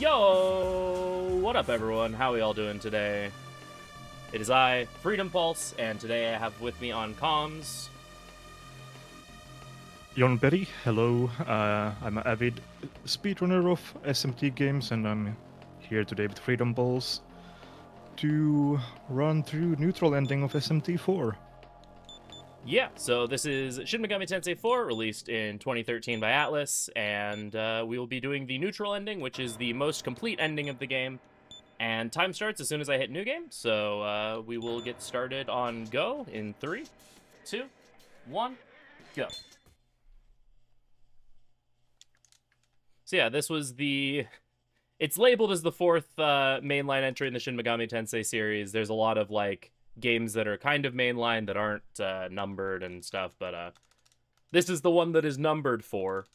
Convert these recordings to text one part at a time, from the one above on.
Yo! What up, everyone? How are we all doing today? It is I, Freedom Pulse, and today I have with me on comms... Jon Berry, hello. I'm an avid speedrunner of SMT games, and I'm here today with Freedom Pulse to run through neutral ending of SMT 4. Yeah, so this is Shin Megami Tensei 4, released in 2013 by Atlas, and we will be doing the neutral ending, which is the most complete ending of the game. And time starts as soon as I hit new game, so we will get started on go in 3, 2, 1, go. So yeah, this was the... It's labeled as the fourth mainline entry in the Shin Megami Tensei series. There's a lot of, like, games that are kind of mainline that aren't numbered and stuff, but this is the one that is numbered for.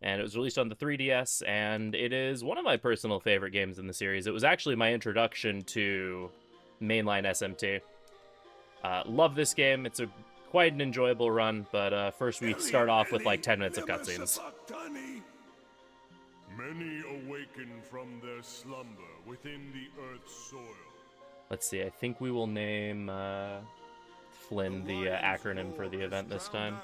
And it was released on the 3DS, and it is one of my personal favorite games in the series. It was actually my introduction to mainline SMT. Love this game. It's quite an enjoyable run, but first we start off with like 10 minutes of cutscenes. Many awaken from their slumber within the earth's soil. Let's see, I think we will name Flynn the acronym for the event this time.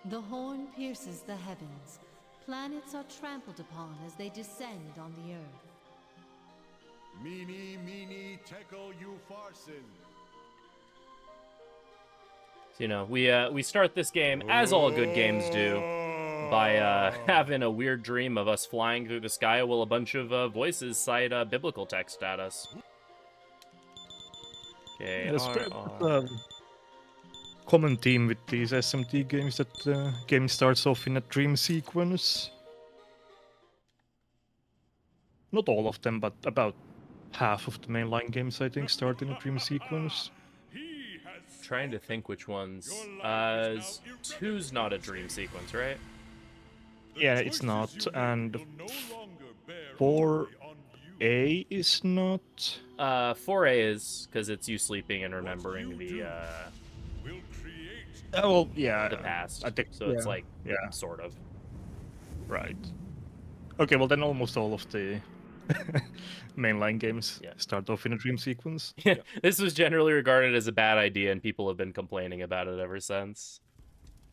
The horn pierces the heavens. Planets are trampled upon as they descend on the earth. Meeny, meeny, tekel, you farson. So, you know, we start this game, as all good games do, by having a weird dream of us flying through the sky while a bunch of voices cite biblical text at us. Okay, Common theme with these SMT games that the game starts off in a dream sequence. Not all of them, but about half of the mainline games, I think, start in a dream sequence. Trying to think which ones. 2's not a dream sequence, right? Yeah, it's not, and 4A is not. 4A is, because it's you sleeping and remembering the well, yeah, the past. I think, so it's like, yeah, sort of. Right. Okay, well then almost all of the mainline games start off in a dream sequence. Yeah, this was generally regarded as a bad idea, and people have been complaining about it ever since.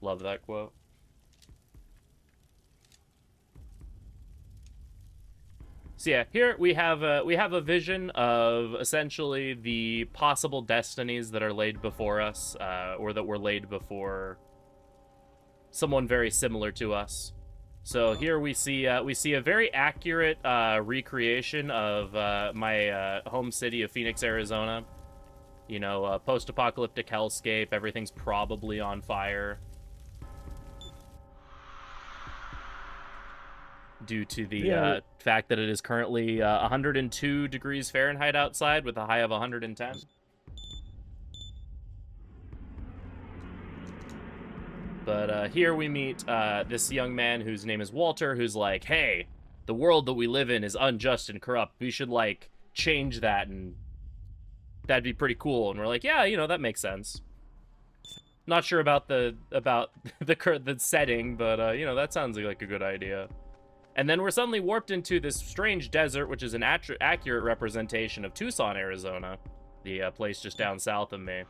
Love that quote. So yeah, here we have a vision of essentially the possible destinies that are laid before us, or that were laid before someone very similar to us. So here we see a very accurate recreation of my home city of Phoenix, Arizona. You know, post-apocalyptic hellscape. Everything's probably on fire due to the fact that it is currently 102 degrees Fahrenheit outside with a high of 110. But here we meet this young man whose name is Walter, who's like, hey, the world that we live in is unjust and corrupt. We should, like, change that, and that'd be pretty cool. And we're like, yeah, you know, that makes sense. Not sure about the setting, but, you know, that sounds like a good idea. And then we're suddenly warped into this strange desert, which is an accurate representation of Tucson, Arizona, the place just down south of me.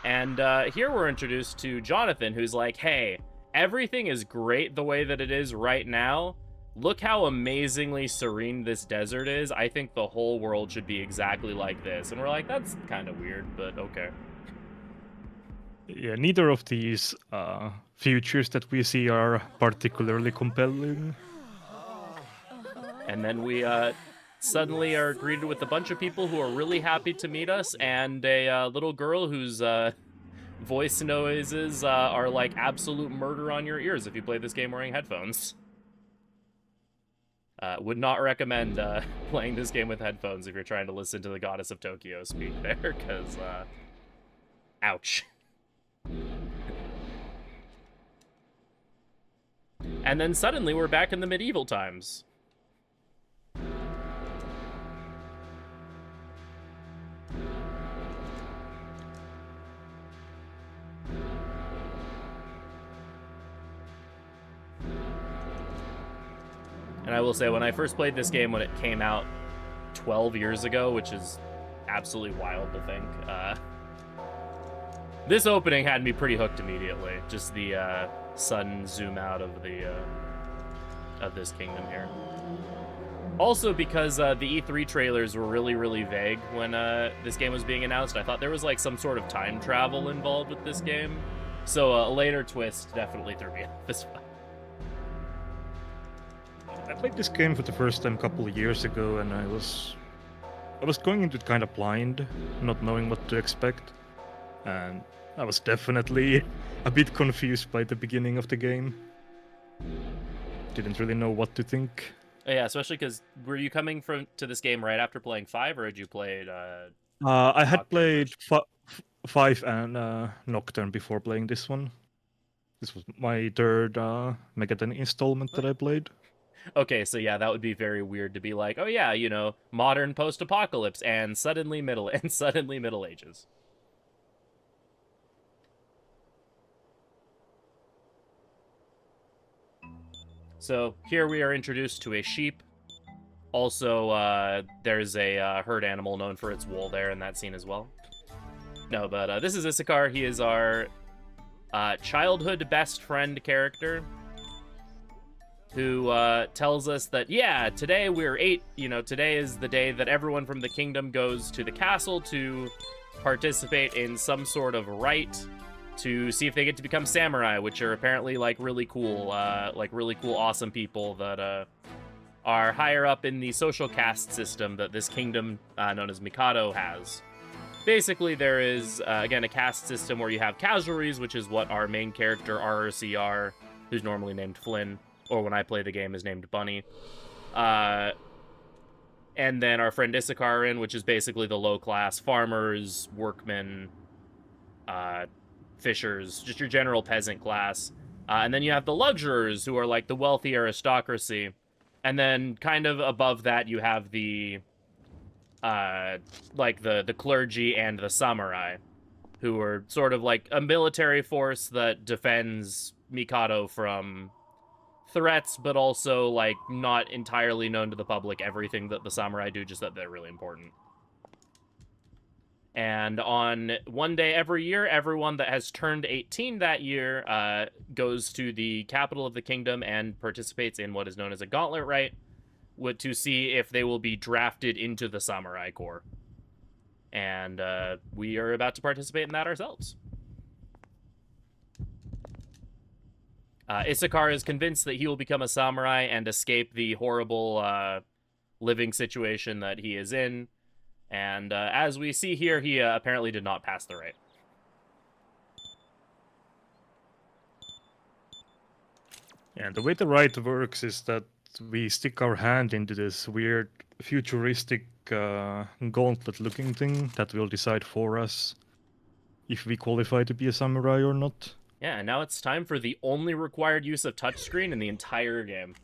And here we're introduced to Jonathan, who's like, hey, everything is great the way that it is right now. Look how amazingly serene this desert is. I think the whole world should be exactly like this. And we're like, that's kind of weird, but okay. Yeah, neither of these futures that we see are particularly compelling. And then we suddenly are greeted with a bunch of people who are really happy to meet us, and a little girl whose voice noises are like absolute murder on your ears if you play this game wearing headphones. Would not recommend playing this game with headphones if you're trying to listen to the Goddess of Tokyo speak there, because, ouch. And then suddenly we're back in the medieval times. And I will say, when I first played this game when it came out 12 years ago, which is absolutely wild to think, this opening had me pretty hooked immediately. Just the sudden zoom out of the of this kingdom here. Also, because the E3 trailers were really, really vague when this game was being announced, I thought there was like some sort of time travel involved with this game. So a later twist definitely threw me off as well. I played this game for the first time a couple of years ago, and I was going into it kind of blind, not knowing what to expect, and I was definitely a bit confused by the beginning of the game. Didn't really know what to think. Yeah, especially because were you coming to this game right after playing 5, or had you played? I had Nocturne played 5 and Nocturne before playing this one. This was my third Megaten installment that I played. Okay, so yeah, that would be very weird to be like, oh yeah, you know, modern post-apocalypse and suddenly Middle Ages. So here we are introduced to a sheep. Also, there's a herd animal known for its wool there in that scene as well. No, but this is Issachar. He is our childhood best friend character who tells us that, yeah, today we're 8, you know, today is the day that everyone from the kingdom goes to the castle to participate in some sort of rite to see if they get to become samurai, which are apparently like really cool, awesome people that are higher up in the social caste system that this kingdom known as Mikado has. Basically, there is, again, a caste system where you have casualties, which is what our main character, RRSCR, who's normally named Flynn, or when I play the game is named Bunny. And then our friend Issachar in, which is basically the low-class farmers, workmen, fishers, just your general peasant class. And then you have the luxurers, who are like the wealthy aristocracy. And then kind of above that, you have the the clergy and the samurai, who are sort of like a military force that defends Mikado from threats, but also like not entirely known to the public everything that the samurai do, just that they're really important. And on one day every year, everyone that has turned 18 that year goes to the capital of the kingdom and participates in what is known as a gauntlet rite, to see if they will be drafted into the Samurai Corps. And we are about to participate in that ourselves. Issachar is convinced that he will become a samurai and escape the horrible living situation that he is in. And as we see here, he apparently did not pass the rite. And the way the rite works is that we stick our hand into this weird futuristic gauntlet-looking thing that will decide for us if we qualify to be a samurai or not. Yeah, and now it's time for the only required use of touchscreen in the entire game.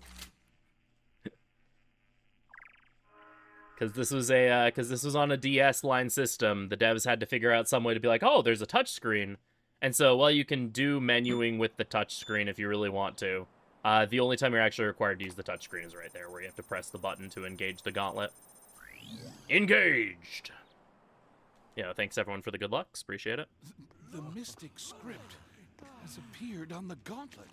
Because this was on a DS line system, the devs had to figure out some way to be like, oh, there's a touchscreen. And so, well, you can do menuing with the touchscreen if you really want to. The only time you're actually required to use the touchscreen is right there, where you have to press the button to engage the gauntlet. Engaged! Yeah, thanks everyone for the good lucks. Appreciate it. The mystic script has appeared on the gauntlet.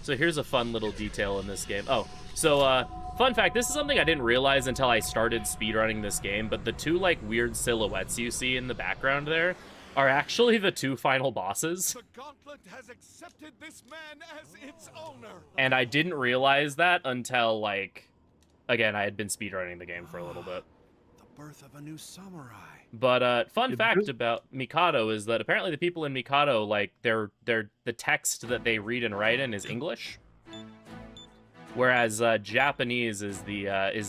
So here's a fun little detail in this game. Oh, so, fun fact, this is something I didn't realize until I started speedrunning this game, but the two, like, weird silhouettes you see in the background there are actually the two final bosses. The gauntlet has accepted this man as its owner. And I didn't realize that until, like, again, I had been speedrunning the game for a little bit. The birth of a new samurai. But fun fact about Mikado is that apparently the people in Mikado, like, the text that they read and write in is English, whereas Japanese is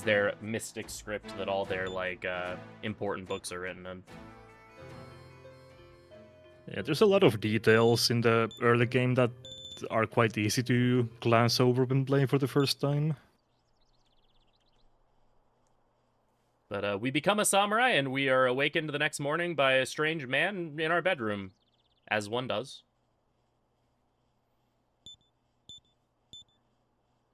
their mystic script that all their like important books are written in. Yeah, there's a lot of details in the early game that are quite easy to glance over when playing for the first time. But we become a samurai, and we are awakened the next morning by a strange man in our bedroom. as one does.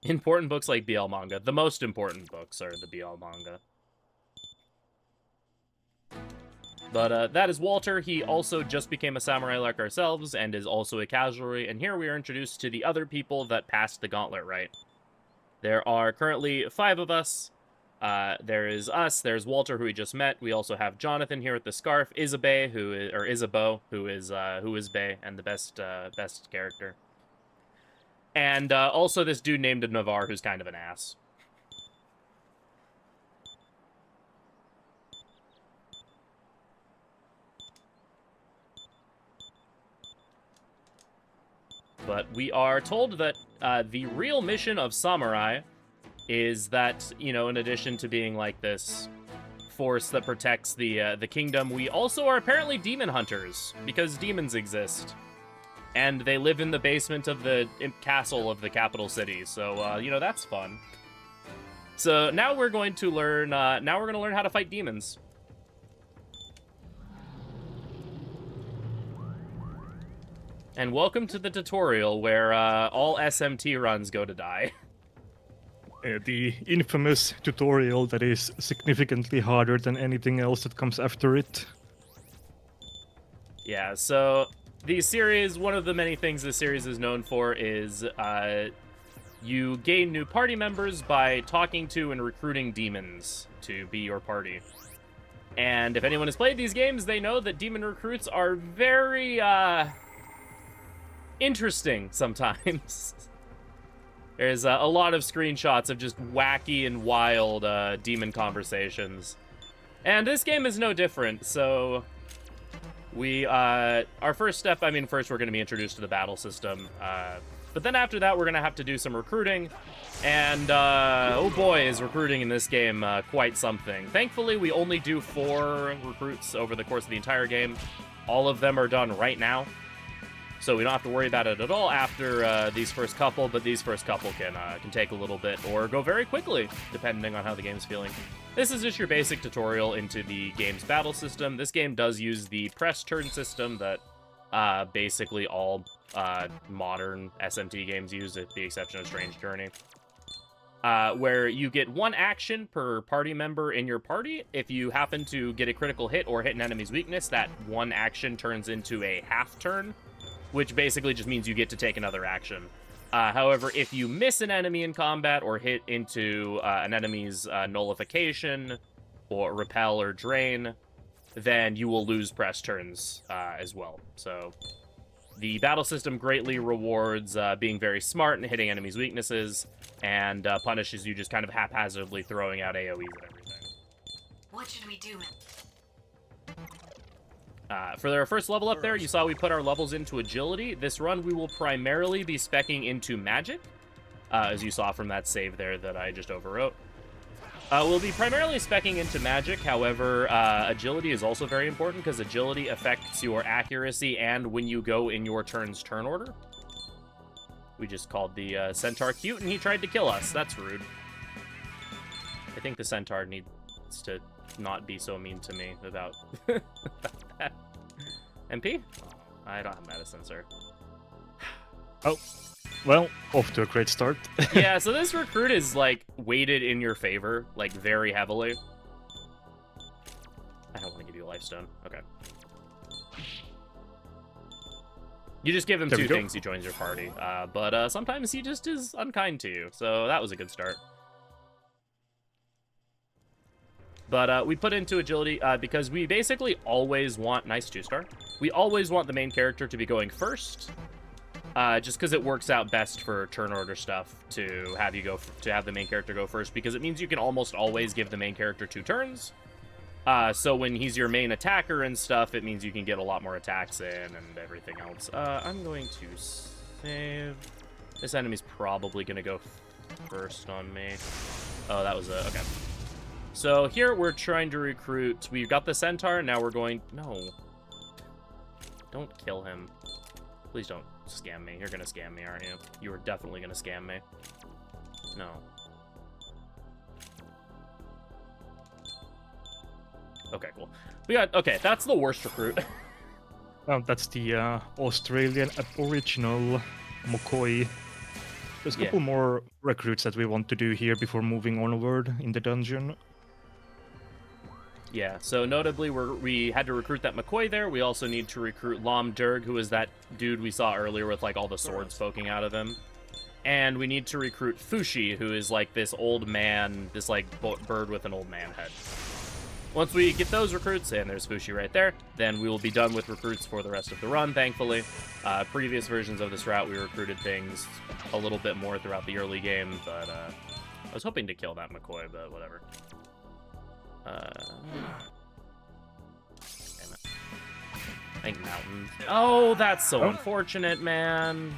Important books like BL manga. The most important books are the BL manga. But that is Walter. He also just became a samurai like ourselves and is also a cavalry. And here we are introduced to the other people that passed the gauntlet right. There are currently 5 of us. There is us. There's Walter, who we just met. We also have Jonathan here with the scarf. Isabe, Isabeau, who is Bae and the best character. And also this dude named Navarre, who's kind of an ass. But we are told that the real mission of samurai is that, you know, in addition to being like this force that protects the kingdom, we also are apparently demon hunters, because demons exist. And they live in the basement of the castle of the capital city, so, you know, that's fun. So now we're going to learn, how to fight demons. And welcome to the tutorial where all SMT runs go to die. The infamous tutorial that is significantly harder than anything else that comes after it. Yeah, so the series, one of the many things this series is known for is you gain new party members by talking to and recruiting demons to be your party. And if anyone has played these games, they know that demon recruits are very interesting sometimes. There's a lot of screenshots of just wacky and wild demon conversations. And this game is no different, so we, our first step, first we're going to be introduced to the battle system, but then after that we're going to have to do some recruiting, and oh boy, is recruiting in this game quite something. Thankfully, we only do 4 recruits over the course of the entire game. All of them are done right now, so we don't have to worry about it at all after these first couple, but these first couple can take a little bit or go very quickly, depending on how the game's feeling. This is just your basic tutorial into the game's battle system. This game does use the press turn system that basically all modern SMT games use, with the exception of Strange Journey. Where you get 1 action per party member in your party. If you happen to get a critical hit or hit an enemy's weakness, that 1 action turns into a half turn, which basically just means you get to take another action. However, if you miss an enemy in combat or hit into an enemy's nullification or repel or drain, then you will lose press turns as well. So the battle system greatly rewards being very smart and hitting enemies' weaknesses, and punishes you just kind of haphazardly throwing out AoEs and everything. What should we do? For our first level up there, you saw we put our levels into agility. This run, we will primarily be speccing into magic, as you saw from that save there that I just overwrote. We'll be primarily speccing into magic. However, agility is also very important because agility affects your accuracy and when you go in your turn's turn order. We just called the centaur cute and he tried to kill us. That's rude. I think the centaur needs to not be so mean to me about that. MP? I don't have medicine, sir. Oh, well, off to a great start. Yeah, so this recruit is, like, weighted in your favor, like, very heavily. I don't want to give you a life stone. Okay. You just give him 2 things, he joins your party. But sometimes he just is unkind to you, so that was a good start. But we put into agility because we basically always want... Nice 2-star. We always want the main character to be going first. Just because it works out best for turn order stuff to have the main character go first, because it means you can almost always give the main character 2 turns. So when he's your main attacker and stuff, it means you can get a lot more attacks in and everything else. I'm going to save. This enemy's probably going to go first on me. Oh, that was a... Okay. So here we're trying to recruit. We've got the centaur, now we're going... No. Don't kill him. Please don't scam me. You're gonna scam me, aren't you? You are definitely gonna scam me. No. Okay, cool. We got... Okay, that's the worst recruit. That's the Australian Aboriginal McCoy. There's a Yeah. couple more recruits that we want to do here before moving onward in the dungeon. Yeah, so notably, we had to recruit that McCoy there. We also need to recruit Lam Durg, who is that dude we saw earlier with, like, all the swords poking out of him. And we need to recruit Fushi, who is, like, this old man, this, like, bird with an old man head. Once we get those recruits, and there's Fushi right there, then we will be done with recruits for the rest of the run, thankfully. Previous versions of this route, we recruited things a little bit more throughout the early game, but I was hoping to kill that McCoy, but whatever. Damn it. I think mountains. Oh, that's so unfortunate, man.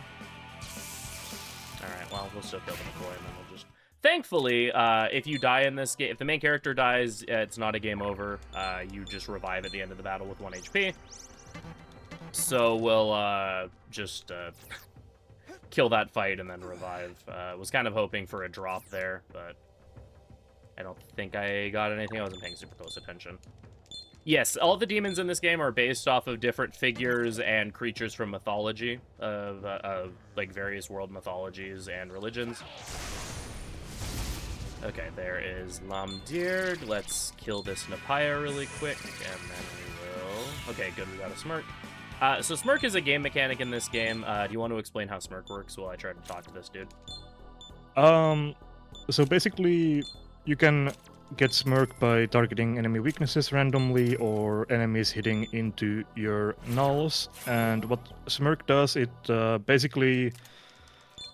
Alright, well, we'll still kill the McCoy, and then we'll just... Thankfully, if you die in this game, if the main character dies, it's not a game over. You just revive at the end of the battle with 1 HP. So we'll just kill that fight and then revive. Was kind of hoping for a drop there, but I don't think I got anything. I wasn't paying super close attention. Yes, all the demons in this game are based off of different figures and creatures from mythology, of like various world mythologies and religions. Okay, there is Lam Dirg. Let's kill this Napaya really quick, and then we will... Okay, good, we got a Smirk. So Smirk is a game mechanic in this game. Do you want to explain how Smirk works while I try to talk to this dude? So basically, you can get Smirk by targeting enemy weaknesses randomly or enemies hitting into your nulls. And what Smirk does, it basically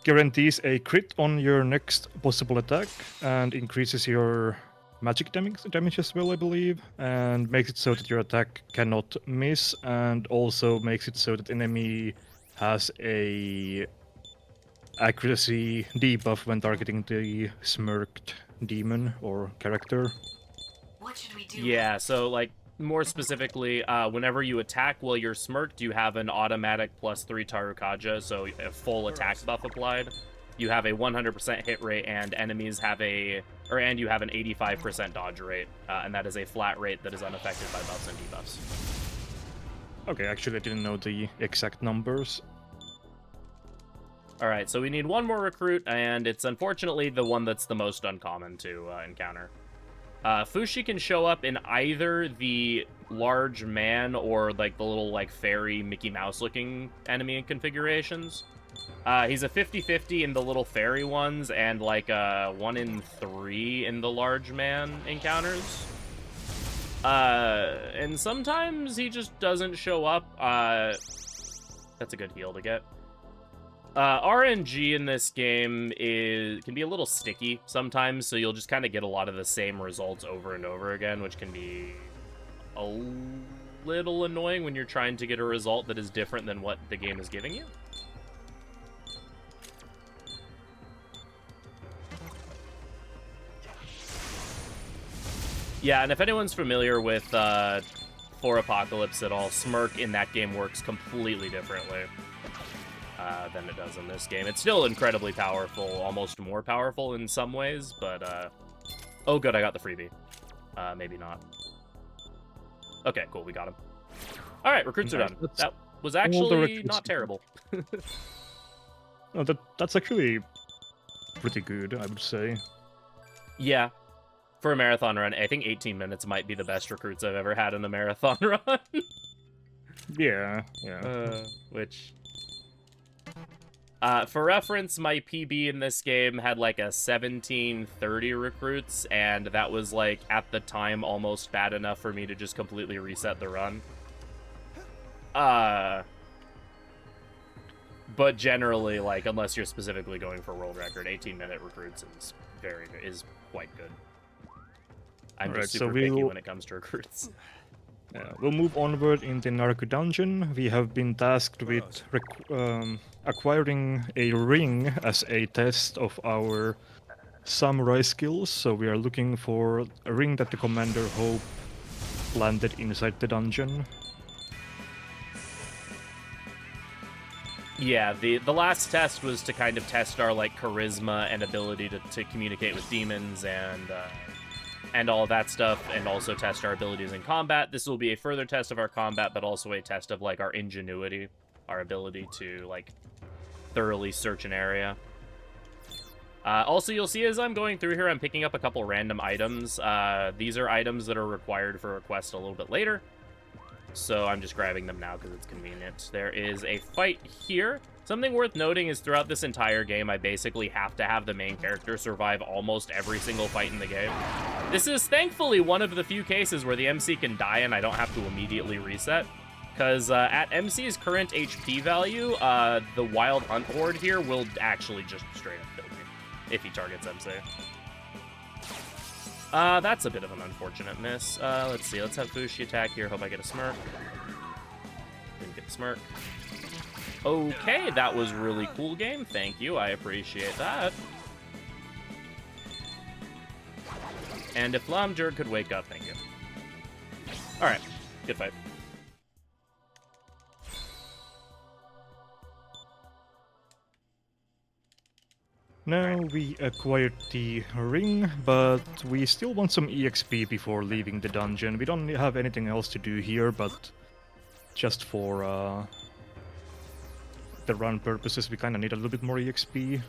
guarantees a crit on your next possible attack and increases your magic damage as well, I believe, and makes it so that your attack cannot miss, and also makes it so that enemy has a accuracy debuff when targeting the smirked demon or character. What should we do? Yeah, so, like, more specifically, whenever you attack while you're smirked, you have an automatic +3 Tarukaja, so a full attack buff applied. You have a 100% hit rate, and enemies have and you have an 85% dodge rate, and that is a flat rate that is unaffected by buffs and debuffs. Okay, actually I didn't know the exact numbers. Alright, so we need one more recruit, and it's unfortunately the one that's the most uncommon to encounter. Fushi can show up in either the large man or, like, the little, like, fairy Mickey Mouse-looking enemy configurations. He's a 50-50 in the little fairy ones, and, like, 1 in 3 in the large man encounters. And sometimes he just doesn't show up. That's a good heal to get. RNG in this game can be a little sticky sometimes, so you'll just kind of get a lot of the same results over and over again, which can be a little annoying when you're trying to get a result that is different than what the game is giving you. Yeah, and if anyone's familiar with For Apocalypse at all, Smirk in that game works completely differently than it does in this game. It's still incredibly powerful, almost more powerful in some ways, but oh good, I got the freebie. Maybe not. Okay, cool, we got him. Alright, recruits are done. That was actually not terrible. No, that's actually pretty good, I would say. Yeah. For a marathon run, I think 18 minutes might be the best recruits I've ever had in a marathon run. Yeah. Which... for reference, my PB in this game had like a 1730 recruits, and that was like, at the time, almost bad enough for me to just completely reset the run. But generally, like, unless you're specifically going for world record, 18-minute recruits is quite good. I'm just super picky when it comes to recruits. We'll move onward in the Naraku dungeon. We have been tasked with acquiring a ring as a test of our samurai skills, so we are looking for a ring that the commander Hope planted inside the dungeon. Yeah, the last test was to kind of test our, like, charisma and ability to communicate with demons, and and all that stuff, and also test our abilities in combat. This will be a further test of our combat, but also a test of, like, our ingenuity, our ability to, like, thoroughly search an area. Also, you'll see as I'm going through here, I'm picking up a couple random items. These are items that are required for a quest a little bit later, so I'm just grabbing them now because it's convenient. There is a fight here. Something worth noting is throughout this entire game, I basically have to have the main character survive almost every single fight in the game. This is thankfully one of the few cases where the MC can die and I don't have to immediately reset. Because at MC's current HP value, the Wild Hunt Horde here will actually just straight up kill me if he targets MC. That's a bit of an unfortunate miss. Let's see, let's have Fushi attack here. Hope I get a smirk. Didn't get a smirk. Okay, that was really cool game. Thank you, I appreciate that. And if Lamjur could wake up, thank you. Alright, good fight. Now we acquired the ring, but we still want some EXP before leaving the dungeon. We don't have anything else to do here, but just for the run purposes, we kind of need a little bit more EXP.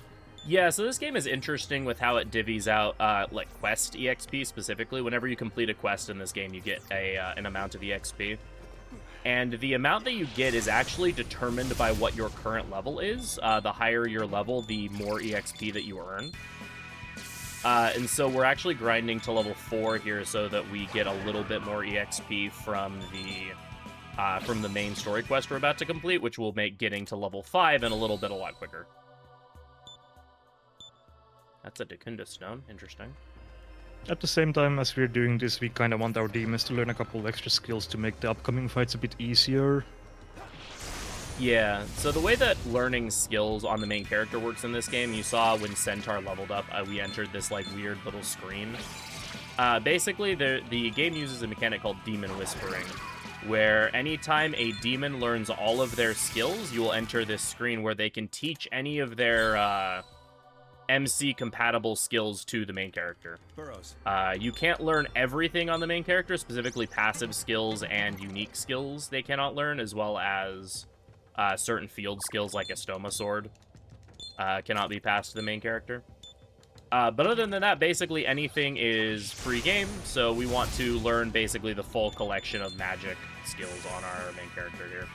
Yeah, so this game is interesting with how it divvies out, like, quest EXP specifically. Whenever you complete a quest in this game, you get an amount of EXP. And the amount that you get is actually determined by what your current level is. The higher your level, the more EXP that you earn. And so we're actually grinding to level 4 here so that we get a little bit more EXP from the main story quest we're about to complete, which will make getting to level 5 in a little bit a lot quicker. That's a Dekunda stone. Interesting. At the same time as we're doing this, we kind of want our demons to learn a couple extra skills to make the upcoming fights a bit easier. Yeah, so the way that learning skills on the main character works in this game, you saw when Centaur leveled up, we entered this, like, weird little screen. Basically, the game uses a mechanic called Demon Whispering, where anytime a demon learns all of their skills, you will enter this screen where they can teach any of their MC-compatible skills to the main character. You can't learn everything on the main character, specifically passive skills and unique skills they cannot learn, as well as certain field skills like a Stoma Sword cannot be passed to the main character. But other than that, basically anything is free game, so we want to learn basically the full collection of magic skills on our main character here.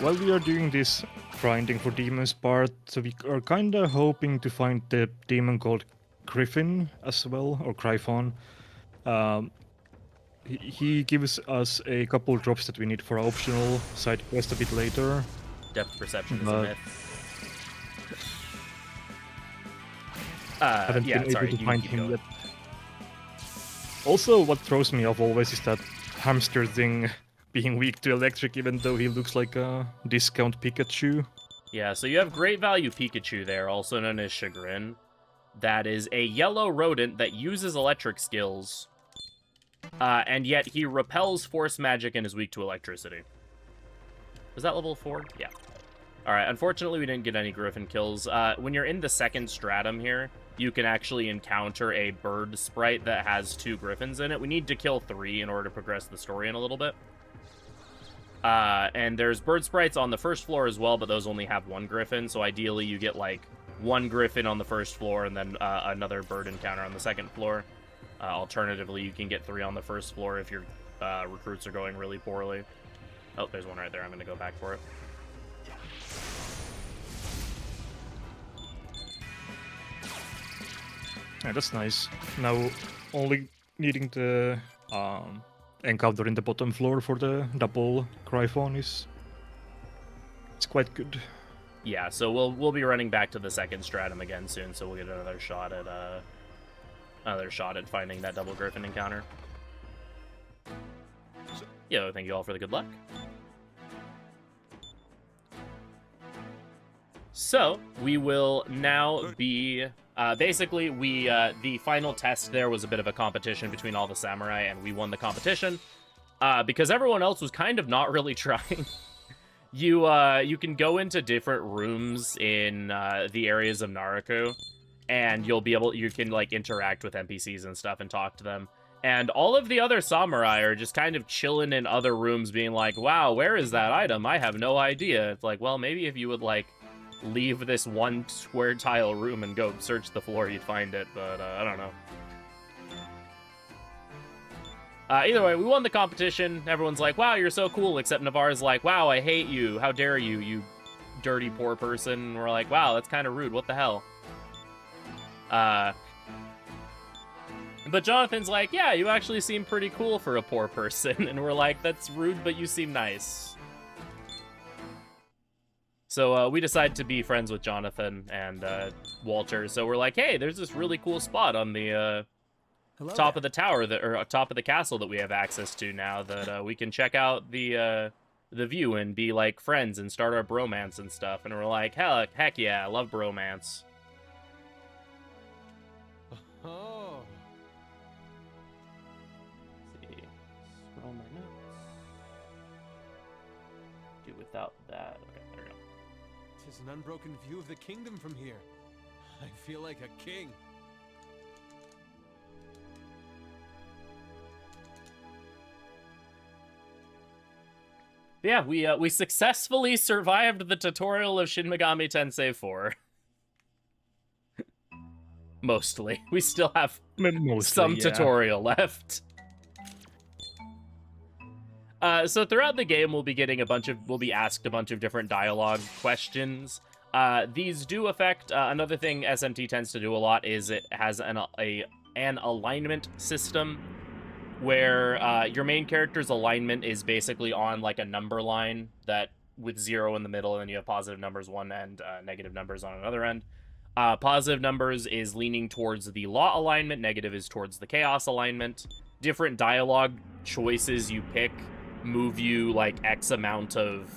While we are doing this grinding for demons part, so we are kind of hoping to find the demon called Griffin as well, or Gryphon. He gives us a couple drops that we need for our optional side quest a bit later. Depth perception is a myth. Haven't been able to find him yet. Also, what throws me off always is that hamster thing being weak to electric, even though he looks like a discount Pikachu. Yeah, so you have Great Value Pikachu there, also known as Chagrin. That is a yellow rodent that uses electric skills, and yet he repels force magic and is weak to electricity. Was that level 4? Yeah. Alright, unfortunately we didn't get any Griffin kills. When you're in the second stratum here, you can actually encounter a bird sprite that has 2 Griffins in it. We need to kill 3 in order to progress the story in a little bit. And there's bird sprites on the first floor as well, but those only have 1 Griffin, so ideally you get, like, 1 Griffin on the first floor and then another bird encounter on the second floor. Alternatively, you can get 3 on the first floor if your recruits are going really poorly. Oh, there's one right there. I'm going to go back for it. Yeah, that's nice. Now, only needing to encounter in the bottom floor for the double Gryphon is... it's quite good. Yeah, so we'll be running back to the second stratum again soon, so we'll get another shot at finding that double Griffin encounter. Yo, thank you all for the good luck. So we will now be basically the final test there was a bit of a competition between all the samurai, and we won the competition because everyone else was kind of not really trying. You can go into different rooms in the areas of Naraku, and you can like interact with NPCs and stuff and talk to them. And all of the other samurai are just kind of chilling in other rooms being like, wow, where is that item? I have no idea. It's like, well, maybe if you would like leave this one square tile room and go search the floor, you'd find it, but I don't know. Either way, we won the competition. Everyone's like, wow, you're so cool, except Navarre's like, wow, I hate you. How dare you, you dirty poor person. And we're like, wow, that's kind of rude. What the hell? But Jonathan's like, yeah, you actually seem pretty cool for a poor person. And we're like, that's rude, but you seem nice. So we decide to be friends with Jonathan and Walter. So we're like, hey, there's this really cool spot on the top of the tower, or top of the castle that we have access to now that we can check out the view and be like friends and start our bromance and stuff. And we're like, heck yeah, I love bromance. Oh. Let's see. Scroll my notes. Do without that. Okay, there we go. Tis an unbroken view of the kingdom from here. I feel like a king. Yeah, we successfully survived the tutorial of Shin Megami Tensei 4. Mostly. We still have some tutorial left. So throughout the game, we'll be asked a bunch of different dialogue questions. These do affect, another thing SMT tends to do a lot is it has an alignment system where your main character's alignment is basically on like a number line that with 0 in the middle, and then you have positive numbers one end, negative numbers on another end. Positive numbers is leaning towards the law alignment, negative is towards the chaos alignment. Different dialogue choices you pick move you like X amount of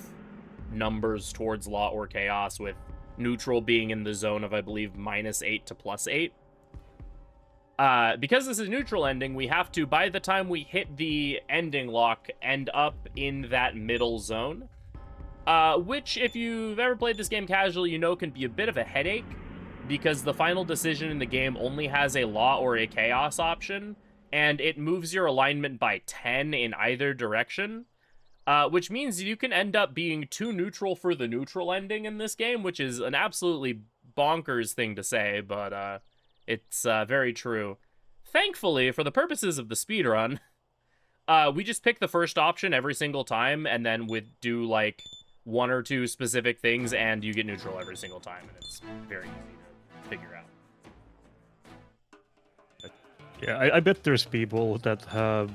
numbers towards law or chaos, with neutral being in the zone of, I believe, -8 to +8. Because this is neutral ending, we have to, by the time we hit the ending lock, end up in that middle zone. Which, if you've ever played this game casually, you know can be a bit of a headache, because the final decision in the game only has a law or a chaos option, and it moves your alignment by 10 in either direction. Which means you can end up being too neutral for the neutral ending in this game, which is an absolutely bonkers thing to say, but it's very true. Thankfully, for the purposes of the speedrun, we just pick the first option every single time, and then we'd do like 1 or 2 specific things, and you get neutral every single time, and it's very easy to figure out. Yeah, I bet there's people that have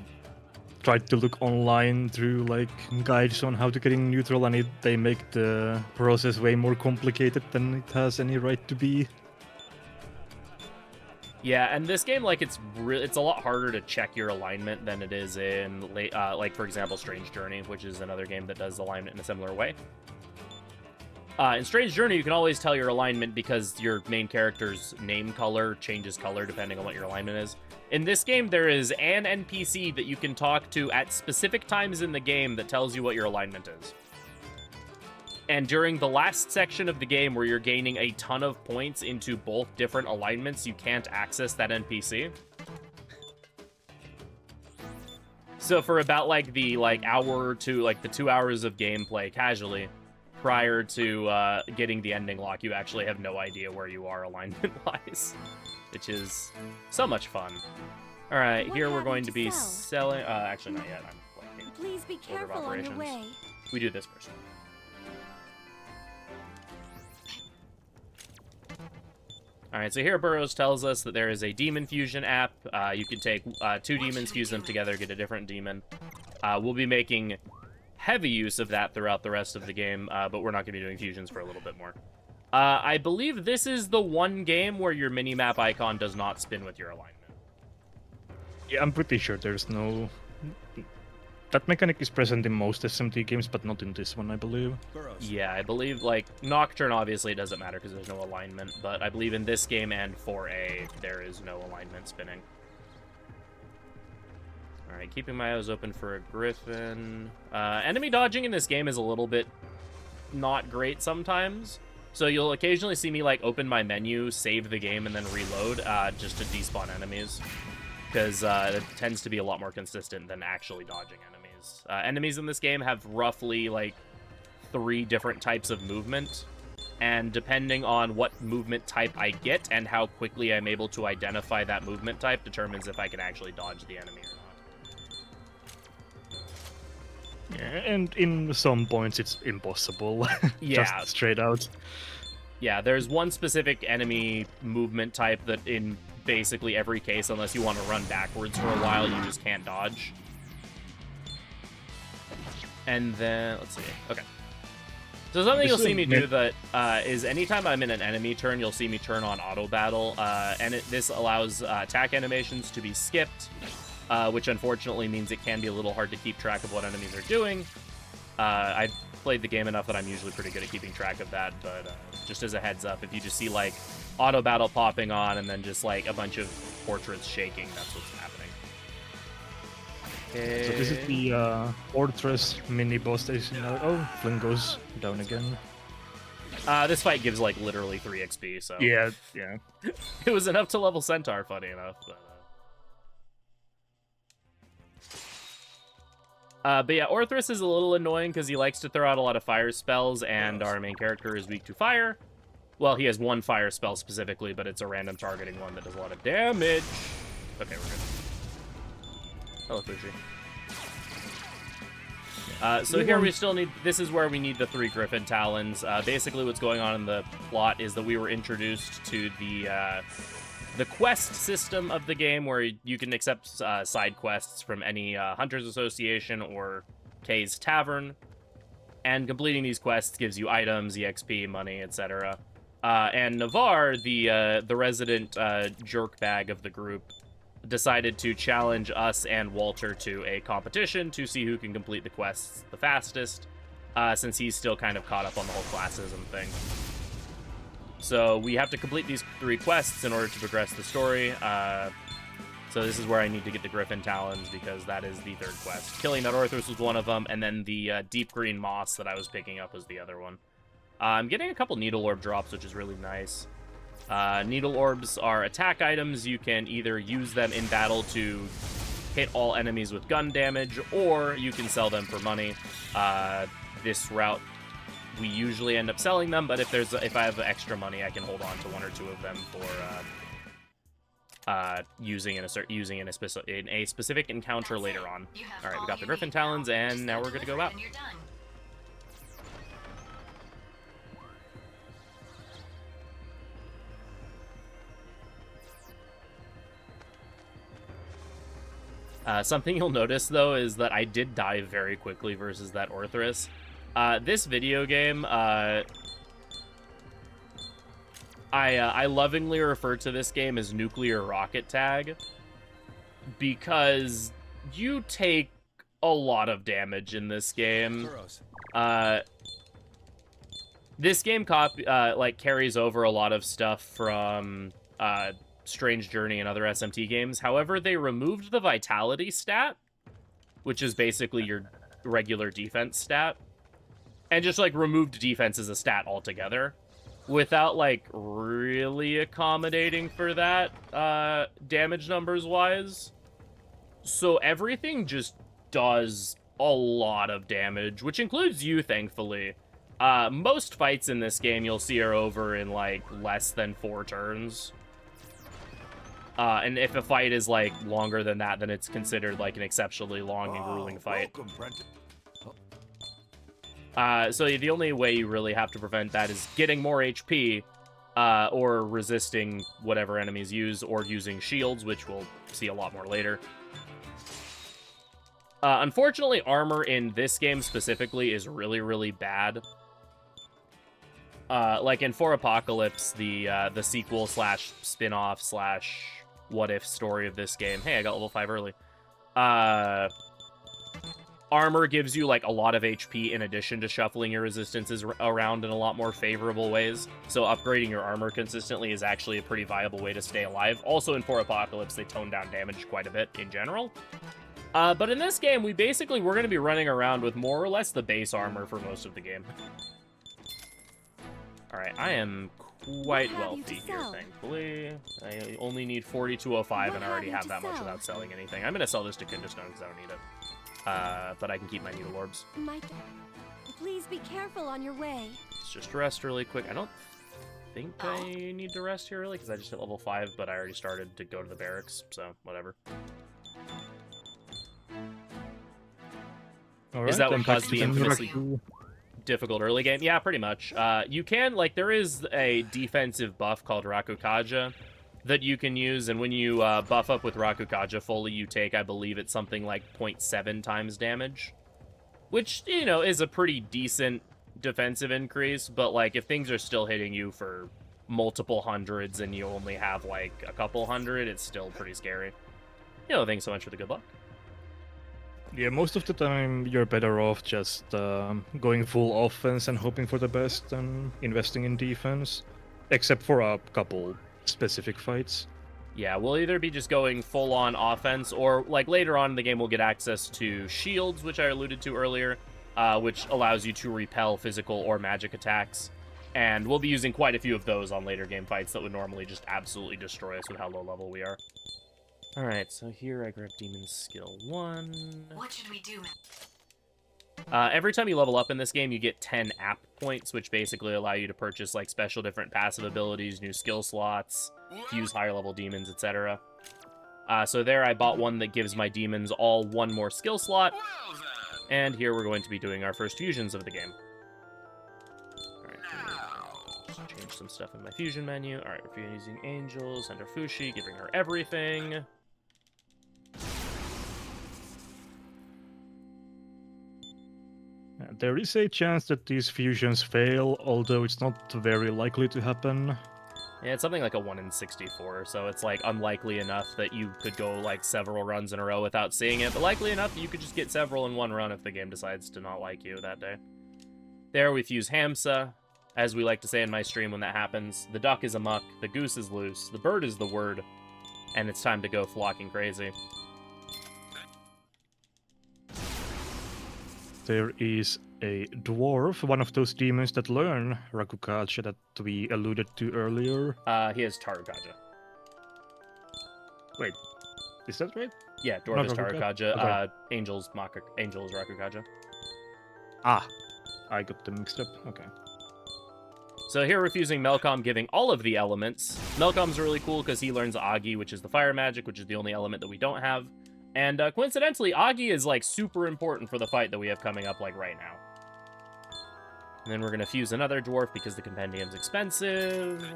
tried to look online through like guides on how to getting neutral, and they make the process way more complicated than it has any right to be. Yeah, and this game, like, it's a lot harder to check your alignment than it is in, like, for example, Strange Journey, which is another game that does alignment in a similar way. In Strange Journey, you can always tell your alignment because your main character's name color changes color depending on what your alignment is. In this game, there is an NPC that you can talk to at specific times in the game that tells you what your alignment is. And during the last section of the game where you're gaining a ton of points into both different alignments, you can't access that NPC. So for about like the hour or two, like the 2 hours of gameplay casually, prior to getting the ending lock, you actually have no idea where you are alignment-wise, which is so much fun. All right, here we're going to be selling. Actually, not yet. I'm playing. Please be careful on your way. We do this first. All right, so here Burroughs tells us that there is a demon fusion app. You can take 2 demons, fuse them together, get a different demon. We'll be making heavy use of that throughout the rest of the game, but we're not going to be doing fusions for a little bit more. I believe this is the one game where your minimap icon does not spin with your alignment. Yeah, I'm pretty sure there's no... That mechanic is present in most SMT games, but not in this one, I believe. Yeah, I believe, like, Nocturne obviously doesn't matter because there's no alignment, but I believe in this game and 4A, there is no alignment spinning. Alright, keeping my eyes open for a griffin. Enemy dodging in this game is a little bit not great sometimes. So you'll occasionally see me like open my menu, save the game, and then reload just to despawn enemies, because it tends to be a lot more consistent than actually dodging enemies. Enemies in this game have roughly like 3 different types of movement, and depending on what movement type I get and how quickly I'm able to identify that movement type determines if I can actually dodge the enemy or not. Yeah, and in some points it's impossible. Yeah. Just straight out. Yeah, there's one specific enemy movement type that in basically every case, unless you want to run backwards for a while, you just can't dodge. And then, let's see. Okay. So something you'll see me do that is anytime I'm in an enemy turn, you'll see me turn on auto battle, and this allows attack animations to be skipped, which unfortunately means it can be a little hard to keep track of what enemies are doing. I've played the game enough that I'm usually pretty good at keeping track of that, but just as a heads up, if you just see like auto battle popping on and then just like a bunch of portraits shaking, that's what's happening. So this is the Fortress mini boss station. Oh, Flynn goes down again. This fight gives like literally 3 XP, so Yeah. it was enough to level Centaur, funny enough. But yeah, Orthrus is a little annoying because he likes to throw out a lot of fire spells, and our main character is weak to fire. Well, he has one fire spell specifically, but it's a random targeting one that does a lot of damage. Okay, we're good. Hello, Fushi. So here we still need... This is where we need the 3 Griffin Talons. Basically, what's going on in the plot is that we were introduced to the quest system of the game, where you can accept side quests from any Hunters Association or Kay's Tavern, and completing these quests gives you items, EXP, money, etc. And Navarre, the resident jerkbag of the group, decided to challenge us and Walter to a competition to see who can complete the quests the fastest, since he's still kind of caught up on the whole classism thing. So we have to complete these 3 quests in order to progress the story. So this is where I need to get the Griffin Talons, because that is the 3rd quest. Killing that Orthrus was one of them, and then the deep green moss that I was picking up was the other one. I'm getting a couple Needle Orb drops, which is really nice. Needle Orbs are attack items. You can either use them in battle to hit all enemies with gun damage, or you can sell them for money. This route, we usually end up selling them, but if I have extra money, I can hold on to 1 or 2 of them for using in a specific encounter later on. All right, we got the Griffin Talons, and now we're good to go out. Something you'll notice, though, is that I did die very quickly versus that Orthrus. This video game, I lovingly refer to this game as Nuclear Rocket Tag, because you take a lot of damage in this game. This game carries over a lot of stuff from Strange Journey and other SMT games. However, they removed the Vitality stat, which is basically your regular defense stat, and just like removed defense as a stat altogether, without like really accommodating for that damage numbers wise. So everything just does a lot of damage, which includes you, thankfully. Most fights in this game you'll see are over in like less than 4 turns. And if a fight is like longer than that, then it's considered like an exceptionally long and grueling fight. So the only way you really have to prevent that is getting more HP, or resisting whatever enemies use, or using shields, which we'll see a lot more later. Unfortunately, armor in this game specifically is really, really bad. Like in For Apocalypse, the sequel slash spin-off slash what if story of this game. Hey, I got level 5 early. Armor gives you like a lot of HP in addition to shuffling your resistances around in a lot more favorable ways. So upgrading your armor consistently is actually a pretty viable way to stay alive. Also in For Apocalypse, they tone down damage quite a bit in general. But in this game, we're going to be running around with more or less the base armor for most of the game. Alright, I am quite What have you wealthy to here, sell? thankfully. I only need 4205 What and I already have have you that to much sell? without selling anything. I'm gonna sell this to Kindestone because I don't need it. But I can keep my needle orbs. Please be careful on your way. Let's just rest really quick. I don't think I need to rest here really because I just hit level 5, but I already started to go to the barracks, so whatever. All Is that what then caused back the to infamously Naraku. difficult early game? Yeah, pretty much. You can, like, there is a defensive buff called Rakukaja that you can use, and when you buff up with Rakukaja fully, you take, I believe it's something like 0.7 times damage, which, you know, is a pretty decent defensive increase, but, like, if things are still hitting you for multiple hundreds and you only have, like, a couple hundred, it's still pretty scary. You know, thanks so much for the good luck. Yeah, most of the time you're better off just going full offense and hoping for the best than investing in defense, except for a couple specific fights. Yeah, we'll either be just going full-on offense, or, like, later on in the game we'll get access to shields, which I alluded to earlier, which allows you to repel physical or magic attacks. And we'll be using quite a few of those on later game fights that would normally just absolutely destroy us with how low level we are. Alright, so here I grab Demon's Skill 1. What should we do? Every time you level up in this game, you get 10 app points, which basically allow you to purchase, like, special different passive abilities, new skill slots, fuse higher level demons, etc. So there I bought one that gives my demons all one more skill slot, and here we're going to be doing our first fusions of the game. Alright, just change some stuff in my fusion menu. Alright, we're using Angels, Hunter Fushi, giving her everything. There is a chance that these fusions fail, although it's not very likely to happen. Yeah, it's something like a 1 in 64, so it's, like, unlikely enough that you could go, like, several runs in a row without seeing it, but likely enough you could just get several in one run if the game decides to not like you that day. There we fuse Hamsa, as we like to say in my stream when that happens. The duck is amok, the goose is loose, the bird is the word, and it's time to go flocking crazy. There is a dwarf, one of those demons that learn Rakukaja that we alluded to earlier. He has Tarukaja. Wait, is that right? Yeah, dwarf Not is Rakukaja? Tarukaja, Okay. Angel is Rakukaja. Ah, I got them mixed up. Okay. So here we're fusing Melcom, giving all of the elements. Melcom's really cool because he learns Agi, which is the fire magic, which is the only element that we don't have. And coincidentally, Agi is, like, super important for the fight that we have coming up, like, right now. And then we're going to fuse another dwarf because the compendium's expensive.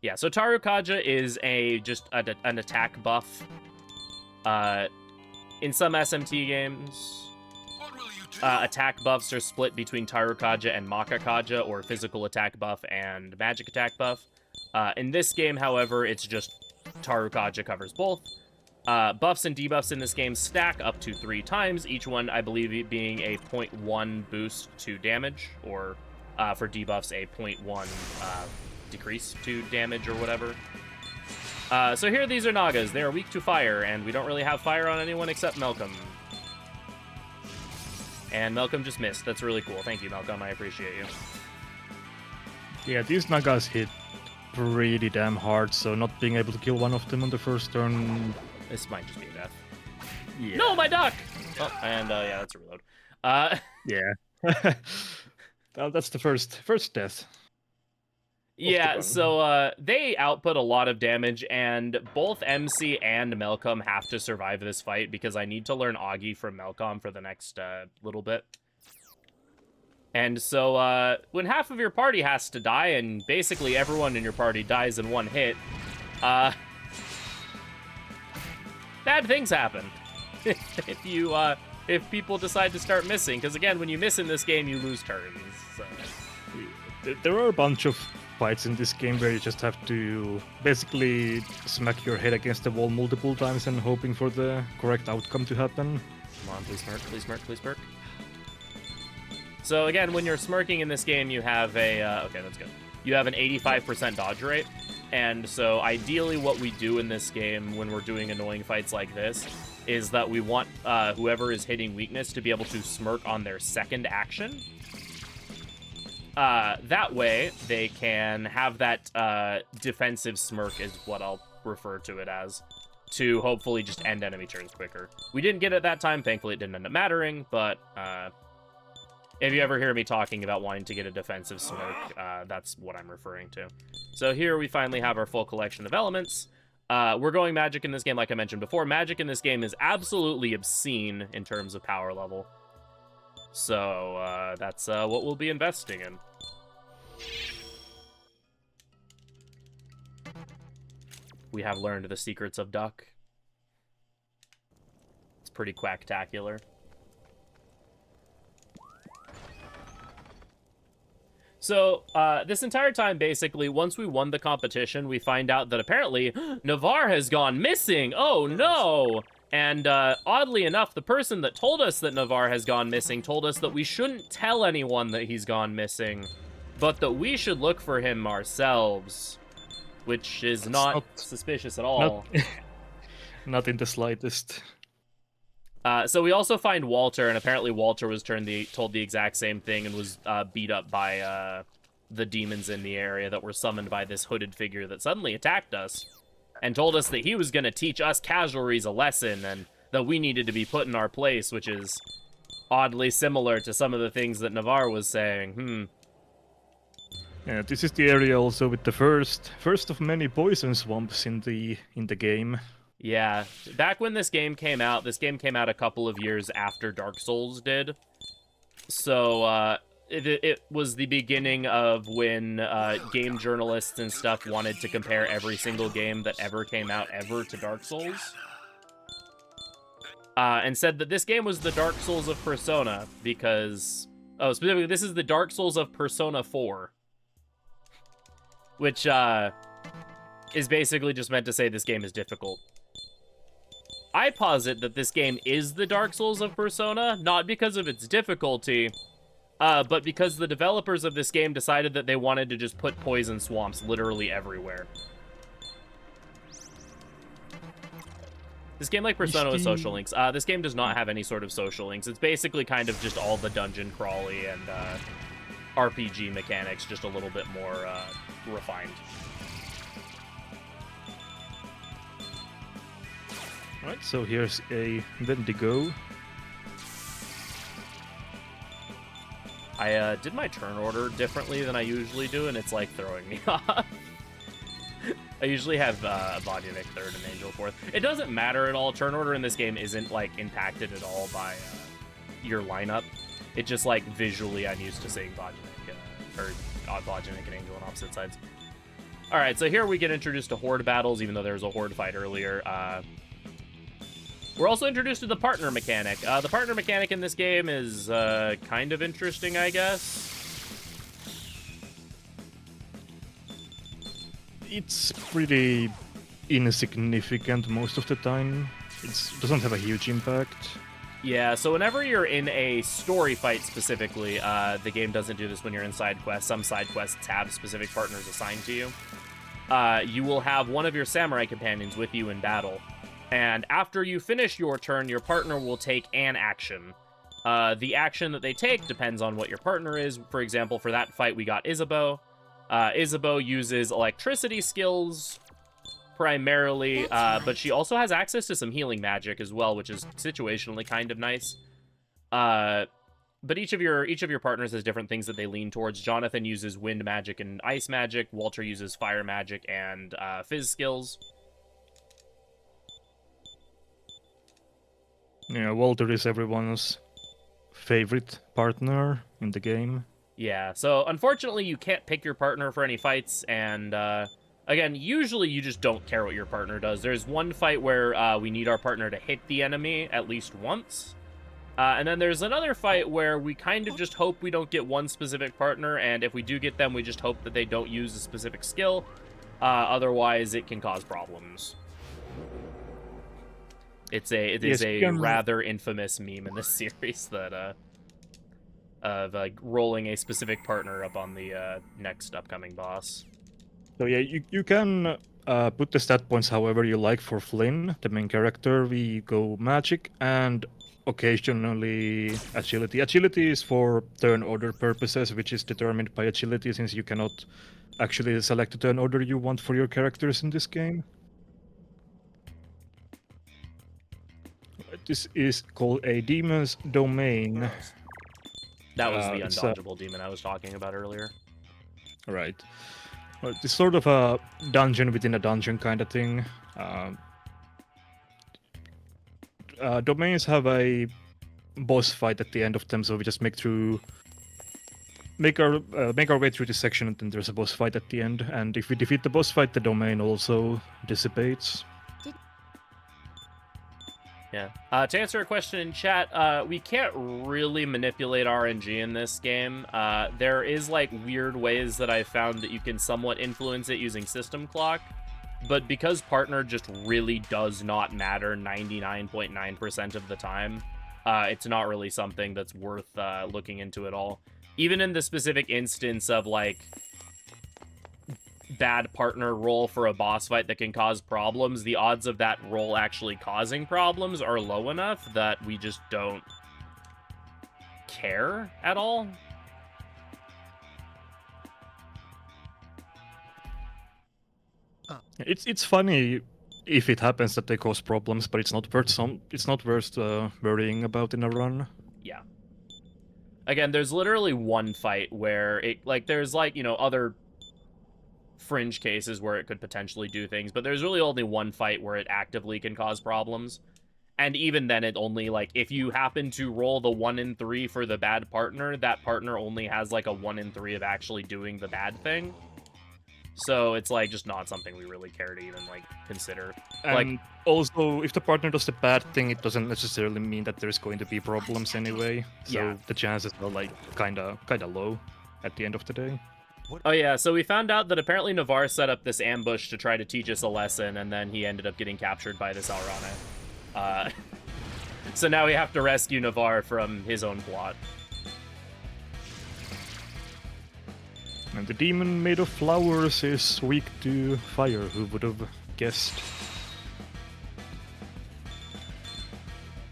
Yeah, so Tarukaja is just an attack buff. In some SMT games, attack buffs are split between Tarukaja and Makakaja, or physical attack buff and magic attack buff. In this game, however, it's just Tarukaja covers both. Buffs and debuffs in this game stack up to 3 times, each one, I believe, being a 0.1 boost to damage, or for debuffs, a 0.1 decrease to damage or whatever. So here these are Nagas. They are weak to fire, and we don't really have fire on anyone except Melcom. And Melcom just missed. That's really cool. Thank you, Melcom. I appreciate you. Yeah, these Nagas hit pretty damn hard, so not being able to kill one of them on the first turn... This might just be a death. Yeah. No, my duck! Oh, and yeah, that's a reload. Yeah. Well, that's the first death. Yeah, run. so they output a lot of damage, and both MC and Melcom have to survive this fight because I need to learn Agi from Melcom for the next little bit. And so when half of your party has to die, and basically everyone in your party dies in one hit, bad things happen. If people decide to start missing, because again, when you miss in this game, you lose turns. So. There are a bunch of fights in this game where you just have to basically smack your head against the wall multiple times and hoping for the correct outcome to happen. Come on, please smirk, please smirk, please smirk. So again, when you're smirking in this game, you have a... okay, that's good. You have an 85% dodge rate. And so ideally what we do in this game when we're doing annoying fights like this is that we want whoever is hitting weakness to be able to smirk on their second action. That way, they can have that defensive smirk is what I'll refer to it as, to hopefully just end enemy turns quicker. We didn't get it that time, thankfully it didn't end up mattering, but if you ever hear me talking about wanting to get a defensive smirk, that's what I'm referring to. So here we finally have our full collection of elements. We're going magic in this game, like I mentioned before. Magic in this game is absolutely obscene in terms of power level. So that's what we'll be investing in. We have learned the secrets of Duck. It's pretty quacktacular. So, this entire time, basically, once we won the competition, we find out that apparently Navarre has gone missing. Oh, no! And, oddly enough, the person that told us that Navarre has gone missing told us that we shouldn't tell anyone that he's gone missing, but that we should look for him ourselves, which is not suspicious at all. Not in the slightest. So we also find Walter, and apparently Walter was told the exact same thing and was beat up by the demons in the area that were summoned by this hooded figure that suddenly attacked us and told us that he was going to teach us casualties a lesson and that we needed to be put in our place, which is oddly similar to some of the things that Navarre was saying. Yeah, this is the area also with the first of many poison swamps in the game. Yeah, back when this game came out a couple of years after Dark Souls did. So, it was the beginning of when game journalists and stuff wanted to compare every single game that ever came out ever to Dark Souls. And said that this game was the Dark Souls of Persona because... Oh, specifically, this is the Dark Souls of Persona 4. Which, is basically just meant to say this game is difficult. I posit that this game is the Dark Souls of Persona, not because of its difficulty, but because the developers of this game decided that they wanted to just put poison swamps literally everywhere. This game, like Persona with social links, this game does not have any sort of social links. It's basically kind of just all the dungeon crawly and RPG mechanics, just a little bit more refined. Right, so here's a Wendigo. I did my turn order differently than I usually do, and it's like throwing me off. I usually have Vodyanik third and Angel fourth. It doesn't matter at all. Turn order in this game isn't like impacted at all by your lineup. It just like visually I'm used to seeing Vodyanik or Vodyanik and Angel on opposite sides. All right, so here we get introduced to horde battles, even though there was a horde fight earlier. We're also introduced to the partner mechanic. The partner mechanic in this game is kind of interesting, I guess. It's pretty insignificant most of the time. It doesn't have a huge impact. Yeah, so whenever you're in a story fight specifically, the game doesn't do this when you're in side quests. Some side quests have specific partners assigned to you. You will have one of your samurai companions with you in battle. And after you finish your turn, your partner will take an action. The action that they take depends on what your partner is. For example, for that fight, we got Isabeau. Isabeau uses electricity skills primarily, but she also has access to some healing magic as well, which is situationally kind of nice. But each of your partners has different things that they lean towards. Jonathan uses wind magic and ice magic. Walter uses fire magic and fizz skills. Yeah, Walter is everyone's favorite partner in the game. Yeah, so unfortunately you can't pick your partner for any fights, and again, usually you just don't care what your partner does. There's one fight where we need our partner to hit the enemy at least once, and then there's another fight where we kind of just hope we don't get one specific partner, and if we do get them, we just hope that they don't use a specific skill, otherwise it can cause problems. It is a rather infamous meme in this series that of rolling a specific partner up on the next upcoming boss. So yeah, you can put the stat points however you like for Flynn, the main character. We go magic and occasionally agility. Agility is for turn order purposes, which is determined by agility since you cannot actually select the turn order you want for your characters in this game. This is called a demon's domain. That was the It's undodgeable demon I was talking about earlier. right. Well, it's sort of a dungeon within a dungeon kind of thing. Domains have a boss fight at the end of them, so we just make our way through this section, and then there's a boss fight at the end. And if we defeat the boss fight, the domain also dissipates. Yeah. To answer a question in chat, we can't really manipulate RNG in this game. There is like weird ways that I found that you can somewhat influence it using system clock, but because partner just really does not matter 99.9% of the time, it's not really something that's worth looking into at all. Even in the specific instance of like bad partner roll for a boss fight that can cause problems, the odds of that roll actually causing problems are low enough that we just don't care at all. It's funny if it happens that they cause problems, but it's not worth worrying about in a run. Yeah. Again, there's literally one fight where it there's other fringe cases where it could potentially do things, but there's really only one fight where it actively can cause problems. And even then, it only, if you happen to roll the 1 in 3 for the bad partner, that partner only has, a 1 in 3 of actually doing the bad thing. So it's, just not something we really care to even, consider. And also, if the partner does the bad thing, it doesn't necessarily mean that there's going to be problems anyway. So Yeah. the chances are, kinda low at the end of the day. Oh yeah, so we found out that apparently Navarre set up this ambush to try to teach us a lesson, and then he ended up getting captured by this Alrane. So now we have to rescue Navarre from his own plot. And the demon made of flowers is weak to fire, who would have guessed?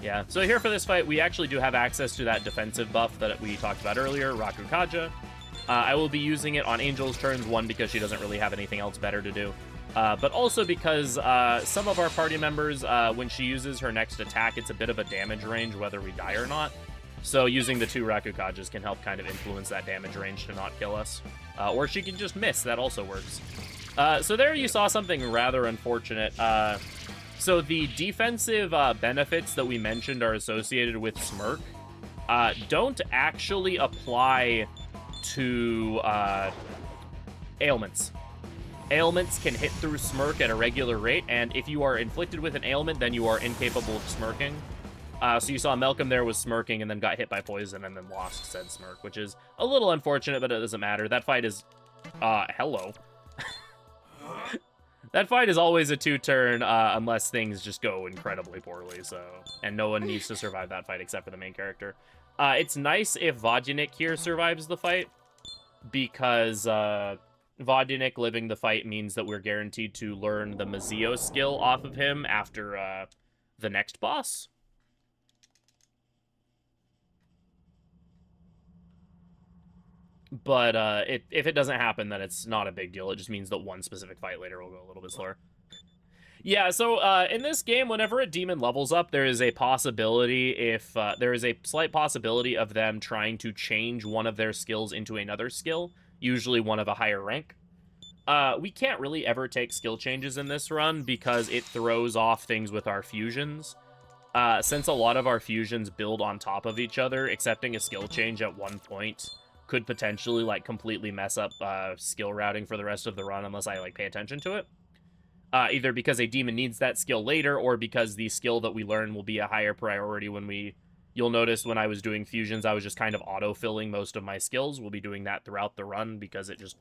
Yeah, so here for this fight, we actually do have access to that defensive buff that we talked about earlier, Rakukaja. I will be using it on Angel's turns, one, because she doesn't really have anything else better to do, but also because some of our party members, when she uses her next attack, it's a bit of a damage range, whether we die or not. So using the 2 Rakukajas can help kind of influence that damage range to not kill us. Or she can just miss, that also works. So there you saw something rather unfortunate. So the defensive benefits that we mentioned are associated with Smirk don't actually apply to ailments. Ailments can hit through Smirk at a regular rate, and if you are inflicted with an ailment, then you are incapable of smirking. So you saw Malcolm there was smirking and then got hit by poison and then lost said smirk, which is a little unfortunate, but it doesn't matter. That fight is... hello. That fight is always a 2-turn, unless things just go incredibly poorly, so... And no one needs to survive that fight except for the main character. It's nice if Vodyanik here survives the fight, because Vodyanik living the fight means that we're guaranteed to learn the Mazio skill off of him after the next boss. But if it doesn't happen, then it's not a big deal. It just means that one specific fight later will go a little bit slower. Yeah, so in this game, whenever a demon levels up, there is a possibility there is a slight possibility of them trying to change one of their skills into another skill, usually one of a higher rank. We can't really ever take skill changes in this run because it throws off things with our fusions. Since a lot of our fusions build on top of each other, accepting a skill change at one point could potentially completely mess up skill routing for the rest of the run unless I pay attention to it. Either because a demon needs that skill later, or because the skill that we learn will be a higher priority when you'll notice when I was doing fusions, I was just kind of auto-filling most of my skills. We'll be doing that throughout the run because it just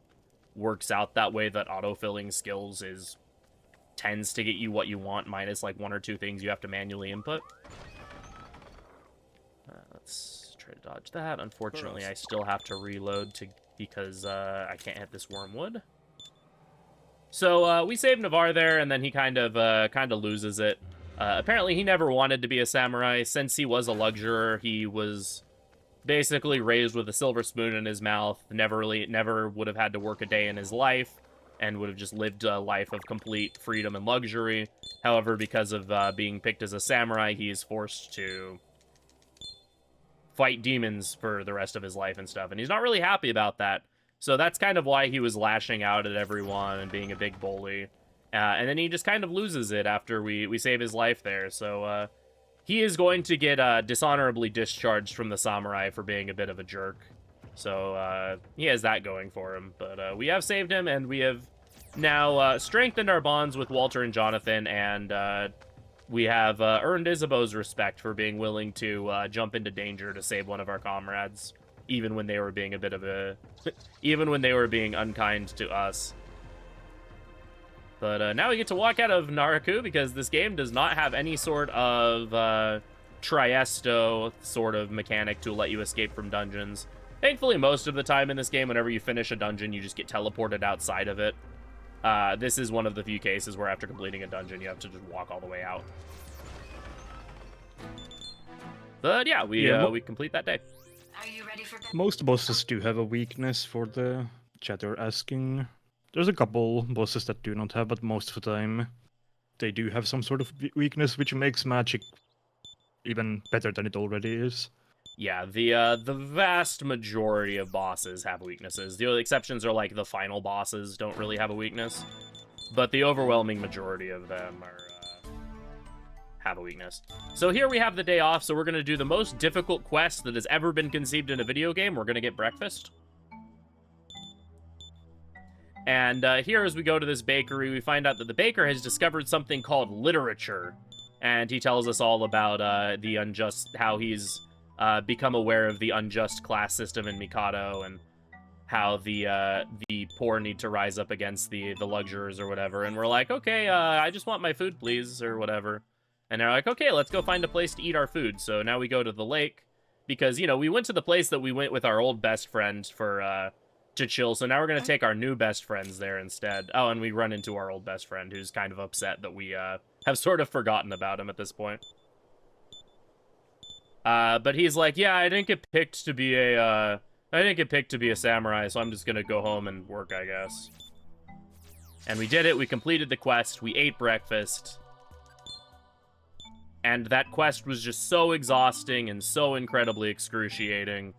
works out that way, that auto-filling skills tends to get you what you want, minus 1 or 2 things you have to manually input. Let's try to dodge that. Unfortunately, I still have to reload because I can't hit this wormwood. So we save Navarre there, and then he kind of loses it. Apparently, he never wanted to be a samurai. Since he was a luxurer, he was basically raised with a silver spoon in his mouth. Never would have had to work a day in his life, and would have just lived a life of complete freedom and luxury. However, because of being picked as a samurai, he is forced to fight demons for the rest of his life and stuff, and he's not really happy about that. So that's kind of why he was lashing out at everyone and being a big bully. And then he just kind of loses it after we save his life there. So he is going to get dishonorably discharged from the samurai for being a bit of a jerk. So he has that going for him. But we have saved him, and we have now strengthened our bonds with Walter and Jonathan, and we have earned Isabeau's respect for being willing to jump into danger to save one of our comrades, even when they were being a bit of a... even when they were being unkind to us. But now we get to walk out of Naraku, because this game does not have any sort of Triesto sort of mechanic to let you escape from dungeons. Thankfully, most of the time in this game, whenever you finish a dungeon, you just get teleported outside of it. This is one of the few cases where after completing a dungeon, you have to just walk all the way out. But yeah, we complete that day. Are you ready for Most bosses do have a weakness for the chatter asking. There's a couple bosses that do not have, but most of the time they do have some sort of weakness, which makes magic even better than it already is. Yeah, the vast majority of bosses have weaknesses. The only exceptions are like the final bosses don't really have a weakness, but the overwhelming majority of them are have a weakness. So here we have the day off, so we're gonna do the most difficult quest that has ever been conceived in a video game. We're gonna get breakfast. And here, as we go to this bakery, we find out that the baker has discovered something called literature, and he tells us all about the unjust, how he's become aware of the unjust class system in Mikado, and how the poor need to rise up against the luxurers or whatever. And we're like, okay, I just want my food, please, or whatever. And they're like, okay, let's go find a place to eat our food. So now we go to the lake, because, you know, we went to the place that we went with our old best friend for to chill. So now we're gonna take our new best friends there instead. Oh, and we run into our old best friend, who's kind of upset that we have sort of forgotten about him at this point. But he's like, yeah, I didn't get picked to be a samurai, so I'm just gonna go home and work, I guess. And we did it. We completed the quest. We ate breakfast. And that quest was just so exhausting and so incredibly excruciating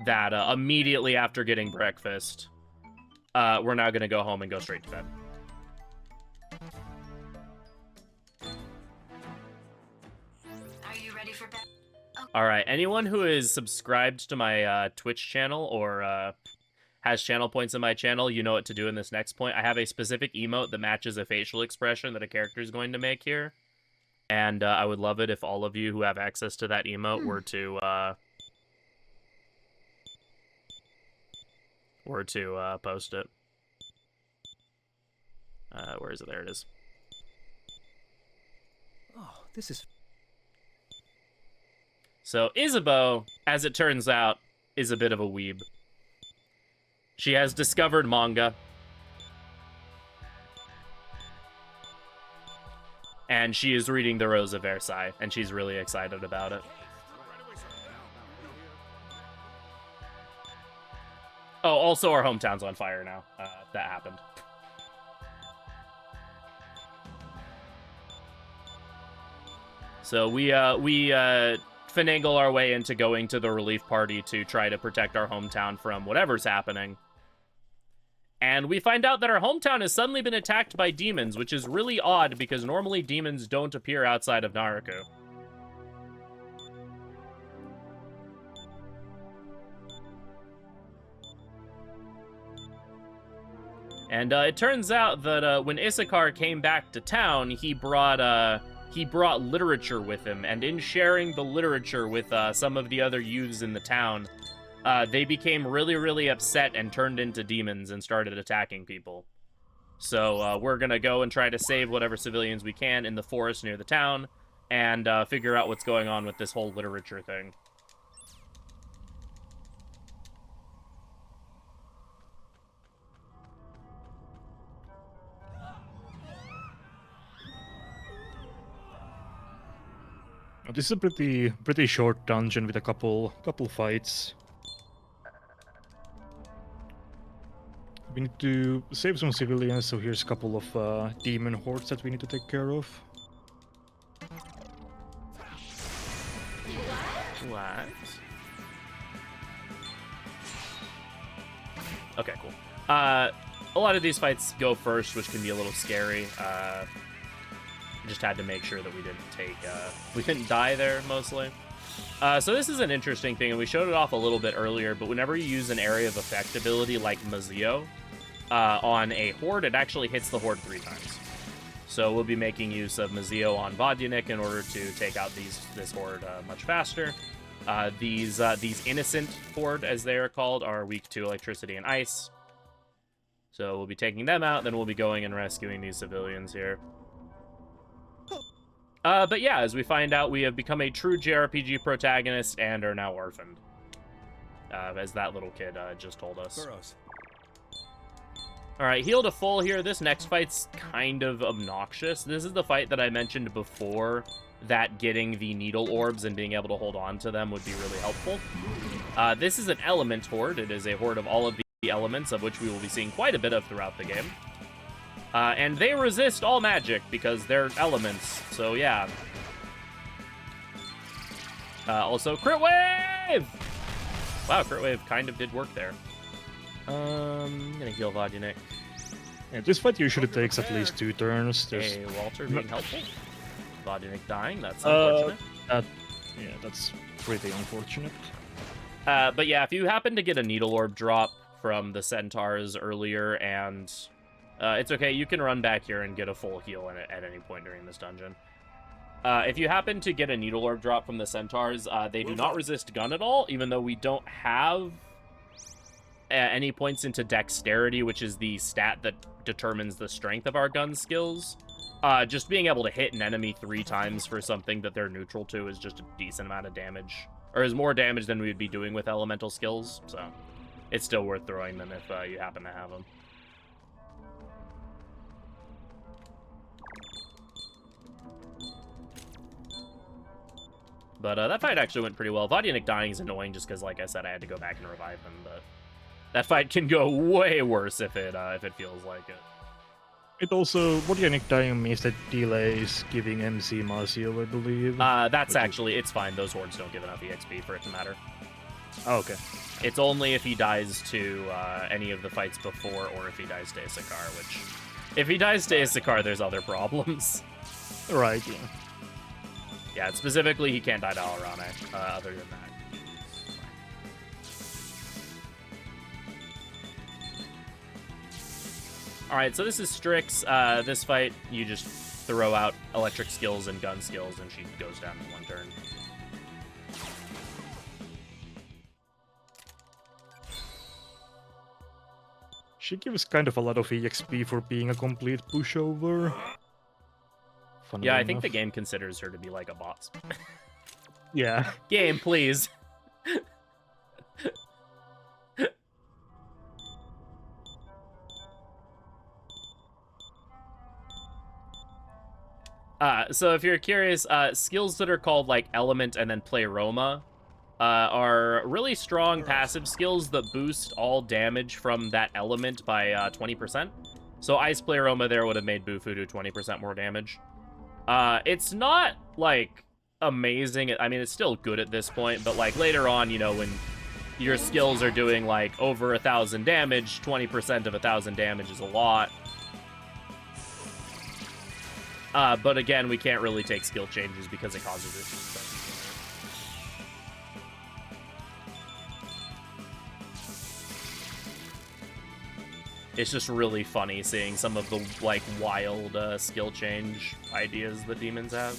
that immediately after getting breakfast, we're now gonna go home and go straight to bed. Are you ready for bed? Alright, anyone who is subscribed to my Twitch channel or has channel points in my channel, you know what to do in this next point. I have a specific emote that matches a facial expression that a character is going to make here. And I would love it if all of you who have access to that emote were to post it. Where is it? There it is. Oh, this is... So Isabeau, as it turns out, is a bit of a weeb. She has discovered manga. And she is reading The Rose of Versailles, and she's really excited about it. Oh, also our hometown's on fire now. That happened. So we finagle our way into going to the relief party to try to protect our hometown from whatever's happening. And we find out that our hometown has suddenly been attacked by demons, which is really odd because normally demons don't appear outside of Naraku. And it turns out that when Issachar came back to town, he brought literature with him, and in sharing the literature with some of the other youths in the town, they became really, really upset and turned into demons and started attacking people. So we're gonna go and try to save whatever civilians we can in the forest near the town, and figure out what's going on with this whole literature thing. This is a pretty short dungeon with a couple fights. We need to save some civilians, so here's a couple of demon hordes that we need to take care of. What? Okay, cool. A lot of these fights go first, which can be a little scary. Just had to make sure that we didn't die there, mostly. So this is an interesting thing, and we showed it off a little bit earlier, but whenever you use an area of effect ability like Mazio on a horde, it actually hits the horde 3 times. So we'll be making use of Mazio on Vodyanik in order to take out this horde much faster. These innocent horde, as they are called, are weak to electricity and ice. So we'll be taking them out, then we'll be going and rescuing these civilians here. But yeah, as we find out, we have become a true JRPG protagonist and are now orphaned. As that little kid just told us. Burrows. Alright, heal to full here. This next fight's kind of obnoxious. This is the fight that I mentioned before, that getting the needle orbs and being able to hold on to them would be really helpful. This is an element horde. It is a horde of all of the elements, of which we will be seeing quite a bit of throughout the game. And they resist all magic because they're elements, so yeah. Also, crit wave! Wow, crit wave kind of did work there. I'm gonna heal Vodyanik. Yeah, this fight usually takes at least 2 turns. There's... Hey, Walter being helpful. Vodyanik dying, that's unfortunate. Yeah, that's pretty unfortunate. But yeah, if you happen to get a needle orb drop from the centaurs earlier, and it's okay, you can run back here and get a full heal at any point during this dungeon. If you happen to get a needle orb drop from the centaurs, they do not resist gun at all, even though we don't have any points into dexterity, which is the stat that determines the strength of our gun skills. Just being able to hit an enemy 3 times for something that they're neutral to is just a decent amount of damage, or is more damage than we would be doing with elemental skills, so it's still worth throwing them if you happen to have them. But that fight actually went pretty well. Vodyanik dying is annoying just because, like I said, I had to go back and revive him, but that fight can go way worse if it feels like it. It also, Vodyanik dying means that delays giving MC Mazio, I believe. That's actually, it's fine. Those hordes don't give enough EXP for it to matter. Oh, okay. It's only if he dies to any of the fights before, or if he dies to Issachar, which... If he dies to Issachar, there's other problems. Right, yeah. Yeah, specifically, he can't die to Alrane, other than that. Alright, so this is Strix. This fight, you just throw out electric skills and gun skills, and she goes down in 1 turn. She gives kind of a lot of EXP for being a complete pushover. Funnily Yeah, I think enough. the game considers her to be like a boss. Yeah. Game, please. So if you're curious, skills that are called like Element and then Pleroma are really strong passive skills that boost all damage from that element by 20%. So Ice Pleroma there would have made Bufu do 20% more damage. It's not like amazing. I mean, it's still good at this point, but like later on, you know, when your skills are doing like over 1,000 damage, 20% of 1,000 damage is a lot. But again, we can't really take skill changes because it causes issues. It's just really funny seeing some of the like wild skill change ideas the demons have.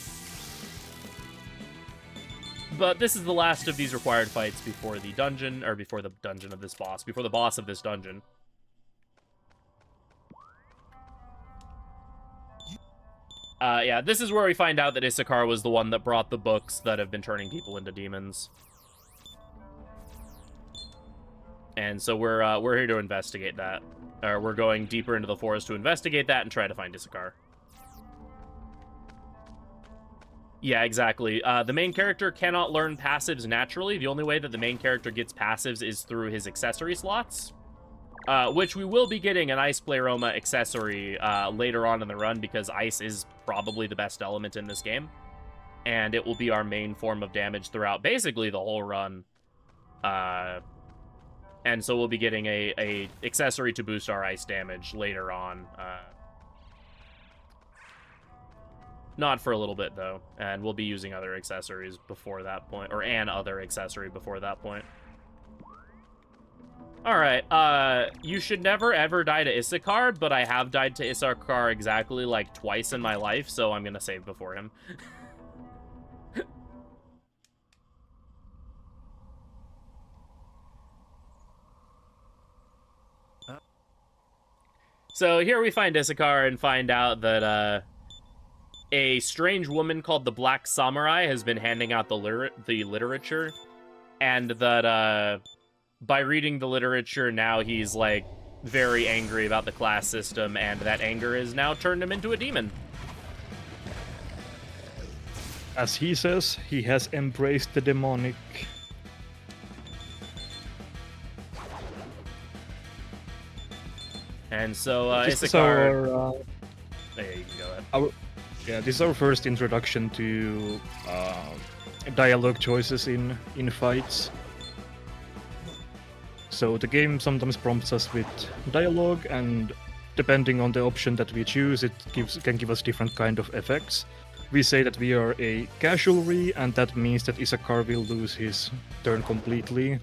But this is the last of these required fights before the dungeon, or before the dungeon of this boss, before the boss of this dungeon. Yeah, this is where we find out that Issachar was the one that brought the books that have been turning people into demons. And so we're here to investigate that. We're going deeper into the forest to investigate that and try to find Issachar. Yeah, exactly. The main character cannot learn passives naturally. The only way that the main character gets passives is through his accessory slots, which we will be getting an Ice Pleroma accessory later on in the run, because ice is probably the best element in this game, and it will be our main form of damage throughout basically the whole run. And so we'll be getting a accessory to boost our ice damage later on. Not for a little bit, though, and we'll be using other accessories before that point, or an other accessory before that point. Alright, you should never ever die to Issachar, but I have died to Issachar exactly, like, twice in my life, so I'm gonna save before him. So here we find Issachar and find out that, a strange woman called the Black Samurai has been handing out the literature, and that, by reading the literature, now he's, like, very angry about the class system, and that anger has now turned him into a demon. As he says, he has embraced the demonic. And so, This is Issachar... our, There, you can go ahead. yeah, this is our first introduction to dialogue choices in fights. So the game sometimes prompts us with dialogue, and depending on the option that we choose, it can give us different kind of effects. We say that we are a casualry, and that means that Issachar will lose his turn completely.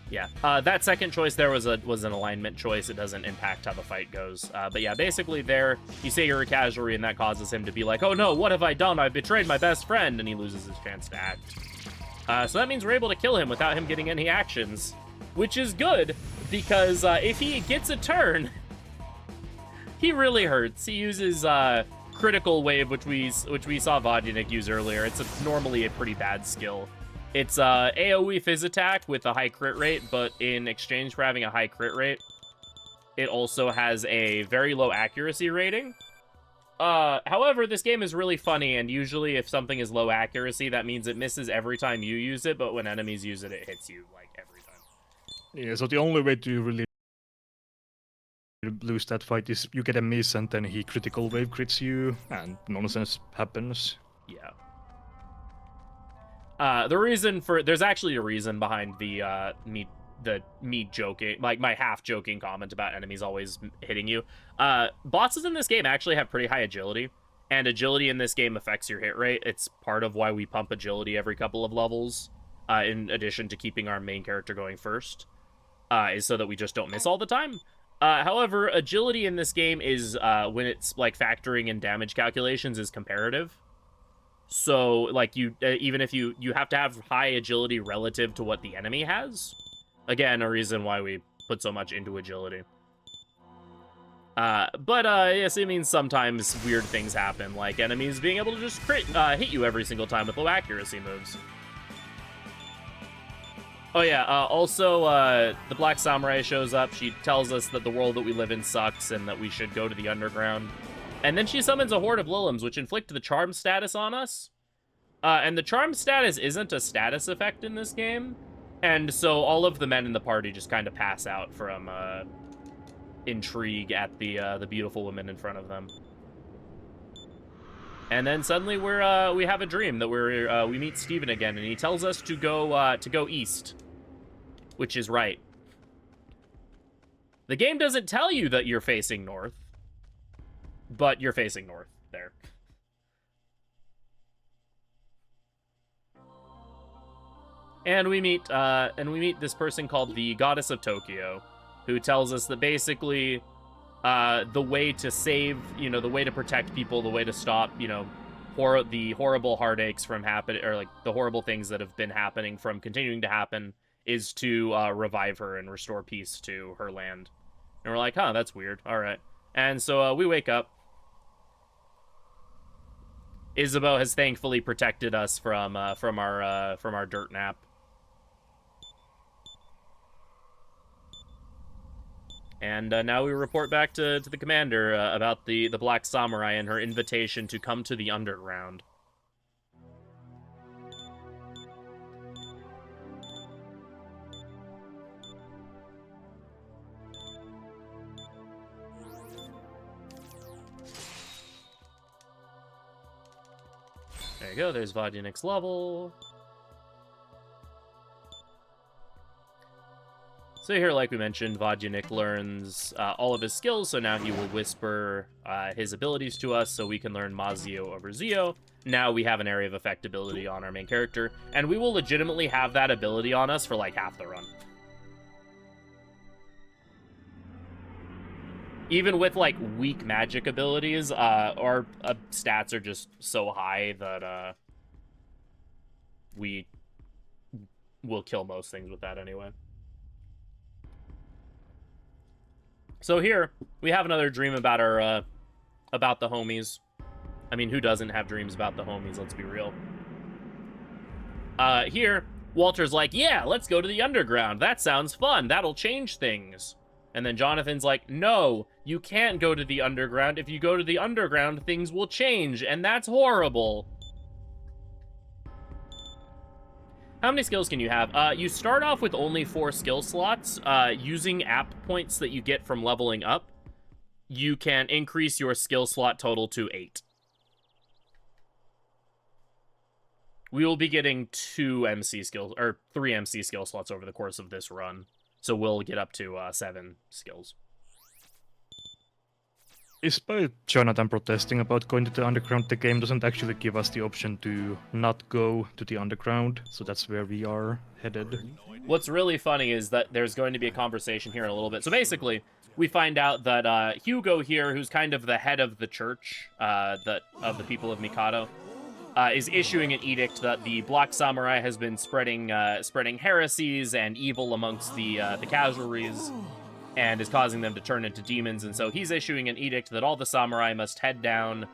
Yeah, that second choice there was an alignment choice. It doesn't impact how the fight goes. But yeah, basically there, you say you're a casualty, and that causes him to be like, oh no, what have I done? I've betrayed my best friend, and he loses his chance to act. So that means we're able to kill him without him getting any actions, which is good, because if he gets a turn, he really hurts. He uses Critical Wave, which we saw Vodyanik use earlier. It's normally a pretty bad skill. It's AoE Fizz attack with a high crit rate, but in exchange for having a high crit rate, it also has a very low accuracy rating. However, this game is really funny, and usually if something is low accuracy, that means it misses every time you use it, but when enemies use it, it hits you, like, every time. Yeah, so the only way to really lose that fight is you get a miss, and then he critical wave crits you, and nonsense happens. Yeah. There's actually a reason behind the me joking, like my half joking comment about enemies always hitting you. Bosses in this game actually have pretty high agility, and agility in this game affects your hit rate. It's part of why we pump agility every couple of levels, in addition to keeping our main character going first, is so that we just don't miss all the time. However, agility in this game is, when it's like factoring in damage calculations, is comparative. So, like, even if you have to have high agility relative to what the enemy has. Again, a reason why we put so much into agility. Yes, it means sometimes weird things happen, like enemies being able to just hit you every single time with low accuracy moves. Oh yeah, also, the Black Samurai shows up. She tells us that the world that we live in sucks and that we should go to the underground. And then she summons a horde of Lilims, which inflict the charm status on us. And the charm status isn't a status effect in this game. And so all of the men in the party just kind of pass out from intrigue at the beautiful woman in front of them. And then suddenly we have a dream that we meet Steven again, and he tells us to go east, which is right. The game doesn't tell you that you're facing north, but you're facing north there. And we meet this person called the Goddess of Tokyo, who tells us that basically the way to save, the way to protect people, the way to stop, the horrible heartaches from happening, or like the horrible things that have been happening from continuing to happen, is to revive her and restore peace to her land. And we're like, huh, that's weird. All right. And so we wake up. Isabeau has thankfully protected us from our dirt nap. And now we report back to the commander about the Black Samurai and her invitation to come to the underground. There you go, there's Vodyanik's level. So here, like we mentioned, Vodyanik learns all of his skills, so now he will whisper his abilities to us so we can learn Mazio over Zio. Now we have an area of effect ability on our main character, and we will legitimately have that ability on us for like half the run. Even with like weak magic abilities, our stats are just so high that we will kill most things with that anyway. So here, we have another dream about our, about the homies. I mean, who doesn't have dreams about the homies, let's be real. Here, Walter's like, yeah, let's go to the underground. That sounds fun. That'll change things. And then Jonathan's like, no, you can't go to the underground. If you go to the underground, things will change, and that's horrible. How many skills can you have? You start off with only 4 skill slots. Using app points that you get from leveling up, you can increase your skill slot total to 8. We will be getting 2 MC skills, or 3 MC skill slots over the course of this run. So we'll get up to 7 skills. Despite Jonathan protesting about going to the underground, the game doesn't actually give us the option to not go to the underground, so that's where we are headed. What's really funny is that there's going to be a conversation here in a little bit. So basically, we find out that Hugo here, who's kind of the head of the church of the people of Mikado, is issuing an edict that the Black Samurai has been spreading heresies and evil amongst the casualties, and is causing them to turn into demons. And so he's issuing an edict that all the samurai must head down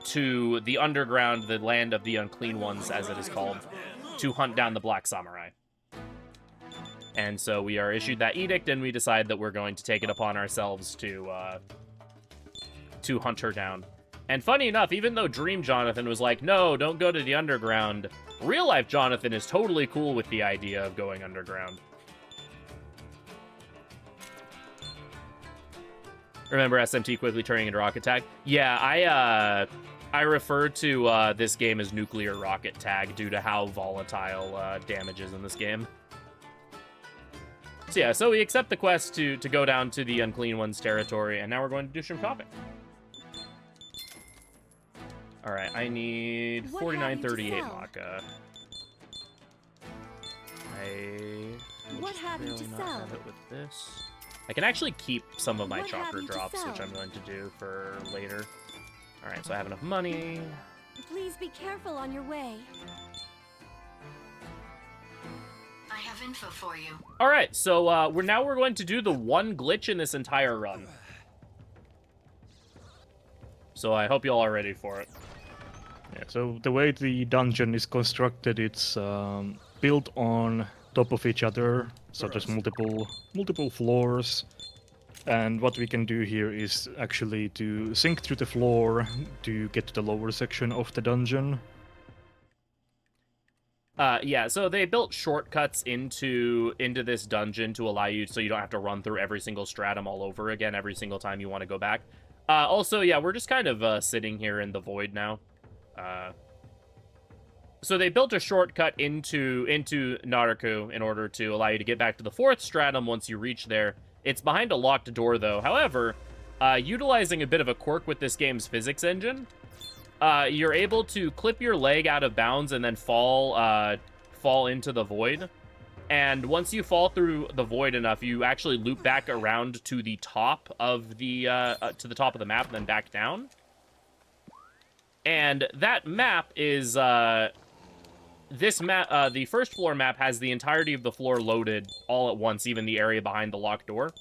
to the underground, the land of the unclean ones, as it is called, to hunt down the Black Samurai. And so we are issued that edict, and we decide that we're going to take it upon ourselves to hunt her down. And funny enough, even though Dream Jonathan was like, no, don't go to the underground, real life Jonathan is totally cool with the idea of going underground. Remember SMT quickly turning into Rocket Tag? Yeah, I refer to this game as Nuclear Rocket Tag due to how volatile damage is in this game. So yeah, so we accept the quest to go down to the Unclean One's territory, and now we're going to do some shopping. Alright, I need 4938 Maka. What have you to sell? Have it with this. I can actually keep some of my chakra drops, which I'm going to do for later. Alright, so I have enough money. Please be careful on your way. I have info for you. Alright, so we're going to do the one glitch in this entire run. So I hope you all are ready for it. Yeah, so the way the dungeon is constructed, it's built on top of each other, so there's multiple floors, and what we can do here is actually to sink through the floor to get to the lower section of the dungeon. Yeah, so they built shortcuts into this dungeon to allow you, so you don't have to run through every single stratum all over again every single time you want to go back. Also, yeah, we're just kind of sitting here in the void now. So they built a shortcut into Naraku in order to allow you to get back to the 4th stratum once you reach there. It's behind a locked door, though. However, utilizing a bit of a quirk with this game's physics engine, you're able to clip your leg out of bounds and then fall into the void. And once you fall through the void enough, you actually loop back around to the top of the top of the map and then back down. And that map is this map. The first floor map has the entirety of the floor loaded all at once, even the area behind the locked door.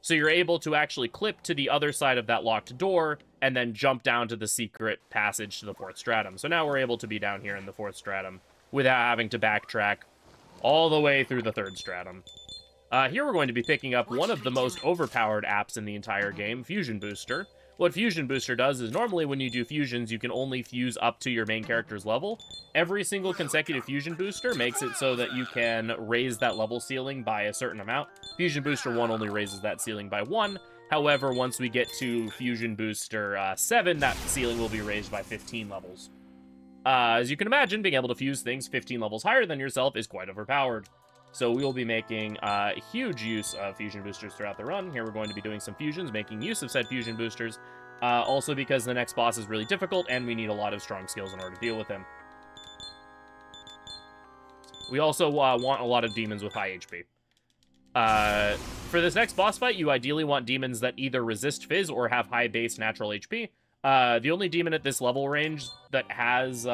So you're able to actually clip to the other side of that locked door and then jump down to the secret passage to the 4th stratum. So now we're able to be down here in the 4th stratum without having to backtrack all the way through the 3rd stratum. Here we're going to be picking up one of the most overpowered apps in the entire game, Fusion Booster. What Fusion Booster does is normally when you do fusions, you can only fuse up to your main character's level. Every single consecutive Fusion Booster makes it so that you can raise that level ceiling by a certain amount. Fusion Booster 1 only raises that ceiling by 1. However, once we get to Fusion Booster 7, that ceiling will be raised by 15 levels. As you can imagine, being able to fuse things 15 levels higher than yourself is quite overpowered. So we will be making huge use of fusion boosters throughout the run. Here we're going to be doing some fusions, making use of said fusion boosters. Also because the next boss is really difficult, and we need a lot of strong skills in order to deal with him. We also want a lot of demons with high HP. For this next boss fight, you ideally want demons that either resist Fizz or have high base natural HP. The only demon at this level range that has...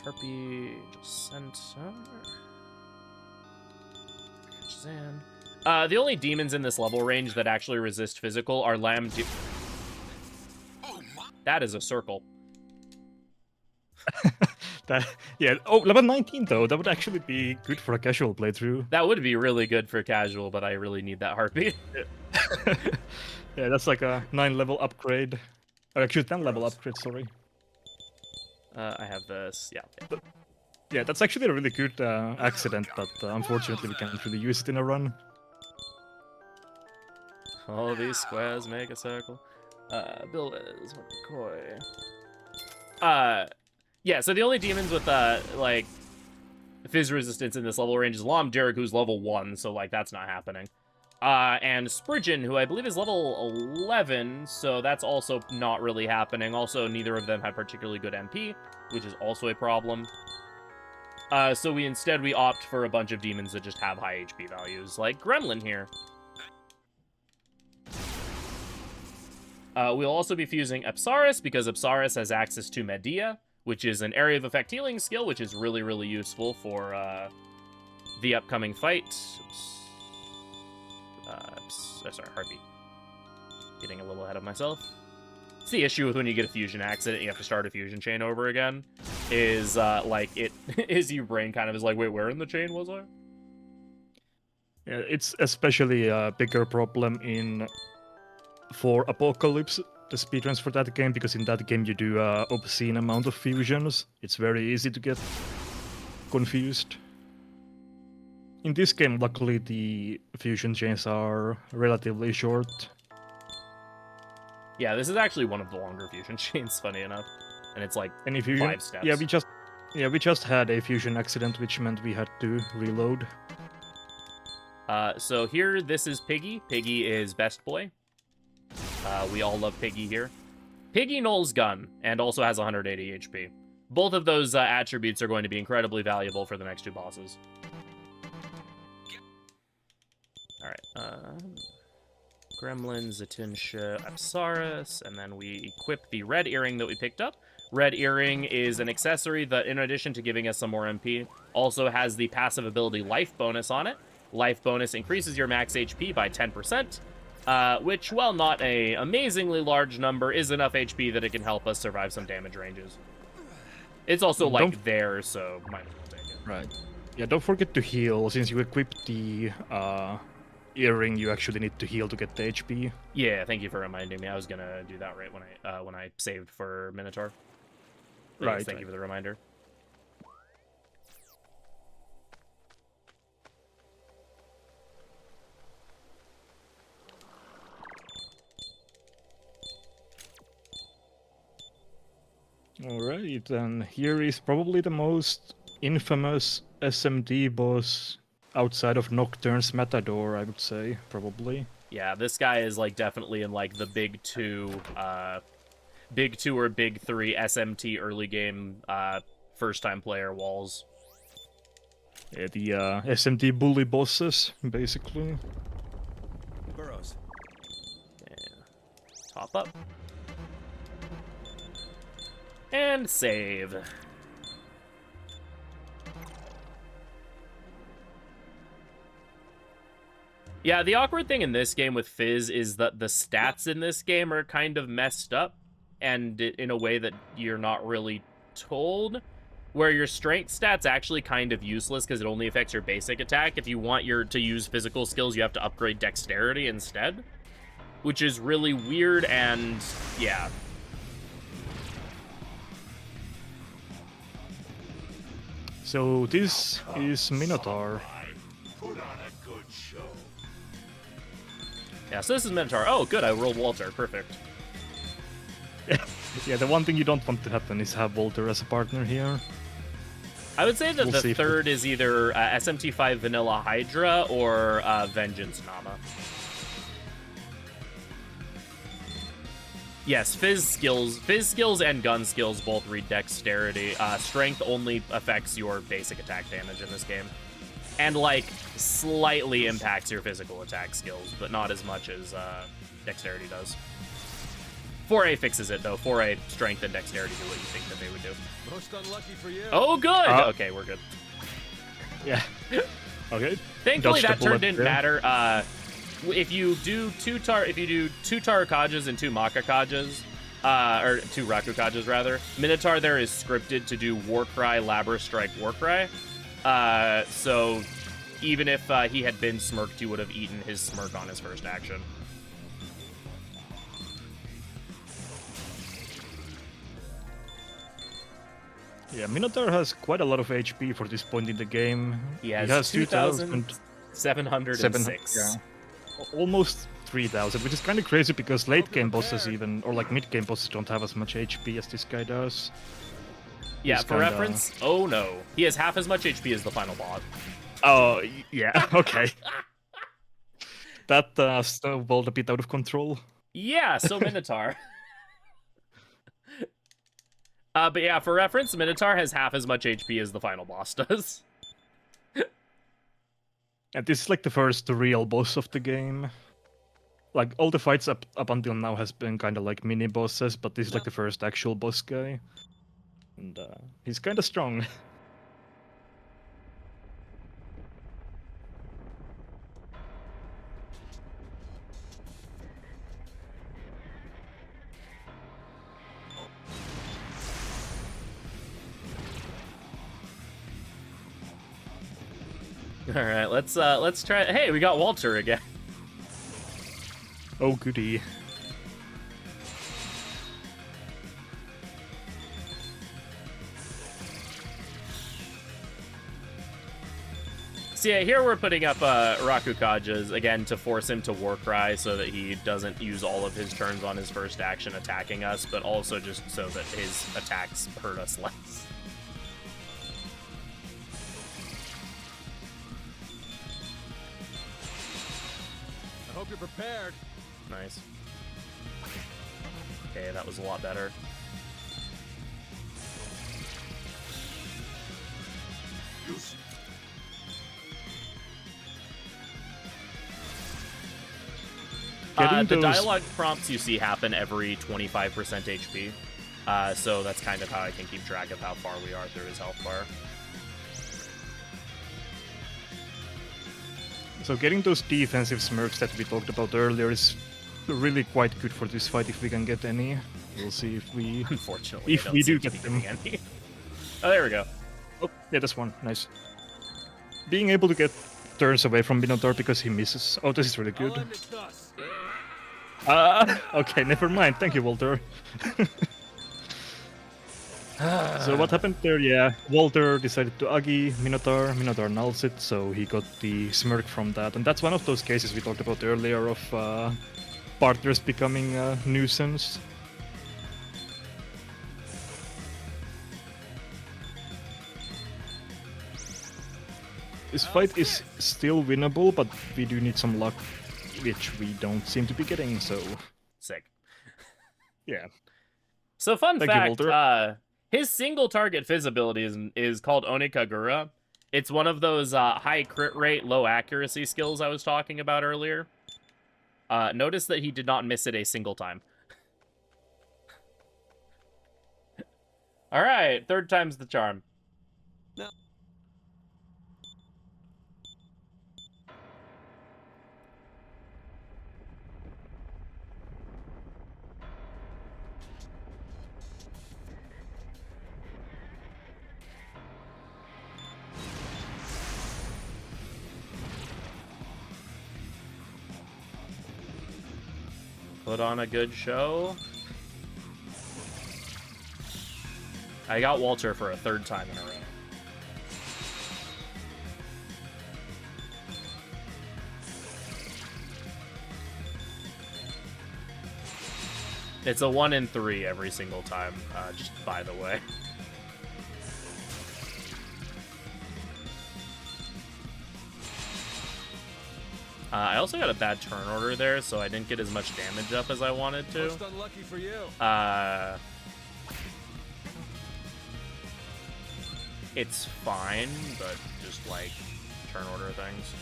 Harpy, Center. The only demons in this level range that actually resist physical are Lamb. That is a circle. Yeah. Oh, level 19 though. That would actually be good for a casual playthrough. That would be really good for casual, but I really need that Harpy. Yeah, that's like a 9-level upgrade. Or actually 10-level upgrade. Sorry. I have this. Yeah. Yeah, that's actually a really good accident, but unfortunately we can't really use it in a run. All these squares make a circle. Builders, McCoy. Yeah, so the only demons with, like, Fizz resistance in this level range is Lam Derek, who's level 1, so, like, that's not happening. And Spridgen, who I believe is level 11, so that's also not really happening. Also, neither of them have particularly good MP, which is also a problem. So we opt for a bunch of demons that just have high HP values, like Gremlin here. We'll also be fusing Apsaris, because Apsaris has access to Medea, which is an area of effect healing skill, which is really, really useful for the upcoming fight. Sorry, Harpy. Getting a little ahead of myself. It's the issue with when you get a fusion accident, you have to start a fusion chain over again. Is, like, it is your brain kind of is like, wait, where in the chain was I? Yeah, it's especially a bigger problem for Apocalypse, the speedruns for that game, because in that game you do an obscene amount of fusions. It's very easy to get confused. In this game, luckily, the fusion chains are relatively short. Yeah, this is actually one of the longer fusion chains, funny enough. And it's like 5 steps. Yeah, we just had a fusion accident, which meant we had to reload. So here, this is Piggy. Piggy is Best Boy. We all love Piggy here. Piggy Knoll's gun, and also has 180 HP. Both of those attributes are going to be incredibly valuable for the next 2 bosses. Alright, Gremlin, Zatinsha, Apsaris, and then we equip the red earring that we picked up. Red earring is an accessory that, in addition to giving us some more MP, also has the passive ability Life bonus on it. Life bonus increases your max HP by 10%, which, while not a amazingly large number, is enough HP that it can help us survive some damage ranges. It's also, like, there, so might as well take it. Right. Yeah, don't forget to heal, since you equip the earring, you actually need to heal to get the HP. Yeah, thank you for reminding me. I was gonna do that right when I saved for Minotaur. Right. Thank you for the reminder. Alright, and here is probably the most infamous SMD boss outside of Nocturne's Matador, I would say, probably. Yeah, this guy is, like, definitely in, like, the big 2 or big 3 SMT early game first-time player walls. Yeah, the SMT bully bosses, basically. Burrows. Yeah. Top up. And save. Yeah, the awkward thing in this game with Fizz is that the stats in this game are kind of messed up, and in a way that you're not really told. where your strength stat's actually kind of useless because it only affects your basic attack. If you want to use physical skills, you have to upgrade dexterity instead, which is really weird, and yeah. So this is Minotaur. Yeah, so this is Minotaur. Oh, good, I rolled Walter. Perfect. Yeah, the one thing you don't want to happen is have Walter as a partner here. I would say that We'll the see. third is either SMT5 Vanilla Hydra or Vengeance Nama. Yes, Fizz skills and gun skills both read dexterity. Strength only affects your basic attack damage in this game. And, like, slightly impacts your physical attack skills, but not as much as dexterity does. 4A fixes it, though. 4A strength and dexterity do what you think that they would do. Most unlucky for you. Oh, good! Okay, we're good. Yeah. Okay. Thankfully, Dodged a that turn bullet didn't there. matter. If you do two Tarakajas and two Makakajas, or two Rakukajas rather, Minotaur there is scripted to do Warcry, Labra Strike, Warcry. So even if he had been smirked, he would have eaten his smirk on his first action. Yeah, Minotaur has quite a lot of HP for this point in the game. He has 2,706. 2,706. Yeah. Almost 3,000, which is kind of crazy because late game bosses even, or like mid game bosses don't have as much HP as this guy does. Yeah, He's for kinda- reference, oh no. He has half as much HP as the final boss. Oh, yeah, okay. That snowballed a bit out of control. Yeah, so Minotaur. But yeah, for reference, Minotaur has half as much HP as the final boss does. And this is like the first real boss of the game. Like all the fights up until now has been kind of like mini bosses, but this is like the first actual boss guy. And he's kind of strong. All right, let's try. Hey, we got Walter again. Oh goody. So yeah, here we're putting up Rakukajas again to force him to Warcry so that he doesn't use all of his turns on his first action attacking us, but also just so that his attacks hurt us less. I hope you're prepared. Nice. Okay, that was a lot better. The Getting those- dialogue prompts you see happen every 25% HP, so that's kind of how I can keep track of how far we are through his health bar. So getting those defensive smirks that we talked about earlier is really quite good for this fight if we can get any. We'll see if we... Unfortunately, If I don't we seem do to get be them. getting any. Oh, there we go. Oh, yeah, that's one. Nice. Being able to get turns away from Minotaur because he misses. Oh, this is really good. I'll end it thus. Okay, never mind. Thank you, Walter. So what happened there? Yeah, Walter decided to Agi Minotaur. Minotaur nulls it, so he got the smirk from that. And that's one of those cases we talked about earlier of partners becoming a nuisance. This fight is still winnable, but we do need some luck, which we don't seem to be getting, so Sick. yeah. So fun Thank you, fact, Walter. his single target fizz ability is called Onikagura. It's one of those high crit rate, low accuracy skills I was talking about earlier. Notice that he did not miss it a single time. All right, third time's the charm. No. put on a good show. I got Walter for a third time in a row. It's a 1 in 3 every single time, just by the way. I also got a bad turn order there, so I didn't get as much damage up as I wanted to. Most unlucky for you. It's fine, but just like turn order things.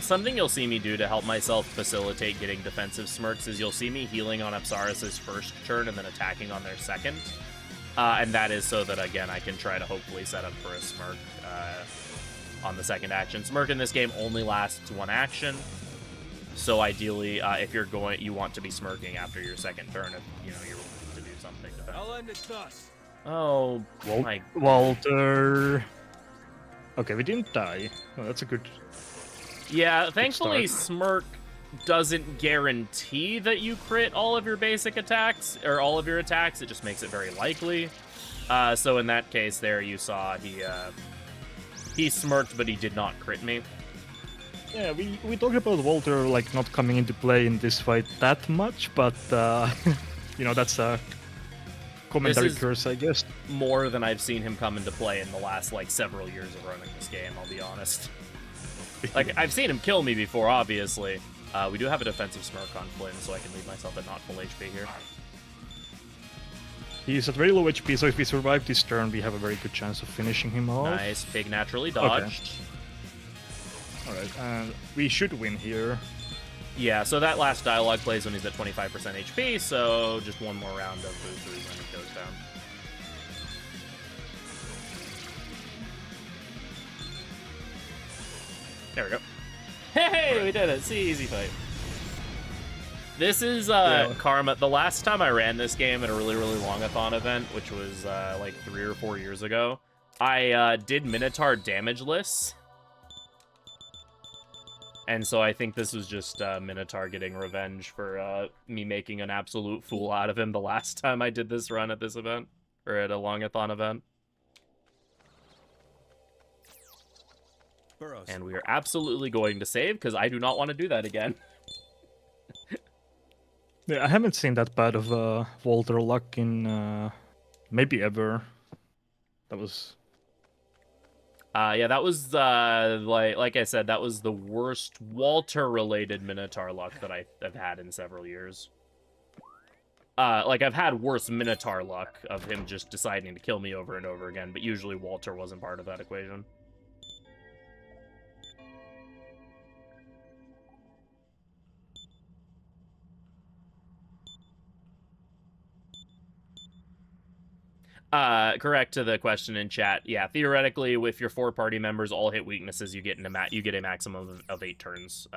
Something you'll see me do to help myself facilitate getting defensive smirks is you'll see me healing on Apsaris' first turn and then attacking on their second. And that is so that, again, I can try to hopefully set up for a smirk on the second action. Smirk in this game only lasts 1 action. So ideally, if you want to be smirking after your second turn if, you're willing to do something defensive. I'll end it thus. Oh, my... Walter. Okay, we didn't die. Oh, that's a good... Yeah, thankfully, start. Smirk doesn't guarantee that you crit all of your basic attacks, or all of your attacks. It just makes it very likely. So in that case there, you saw he smirked, but he did not crit me. Yeah, we talked about Walter, like, not coming into play in this fight that much, but, that's a commentary curse, I guess. More than I've seen him come into play in the last, several years of running this game, I'll be honest. I've seen him kill me before, obviously. We do have a defensive smirk on Flynn, so I can leave myself at not full HP here. He's at very low HP, so if we survive this turn, we have a very good chance of finishing him off. Nice, pig naturally dodged. Okay. Alright, and we should win here. Yeah, so that last dialogue plays when he's at 25% HP, so just one more round of boozers and he goes down. There we go. Hey, we did it. See, easy fight. This is Karma. The last time I ran this game at a really, really long-a-thon event, which was 3 or 4 years ago, I did Minotaur damage lists. And so I think this was just Minotaur getting revenge for me making an absolute fool out of him the last time I did this run at this event, or at a long-a-thon event. Burrows. And we are absolutely going to save, because I do not want to do that again. Yeah, I haven't seen that bad of Walter luck in maybe ever. That was... Yeah, that was, like I said, that was the worst Walter-related Minotaur luck that I've had in several years. I've had worse Minotaur luck of him just deciding to kill me over and over again, but usually Walter wasn't part of that equation. Correct to the question in chat. Yeah, theoretically, if your 4 party members all hit weaknesses, you get a maximum of 8 turns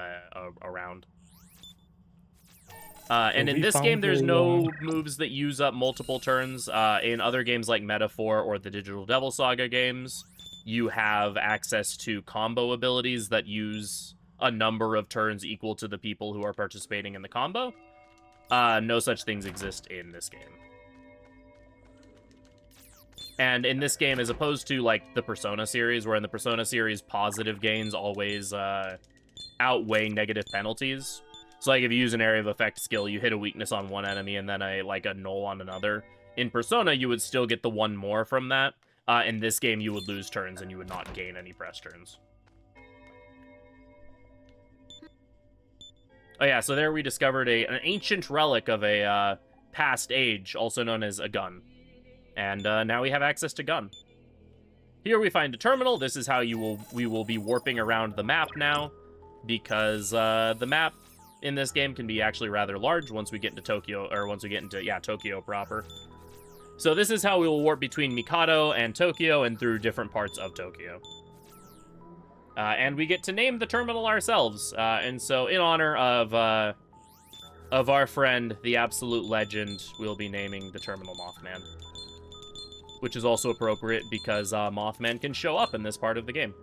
around. And in this game, there's no moves that use up multiple turns. In other games like Metaphor or the Digital Devil Saga games, you have access to combo abilities that use a number of turns equal to the people who are participating in the combo. No such things exist in this game. And in this game, as opposed to, the Persona series, where in the Persona series, positive gains always outweigh negative penalties. So, if you use an area of effect skill, you hit a weakness on one enemy and then a null on another. In Persona, you would still get the 1 more from that. In this game, you would lose turns and you would not gain any press turns. Oh yeah, so there we discovered an ancient relic of a past age, also known as a gun. And now we have access to gun. Here we find a terminal. This is how we will be warping around the map now, because the map in this game can be actually rather large once we get into Tokyo, or once we get into, Tokyo proper. So this is how we will warp between Mikado and Tokyo and through different parts of Tokyo. And we get to name the terminal ourselves. And so in honor of our friend, the absolute legend, we'll be naming the terminal Mothman. which is also appropriate because Mothman can show up in this part of the game.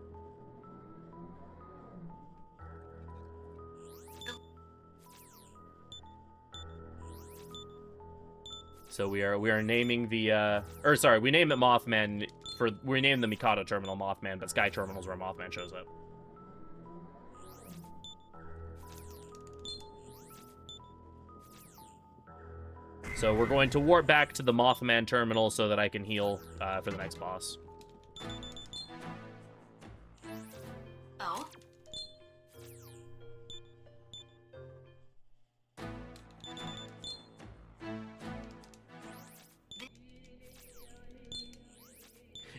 So we are naming the we name it Mothman we name the Mikado terminal Mothman, but Sky Terminal's where Mothman shows up. So we're going to warp back to the Mothman terminal so that I can heal for the next boss. Oh?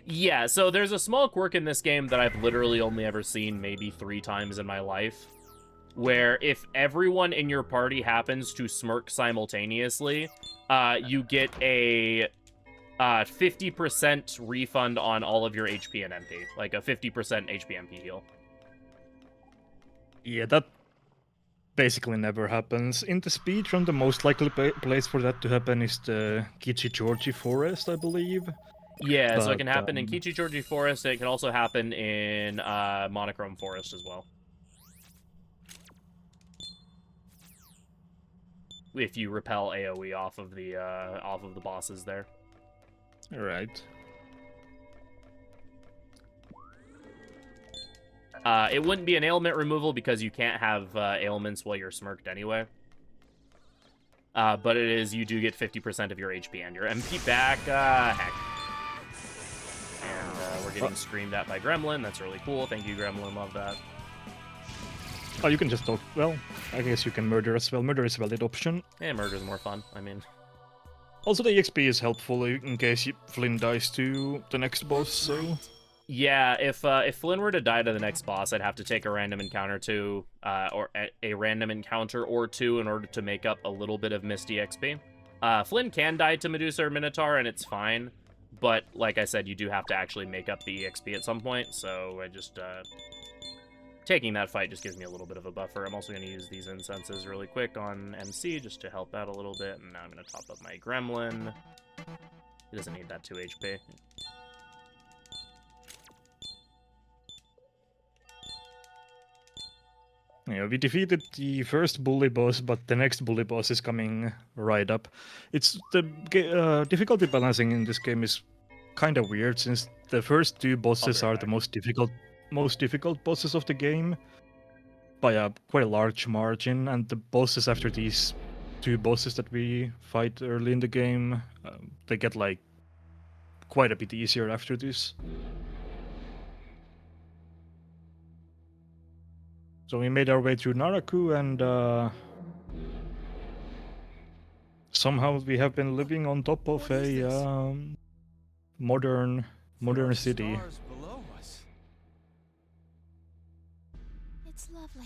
Yeah, so there's a small quirk in this game that I've literally only ever seen maybe 3 times in my life, where if everyone in your party happens to smirk simultaneously, you get a 50% refund on all of your HP and MP, like a 50% HP MP heal. Yeah, that basically never happens. In the speedrun, the most likely place for that to happen is the Kichijoji forest, I believe. Yeah, so it can happen in Kichijoji Forest. It can also happen in Monochrome Forest as well. If you repel AoE off of the bosses there. All right. It wouldn't be an ailment removal because you can't have ailments while you're smirked anyway. But it is, you do get 50% of your HP and your MP back. Heck. And we're getting screamed at by Gremlin. That's really cool. Thank you, Gremlin. Love that. Oh, you can just talk. Well, I guess you can murder as well. Murder is a valid option. Yeah, murder's more fun. I mean... Also, the EXP is helpful in case Flynn dies to the next boss, so... Yeah, if Flynn were to die to the next boss, I'd have to take a random encounter or a random encounter or two in order to make up a little bit of missed EXP. Flynn can die to Medusa or Minotaur, and it's fine. But, like I said, you do have to actually make up the EXP at some point, so I just, taking that fight just gives me a little bit of a buffer. I'm also going to use these incenses really quick on MC just to help out a little bit, and now I'm going to top up my Gremlin. He doesn't need that 2 HP. Yeah, we defeated the first bully boss, but the next bully boss is coming right up. It's the difficulty balancing in this game is kind of weird, since the first 2 bosses are the most difficult bosses of the game by a quite large margin, and the bosses after these 2 bosses that we fight early in the game, they get like quite a bit easier after this. So we made our way through Naraku, and somehow we have been living on top of a modern city. Stars below us. It's lovely.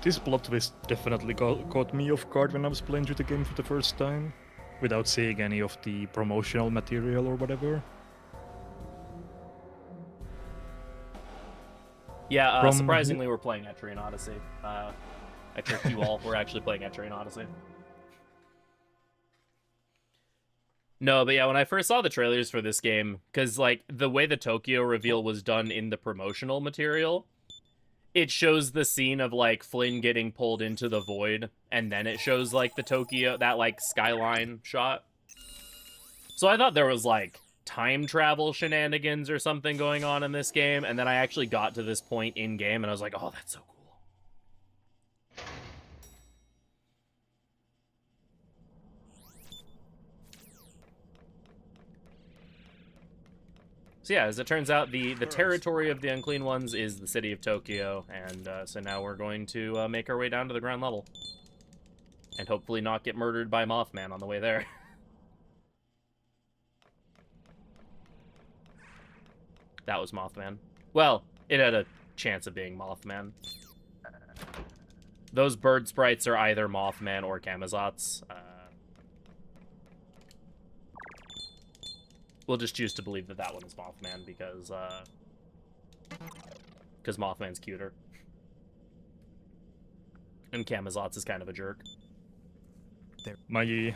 This plot twist definitely caught me off guard when I was playing through the game for the first time, without seeing any of the promotional material or whatever. Yeah, surprisingly, we're playing Etrian Odyssey. I tricked you all. We're actually playing Etrian Odyssey. No, but yeah, when I first saw the trailers for this game, because, like, the way the Tokyo reveal was done in the promotional material, it shows the scene of, like, Flynn getting pulled into the void, and then it shows, like, the Tokyo, that, like, skyline shot. So I thought there was, like, time travel shenanigans or something going on in this game, and then I actually got to this point in-game, and I was like, oh, that's so cool. So yeah, as it turns out, the territory of the Unclean Ones is the city of Tokyo, and so now we're going to make our way down to the ground level. And hopefully not get murdered by Mothman on the way there. That was Mothman. Well, it had a chance of being Mothman. Those bird sprites are either Mothman or Camazotz. We'll just choose to believe that that one is Mothman because Mothman's cuter. And Camazotz is kind of a jerk. My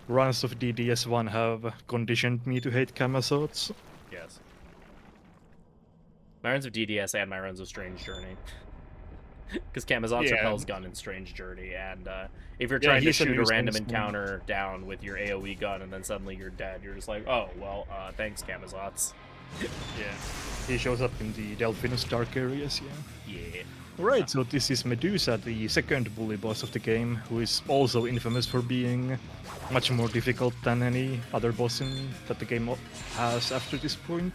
runs of DDS1 have conditioned me to hate Camazotz. Yes. My runs of DDS and my runs of Strange Journey. Because Camazotz repels gun in Strange Journey, and if you're trying to shoot a random encounter down with your AoE gun and then suddenly you're dead, you're just like, oh, well, thanks, Camazotz. Yeah. He shows up in the Delphinus dark areas, yeah. Yeah. Right, so this is Medusa, the second bully boss of the game, who is also infamous for being much more difficult than any other boss that the game has after this point.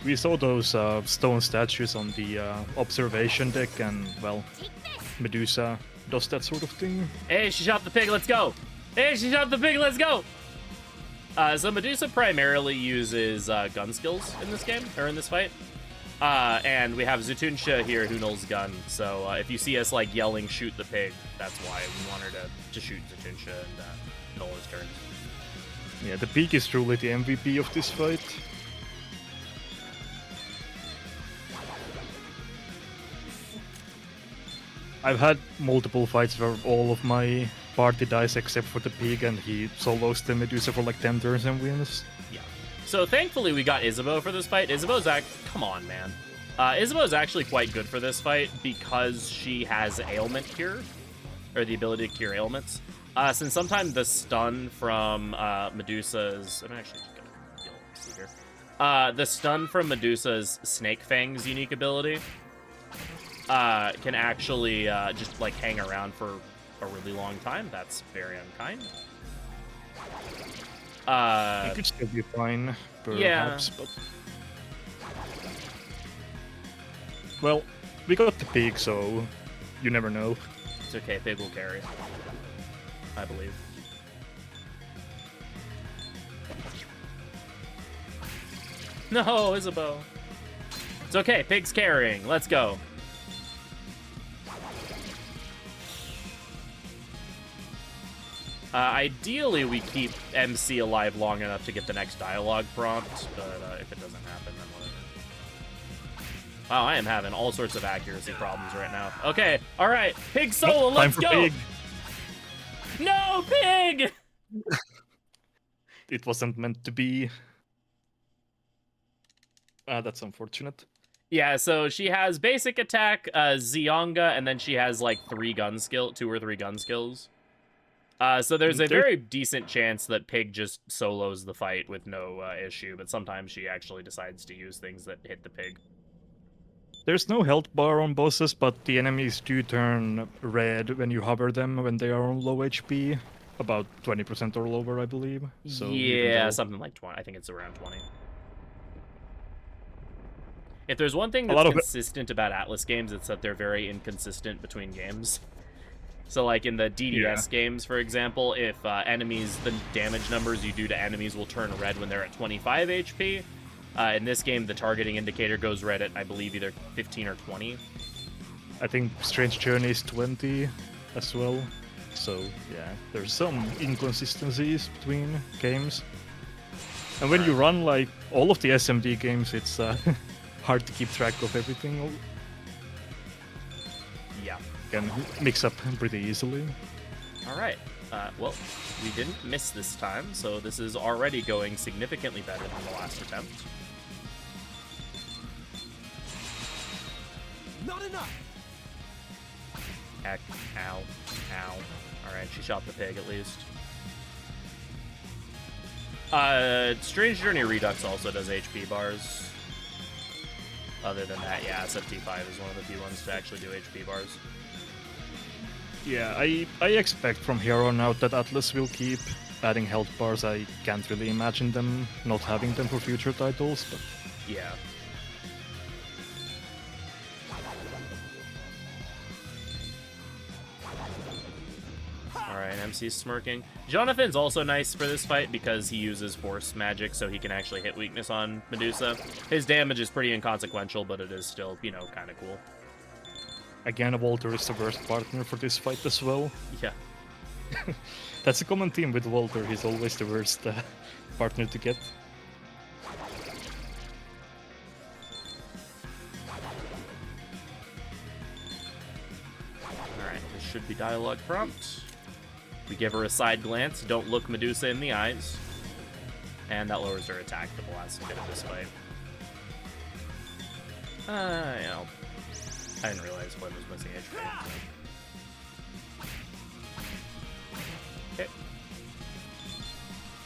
We saw those stone statues on the observation deck, and, well, Medusa does that sort of thing. Hey, she shot the pig, let's go! Hey, she shot the pig, let's go! So Medusa primarily uses gun skills in this game, or in this fight. And we have Zutunsha here who knows gun, so if you see us, like, yelling, shoot the pig, that's why we want her to shoot Zutunsha and null his turns. Yeah, the pig is truly the MVP of this fight. I've had multiple fights where all of my party dies except for the pig, and he solos the Medusa for like 10 turns and wins. Yeah. So thankfully we got Isabeau for this fight. Isabeau's come on, man. Isabeau's actually quite good for this fight because she has ailment cure, or the ability to cure ailments. Since sometimes the stun from Medusa's... I'm actually just gonna see here. The stun from Medusa's Snake Fang's unique ability can actually just like hang around for a really long time. That's very unkind. It could still be fine, perhaps, yeah. But... Well, we got the pig, so you never know. It's okay, pig will carry. I believe. No, Isabeau. It's okay, pig's carrying. Let's go. Ideally, we keep MC alive long enough to get the next dialogue prompt, but if it doesn't happen, then whatever. Wow, I am having all sorts of accuracy problems right now. Okay, all right, pig solo, let's go! Pig. No, pig! It wasn't meant to be. That's unfortunate. Yeah, so she has basic attack, Zionga, and then she has like 2 or 3 gun skills. So there's a very decent chance that Pig just solos the fight with no issue, but sometimes she actually decides to use things that hit the Pig. There's no health bar on bosses, but the enemies do turn red when you hover them when they are on low HP. About 20% or lower, I believe. So yeah, something like 20. I think it's around 20. If there's one thing that's consistent about Atlas games, it's that they're very inconsistent between games. So, like, in the DDS games, for example, if the damage numbers you do to enemies will turn red when they're at 25 HP. In this game, the targeting indicator goes red at, I believe, either 15 or 20. I think Strange Journey is 20 as well. So, yeah, there's some inconsistencies between games. And when you run, like, all of the SMD games, it's hard to keep track of everything. Yeah. Can mix up pretty easily. All right. Well, we didn't miss this time, so this is already going significantly better than the last attempt. Not enough. Heck. Ow. Ow. All right, she shot the pig at least. Strange Journey Redux also does HP bars. Other than that, yeah, SFT5 is one of the few ones to actually do HP bars. Yeah, I expect from here on out that Atlas will keep adding health bars. I can't really imagine them not having them for future titles, but... Yeah. Alright, MC's smirking. Jonathan's also nice for this fight because he uses force magic, so he can actually hit weakness on Medusa. His damage is pretty inconsequential, but it is still, you know, kind of cool. Again, Walter is the worst partner for this fight as well. Yeah. That's a common theme with Walter, he's always the worst partner to get. Alright, this should be dialogue prompt. We give her a side glance, don't look Medusa in the eyes. And that lowers her attack for the last bit of this fight. You know, I didn't realize Flynn was missing HP. Okay.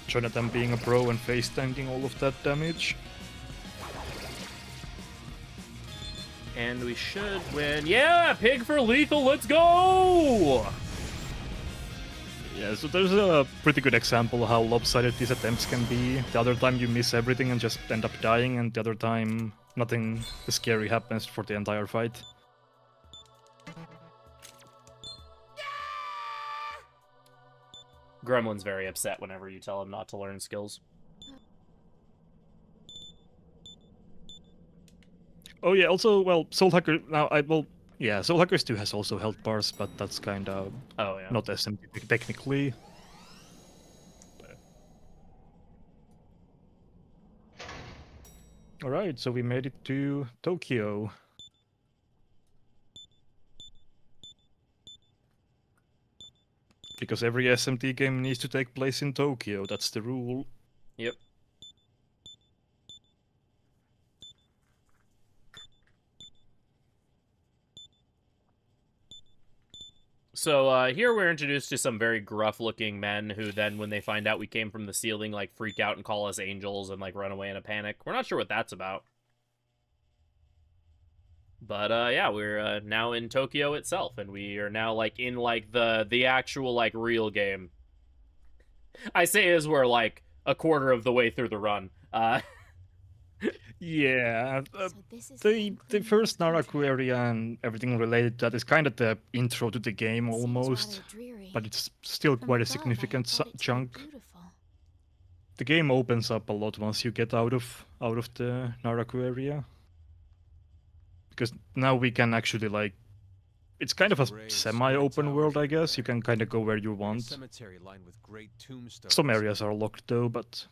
Jonathan being a pro and face tanking all of that damage. And we should win. Yeah, pig for lethal, let's go! Yeah, so there's a pretty good example of how lopsided these attempts can be. The other time you miss everything and just end up dying, and the other time nothing scary happens for the entire fight. Gremlin's very upset whenever you tell him not to learn skills. Oh yeah, also, well, Soul Hacker, now yeah, Soul Hackers 2 has also health bars, but that's kind of Oh, yeah. not SMT technically. Alright, so we made it to Tokyo. Because every SMT game needs to take place in Tokyo, that's the rule. Yep. So here we're introduced to some very gruff-looking men who then, when they find out we came from the ceiling, like, freak out and call us angels and, like, run away in a panic. We're not sure what that's about. But, yeah, we're now in Tokyo itself, and we are now, like, in, like, the actual, like, real game. I say as we're, like, a quarter of the way through the run. Yeah, So this is the first Naraku area and everything related to that is kind of the intro to the game almost, but it's still quite a significant chunk. The game opens up a lot once you get out of the Naraku area, because now we can actually, like, it's kind of a semi-open world, I guess. You can kind of go where you want. Cemetery lined with great tombstones. Some areas are locked though, but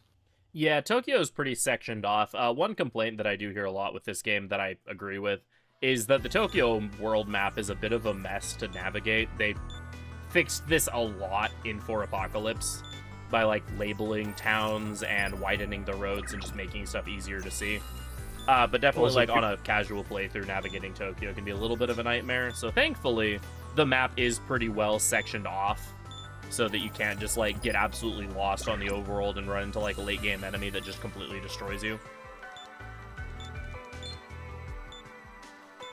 Yeah, Tokyo is pretty sectioned off. One complaint that I do hear a lot with this game that I agree with is that the Tokyo world map is a bit of a mess to navigate. They fixed this a lot in 4 Apocalypse by, like, labeling towns and widening the roads and just making stuff easier to see. But definitely, Also, like, on a casual playthrough, navigating Tokyo can be a little bit of a nightmare. So thankfully, the map is pretty well sectioned off, so that you can't just, like, get absolutely lost on the overworld and run into, like, a late-game enemy that just completely destroys you.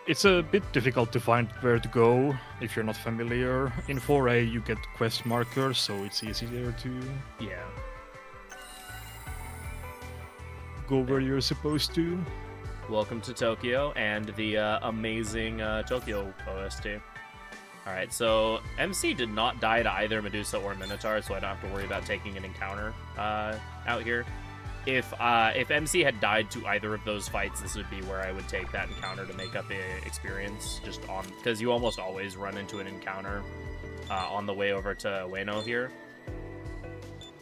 it's a bit difficult to find where to go if you're not familiar. In 4A you get quest markers, so it's easier to Yeah. go where you're supposed to. Welcome to Tokyo and the amazing Tokyo OST. Alright, so MC did not die to either Medusa or Minotaur, so I don't have to worry about taking an encounter out here. If MC had died to either of those fights, this would be where I would take that encounter to make up the experience, just on, because you almost always run into an encounter on the way over to Ueno here.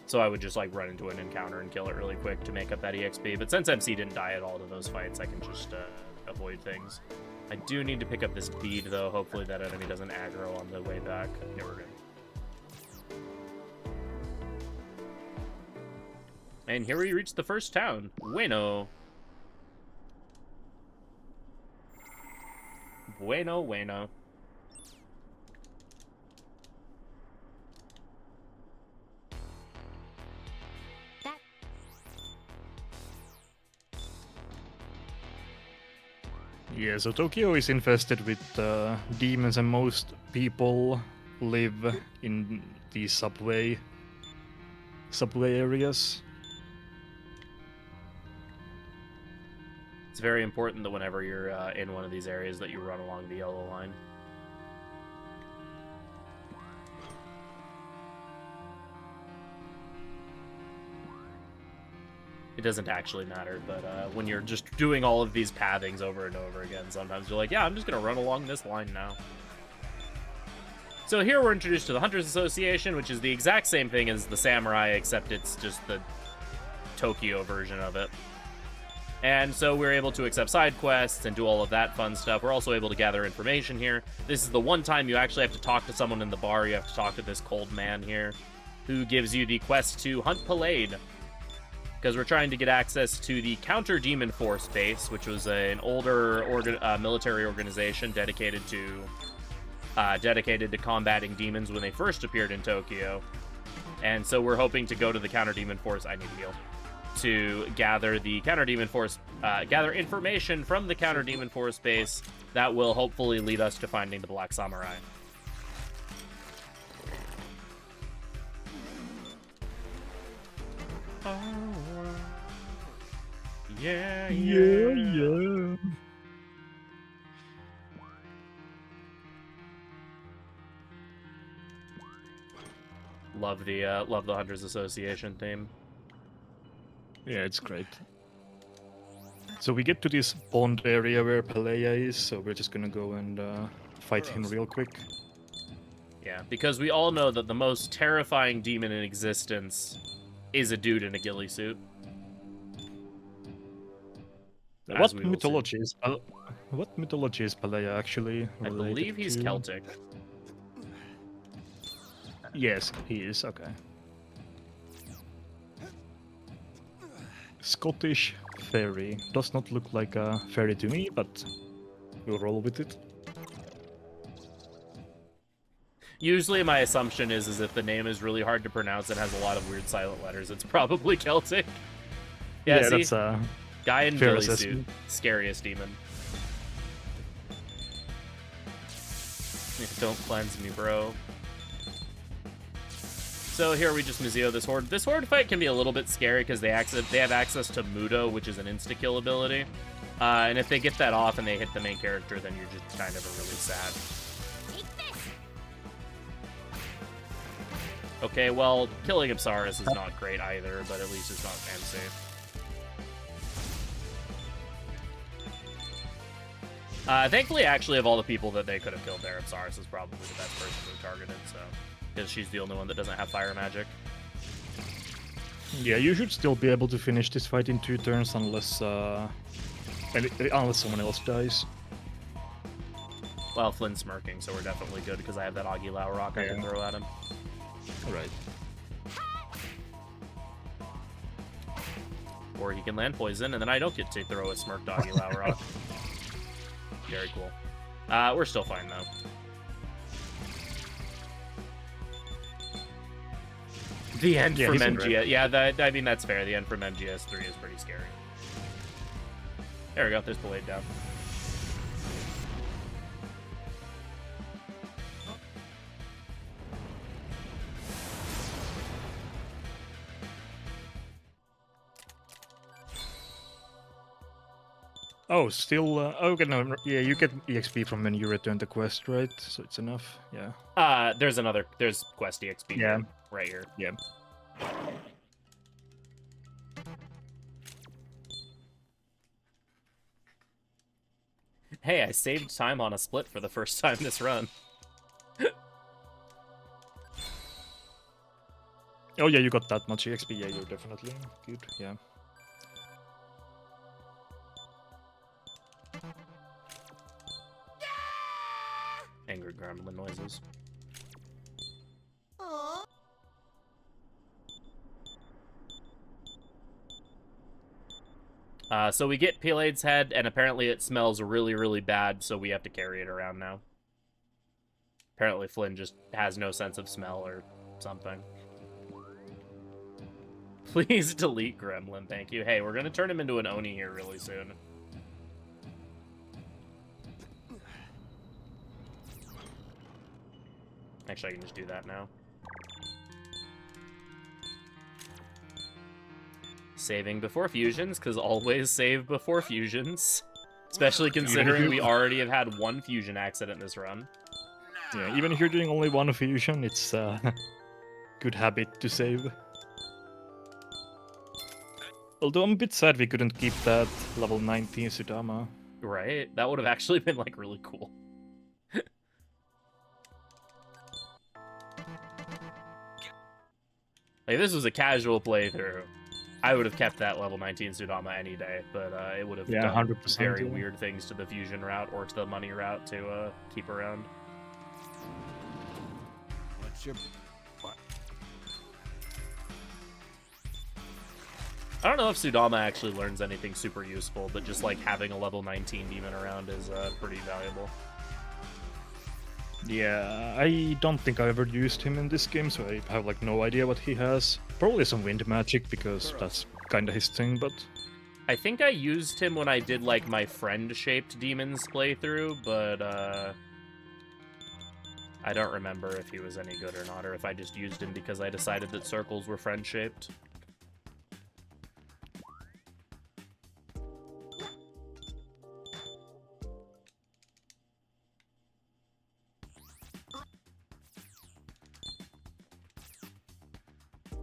So I would just, like, run into an encounter and kill it really quick to make up that EXP. But since MC didn't die at all to those fights, I can just avoid things. I do need to pick up this bead, though. Hopefully that enemy doesn't aggro on the way back. Yeah, we're good. And here we reach the first town, Ueno. Ueno. Yeah, so Tokyo is infested with demons, and most people live in these subway areas. It's very important that whenever you're in one of these areas that you run along the yellow line. It doesn't actually matter, but when you're just doing all of these pathings over and over again, sometimes you're like, yeah, I'm just going to run along this line now. So here we're introduced to the Hunters Association, which is the exact same thing as the Samurai, except it's just the Tokyo version of it. And so we're able to accept side quests and do all of that fun stuff. We're also able to gather information here. This is the one time you actually have to talk to someone in the bar. You have to talk to this cold man here, who gives you the quest to hunt Pallade, because we're trying to get access to the Counter Demon Force base, which was an older military organization dedicated to combating demons when they first appeared in Tokyo. And so we're hoping to go to the Counter Demon Force. I need to heal. To gather the Counter Demon Force, gather information from the Counter Demon Force base that will hopefully lead us to finding the Black Samurai. Yeah. Love the Hunters Association theme. Yeah, it's great. So we get to this pond area where Pelea is, so we're just gonna go and fight him real quick. Yeah, because we all know that the most terrifying demon in existence is a dude in a ghillie suit. What mythology is Pelea actually I related believe he's to? Celtic. Yes, he is, okay. Scottish fairy. Does not look like a fairy to me, but we'll roll with it. Usually my assumption is if the name is really hard to pronounce and has a lot of weird silent letters, it's probably Celtic. Yeah, see? That's a guy in fair ghillie suit. assessment. Scariest demon. Don't cleanse me, bro. So here we just Muzio this horde. This horde fight can be a little bit scary because they have access to Mudo, which is an insta-kill ability. And if they get that off and they hit the main character, then you're just kind of really sad. Okay, well, killing Apsaris is not great either, but at least it's not safe. Thankfully, actually, of all the people that they could have killed there, Apsaris is probably the best person to have targeted, so... because she's the only one that doesn't have fire magic. Yeah, you should still be able to finish this fight in 2 turns unless someone else dies. Well, Flynn's smirking, so we're definitely good because I have that Aguilau rock I can throw at him. Alright. Or he can land poison, and then I don't get to throw a smirked Aguilau rock. Very cool. We're still fine, though. The end from MGS. Yeah, I mean, that's fair. The end from MGS3 is pretty scary. There we go. There's Blade down. Oh, still... okay, no, yeah, you get EXP from when you return the quest, right? So it's enough, yeah. There's quest EXP. Yeah. Right here. Yeah. Hey, I saved time on a split for the first time this run. Oh yeah, you got that much EXP, yeah, you're definitely good, yeah. Angry gremlin noises. So we get Pelade's head, and apparently it smells really, really bad, so we have to carry it around now. Apparently Flynn just has no sense of smell or something. Please delete Gremlin, thank you. Hey, we're gonna turn him into an Oni here really soon. Actually, I can just do that now. Saving before fusions, because always save before fusions. Especially considering we already have had 1 fusion accident this run. Yeah, even if you're doing only 1 fusion, it's a good habit to save. Although I'm a bit sad we couldn't keep that level 19 Sudama. Right? That would have actually been like really cool. Like, if this was a casual playthrough, I would have kept that level 19 Sudama any day, but it would have done 100%, very yeah. weird things to the fusion route or to the money route to keep around. What's your... I don't know if Sudama actually learns anything super useful, but just like having a level 19 demon around is pretty valuable. Yeah, I don't think I ever used him in this game, so I have like no idea what he has. Probably some wind magic, because that's kinda his thing, but... I think I used him when I did like my friend-shaped demons playthrough, but I don't remember if he was any good or not, or if I just used him because I decided that circles were friend-shaped.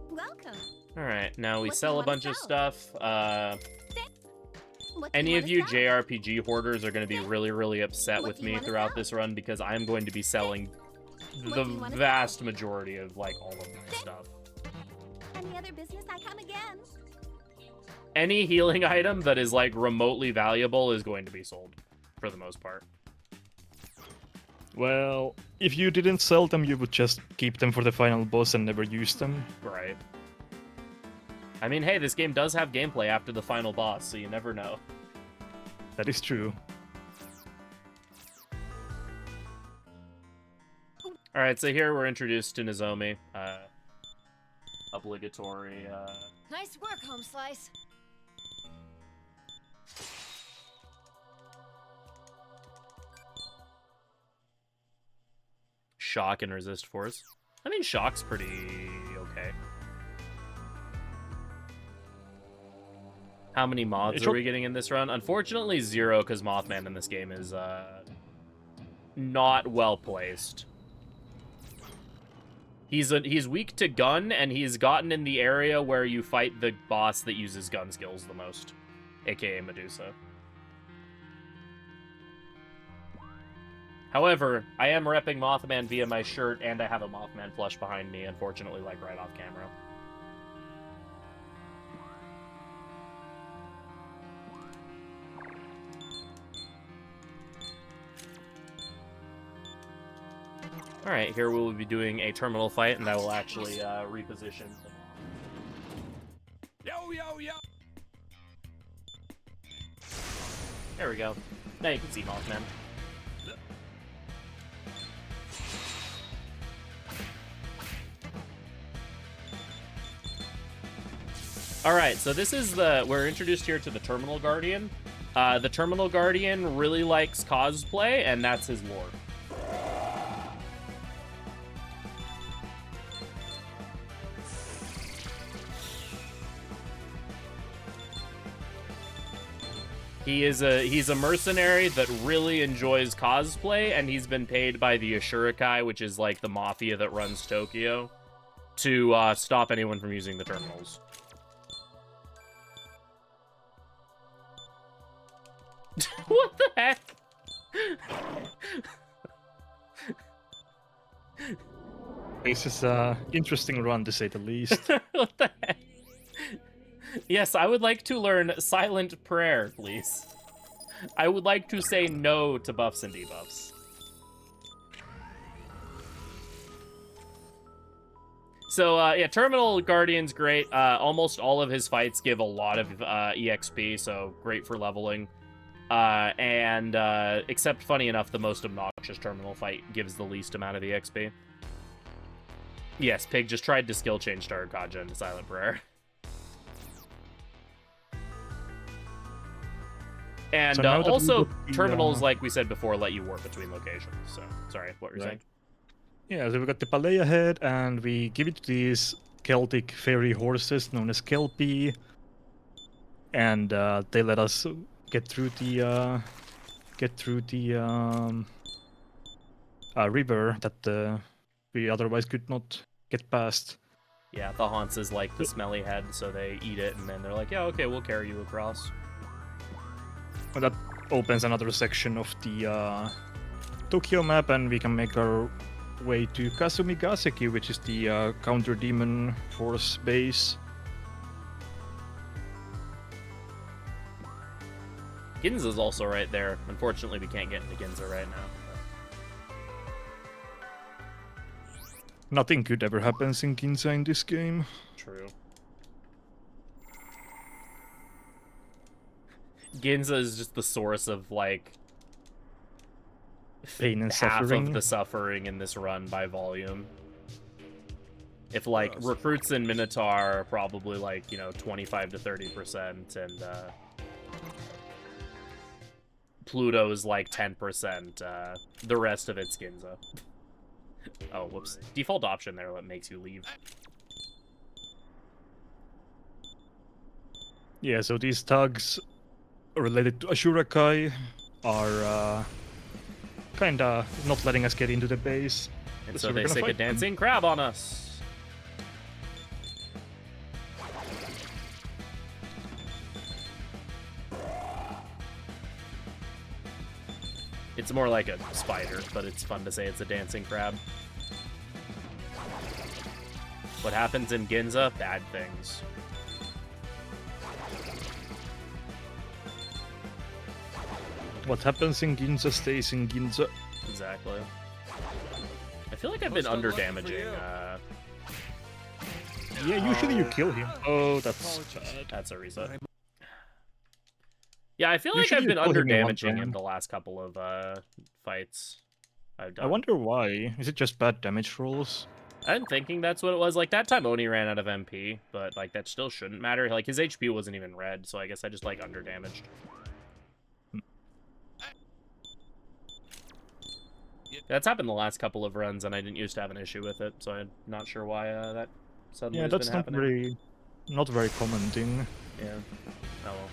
Welcome. Alright, now we What do you sell a wanna bunch of sell? stuff. What do Any you of wanna you sell? JRPG hoarders are going to be really, really upset What with do you me wanna throughout sell? this run because I'm going to be selling What the do you wanna vast majority of, like, all of my stuff. Any other business, I come again. Any healing item that is, like, remotely valuable is going to be sold, for the most part. Well, if you didn't sell them, you would just keep them for the final boss and never use them. Right. I mean, hey, this game does have gameplay after the final boss, so you never know. That is true. Alright, so here we're introduced to Nozomi. Obligatory, Nice work, Home Slice. shock and resist force. I mean, shock's pretty okay. How many mods are we getting in this run? Unfortunately, 0, because Mothman in this game is not well placed. He's weak to gun, and he's gotten in the area where you fight the boss that uses gun skills the most, aka Medusa. However, I am repping Mothman via my shirt, and I have a Mothman plush behind me, unfortunately, like right off camera. Alright, here we will be doing a terminal fight, and I will actually reposition. Yo, yo, yo! There we go. Now you can see Mothman. Alright, so this is we're introduced here to the Terminal Guardian. The Terminal Guardian really likes cosplay, and that's his lore. He's a mercenary that really enjoys cosplay, and he's been paid by the Ashurikai, which is like the mafia that runs Tokyo, to stop anyone from using the terminals. What the heck? This is an interesting run, to say the least. What the heck? Yes, I would like to learn silent prayer, please. I would like to say no to buffs and debuffs. So, yeah, Terminal Guardian's great. Almost all of his fights give a lot of EXP, so great for leveling. Except, funny enough, the most obnoxious Terminal fight gives the least amount of EXP. Yes, Pig just tried to skill change Kaja into Silent Prayer. And So also, the, terminals, like we said before, let you warp between locations. So, sorry, what were you saying? Yeah, so we got the palais ahead, and we give it to these Celtic fairy horses known as Kelpie, and they let us get through the river that we otherwise could not get past. Yeah, the Haunts is like the smelly head, so they eat it, and then they're like, yeah, okay, we'll carry you across. Well, that opens another section of the Tokyo map, and we can make our way to Kasumigaseki, which is the counter demon force base. Ginza's also right there. Unfortunately, we can't get into Ginza right now. Nothing good ever happens in Ginza in this game. True. Ginza is just the source of, like, Pain and half suffering. of the suffering in this run by volume. If, like, recruits in Minotaur are probably, like, you know, 25 to 30%, and, Pluto's, like, 10%, the rest of it's Ginza. Oh, whoops. Default option there that makes you leave. Yeah, so these thugs related to Ashura Kai are kinda not letting us get into the base. And so we're they gonna stick a fight them. dancing crab on us. It's more like a spider, but it's fun to say it's a dancing crab. What happens in Ginza? Bad things. What happens in Ginza stays in Ginza. Exactly. I feel like I've been Most under unlucky for damaging. you. Yeah, usually you kill him. Oh, that's bad. That's a reset. Yeah, I feel like Usually I've you been kill him under in one damaging him turn. the last couple of fights I've done. I wonder why. Is it just bad damage rolls? I'm thinking that's what it was. Like, that time Oni ran out of MP, but, like, that still shouldn't matter. Like, his HP wasn't even red, so I guess I just, like, under-damaged. That's happened the last couple of runs, and I didn't used to have an issue with it, so I'm not sure why that suddenly Yeah, has that's been not happening. very common thing. Yeah. Oh, well.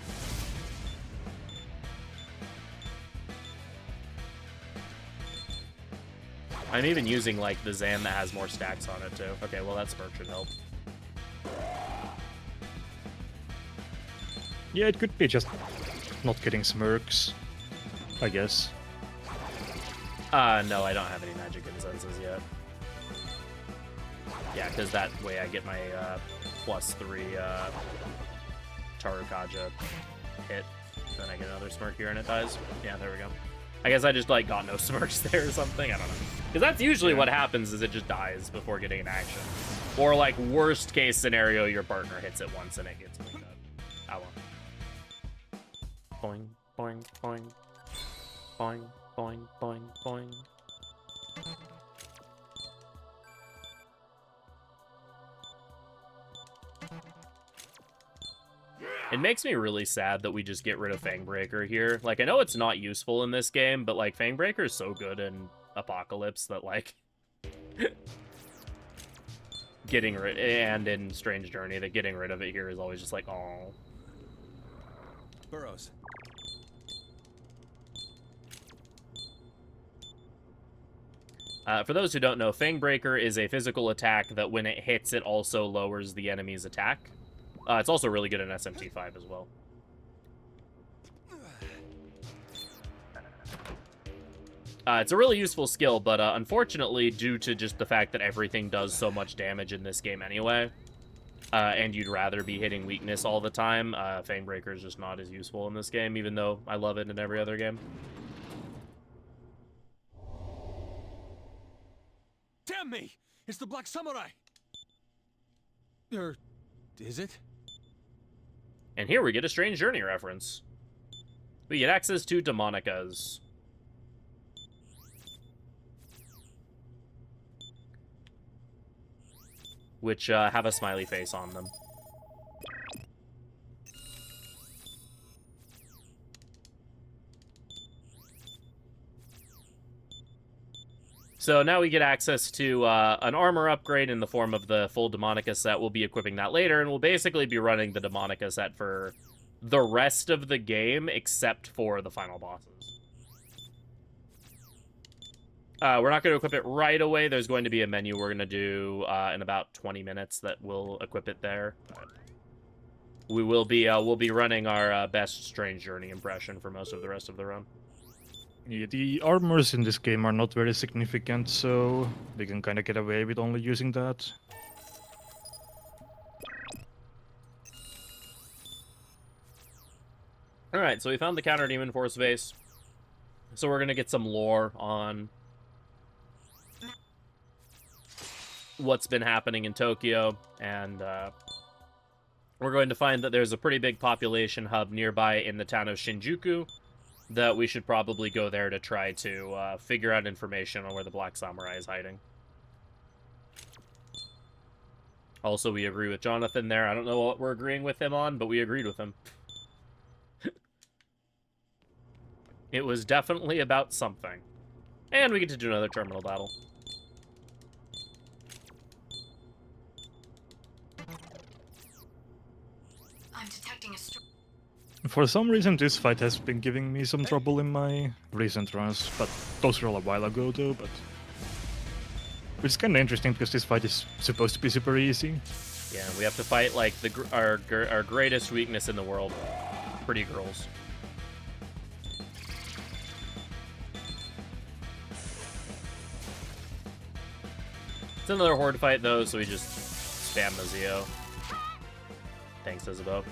I'm even using, like, the Zan that has more stacks on it, too. Okay, well, that Smirk should help. Yeah, it could be just not getting smirks, I guess. No, I don't have any magic incenses yet. Yeah, because that way I get my, +3, Tarukaja hit. Then I get another Smirk here and it dies. Yeah, there we go. I guess I just, like, got no Smirks there or something. I don't know. Because that's usually what happens, is it just dies before getting an action. Or, like, worst case scenario, your partner hits it once and it gets cleaned up. Oh, well. Boing, boing, boing. Boing, boing, boing, boing. It makes me really sad that we just get rid of Fangbreaker here. Like, I know it's not useful in this game, but, like, Fangbreaker is so good in Apocalypse that, like... getting rid... And in Strange Journey, that getting rid of it here is always just like, oh. Burrows. For those who don't know, Fangbreaker is a physical attack that when it hits, it also lowers the enemy's attack. It's also really good in SMT5 as well. It's a really useful skill, but unfortunately, due to just the fact that everything does so much damage in this game anyway, and you'd rather be hitting weakness all the time, Fangbreaker is just not as useful in this game, even though I love it in every other game. Damn me! It's the Black Samurai! Is it? And here we get a Strange Journey reference. We get access to Demonicas. Which have a smiley face on them. So now we get access to an armor upgrade in the form of the full Demonica set. We'll be equipping that later, and we'll basically be running the Demonica set for the rest of the game, except for the final bosses. We're not going to equip it right away. There's going to be a menu we're going to do in about 20 minutes that will equip it there. We will be we'll be running our best Strange Journey impression for most of the rest of the run. Yeah, the armors in this game are not very significant, so we can kind of get away with only using that. Alright, so we found the Counter Demon Force base. So we're going to get some lore on what's been happening in Tokyo, and we're going to find that there's a pretty big population hub nearby in the town of Shinjuku, that we should probably go there to try to figure out information on where the Black Samurai is hiding. Also, we agree with Jonathan there. I don't know what we're agreeing with him on, but we agreed with him. It was definitely about something. And we get to do another terminal battle. I'm detecting a For some reason, this fight has been giving me some trouble in my recent runs, but those were all a while ago, though. But which is kind of interesting because this fight is supposed to be super easy. Yeah, we have to fight like our greatest weakness in the world, pretty girls. It's another horde fight though, so we just spam the Zio. Thanks, Isabeau.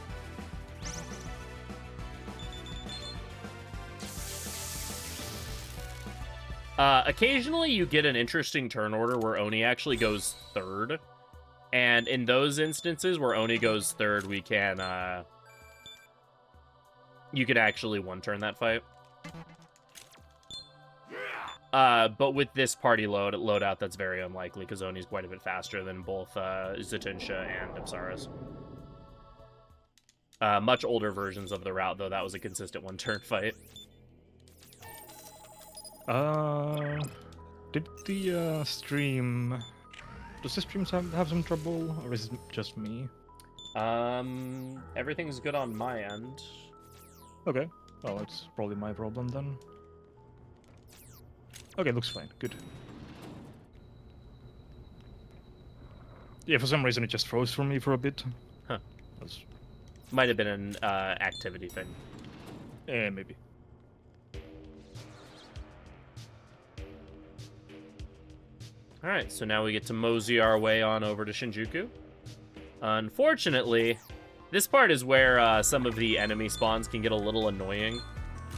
Occasionally you get an interesting turn order where Oni actually goes third. And in those instances where Oni goes third, we can, you could actually one-turn that fight. But with this party loadout, that's very unlikely, because Oni's quite a bit faster than both Zetinsha and Apsaras. Much older versions of the route, though, that was a consistent one-turn fight. Did the stream... Does the stream have some trouble, or is it just me? Everything's good on my end. Okay, well, it's probably my problem then. Okay, looks fine. Good. Yeah, for some reason it just froze for me for a bit. Huh. That's... Might have been an activity thing. Yeah, maybe. Alright, so now we get to mosey our way on over to Shinjuku. Unfortunately, this part is where some of the enemy spawns can get a little annoying.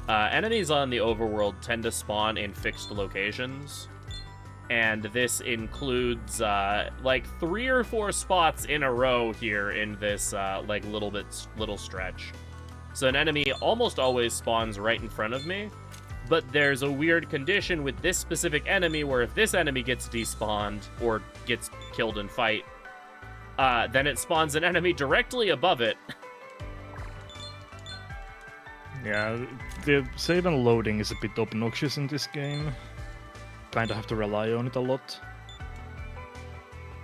Enemies on the overworld tend to spawn in fixed locations, and this includes like 3 or 4 spots in a row here in this like little stretch. So an enemy almost always spawns right in front of me, but there's a weird condition with this specific enemy where if this enemy gets despawned or gets killed in fight, then it spawns an enemy directly above it. Yeah, the save and loading is a bit obnoxious in this game. Kinda have to rely on it a lot.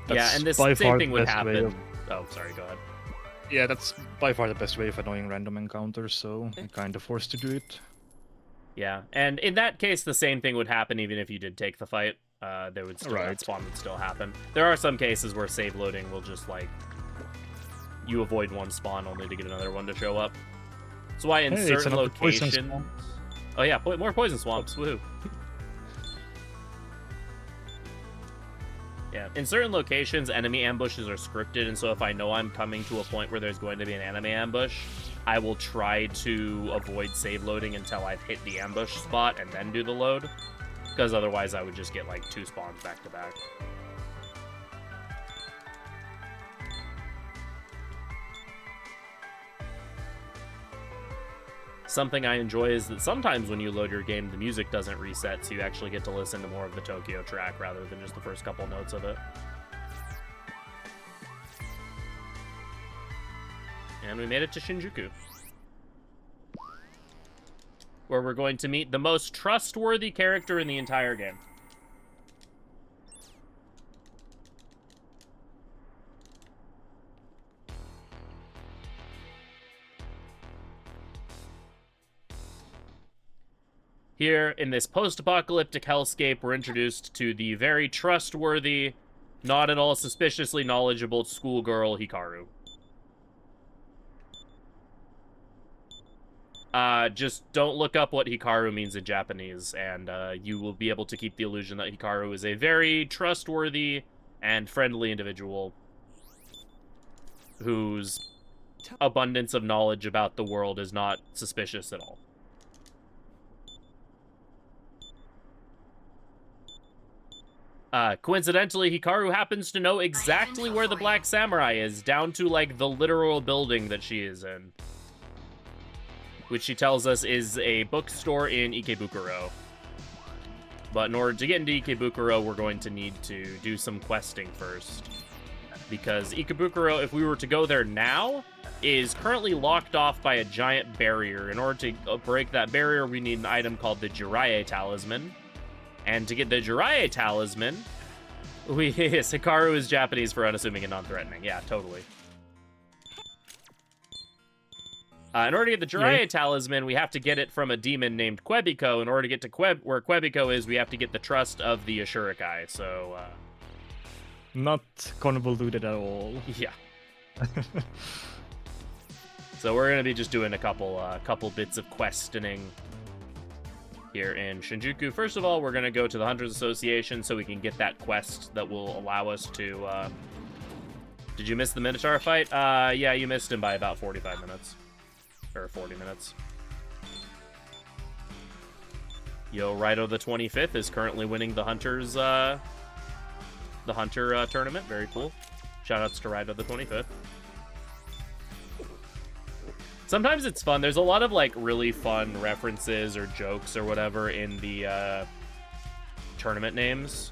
Yeah, and this by same far thing the would best way happen. of- Oh, sorry, go ahead. Yeah, that's by far the best way of annoying random encounters, so I'm kinda forced to do it. Yeah, and in that case, the same thing would happen even if you did take the fight. There would still, that Right. spawn would still happen. There are some cases where save loading will just, like, you avoid one spawn only to get another one to show up. That's why in Hey, it's certain another poison locations... swamp. Oh yeah, more poison swamps, woohoo. Yeah, in certain locations, enemy ambushes are scripted, and so if I know I'm coming to a point where there's going to be an enemy ambush, I will try to avoid save loading until I've hit the ambush spot and then do the load, because otherwise I would just get like 2 spawns back to back. Something I enjoy is that sometimes when you load your game, the music doesn't reset, so you actually get to listen to more of the Tokyo track rather than just the first couple notes of it. And we made it to Shinjuku, where we're going to meet the most trustworthy character in the entire game. Here, in this post-apocalyptic hellscape, we're introduced to the very trustworthy, not at all suspiciously knowledgeable schoolgirl Hikaru. Just don't look up what Hikaru means in Japanese, and you will be able to keep the illusion that Hikaru is a very trustworthy and friendly individual whose abundance of knowledge about the world is not suspicious at all. Coincidentally, Hikaru happens to know exactly where the Black Samurai is, down to, like, the literal building that she is in. Which she tells us is a bookstore in Ikebukuro. But in order to get into Ikebukuro, we're going to need to do some questing first. Because Ikebukuro, if we were to go there now, is currently locked off by a giant barrier. In order to break that barrier, we need an item called the Jiraiya Talisman. And to get the Jiraiya Talisman, yes, Hikaru is Japanese for unassuming and non-threatening. Yeah, totally. In order to get the Jiraiya Talisman, we have to get it from a demon named Quebiko. In order to get to where Quebiko is, we have to get the trust of the Ashurikai. So, Not convoluted at all. Yeah. So we're gonna be just doing a couple bits of questioning here in Shinjuku. First of all, we're gonna go to the Hunters Association so we can get that quest that will allow us to. Did you miss the Minotaur fight? Yeah, you missed him by about 45 minutes. Or 40 minutes. Yo, Raito the 25th is currently winning the Hunters, the Hunter tournament. Very cool. Shoutouts to Raito the 25th. Sometimes it's fun. There's a lot of, like, really fun references or jokes or whatever in the tournament names.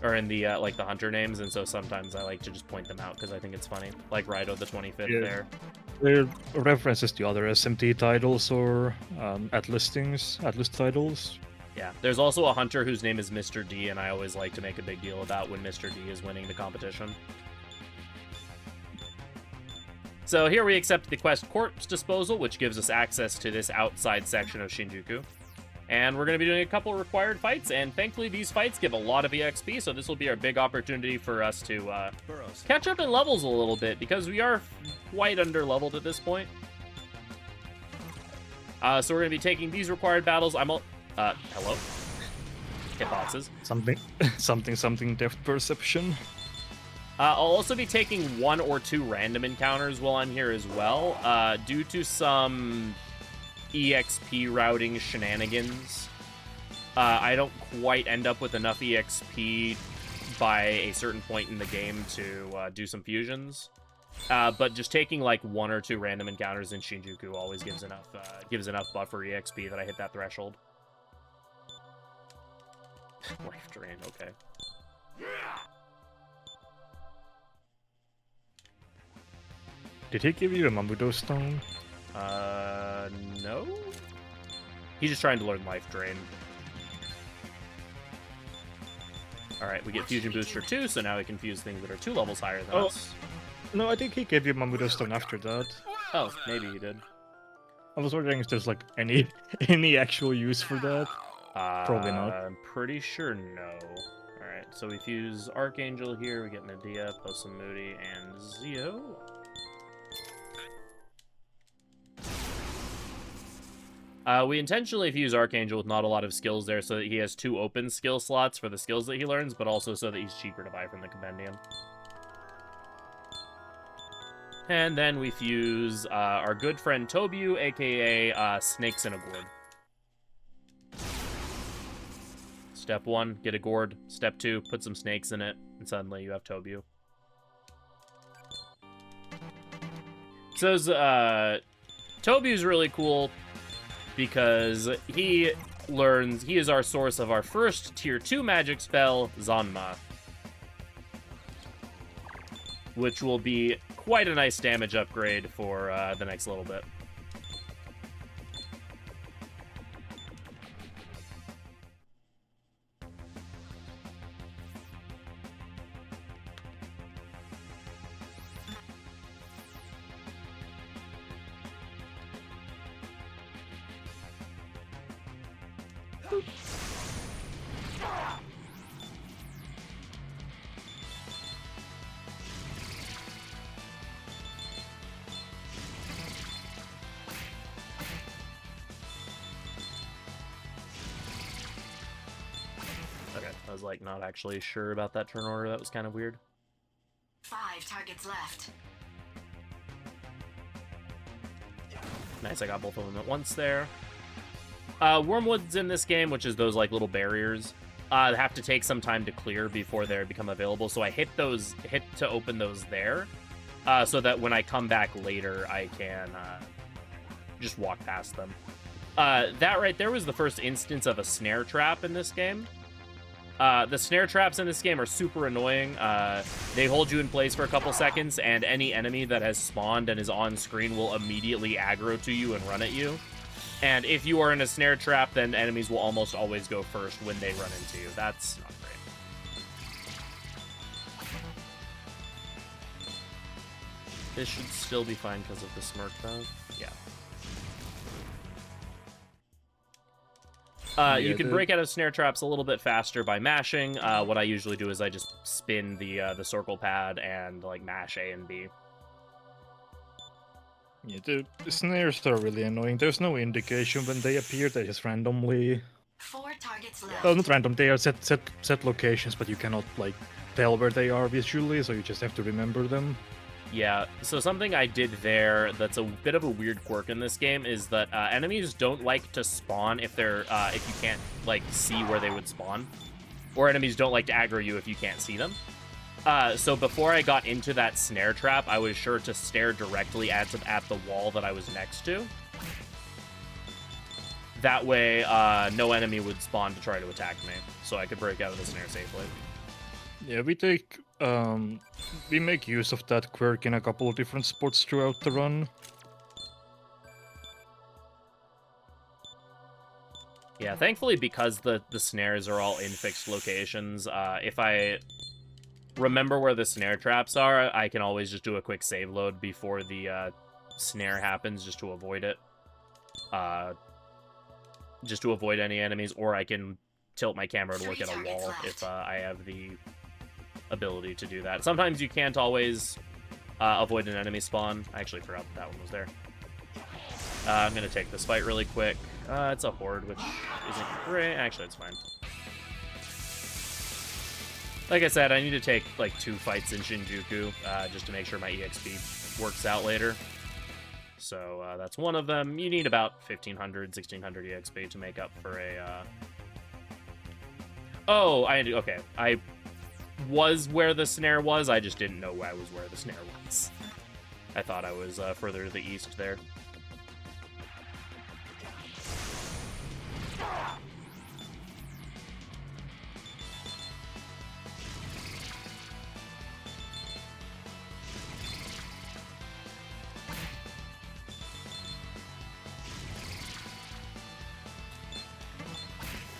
Or in the, like, the Hunter names, and so sometimes I like to just point them out because I think it's funny. Like Raito the 25th there. There are references to other SMT titles or at-list titles. Yeah, there's also a Hunter whose name is Mr. D, and I always like to make a big deal about when Mr. D is winning the competition. So here we accept the quest Corpse Disposal, which gives us access to this outside section of Shinjuku. And we're going to be doing a couple required fights, and thankfully these fights give a lot of EXP, so this will be our big opportunity for us to catch up in levels a little bit, because we are quite under-leveled at this point. So we're going to be taking these required battles. Hello? Hitboxes. Something depth perception. I'll also be taking 1 or 2 random encounters while I'm here as well, due to some EXP routing shenanigans. I don't quite end up with enough EXP by a certain point in the game to do some fusions. But just taking like 1 or 2 random encounters in Shinjuku always gives enough buffer EXP that I hit that threshold. Life drain, okay. Did he give you a Mamudo stone? No? He's just trying to learn Life Drain. Alright, we get Fusion Booster 2, so now we can fuse things that are 2 levels higher than us. No, I think he gave you Mamudo stone after that. Oh, maybe he did. I was wondering if there's like any actual use for that. Probably not. I'm pretty sure no. Alright, so we fuse Archangel here, we get Medea, Possum Moody, and Zio. We intentionally fuse Archangel with not a lot of skills there so that he has 2 open skill slots for the skills that he learns, but also so that he's cheaper to buy from the compendium. And then we fuse our good friend Tobu, aka Snakes in a Gourd. Step 1, get a gourd. Step 2, put some snakes in it, and suddenly you have Tobu. So Tobu's really cool because he is our source of our first tier 2 magic spell, Zanma, which will be quite a nice damage upgrade for the next little bit. Okay, I was like not actually sure about that turn order. That was kind of weird. 5 targets left. Nice, I got both of them at once there. Wormwoods in this game, which is those like little barriers, have to take some time to clear before they become available. So I hit to open those there, so that when I come back later, I can just walk past them. That right there was the first instance of a snare trap in this game. The snare traps in this game are super annoying. They hold you in place for a couple seconds, and any enemy that has spawned and is on screen will immediately aggro to you and run at you. And if you are in a snare trap, then enemies will almost always go first when they run into you. That's not great. This should still be fine because of the smirk, though. Yeah. You can break out of snare traps a little bit faster by mashing. What I usually do is I just spin the circle pad and like mash A and B. Yeah, the snares are really annoying. There's no indication when they appear. They just randomly. 4 targets left. Well, not random. They are set locations, but you cannot like tell where they are visually, so you just have to remember them. Yeah, so something I did there that's a bit of a weird quirk in this game is that enemies don't like to spawn if you can't like see where they would spawn, or enemies don't like to aggro you if you can't see them. So before I got into that snare trap, I was sure to stare directly at the wall that I was next to. That way, no enemy would spawn to try to attack me, so I could break out of the snare safely. Yeah, we make use of that quirk in a couple of different spots throughout the run. Yeah, thankfully, because the snares are all in fixed locations, if I remember where the snare traps are, I can always just do a quick save load before the snare happens, just to avoid it. Just to avoid any enemies, or I can tilt my camera to look at a wall if I have the ability to do that. Sometimes you can't always avoid an enemy spawn. I actually forgot that one was there. I'm going to take this fight really quick. It's a horde, which isn't great. Actually, it's fine. Like I said, I need to take like 2 fights in Shinjuku just to make sure my EXP works out later. So that's one of them. You need about 1,500, 1,600 EXP to make up for a... Oh, okay. I was where the snare was. I just didn't know I was where the snare was. I thought I was further to the east there.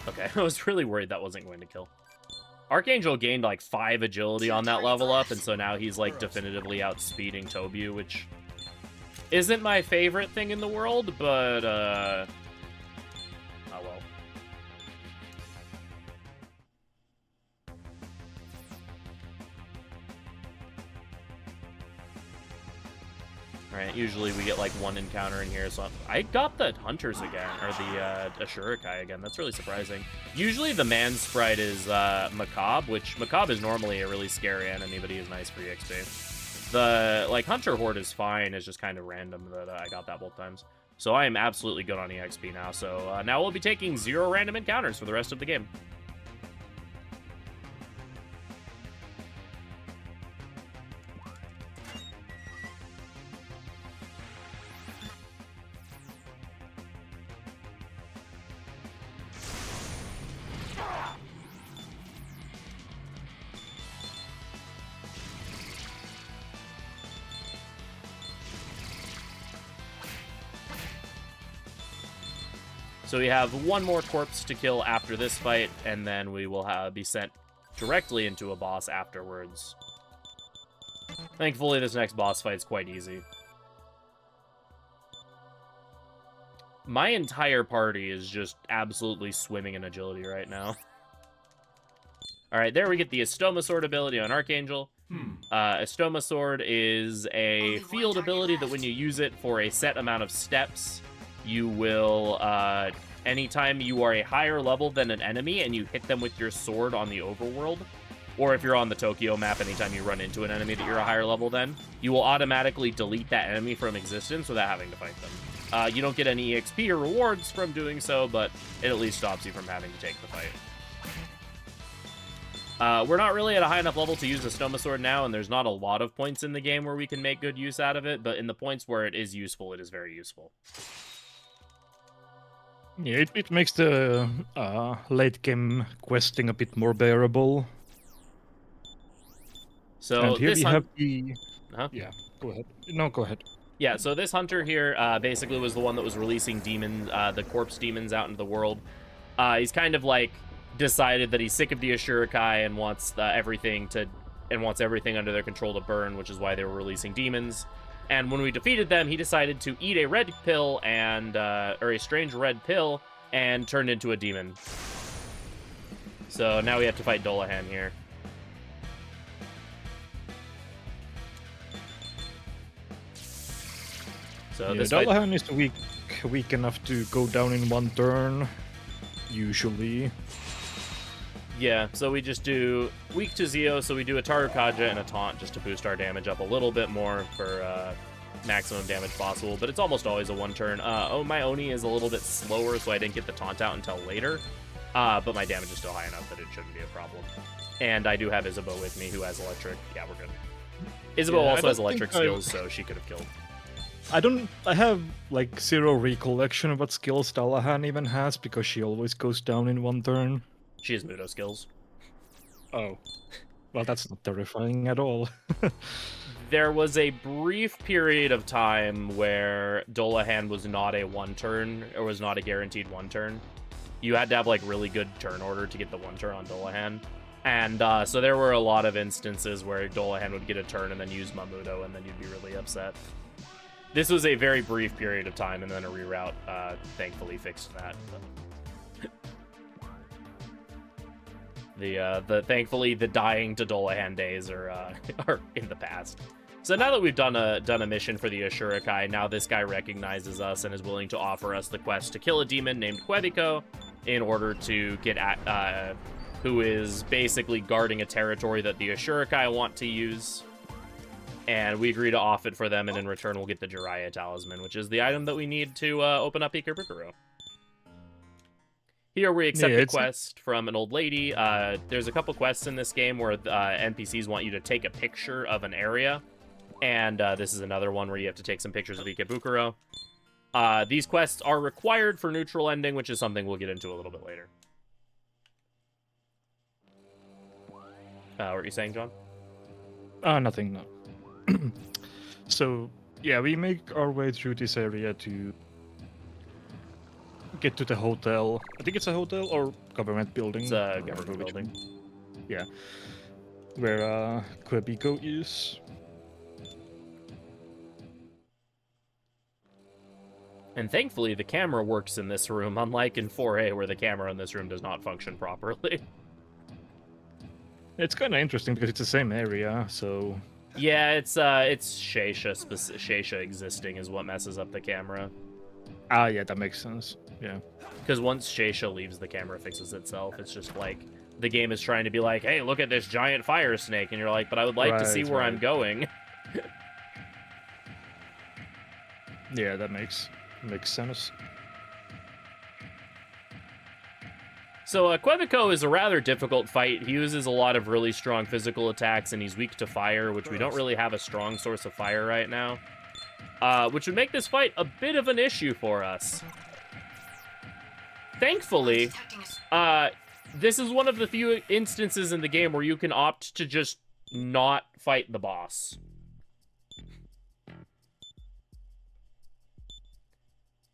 Okay, I was really worried that wasn't going to kill. Archangel gained like 5 agility on that level up, and so now he's like definitively outspeeding Tobu, which isn't my favorite thing in the world, but oh well. Alright, usually we get like 1 encounter in here, so I got the Hunters again, or the Ashurikai again. That's really surprising. Usually the man sprite is Macabre, which Macabre is normally a really scary enemy, but he is nice for EXP. The like Hunter Horde is fine, it's just kind of random that I got that both times. So I am absolutely good on EXP now, so now we'll be taking 0 random encounters for the rest of the game. So we have 1 more corpse to kill after this fight, and then we will be sent directly into a boss afterwards. Thankfully, this next boss fight is quite easy. My entire party is just absolutely swimming in agility right now. Alright, there we get the Estoma Sword ability on Archangel. Estoma Sword is a Only one field target ability that left. when you use it for a set amount of steps, you will, anytime you are a higher level than an enemy and you hit them with your sword on the overworld, or if you're on the Tokyo map, anytime you run into an enemy that you're a higher level than, you will automatically delete that enemy from existence without having to fight them. You don't get any EXP or rewards from doing so, but it at least stops you from having to take the fight. We're not really at a high enough level to use the Stoma Sword now, and there's not a lot of points in the game where we can make good use out of it, but in the points where it is useful, it is very useful. Yeah, it makes the late game questing a bit more bearable. So And here this we have the... Huh? Yeah, go ahead. No, go ahead. Yeah, so this hunter here basically was the one that was releasing the corpse demons out into the world. He's kind of like decided that he's sick of the Ashurikai and wants everything under their control to burn, which is why they were releasing demons. And when we defeated them, he decided to eat a red pill and or a strange red pill and turned into a demon. So now we have to fight Dolahan here. So Yeah, this fight, Dalahan is weak enough to go down in one turn, usually. yeah, so we just do weak to Zio, so we do a Tarukaja and a taunt just to boost our damage up a little bit more for maximum damage possible, but it's almost always a one turn. My Oni is a little bit slower, so I didn't get the taunt out until later, but my damage is still high enough that it shouldn't be a problem. And I do have Isabeau with me, who has electric. Yeah, we're good. Isabeau Yeah, I also has don't electric think I- skills, so she could have killed. I have like zero recollection of what skills Dalahan even has, because she always goes down in one turn. She has Mudo skills. Oh. Well, that's not terrifying at all. There was a brief period of time where Dolahan was not a one turn, or was not a guaranteed one turn. You had to have like really good turn order to get the one turn on Dolahan. And so there were a lot of instances where Dolahan would get a turn and then use Mamudo, and then you'd be really upset. This was a very brief period of time, and then a reroute thankfully fixed that. Thankfully the dying to Dolahan days are are in the past. So now that we've done a mission for the Ashurikai, now this guy recognizes us and is willing to offer us the quest to kill a demon named Quebico in order to get at who is basically guarding a territory that the Ashurikai want to use. And we agree to off it for them, and in return we'll get the Jiraiya Talisman, which is the item that we need to open up Ikebukuro. Here we accept a quest from an old lady. There's a couple quests in this game where NPCs want you to take a picture of an area, and this is another one where you have to take some pictures of Ikebukuro. These quests are required for neutral ending, which is something we'll get into a little bit later. What were you saying, John? Nothing, no. So, yeah, we make our way through this area to get to the hotel. I think it's a hotel or government building. It's a government Which building. one. Yeah. Where Quebico is. And thankfully, the camera works in this room, unlike in 4A, where the camera in this room does not function properly. It's kind of interesting because it's the same area, so... Yeah, it's Sheisha existing is what messes up the camera. Ah, yeah, that makes sense. Yeah. Because once Sheisha leaves, the camera fixes itself. It's just like, the game is trying to be like, hey, look at this giant fire snake, and you're like, but I would like to see where I'm going. Yeah, that makes sense. So Quebico is a rather difficult fight. He uses a lot of really strong physical attacks, and he's weak to fire, which we don't really have a strong source of fire right now. Which would make this fight a bit of an issue for us. Thankfully, this is one of the few instances in the game where you can opt to just not fight the boss.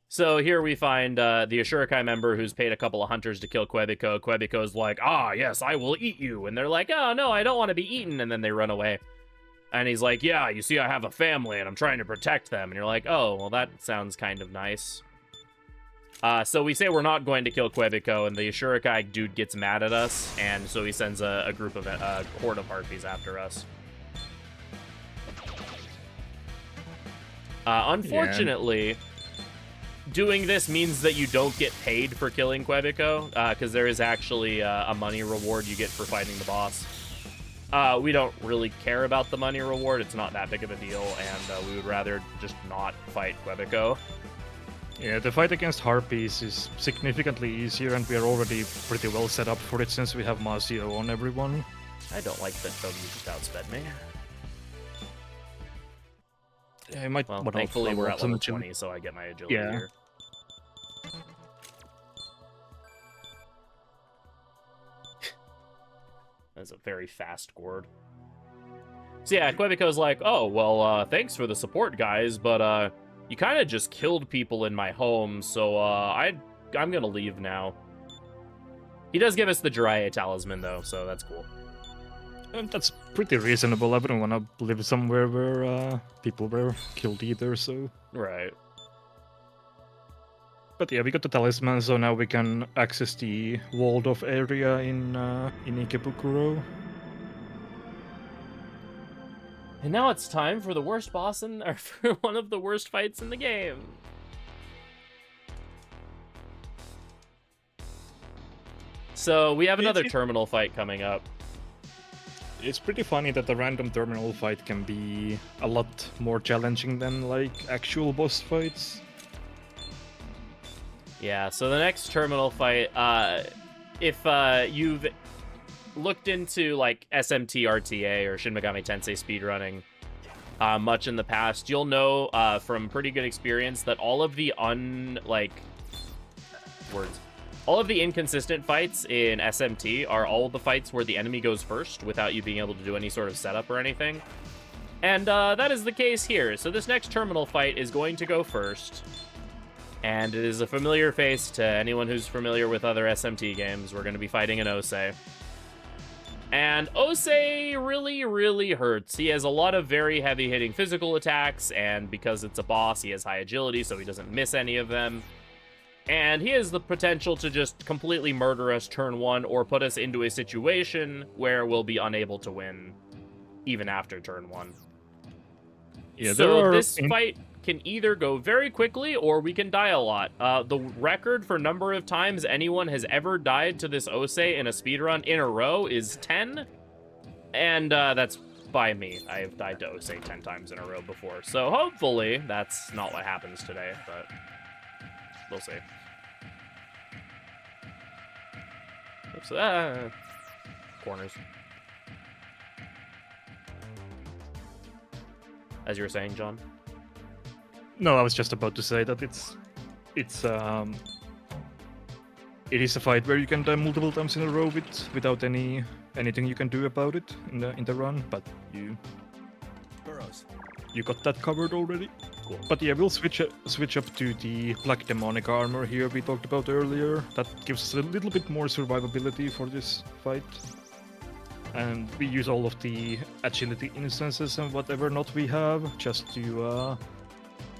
So here we find the Ashurikai member who's paid a couple of hunters to kill Quebico. Quebico's like, ah, yes, I will eat you. And they're like, oh, no, I don't want to be eaten. And then they run away. And he's like, yeah, you see, I have a family and I'm trying to protect them. And you're like, oh, well, that sounds kind of nice. So we say we're not going to kill Quebico, and the Shurikai dude gets mad at us, and so he sends a group of horde of harpies after us. Unfortunately, doing this means that you don't get paid for killing Quebico, because there is actually a money reward you get for fighting the boss. We don't really care about the money reward. It's not that big of a deal, and we would rather just not fight Quebico. Yeah, the fight against Harpies is significantly easier, and we are already pretty well set up for it since we have Masio on everyone. I don't like that Toby just outsped me. Yeah, I might. Well, what thankfully else? we're at level 20, so I get my agility Yeah. here. That's a very fast gourd. So yeah, Quebico's like, oh, well, thanks for the support, guys, but, you kind of just killed people in my home, so, I'm gonna leave now. He does give us the Jiraiya talisman, though, so that's cool. And that's pretty reasonable. I wouldn't want to live somewhere where people were killed either, so... Right. But yeah, we got the talisman, so now we can access the walled-off area in Ikebukuro. And now it's time for the worst boss or for one of the worst fights in the game. So we have another terminal fight coming up. It's pretty funny that the random terminal fight can be a lot more challenging than, like, actual boss fights. Yeah, so the next terminal fight, if you've looked into, like, SMT RTA or Shin Megami Tensei speedrunning much in the past, you'll know from pretty good experience that all of the all of the inconsistent fights in SMT are all the fights where the enemy goes first without you being able to do any sort of setup or anything. And that is the case here. So this next terminal fight is going to go first. And it is a familiar face to anyone who's familiar with other SMT games. We're going to be fighting an Osei. And Osei really, really hurts. He has a lot of very heavy-hitting physical attacks, and because it's a boss, he has high agility, so he doesn't miss any of them. And he has the potential to just completely murder us turn one, or put us into a situation where we'll be unable to win, even after turn one. Yeah, so this fight can either go very quickly, or we can die a lot. The record for number of times anyone has ever died to this Osei in a speedrun in a row is 10, and that's by me. I have died to Osei 10 times in a row before, so hopefully that's not what happens today, but we'll see. Oops, corners. As you were saying, John? No, I was just about to say that it is a fight where you can die multiple times in a row without anything you can do about it in the run, but you got that covered already. Cool. But yeah, we'll switch up to the Black Demonic armor here we talked about earlier. That gives us a little bit more survivability for this fight. And we use all of the agility instances and whatever not we have just to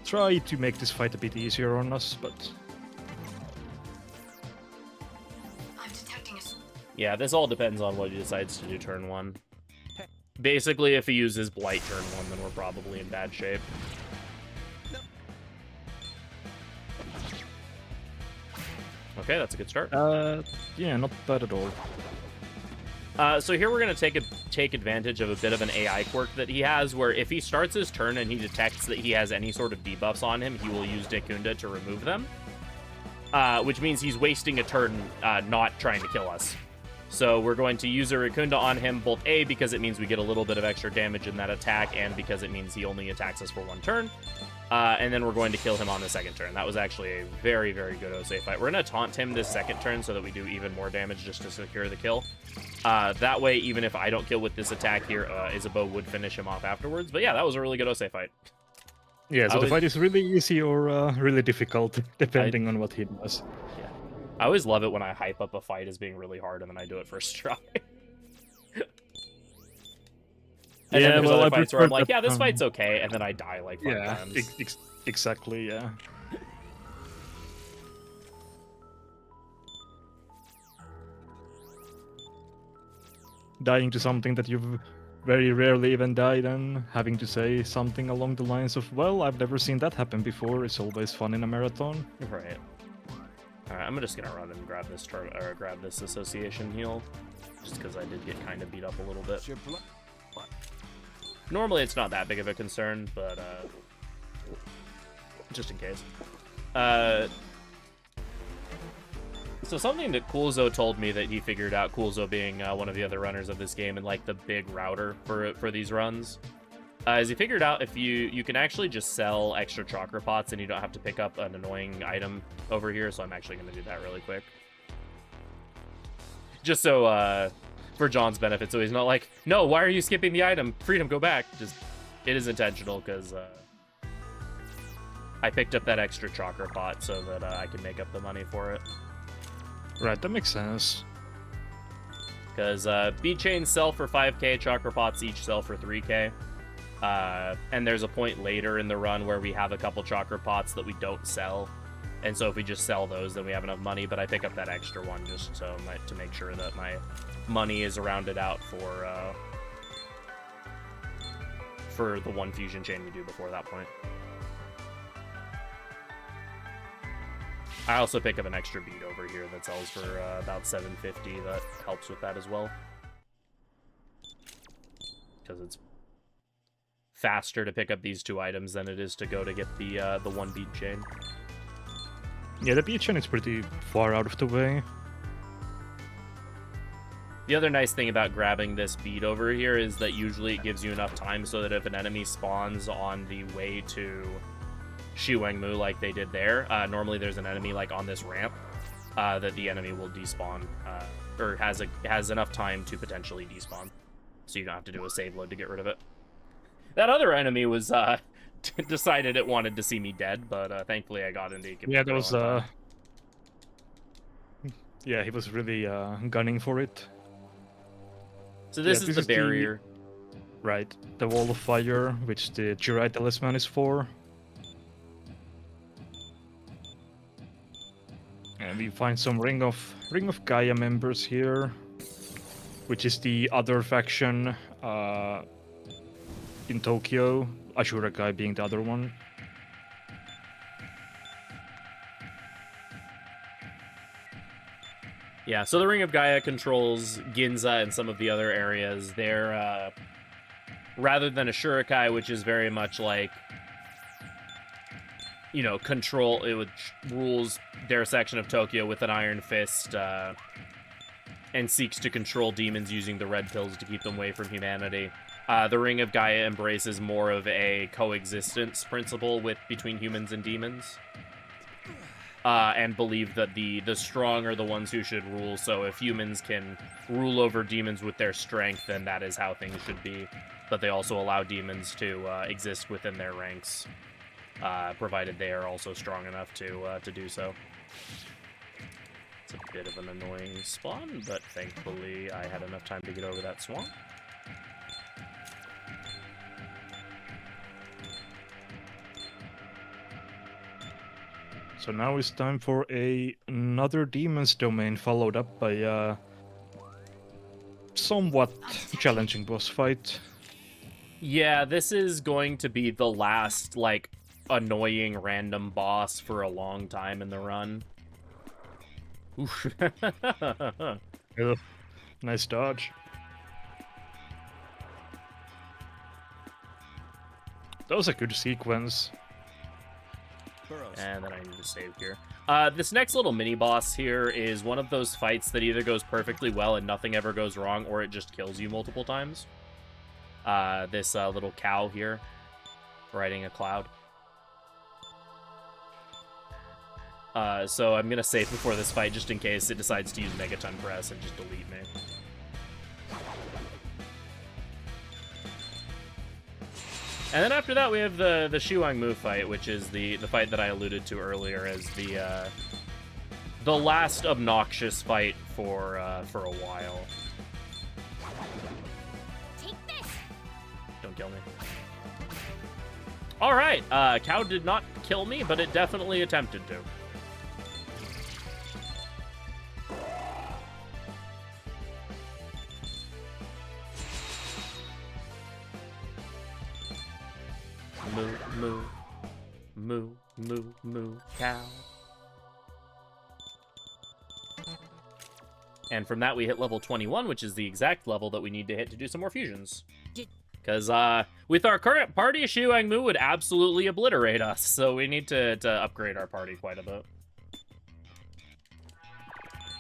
try to make this fight a bit easier on us, but... I'm detecting a... Yeah, this all depends on what he decides to do turn one. Basically, if he uses Blight turn one, then we're probably in bad shape. Okay, that's a good start. Yeah, not bad at all. So here we're going to take advantage of a bit of an AI quirk that he has, where if he starts his turn and he detects that he has any sort of debuffs on him, he will use Dekunda to remove them. Which means he's wasting a turn not trying to kill us. So we're going to use a Rekunda on him, both A, because it means we get a little bit of extra damage in that attack, and because it means he only attacks us for one turn. And then we're going to kill him on the second turn. That was actually a very, very good Osei fight. We're going to taunt him this second turn so that we do even more damage just to secure the kill. That way, even if I don't kill with this attack here, Isabeau would finish him off afterwards. But yeah, that was a really good Osei fight. Yeah, so the fight is really easy or really difficult, depending on what he does. Yeah. I always love it when I hype up a fight as being really hard and then I do it first try. And then there's other fights where I'm like, yeah, this fight's okay, and then I die like 5 times. Exactly, yeah. dying to something that you've very rarely even died and having to say something along the lines of, well, I've never seen that happen before. It's always fun in a marathon. Right. All right, I'm just gonna run and grab this grab this association heal, just because I did get kind of beat up a little bit. Normally it's not that big of a concern, but just in case. So something that Coolzo told me that he figured out, Coolzo being one of the other runners of this game and like the big router for these runs, is he figured out if you can actually just sell extra chakra pots and you don't have to pick up an annoying item over here. So I'm actually going to do that really quick, just so for John's benefit, so he's not like, no, why are you skipping the item? Freedom, go back. Just, it is intentional because I picked up that extra chakra pot so that I can make up the money for it. Right, that makes sense. Because bead chains sell for 5k, chakra pots each sell for 3k. And there's a point later in the run where we have a couple chakra pots that we don't sell. And so if we just sell those, then we have enough money. But I pick up that extra one just so to make sure that my money is rounded out for the one fusion chain we do before that point. I also pick up an extra bead over here that sells for about 750. That helps with that as well, because it's faster to pick up these two items than it is to go to get the one bead chain. Yeah, the bead chain is pretty far out of the way. The other nice thing about grabbing this bead over here is that usually it gives you enough time so that if an enemy spawns on the way to Shiwengmu like they did there, normally there's an enemy like on this ramp that the enemy will despawn, or has enough time to potentially despawn, so you don't have to do a save load to get rid of it. That other enemy was decided it wanted to see me dead, but thankfully I got into Yeah, that was yeah, he was really gunning for it. So this is the barrier. Right, the wall of fire, which the Jirai talisman is for. And we find some Ring of Gaia members here, which is the other faction in Tokyo, Ashura Kai being the other one. Yeah, so the Ring of Gaia controls Ginza and some of the other areas. They're, rather than a Shurikai, which is very much like, you know, control, it rules their section of Tokyo with an iron fist, and seeks to control demons using the red pills to keep them away from humanity. The Ring of Gaia embraces more of a coexistence principle between humans and demons. And believe that the strong are the ones who should rule, so if humans can rule over demons with their strength, then that is how things should be. But they also allow demons to exist within their ranks, provided they are also strong enough to do so. It's a bit of an annoying spawn, but thankfully I had enough time to get over that swamp. So now it's time for another Demon's Domain, followed up by a somewhat challenging boss fight. Yeah, this is going to be the last, like, annoying random boss for a long time in the run. Oof. Ugh, nice dodge. That was a good sequence. And then I need to save here. This next little mini-boss here is one of those fights that either goes perfectly well and nothing ever goes wrong, or it just kills you multiple times. This little cow here, riding a cloud. So I'm going to save before this fight just in case it decides to use Megaton Press and just delete me. And then after that, we have the Shiwangmu fight, which is the fight that I alluded to earlier as the last obnoxious fight for a while. Take this. Don't kill me. All right, cow did not kill me, but it definitely attempted to. moo, moo. Moo, moo, moo, cow. And from that, we hit level 21, which is the exact level that we need to hit to do some more fusions. Because with our current party, Xiuangmu would absolutely obliterate us, so we need to upgrade our party quite a bit.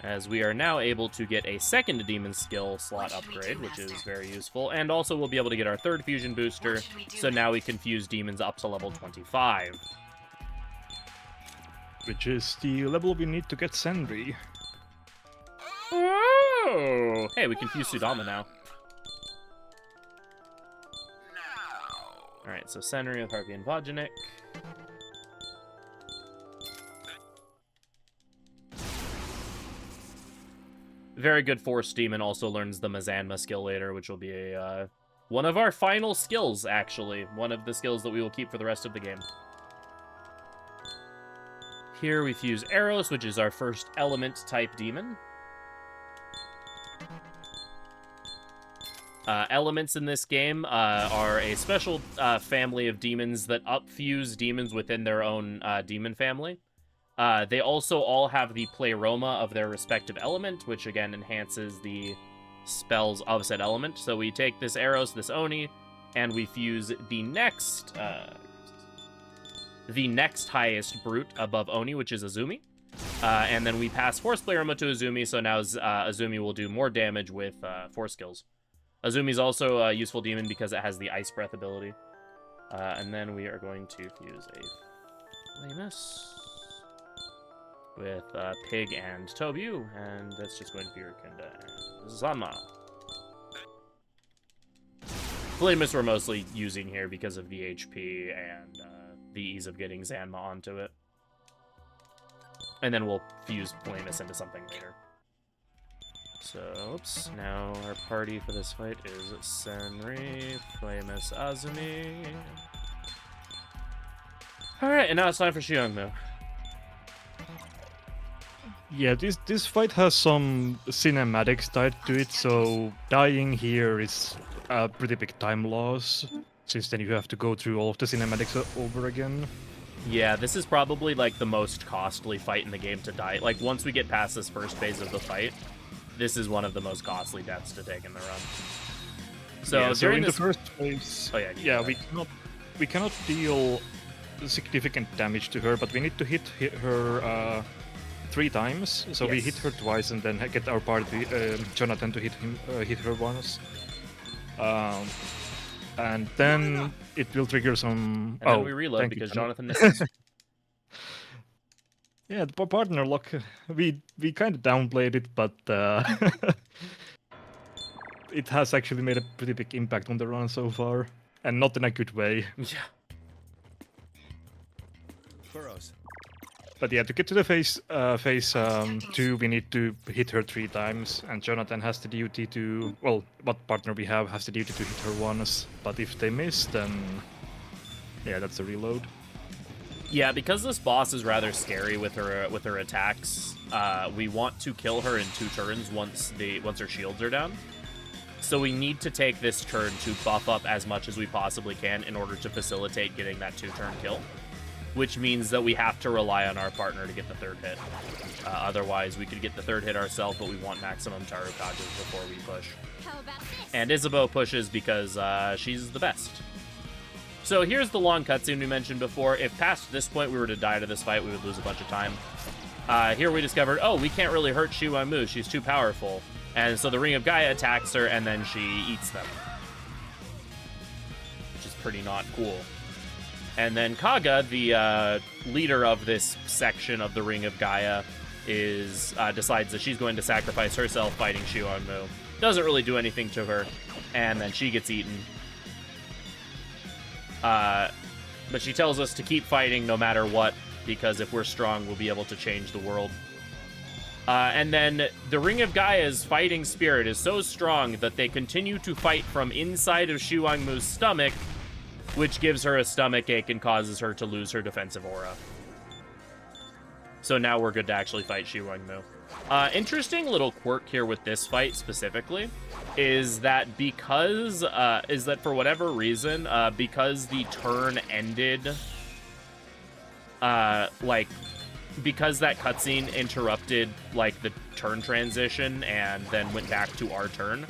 As we are now able to get a second demon skill slot upgrade, which is very useful. And also we'll be able to get our third fusion booster, so now we can fuse demons up to level 25. Which is the level we need to get Senri. Oh! Hey, we can fuse Sudama now. Alright, so Senri with Harpy and Vajinic. Very good Force Demon also learns the Mazanma skill later, which will be a, one of our final skills, actually. One of the skills that we will keep for the rest of the game. Here we fuse Eros, which is our first element-type demon. Elements in this game are a special family of demons that upfuse demons within their own demon family. They also all have the pleroma of their respective element, which again enhances the spells of said element. So we take this Eros, this Oni, and we fuse the next highest brute above Oni, which is Azumi. And then we pass Force Pleroma to Azumi, so now Azumi will do more damage with Force skills. Azumi is also a useful demon because it has the Ice Breath ability. And then we are going to fuse a Flamus with Pig and Tobu, and that's just going to be Rakinda and Zanma. Flamus we're mostly using here because of the HP and the ease of getting Zanma onto it. And then we'll fuse Flamus into something later. So, oops, now our party for this fight is Senri, Flamus, Azumi. Alright, and now it's time for Xiuangmu. Yeah, this fight has some cinematics tied to it, so dying here is a pretty big time loss, since then you have to go through all of the cinematics over again. Yeah, this is probably like the most costly fight in the game to die. Like, once we get past this first phase of the fight, this is one of the most costly deaths to take in the run. So, yeah, during in this the first phase, yeah, we cannot deal significant damage to her, but we need to hit her 3 times. So we hit her twice and then get our party Jonathan to hit her once. And then it will trigger some. And then we reload because Jonathan misses. Yeah, the partner lock, we kind of downplayed it, but it has actually made a pretty big impact on the run so far, and not in a good way. Yeah. Burrows. But yeah, to get to the phase 2, we need to hit her 3 times, and Jonathan has the duty to, well, what partner we have has the duty to hit her once, but if they miss, then yeah, that's a reload. Yeah, because this boss is rather scary with her attacks, we want to kill her in 2 turns once her shields are down. So we need to take this turn to buff up as much as we possibly can in order to facilitate getting that 2-turn kill. Which means that we have to rely on our partner to get the 3rd hit. Otherwise, we could get the 3rd hit ourselves, but we want maximum Tarukages before we push. How about this? And Isabeau pushes because she's the best. So here's the long cutscene we mentioned before. If past this point we were to die to this fight, we would lose a bunch of time. Here we discovered, oh, we can't really hurt Xiuangmu. She's too powerful. And so the Ring of Gaia attacks her, and then she eats them. Which is pretty not cool. And then Kaga, the leader of this section of the Ring of Gaia, decides that she's going to sacrifice herself fighting Xiuangmu. Doesn't really do anything to her, and then she gets eaten. But she tells us to keep fighting no matter what, because if we're strong, we'll be able to change the world. And then the Ring of Gaia's fighting spirit is so strong that they continue to fight from inside of Xiuangmu's stomach, which gives her a stomach ache and causes her to lose her defensive aura. So now we're good to actually fight Xiuangmu. Interesting little quirk here with this fight specifically is that for whatever reason, because the turn ended, because that cutscene interrupted, like, the turn transition and then went back to our turn,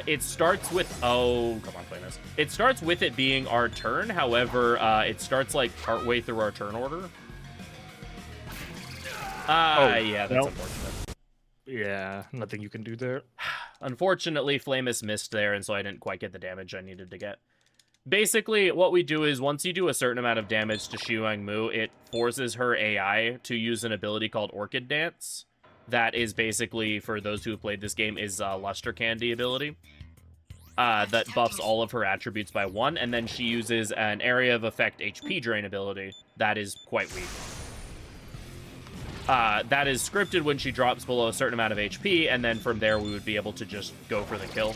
it starts with, oh, come on, play this. It starts with it being our turn, however, it starts, like, partway through our turn order. Yeah, that's unfortunate. Yeah, nothing you can do there. Unfortunately, Flamus missed there, and so I didn't quite get the damage I needed to get. Basically, what we do is, once you do a certain amount of damage to Xiuang Mu, it forces her AI to use an ability called Orchid Dance. That is basically, for those who have played this game, is a Luster Candy ability. That buffs all of her attributes by 1, and then she uses an Area of Effect HP Drain ability that is quite weak. That is scripted when she drops below a certain amount of HP, and then from there we would be able to just go for the kill.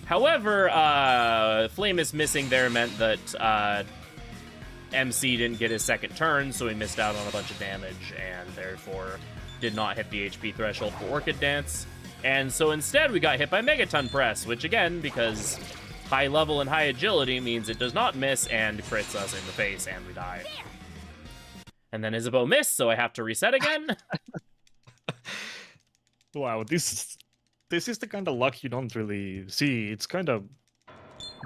However, Flamus missing there meant that MC didn't get his second turn, so he missed out on a bunch of damage, and therefore did not hit the HP threshold for Orchid Dance. And so instead we got hit by Megaton Press, which again, because high level and high agility means it does not miss and crits us in the face, and we die. And then Isabeau missed, so I have to reset again. Wow, this is the kind of luck you don't really see. It's kind of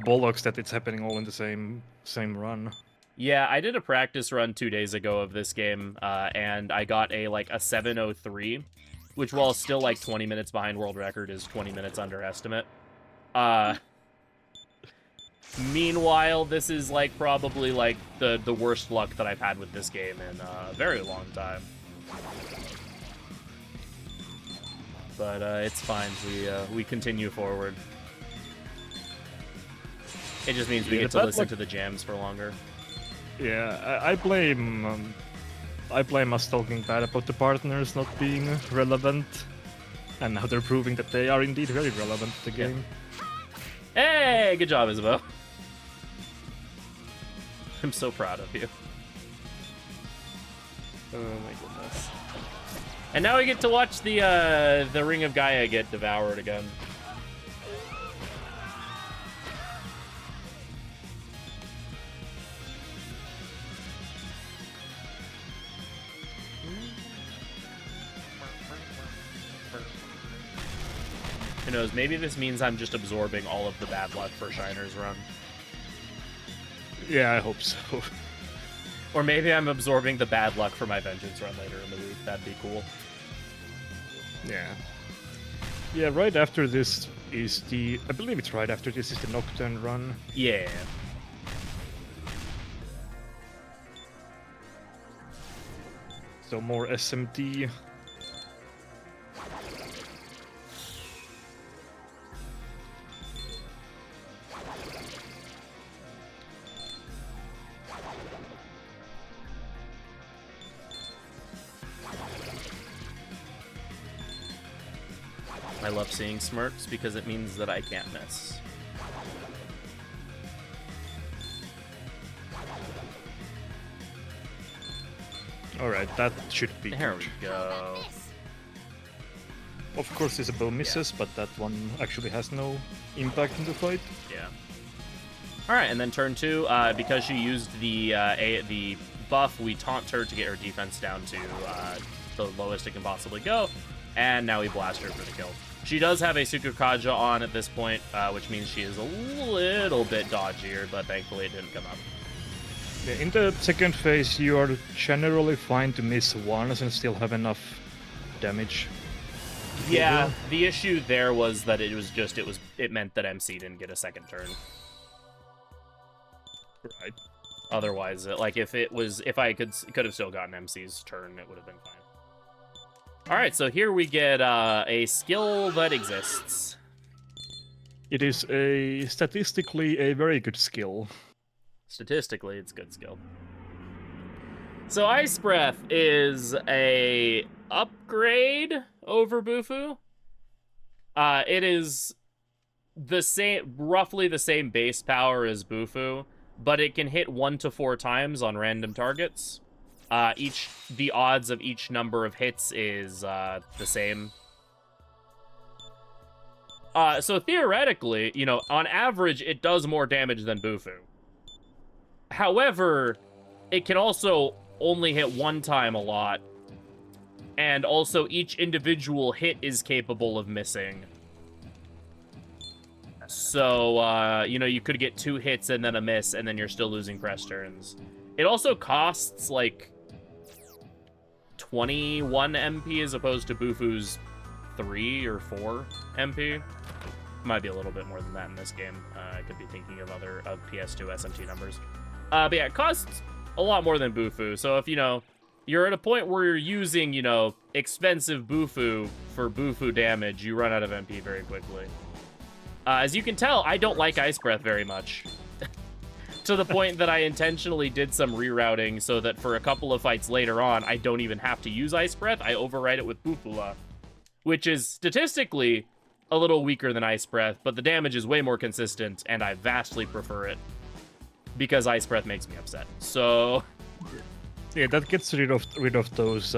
bollocks that it's happening all in the same run. Yeah, I did a practice run 2 days ago of this game, and I got a 7:03, which, while still like 20 minutes behind world record, is 20 minutes under estimate. Meanwhile, this is like probably like the worst luck that I've had with this game in a very long time. But it's fine. We continue forward. It just means we get to listen to the jams for longer. Yeah, I blame us talking bad about the partners not being relevant, and now they're proving that they are indeed very relevant to the game. Hey, good job, Isabeau. I'm so proud of you. Oh my goodness. And now we get to watch the Ring of Gaia get devoured again. Who knows, maybe this means I'm just absorbing all of the bad luck for Shiner's run. Yeah, I hope so. Or maybe I'm absorbing the bad luck for my Vengeance run later in the week. That'd be cool. Yeah. Yeah, right after this is I believe it's right after this is the Nocturne run. Yeah. So more SMT. I love seeing smirks because it means that I can't miss. Alright, that should be There good. we go. Of course Isabeau misses, but that one actually has no impact in the fight. Yeah. Alright, and then turn 2, because she used the buff, we taunt her to get her defense down to the lowest it can possibly go, and now we blast her for the kill. She does have a Sukukaja on at this point, which means she is a little bit dodgier, but thankfully it didn't come up. Yeah, in the second phase, you are generally fine to miss once and still have enough damage. Yeah, the issue there was that it meant that MC didn't get a second turn. Right. Otherwise, if I could have still gotten MC's turn, it would have been fine. Alright, so here we get a skill that exists. It is statistically a very good skill. Statistically, it's good skill. So Ice Breath is a upgrade over Bufu. It is roughly the same base power as Bufu, but it can hit 1 to 4 times on random targets. the odds of each number of hits is the same. So theoretically, you know, on average, it does more damage than Bufu. However, it can also only hit one time a lot. And also, each individual hit is capable of missing. So, you know, you could get 2 hits and then a miss, and then you're still losing press turns. It also costs, like, 21 MP as opposed to Bufu's 3 or 4 MP. Might be a little bit more than that in this game. I could be thinking of PS2 SMT numbers. But yeah, it costs a lot more than Bufu. So if, you know, you're at a point where you're using, you know, expensive Bufu for Bufu damage, you run out of MP very quickly. As you can tell, I don't like Ice Breath very much. To the point that I intentionally did some rerouting so that for a couple of fights later on, I don't even have to use Ice Breath. I override it with Bufula, which is statistically a little weaker than Ice Breath, but the damage is way more consistent, and I vastly prefer it because Ice Breath makes me upset. So yeah, that gets rid of those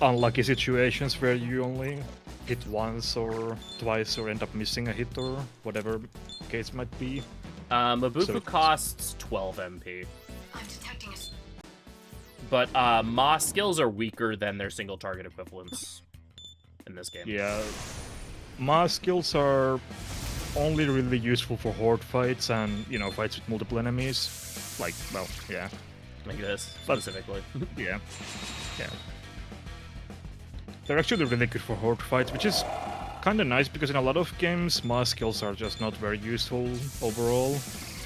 unlucky situations where you only hit once or twice or end up missing a hit or whatever case might be. Mabufu costs 12 MP. I'm detecting a... But Ma skills are weaker than their single target equivalents in this game. Yeah, Ma skills are only really useful for horde fights and, you know, fights with multiple enemies. Like, well, yeah. Like this, But- specifically. Yeah. They're actually really good for horde fights, which is kind of nice because in a lot of games, Ma skills are just not very useful overall.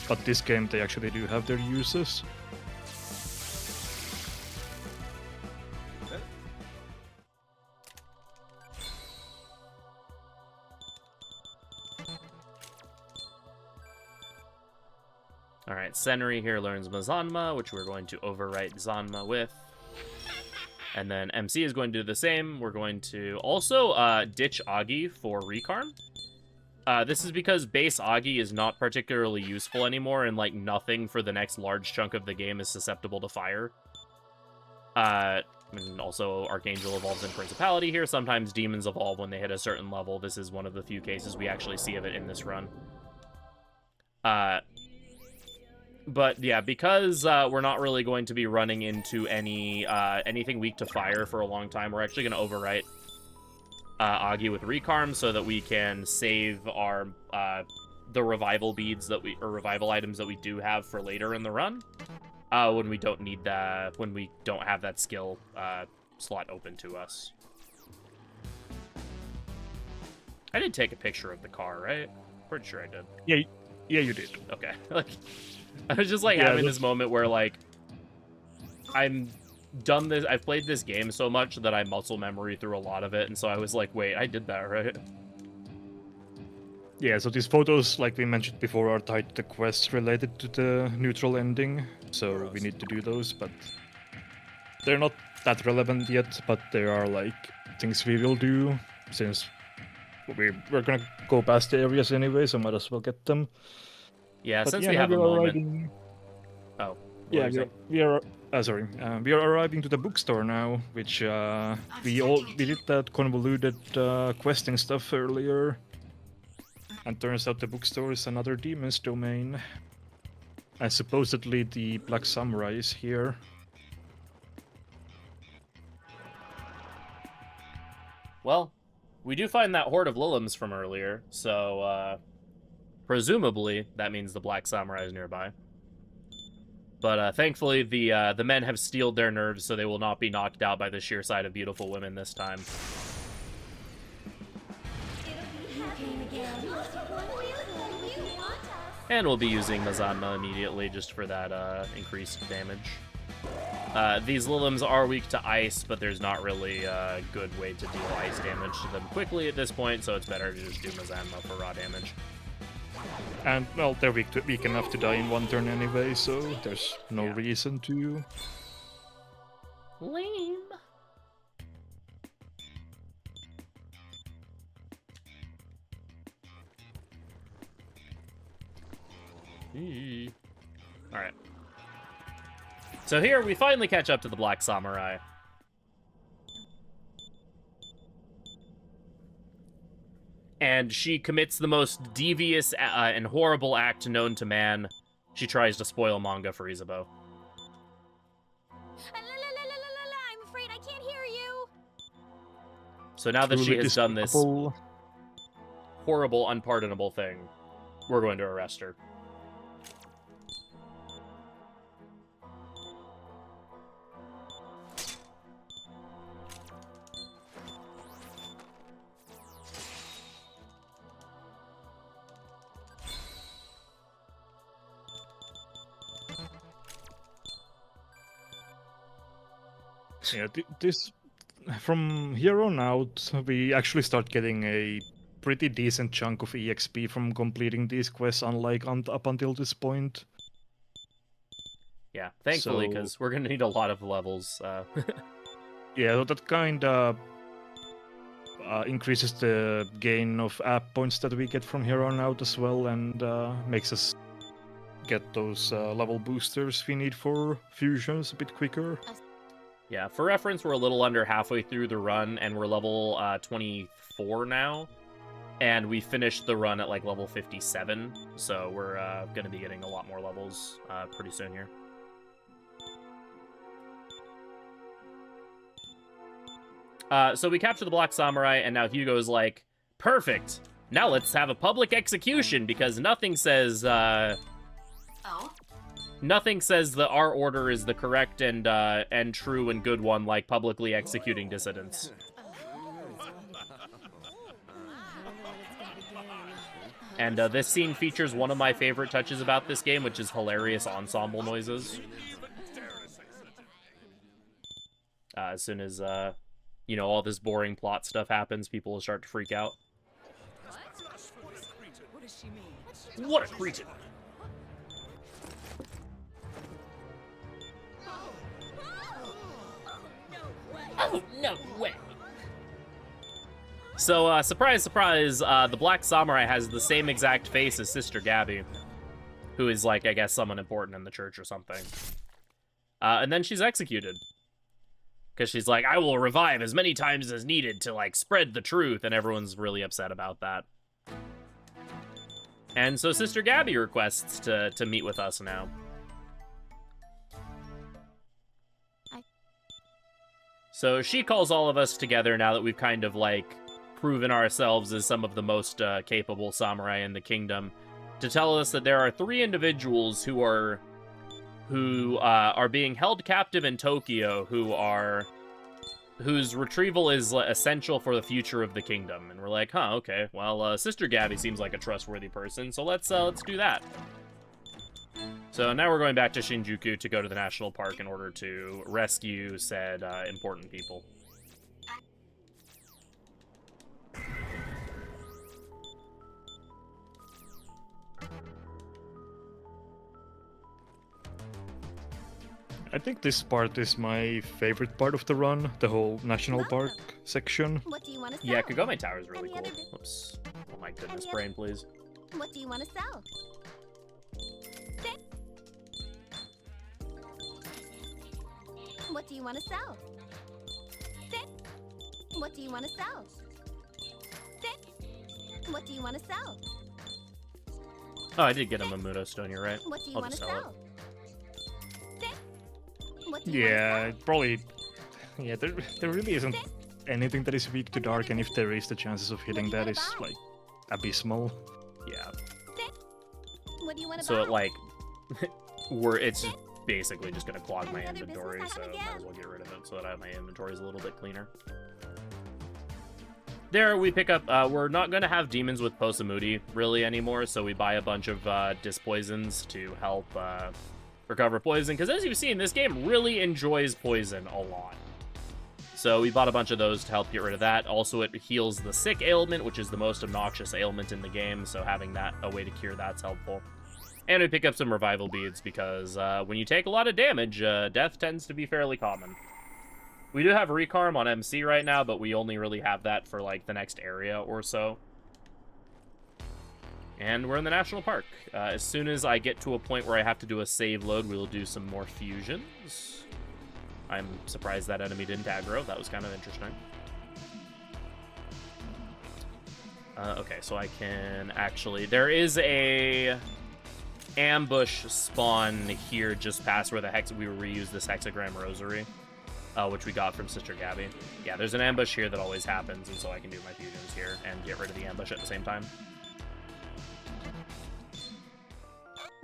But this game, they actually do have their uses. Alright, Senri here learns Mazanma, which we're going to overwrite Zanma with. And then MC is going to do the same. We're going to also ditch Agi for Recarm. This is because base Agi is not particularly useful anymore, and like nothing for the next large chunk of the game is susceptible to fire. And also Archangel evolves in Principality here. Sometimes demons evolve when they hit a certain level. This is one of the few cases we actually see of it in this run. But yeah, because we're not really going to be running into anything weak to fire for a long time, we're actually going to overwrite Agi with Recarm so that we can save our the revival beads that or revival items that we do have for later in the run when we don't need when we don't have that skill slot open to us. I did take a picture of the car, right? Pretty sure I did. Yeah, you did. Okay. Like, I was just like having this moment where like I've played this game so much that I muscle memory through a lot of it, and so I was like, wait, I did that, right? Yeah, so these photos, like we mentioned before, are tied to the quests related to the neutral ending, so we need to do those, but they're not that relevant yet, but there are like things we will do, since we're gonna go past the areas anyway, so might as well get them. Yeah, But since yeah, we have a we are moment. arriving... Oh, Yeah, we are arriving to the bookstore now, which we did that convoluted questing stuff earlier, and turns out the bookstore is another demon's domain, and supposedly the Black Samurai is here. Well, we do find that horde of Lilims from earlier, so presumably that means the Black Samurai is nearby. But thankfully, the men have steeled their nerves, so they will not be knocked out by the sheer sight of beautiful women this time. And we'll be using Mazanma immediately just for that increased damage. These Lilims are weak to ice, but there's not really a good way to deal ice damage to them quickly at this point, so it's better to just do Mazanma for raw damage. And, well, they're weak enough to die in one turn anyway, so there's no reason to... Lame. Alright. So here, we finally catch up to the Black Samurai. And she commits the most devious and horrible act known to man. She tries to spoil manga for Isabeau. I'm afraid I can't hear you. So now that she Truly has done this despicable. horrible, unpardonable thing, we're going to arrest her. Yeah, this from here on out, we actually start getting a pretty decent chunk of EXP from completing these quests, unlike up until this point. Yeah, thankfully, So- because we're going to need a lot of levels. Yeah, so that kind of increases the gain of app points that we get from here on out as well, and makes us get those level boosters we need for fusions a bit quicker. Yeah, for reference, we're a little under halfway through the run, and we're level 24 now. And we finished the run at, like, level 57, so we're going to be getting a lot more levels pretty soon here. So we capture the Black Samurai, and now Hugo's like, perfect! Now let's have a public execution, because nothing says, Oh? nothing says that our order is the correct and true and good one, like publicly executing dissidents. And this scene features one of my favorite touches about this game, which is hilarious ensemble noises. As soon as, you know, all this boring plot stuff happens, people will start to freak out. What a cretin! Oh, no way! So, surprise, surprise, the Black Samurai has the same exact face as Sister Gabby, who is, like, I guess someone important in the church or something. And then she's executed. Because she's like, I will revive as many times as needed to, like, spread the truth, and everyone's really upset about that. And so Sister Gabby requests to meet with us now. So she calls all of us together now that we've kind of, like, proven ourselves as some of the most capable samurai in the kingdom, to tell us that there are 3 individuals who are being held captive in Tokyo, whose retrieval is essential for the future of the kingdom. And we're like, huh, okay, well, Sister Gabby seems like a trustworthy person, so let's do that. So now we're going back to Shinjuku to go to the national park in order to rescue said important people. I think this part is my favorite part of the run, the whole national park section. What do you want to sell? Yeah, Kagome Tower is really Any cool. other bus- Whoops. Oh my goodness, Any brain, please. What do you want to sell? What do you want to sell? What do you want to sell? What do you want to sell? Oh, I did get him a Mudo Stone, you're right. What do you I'll want to just sell it. sell? What do you wanna Yeah, sell? probably. Yeah, there really isn't anything that is weak to dark, and if there is, the chances of hitting that is like abysmal. Yeah. What do you want to So buy? it, like, it's just basically just gonna clog my Any other inventory, business I so have might again? as well get rid of it so that my inventory is a little bit cleaner. There, we pick up, we're not gonna have demons with Posamudi, really, anymore, so we buy a bunch of, dispoisons to help, recover poison, because as you've seen, this game really enjoys poison a lot. So we bought a bunch of those to help get rid of that. Also, it heals the sick ailment, which is the most obnoxious ailment in the game, so having that, a way to cure that's helpful. And we pick up some revival beads, because when you take a lot of damage, death tends to be fairly common. We do have Recarm on MC right now, but we only really have that for, like, the next area or so. And we're in the national park. As soon as I get to a point where I have to do a save load, we'll do some more fusions. I'm surprised that enemy didn't aggro. That was kind of interesting. Okay, so I can actually... There is a ambush spawn here just past where we reused this hexagram rosary, which we got from Sister Gabby. Yeah, there's an ambush here that always happens, and so I can do my fusions here and get rid of the ambush at the same time.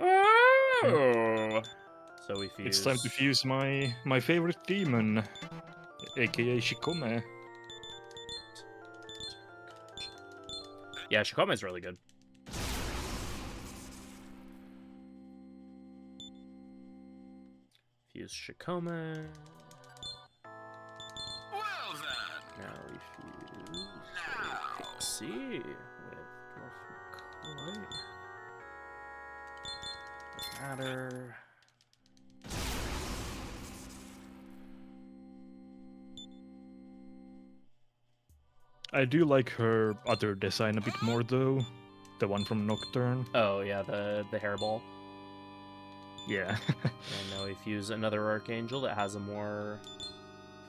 Oh! So we fuse. It's time to fuse my favorite demon, aka Shikome. Yeah, Shikome's really good. Fuse Shikome. Well then. Now we fuse Pixie with Dwarf McCoy. Doesn't matter. I do like her other design a bit more though, the one from Nocturne. Oh yeah, the hairball. Yeah. And now we fuse another Archangel that has a more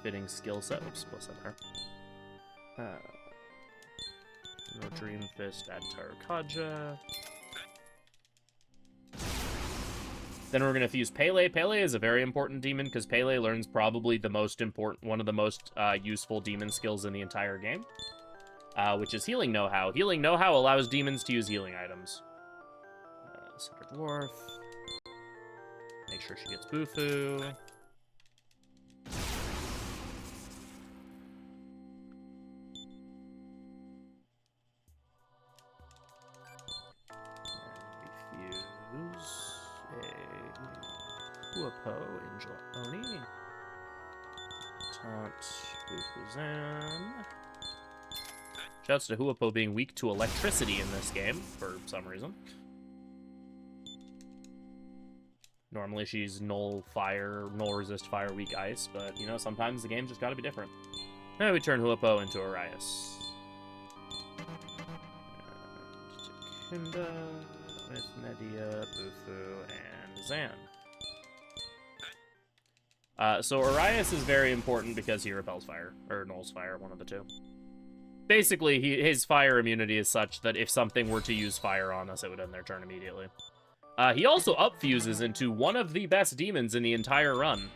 fitting skill set. Oops, plus that there. No Dream Fist, add Tarakaja. Then we're gonna fuse Pele. Pele is a very important demon because Pele learns probably the most important, one of the most useful demon skills in the entire game, which is Healing Know-How. Healing Know-How allows demons to use healing items. Center Dwarf. Make sure she gets Bufu. And we fuse a Huapo Angel Oni. Taunt Bufuzan. Shouts to Huapo being weak to electricity in this game for some reason. Normally she's null fire, null resist fire, weak ice, but you know, sometimes the game's just gotta be different. Now we turn Huapo into Arias. And Kinda with Media, Bufu, and Zan. So Arias is very important because he repels fire, or nulls fire, one of the two. Basically, his fire immunity is such that if something were to use fire on us, it would end their turn immediately. He also upfuses into one of the best demons in the entire run.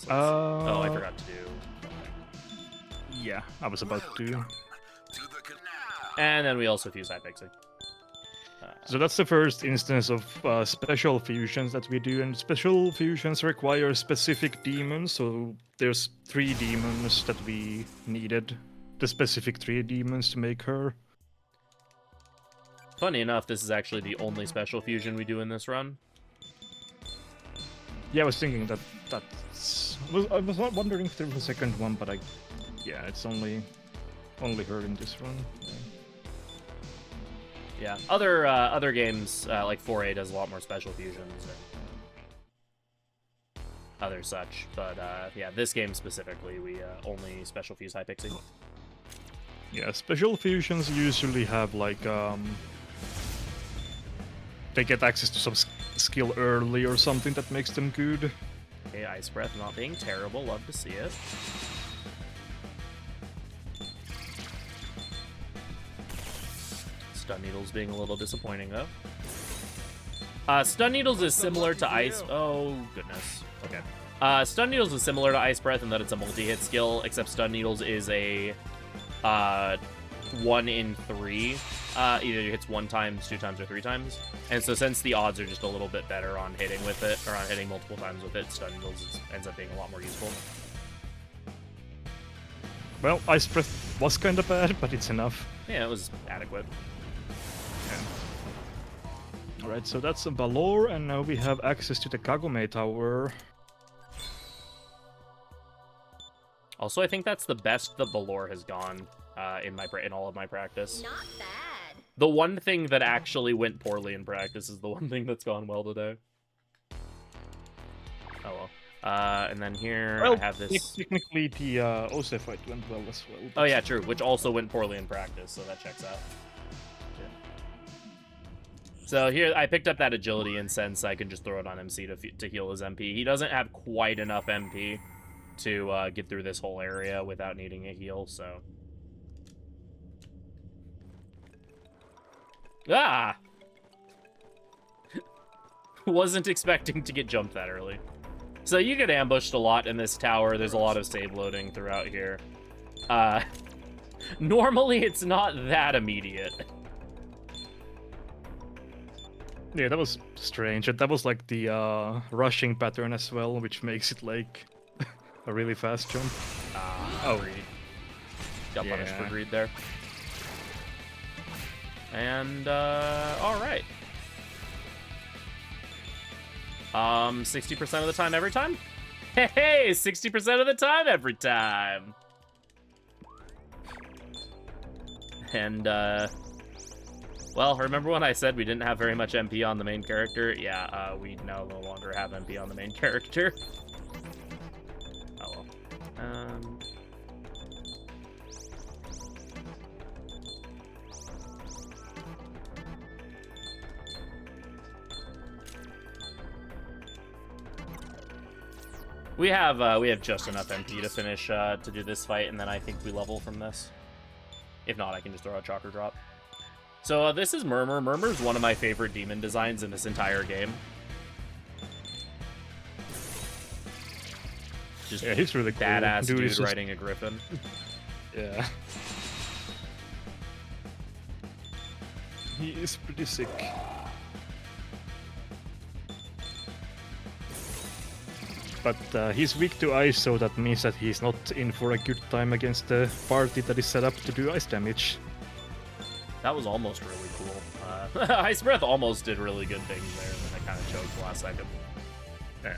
Oh, I forgot to do. Yeah, I was about to. And then we also fuse Hypixie. So that's the first instance of special fusions that we do, and special fusions require specific demons, so there's 3 demons that we needed. The specific 3 demons to make her. Funny enough, this is actually the only special fusion we do in this run. Yeah, I was thinking that's... I was not wondering if there was a second one, but yeah, it's only her in this run. Yeah, other games like 4A does a lot more special fusions and other such, but yeah, this game specifically, we only special fuse Hypixie. Yeah, special fusions usually have like they get access to some skill early or something that makes them good. Okay, Ice Breath not being terrible, love to see it. Stun Needles being a little disappointing though. Stun Needles is similar to Ice... Oh, goodness. Okay. Stun Needles is similar to Ice Breath in that it's a multi-hit skill, except Stun Needles is a 1 in 3. Either it hits 1 times, 2 times, or 3 times. And so since the odds are just a little bit better on hitting with it, or on hitting multiple times with it, Stun Needles ends up being a lot more useful. Well, Ice Breath was kinda bad, but it's enough. Yeah, it was adequate. Alright, so that's a Valor, and now we have access to the Kagome Tower. Also, I think that's the best the Valor has gone in all of my practice. Not bad. The one thing that actually went poorly in practice is the one thing that's gone well today. Oh well. And then here I have this... Technically, the Ose fight went well as well. Oh yeah, true, which also went poorly in practice, so that checks out. So here, I picked up that agility incense. I can just throw it on MC to heal his MP. He doesn't have quite enough MP to get through this whole area without needing a heal, so... Ah! Wasn't expecting to get jumped that early. So you get ambushed a lot in this tower. There's a lot of save loading throughout here. Normally it's not that immediate. Yeah, that was strange. That was like the rushing pattern as well, which makes it like a really fast jump. Oh, greed. Got punished for greed there. And, alright. 60% of the time every time? Hey, 60% of the time every time! And, well, remember when I said we didn't have very much MP on the main character? Yeah, we now no longer have MP on the main character. Oh well. We have just enough MP to finish to do this fight, and then I think we level from this. If not, I can just throw out Chakra Drop. So this is Murmur. Murmur's one of my favorite demon designs in this entire game. Just yeah, he's really cool. Badass dude just... riding a griffin. Yeah. He is pretty sick. But he's weak to ice, so that means that he's not in for a good time against the party that is set up to do ice damage. That was almost really cool. Ice Breath almost did really good things there, and then I kind of choked last second. Yeah.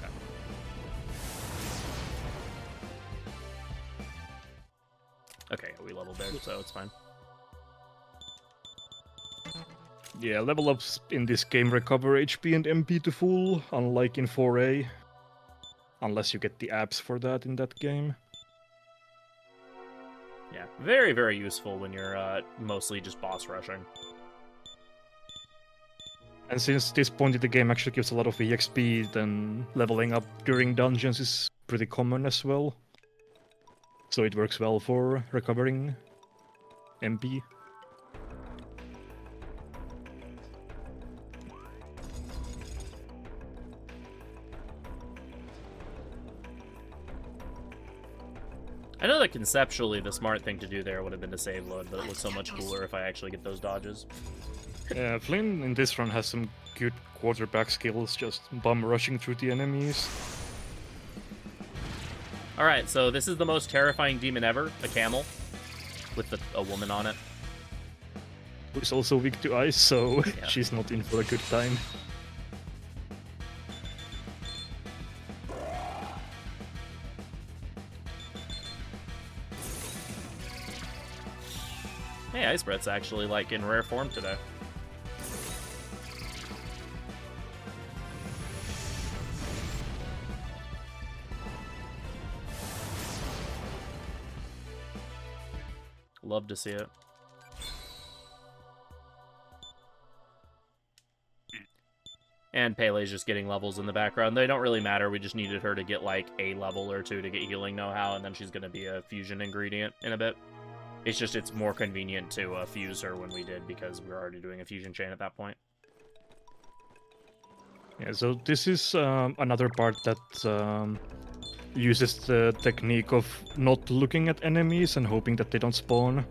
Okay, we leveled there, so it's fine. Yeah, level ups in this game recover HP and MP to full, unlike in 4A. Unless you get the apps for that in that game. Yeah, very, very useful when you're mostly just boss rushing. And since this point in the game actually gives a lot of EXP, then leveling up during dungeons is pretty common as well. So it works well for recovering MP. I know that conceptually the smart thing to do there would have been to save load, but it looks so much cooler if I actually get those dodges. Yeah, Flynn in this run has some good quarterback skills, just bum rushing through the enemies. Alright, so this is the most terrifying demon ever, a camel, with a woman on it. Who's also weak to ice, so Yeah. she's not in for a good time. Hey, Ice Breath's actually, like, in rare form today. Love to see it. And Pele's just getting levels in the background. They don't really matter. We just needed her to get, like, a level or two to get healing know-how, and then she's going to be a fusion ingredient in a bit. It's just, it's more convenient to fuse her when we did, because we were already doing a fusion chain at that point. Yeah, so this is another part that uses the technique of not looking at enemies and hoping that they don't spawn.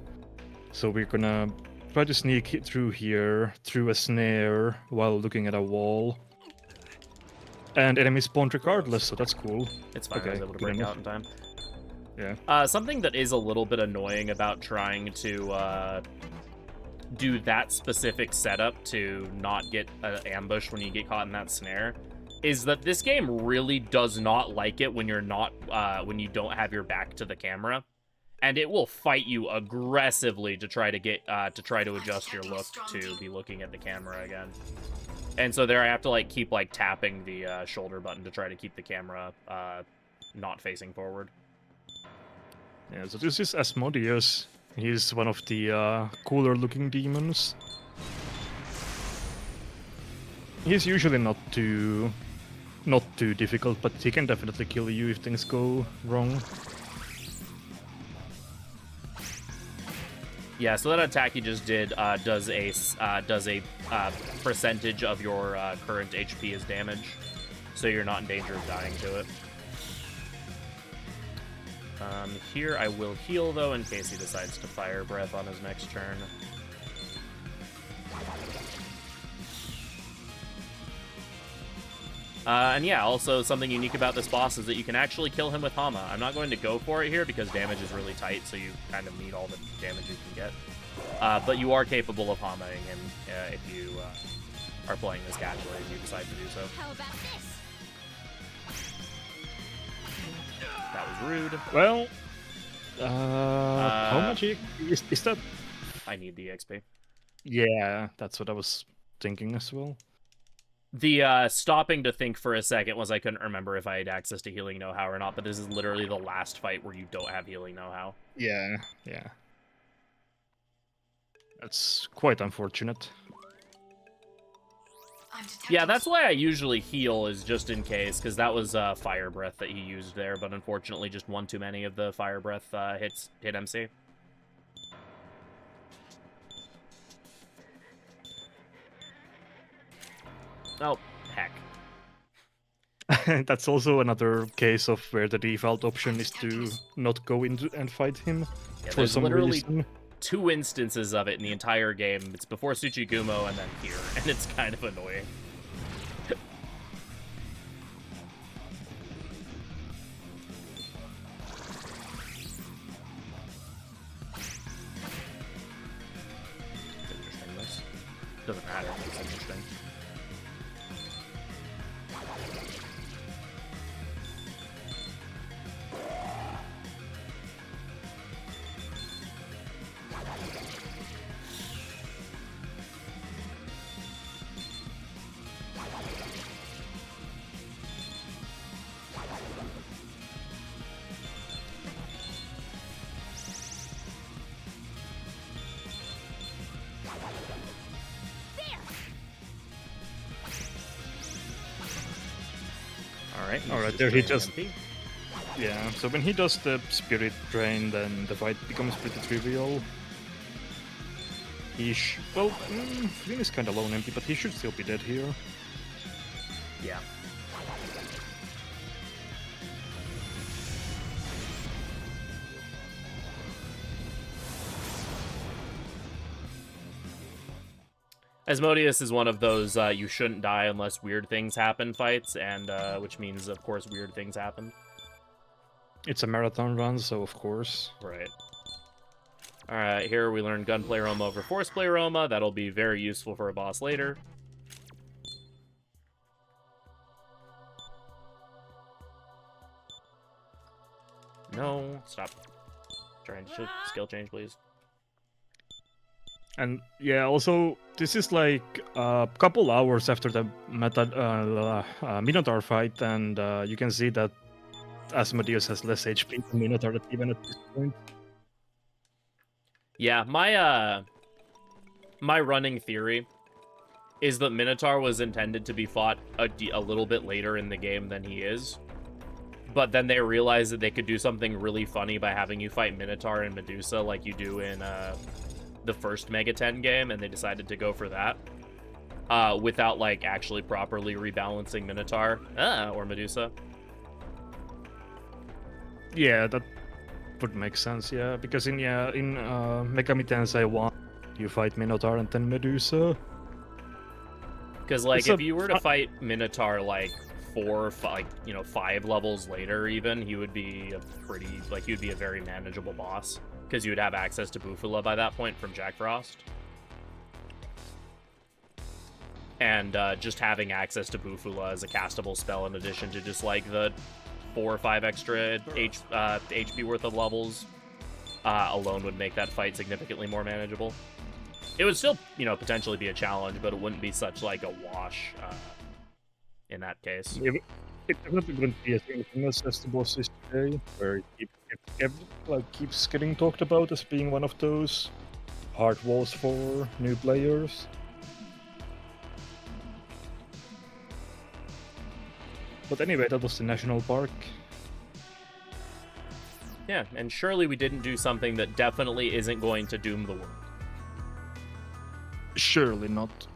So we're gonna try to sneak through here, through a snare, while looking at a wall. And enemies spawn regardless, so that's cool. It's fine, Okay, I was able to good break enough. out in time. Yeah. Something that is a little bit annoying about trying to do that specific setup to not get ambushed when you get caught in that snare is that this game really does not like it when you're not when you don't have your back to the camera, and it will fight you aggressively to try to get to adjust your look to be looking at the camera again. And so there I have to like keep like tapping the shoulder button to try to keep the camera not facing forward. Yeah, so this is Asmodeus. He's one of the cooler looking demons. He's usually not too difficult, but he can definitely kill you if things go wrong. Yeah, so that attack he just did does a percentage of your current HP as damage, so you're not in danger of dying to it. Here I will heal though in case he decides to fire breath on his next turn. And yeah, also something unique about this boss is that you can actually kill him with Hama. I'm not going to go for it here because damage is really tight, so you kind of need all the damage you can get. But you are capable of Hamaing him if you are playing this casually and you decide to do so. How about this? That was rude. Well, how much is that? I need the XP. Yeah, that's what I was thinking as well. The stopping to think for a second was I couldn't remember if I had access to healing know-how or not, but this is literally the last fight where you don't have healing know-how. Yeah. That's quite unfortunate. Yeah, that's why I usually heal, is just in case, because that was fire breath that he used there, but unfortunately just one too many of the fire breath hit MC. Oh, heck. That's also another case of where the default option is to not go into and fight him Yeah, for there's some literally reason. 2 instances of it in the entire game. It's before Tsuchigumo and then here, and it's kind of annoying. Interesting, this. Doesn't matter, it's interesting. Alright, there he just... Yeah, so when he does the spirit drain, then the fight becomes pretty trivial. Well, Flynn is kinda low on MP, but he should still be dead here. Yeah. Asmodeus is one of those you shouldn't die unless weird things happen fights, and which means, of course, weird things happen. It's a marathon run, so of course. Right. Alright, here we learn Gunplay Roma over Forceplay Roma. That'll be very useful for a boss later. No, stop. Trying to skill change, please. And yeah, also, this is like a couple hours after the Minotaur fight, and you can see that Asmodeus has less HP than Minotaur even at this point. Yeah, my running theory is that Minotaur was intended to be fought a little bit later in the game than he is. But then they realized that they could do something really funny by having you fight Minotaur and Medusa like you do in the first Mega 10 game, and they decided to go for that. Without, like, actually properly rebalancing Minotaur or Medusa. Yeah, that would make sense, yeah. Because in Megami Tensei 1, you fight Minotaur and then Medusa. Because, like, if you were to fight Minotaur, like, 5 levels later even, he would be he would be a very manageable boss. Because you would have access to Bufula by that point from Jack Frost. And just having access to Bufula as a castable spell in addition to just, like, the 4 or 5 extra HP worth of levels alone would make that fight significantly more manageable. It would still, potentially be a challenge, but it wouldn't be such, like, a wash in that case. It definitely wouldn't be as famous as the bosses today, where it keeps getting talked about as being one of those hard walls for new players. But anyway, that was the national park. Yeah, and surely we didn't do something that definitely isn't going to doom the world. Surely not.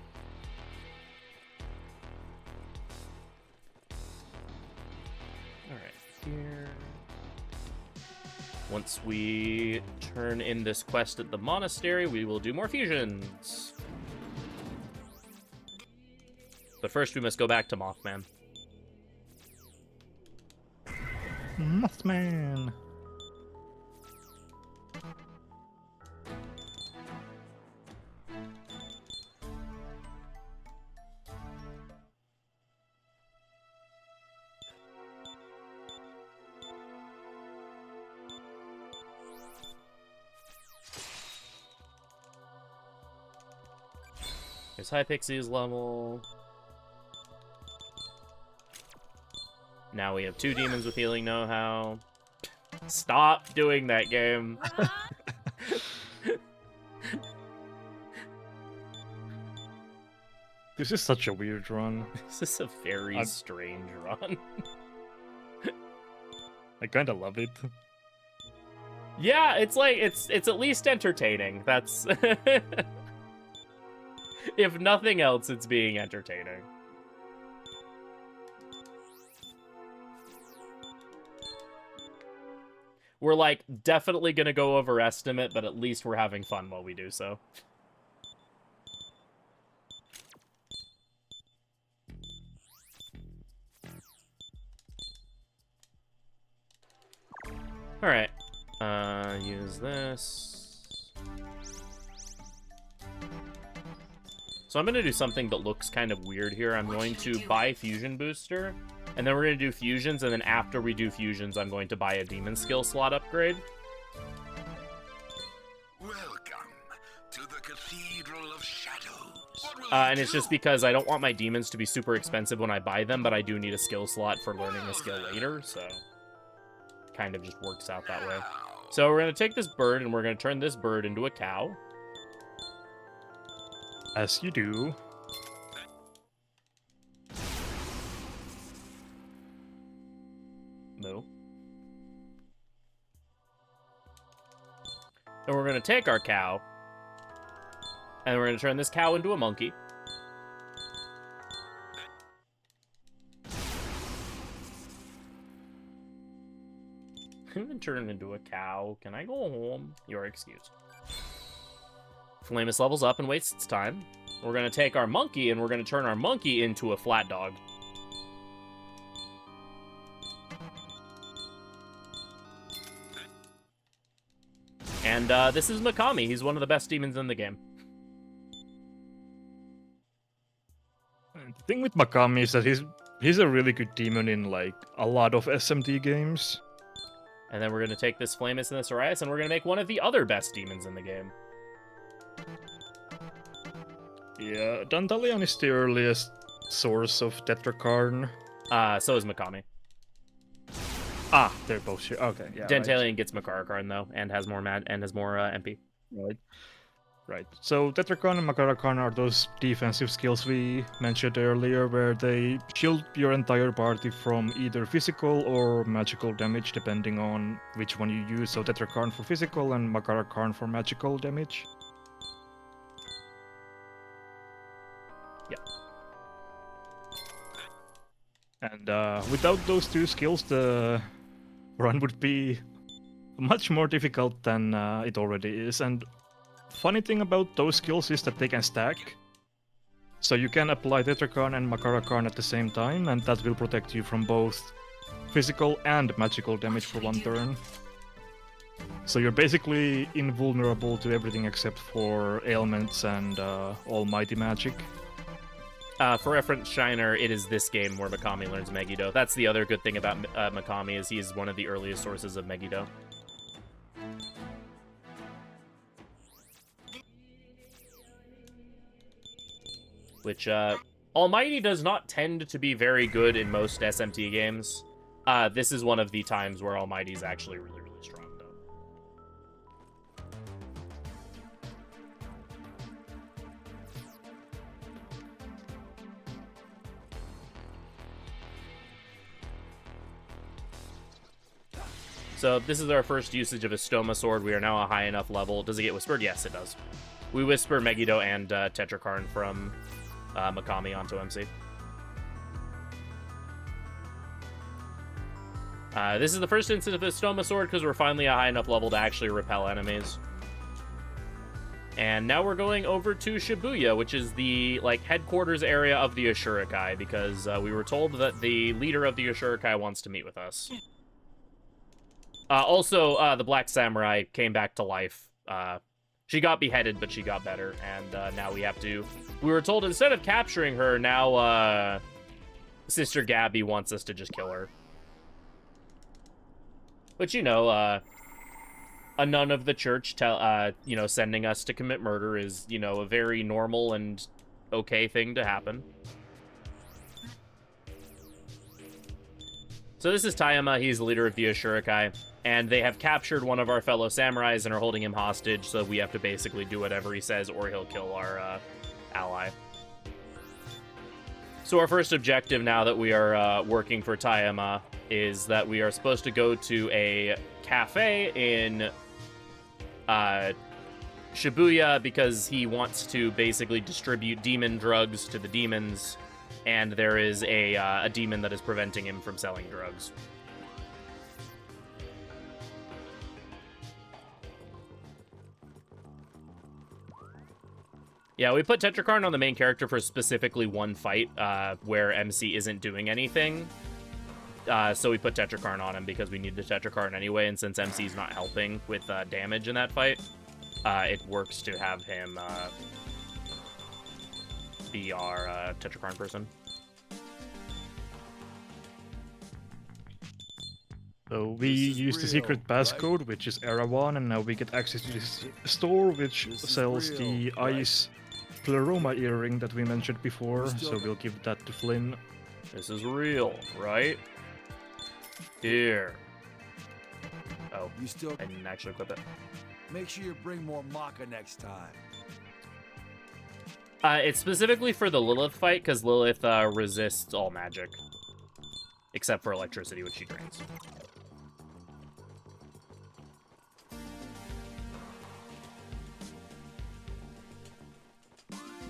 Alright, here. Once we turn in this quest at the monastery, we will do more fusions. But first we must go back to Mothman. Mothman! Here's Hypixie's level. Now we have 2 demons with healing know-how. Stop doing that, game. This is such a weird run. This is a very strange run. I kinda love it. Yeah, it's like, it's at least entertaining. That's... If nothing else, it's being entertaining. We're, like, definitely gonna go overestimate, but at least we're having fun while we do so. Alright. Use this. So I'm gonna do something that looks kind of weird here. I'm going to buy Fusion Booster, and then we're gonna do fusions, and then after we do fusions, I'm going to buy a Demon Skill slot upgrade. Welcome to the Cathedral of Shadows. And it's just because I don't want my demons to be super expensive when I buy them, but I do need a skill slot for learning a skill later, so kind of just works out that way. So we're gonna take this bird, and we're gonna turn this bird into a cow. As you do. Moo. And we're gonna take our cow, and we're gonna turn this cow into a monkey. I'm gonna turn it into a cow. Can I go home? You're excused. Flamus levels up and wastes its time. We're gonna take our monkey, and we're gonna turn our monkey into a flat dog. And this is Megami. He's one of the best demons in the game. The thing with Megami is that he's a really good demon in like a lot of SMT games. And then we're gonna take this Flamus and this Arias, and we're gonna make one of the other best demons in the game. Yeah, Dandelion is the earliest source of Tetrakarn. So is Megami. Ah, they're both here. Okay, yeah. Dantalion gets Makarakarn though, and has more MP. Right. So Tetrakarn and Makarakarn are those defensive skills we mentioned earlier, where they shield your entire party from either physical or magical damage, depending on which one you use. So Tetrakarn for physical and Makarakarn for magical damage. Yeah. And without those 2 skills, the run would be much more difficult than it already is. And funny thing about those skills is that they can stack. So you can apply Tetrakarn and Makarakarn at the same time, and that will protect you from both physical and magical damage for 1 turn. So you're basically invulnerable to everything except for ailments and almighty magic. For reference, Shiner, it is this game where Megami learns Megiddo. That's the other good thing about Megami, is he's one of the earliest sources of Megiddo. Which, Almighty does not tend to be very good in most SMT games. This is one of the times where Almighty is actually really, really strong, though. So this is our first usage of a Stoma Sword. We are now a high enough level. Does it get whispered? Yes, it does. We whisper Megiddo and Tetrakarn from Megami onto MC. This is the first instance of a Stoma Sword because we're finally a high enough level to actually repel enemies. And now we're going over to Shibuya, which is the headquarters area of the Ashurikai, because we were told that the leader of the Ashurikai wants to meet with us. Also, the Black Samurai came back to life. She got beheaded, but she got better, and now we have to... We were told instead of capturing her, now Sister Gabby wants us to just kill her. But, you know, a nun of the church, sending us to commit murder is, you know, a very normal and okay thing to happen. So this is Tayama. He's the leader of the Ashurikai, and they have captured one of our fellow samurais and are holding him hostage, so we have to basically do whatever he says or he'll kill our ally. So our first objective now that we are working for Tayama is that we are supposed to go to a cafe in Shibuya because he wants to basically distribute demon drugs to the demons, and there is a demon that is preventing him from selling drugs. Yeah, we put Tetrakarn on the main character for specifically one fight where MC isn't doing anything. So we put Tetrakarn on him because we need the Tetrakarn anyway, and since MC's not helping with damage in that fight, it works to have him be our Tetrakarn person. So we use the secret passcode, which is Era 1, and now we get access to this store, which sells the ice pleroma earring that we mentioned before, so we'll give that to Flynn. This is real, right? Here. Oh, I didn't actually equip it. Make sure you bring more Maka next time. It's specifically for the Lilith fight, because Lilith resists all magic. Except for electricity, which she drains.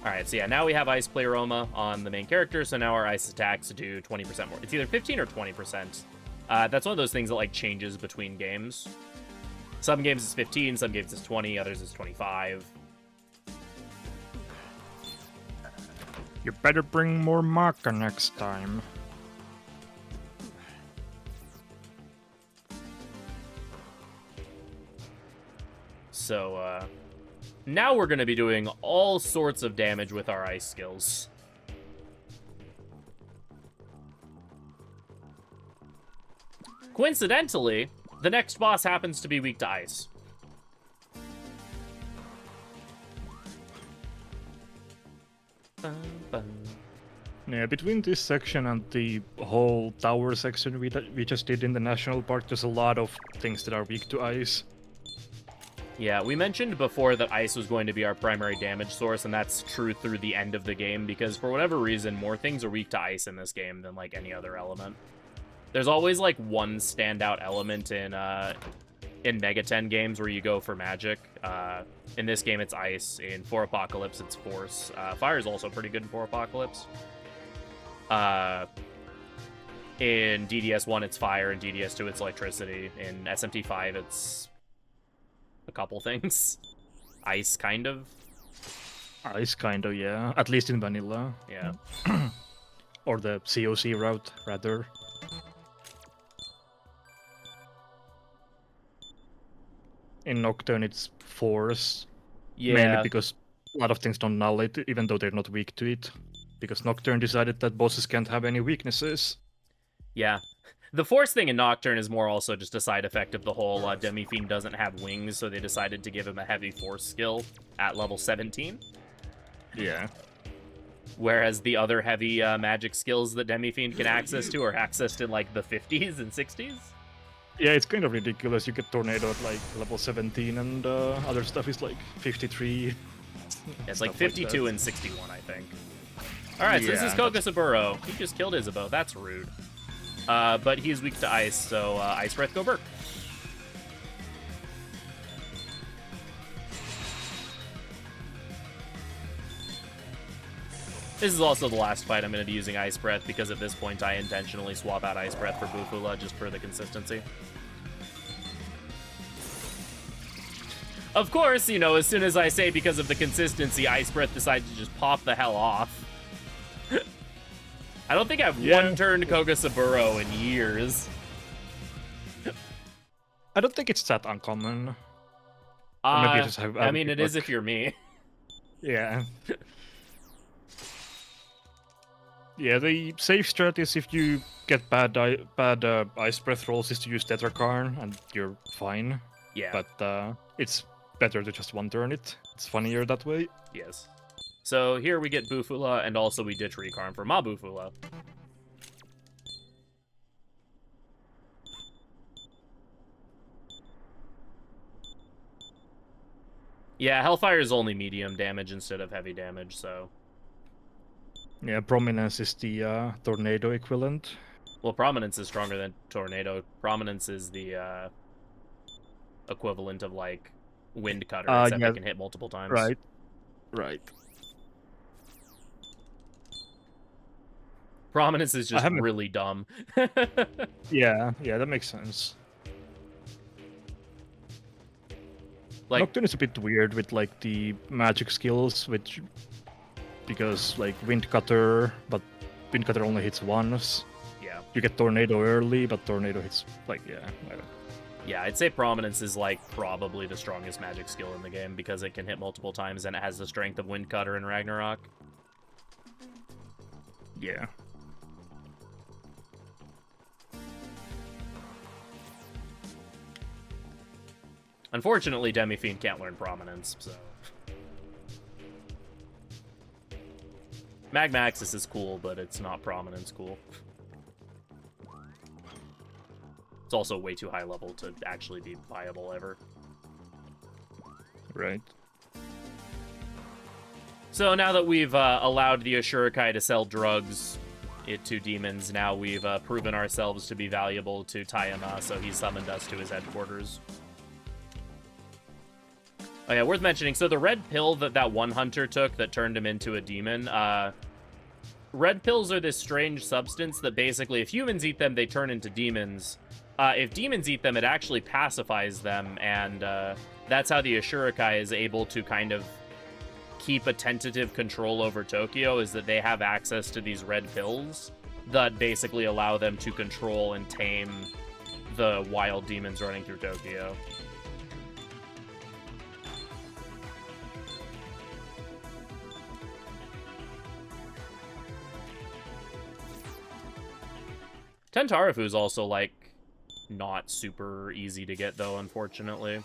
Alright, so yeah, now we have Ice Pleroma on the main character, so now our ice attacks do 20% more. It's either 15 or 20%. That's one of those things that, like, changes between games. Some games it's 15, some games it's 20, others it's 25. You better bring more Maka next time. So, now we're going to be doing all sorts of damage with our ice skills. Coincidentally, the next boss happens to be weak to ice. Yeah, between this section and the whole tower section we just did in the national park, there's a lot of things that are weak to ice. Yeah, we mentioned before that ice was going to be our primary damage source, and that's true through the end of the game, because for whatever reason, more things are weak to ice in this game than, like, any other element. There's always, like, one standout element in Mega 10 games where you go for magic. In this game, it's ice. In 4 Apocalypse, it's force. Fire is also pretty good in 4 Apocalypse. In DDS1, it's fire. In DDS2, it's electricity. In SMT5, it's a couple things. Ice, kind of. Ice, kind of, yeah. At least in vanilla. Yeah. Or the COC route, rather. In Nocturne, it's force. Yeah. Mainly because a lot of things don't null it, even though they're not weak to it. Because Nocturne decided that bosses can't have any weaknesses. Yeah. The force thing in Nocturne is more also just a side effect of the whole Demi-Fiend doesn't have wings, so they decided to give him a heavy force skill at level 17. Yeah. Whereas the other heavy magic skills that Demi-Fiend can access to are accessed in, like, the 50s and 60s. Yeah, it's kind of ridiculous. You get Tornado at, like, level 17, and other stuff is, like, 53. Yeah, it's like 52 and 61, I think. Alright, so this is Kogasaburo. He just killed Isabeau. That's rude. But he's weak to ice, so Ice Breath, go Burk. This is also the last fight I'm going to be using Ice Breath, because at this point I intentionally swap out Ice Breath for Bufula just for the consistency. Of course, you know, as soon as I say because of the consistency, Ice Breath decides to just pop the hell off. I don't think I've one-turned Kogasaburo in years. I don't think it's that uncommon. Or maybe I just have I mean, good it is luck. if you're me. Yeah. Yeah, the safe strat is if you get bad Ice Breath rolls is to use Tetrakarn, and you're fine. Yeah. But it's better to just one-turn it. It's funnier that way. Yes. So here we get Bufula, and also we ditch Recarn for Mabufula. Yeah, Hellfire is only medium damage instead of heavy damage, so... Yeah, Prominence is the Tornado equivalent. Well, Prominence is stronger than Tornado. Prominence is the equivalent of, like, Wind Cutter, except it can hit multiple times. Right. Right. Prominence is just really dumb. Yeah, that makes sense. Like, Nocturne is a bit weird with like the magic skills, which because like Wind Cutter, but Wind Cutter only hits once. yeah. You get Tornado early, but Tornado hits like I don't... Yeah, I'd say Prominence is, like, probably the strongest magic skill in the game, because it can hit multiple times and it has the strength of Wind Cutter and Ragnarok. Yeah. Unfortunately, Demi-Fiend can't learn Prominence, so... Magmaxis is cool, but it's not Prominence cool. It's also way too high level to actually be viable ever. Right. So now that we've allowed the Ashurikai to sell drugs to demons, now we've proven ourselves to be valuable to Tayama, so he summoned us to his headquarters. Oh yeah, worth mentioning, so the red pill that one hunter took that turned him into a demon, red pills are this strange substance that basically, if humans eat them, they turn into demons. If demons eat them, it actually pacifies them, and that's how the Ashurikai is able to kind of keep a tentative control over Tokyo, is that they have access to these red pills that basically allow them to control and tame the wild demons running through Tokyo. Tentarafu is also, like, not super easy to get, though, unfortunately.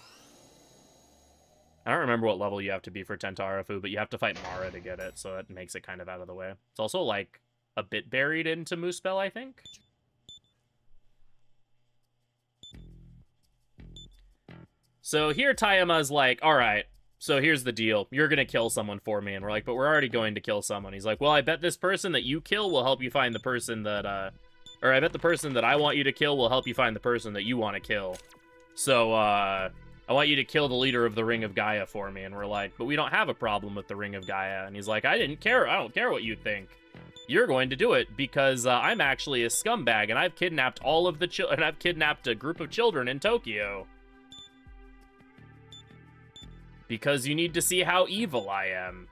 I don't remember what level you have to be for Tentarafu, but you have to fight Mara to get it, so that makes it kind of out of the way. It's also, like, a bit buried into Muspel, I think? So here Tayama's like, alright, so here's the deal. You're gonna kill someone for me. And we're like, but we're already going to kill someone. He's like, well, I bet this person that you kill will help you find the person that, or I bet the person that I want you to kill will help you find the person that you want to kill. So, I want you to kill the leader of the Ring of Gaia for me. And we're like, but we don't have a problem with the Ring of Gaia. And he's like, I don't care what you think. You're going to do it because I'm actually a scumbag and I've kidnapped all of the children. I've kidnapped a group of children in Tokyo. Because you need to see how evil I am.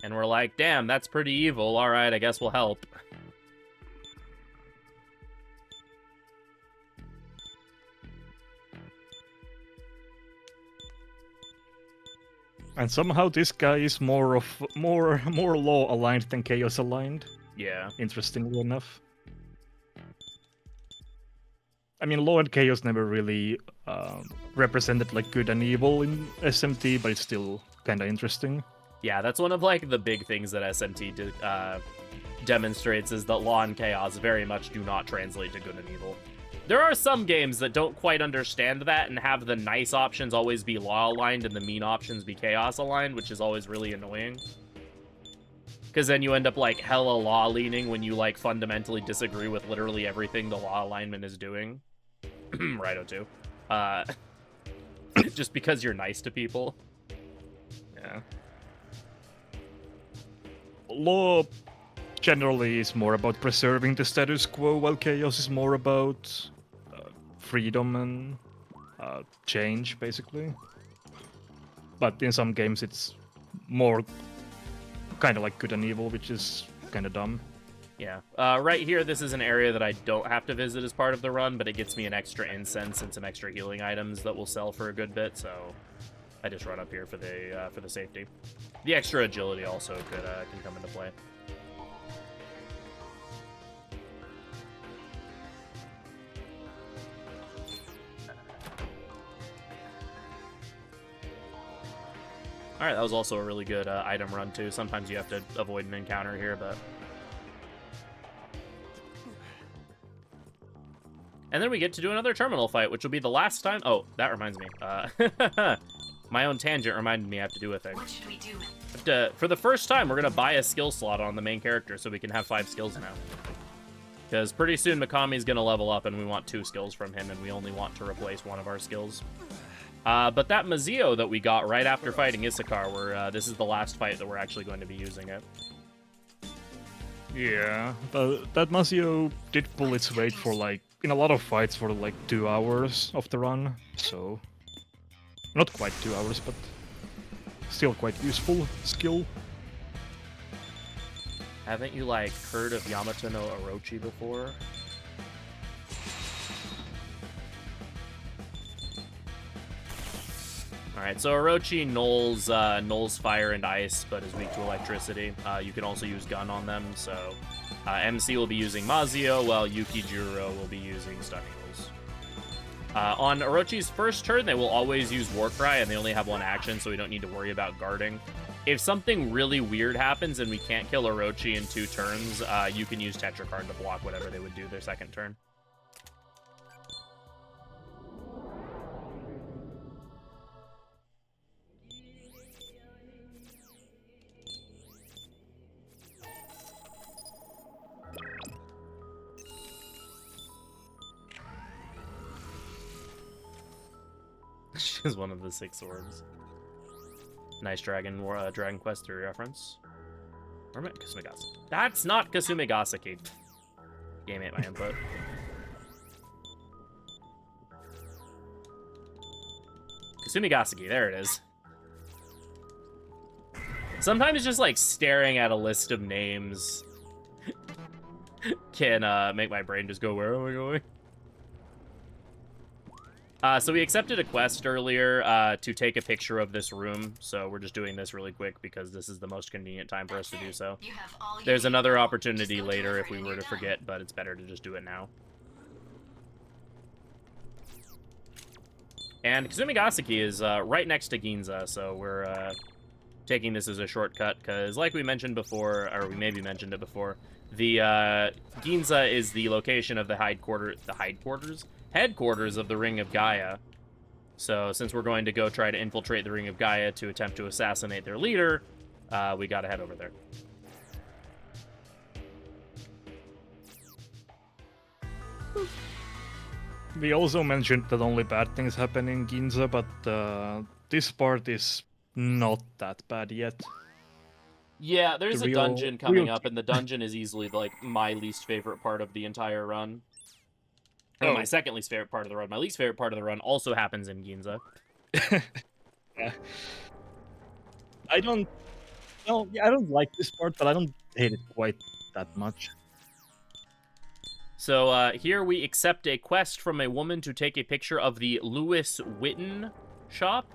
And we're like, damn, that's pretty evil. All right, I guess we'll help. And somehow this guy is more law aligned than chaos aligned. Yeah. Interestingly enough. I mean, law and chaos never really represented like good and evil in SMT, but it's still kind of interesting. Yeah, that's one of like the big things that SMT demonstrates, is that law and chaos very much do not translate to good and evil. There are some games that don't quite understand that and have the nice options always be law aligned and the mean options be chaos aligned, which is always really annoying. Because then you end up like hella law leaning when you like fundamentally disagree with literally everything the law alignment is doing. Righto too. Just because you're nice to people. Yeah. Law generally is more about preserving the status quo, while chaos is more about freedom and change, basically. But in some games, it's more kind of like good and evil, which is kind of dumb. Yeah. Right here, this is an area that I don't have to visit as part of the run, but it gets me an extra incense and some extra healing items that will sell for a good bit, so I just run up here for the safety. The extra agility also can come into play. All right, that was also a really good item run too. Sometimes you have to avoid an encounter here, but. And then we get to do another terminal fight, which will be the last time. Oh, that reminds me. My own tangent reminded me I have to do a thing. What should we do? For the first time, we're going to buy a skill slot on the main character so we can have 5 skills now. Because pretty soon Megami's going to level up and we want 2 skills from him and we only want to replace one of our skills. But that Mazio that we got right after fighting Issachar, this is the last fight that we're actually going to be using it. Yeah, that Mazio did pull its weight for like, in a lot of fights for like 2 hours of the run, so... Not quite 2 hours, but still quite useful skill. Haven't you, like, heard of Yamato no Orochi before? Alright, so Orochi nulls fire and ice, but is weak to electricity. You can also use gun on them, so MC will be using Mazio, while Yukijuro will be using stun heals. On Orochi's first turn, they will always use Warcry, and they only have 1 action, so we don't need to worry about guarding. If something really weird happens and we can't kill Orochi in 2 turns, you can use Tetracard to block whatever they would do their second turn. She's one of the 6 swords. Nice Dragon Quest 3 reference. Or am I Kasumigaseki? That's not Kasumigaseki. Game ate my input. Kasumigaseki, there it is. Sometimes just like staring at a list of names can make my brain just go, where am I going? So we accepted a quest earlier to take a picture of this room, so we're just doing this really quick because this is the most convenient time for us to do so. There's another opportunity later if we were to forget, but it's better to just do it now. And Kasumigaseki is right next to Ginza, so we're taking this as a shortcut because, like we mentioned before, or we maybe mentioned it before, the Ginza is the location of the headquarters of the Ring of Gaia. So since we're going to go try to infiltrate the Ring of Gaia to attempt to assassinate their leader, we gotta head over there. We also mentioned that only bad things happen in Ginza, but this part is not that bad yet. Yeah, there's a dungeon coming up, and the dungeon is easily like my least favorite part of the entire run. Or my second least favorite part of the run. My least favorite part of the run also happens in Ginza. Yeah. I don't like this part, but I don't hate it quite that much. So here we accept a quest from a woman to take a picture of the Louis Vuitton shop.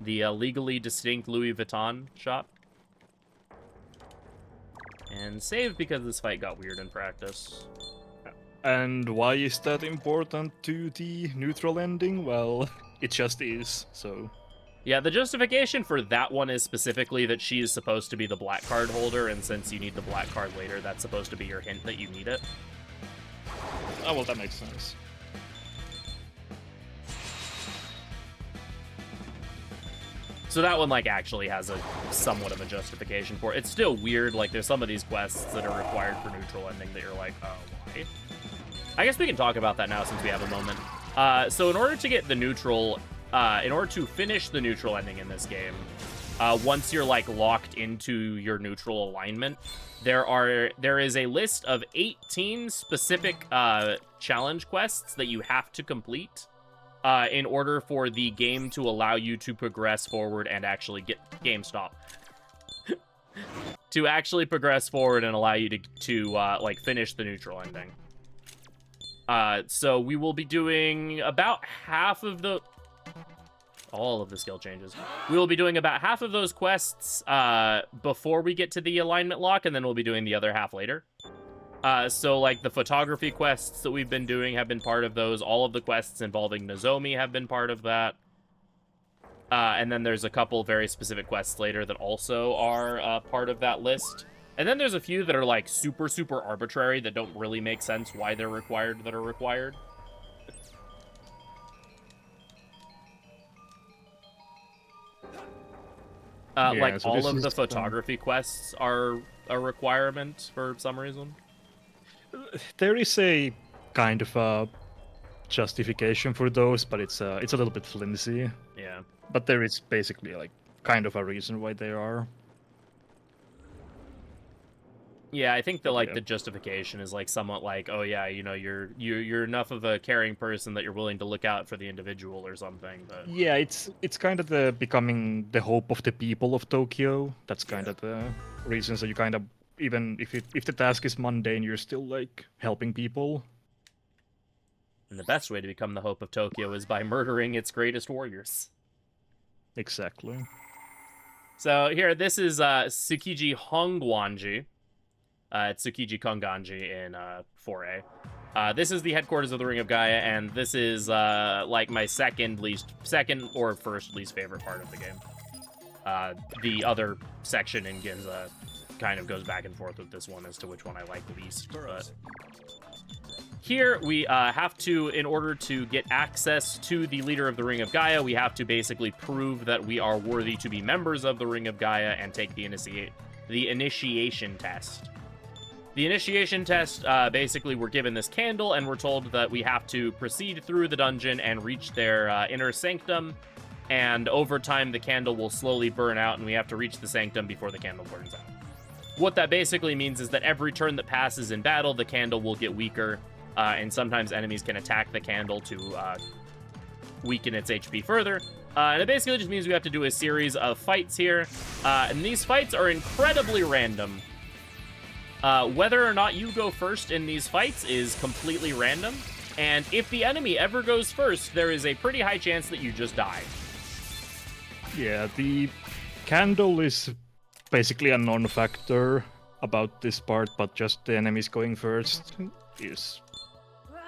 The legally distinct Louis Vuitton shop. And save because this fight got weird in practice. And why is that important to the neutral ending? Well, it just is, so... Yeah, the justification for that one is specifically that she is supposed to be the black card holder, and since you need the black card later, that's supposed to be your hint that you need it. Oh, well, that makes sense. So that one, like, actually has a somewhat of a justification for it. It's still weird, like, there's some of these quests that are required for neutral ending that you're like, oh, why? I guess we can talk about that now since we have a moment. So in order to get the neutral, in order to finish the neutral ending in this game, once you're like locked into your neutral alignment, there is a list of 18 specific challenge quests that you have to complete in order for the game to allow you to progress forward and actually get GameStop. To actually progress forward and allow you to like finish the neutral ending. So we will be doing about half of the... all of the skill changes. We will be doing about half of those quests before we get to the alignment lock, and then we'll be doing the other half later. So, like, the photography quests that we've been doing have been part of those. All of the quests involving Nozomi have been part of that. And then there's a couple very specific quests later that also are part of that list. And then there's a few that are, like, super, super arbitrary that don't really make sense why they're required that are required. Like, so all of the is, photography quests are a requirement for some reason. There is a kind of a justification for those, but it's a little bit flimsy. Yeah. But there is basically like kind of a reason why they are. Yeah, I think that like Yeah. the justification is like somewhat like, oh yeah, you know, you're enough of a caring person that you're willing to look out for the individual or something. But Yeah, it's kind of the becoming the hope of the people of Tokyo. That's kind of the reason. So you kind of, even if the task is mundane, you're still like helping people. and the best way to become the hope of Tokyo is by murdering its greatest warriors. Exactly. So here, this is Tsukiji Hongwanji. It's Tsukiji Konganji in 4A. This is the headquarters of the Ring of Gaia, and this is like my second or first least favorite part of the game. The other section in Ginza kind of goes back and forth with this one as to which one I like least. But here we have to, in order to get access to the leader of the Ring of Gaia, we have to basically prove that we are worthy to be members of the Ring of Gaia and take the initiation test. The initiation test, basically, we're given this candle, and we're told that we have to proceed through the dungeon and reach their inner sanctum, and over time, the candle will slowly burn out, and we have to reach the sanctum before the candle burns out. What that basically means is that every turn that passes in battle, the candle will get weaker, and sometimes enemies can attack the candle to weaken its HP further. And it basically just means we have to do a series of fights here, and these fights are incredibly random. Whether or not you go first in these fights is completely random, and if the enemy ever goes first, there is a pretty high chance that you just die. Yeah, the candle is basically a non-factor about this part, but just the enemies going first is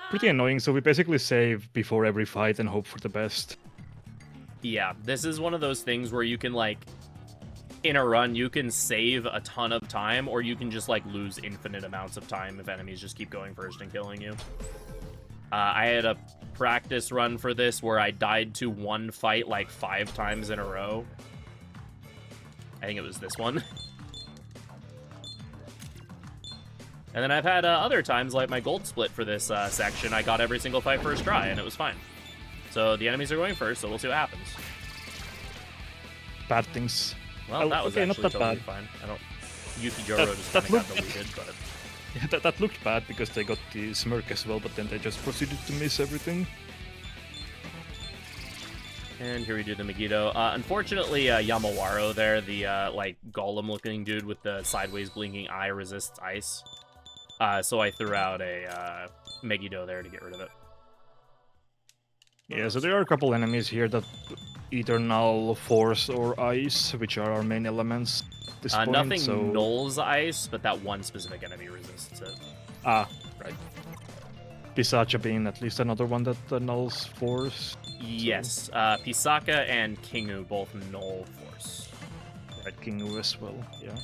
pretty annoying, so we basically save before every fight and hope for the best. Yeah, this is one of those things where you can, like, in a run, you can save a ton of time, or you can just, like, lose infinite amounts of time if enemies just keep going first and killing you. I had a practice run for this where I died to one fight, like, 5 times in a row. I think it was this one. And then I've had other times, like my gold split for this section, I got every single fight first try, and it was fine. So the enemies are going first, so we'll see what happens. Bad things. Well, that was actually not that totally bad. fine. Yukijoro just kind of got deleted, but... Yeah, that looked bad because they got the smirk as well, but then they just proceeded to miss everything. And here we do the Megiddo. Unfortunately, Yamawaro there, the, like, golem-looking dude with the sideways blinking eye resists ice. So I threw out a Megiddo there to get rid of it. Yeah, so there are a couple enemies here that either null, force, or ice, which are our main elements at this point. Nothing so... nulls ice, but that one specific enemy resists it. Ah, right. Pisacha being at least another one that nulls force. Yes, Pisaka and Kingu both null force. Right, Kingu as well, yeah.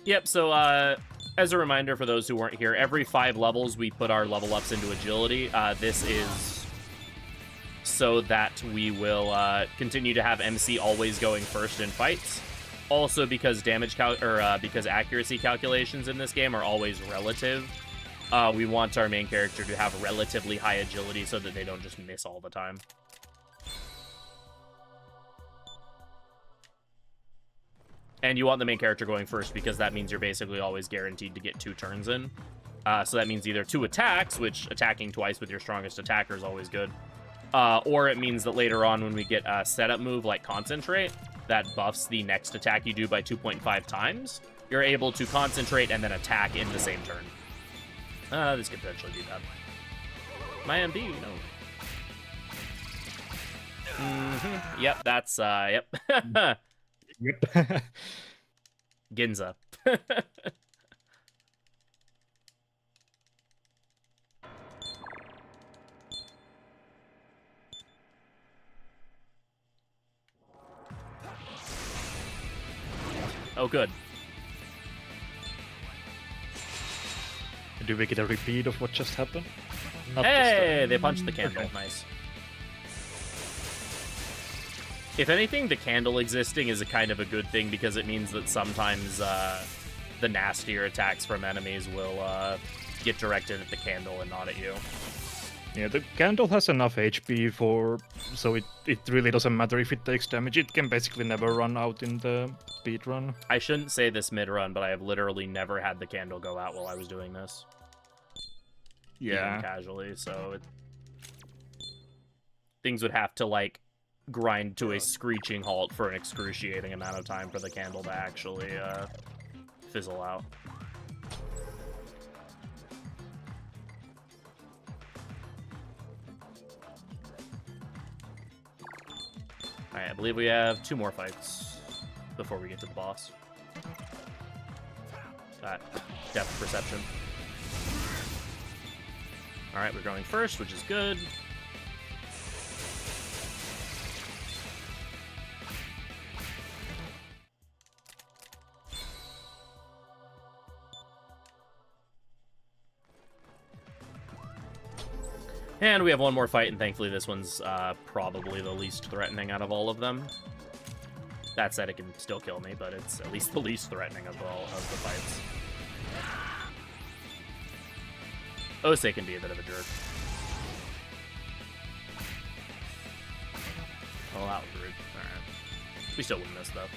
Yep, so as a reminder for those who weren't here, every 5 levels we put our level ups into agility. This is so that we will continue to have MC always going first in fights. Also because because accuracy calculations in this game are always relative. we want our main character to have relatively high agility so that they don't just miss all the time. And you want the main character going first because that means you're basically always guaranteed to get 2 turns in. So that means either 2 attacks, which attacking twice with your strongest attacker is always good. Or it means that later on when we get a setup move like Concentrate, that buffs the next attack you do by 2.5 times, you're able to concentrate and then attack in the same turn. This could potentially be bad. My MB, no. Yep, that's, yep. Yep. Ginza. Oh, good. Do we get a repeat of what just happened? Not this Hey, time. they punched the candle. Okay. Nice. If anything, the candle existing is a kind of a good thing because it means that sometimes the nastier attacks from enemies will get directed at the candle and not at you. Yeah, the candle has enough HP so it really doesn't matter if it takes damage. It can basically never run out in the speed run. I shouldn't say this mid-run, but I have literally never had the candle go out while I was doing this. Yeah. Even casually, so things would have to, like, grind to a screeching halt for an excruciating amount of time for the candle to actually fizzle out. Alright, I believe we have 2 more fights before we get to the boss. Got depth perception. Alright, we're going first, which is good. And we have one more fight, and thankfully this one's probably the least threatening out of all of them. That said, it can still kill me, but it's at least the least threatening of all of the fights. Ose can be a bit of a jerk. Well, that was rude. Alright. We still win this, though.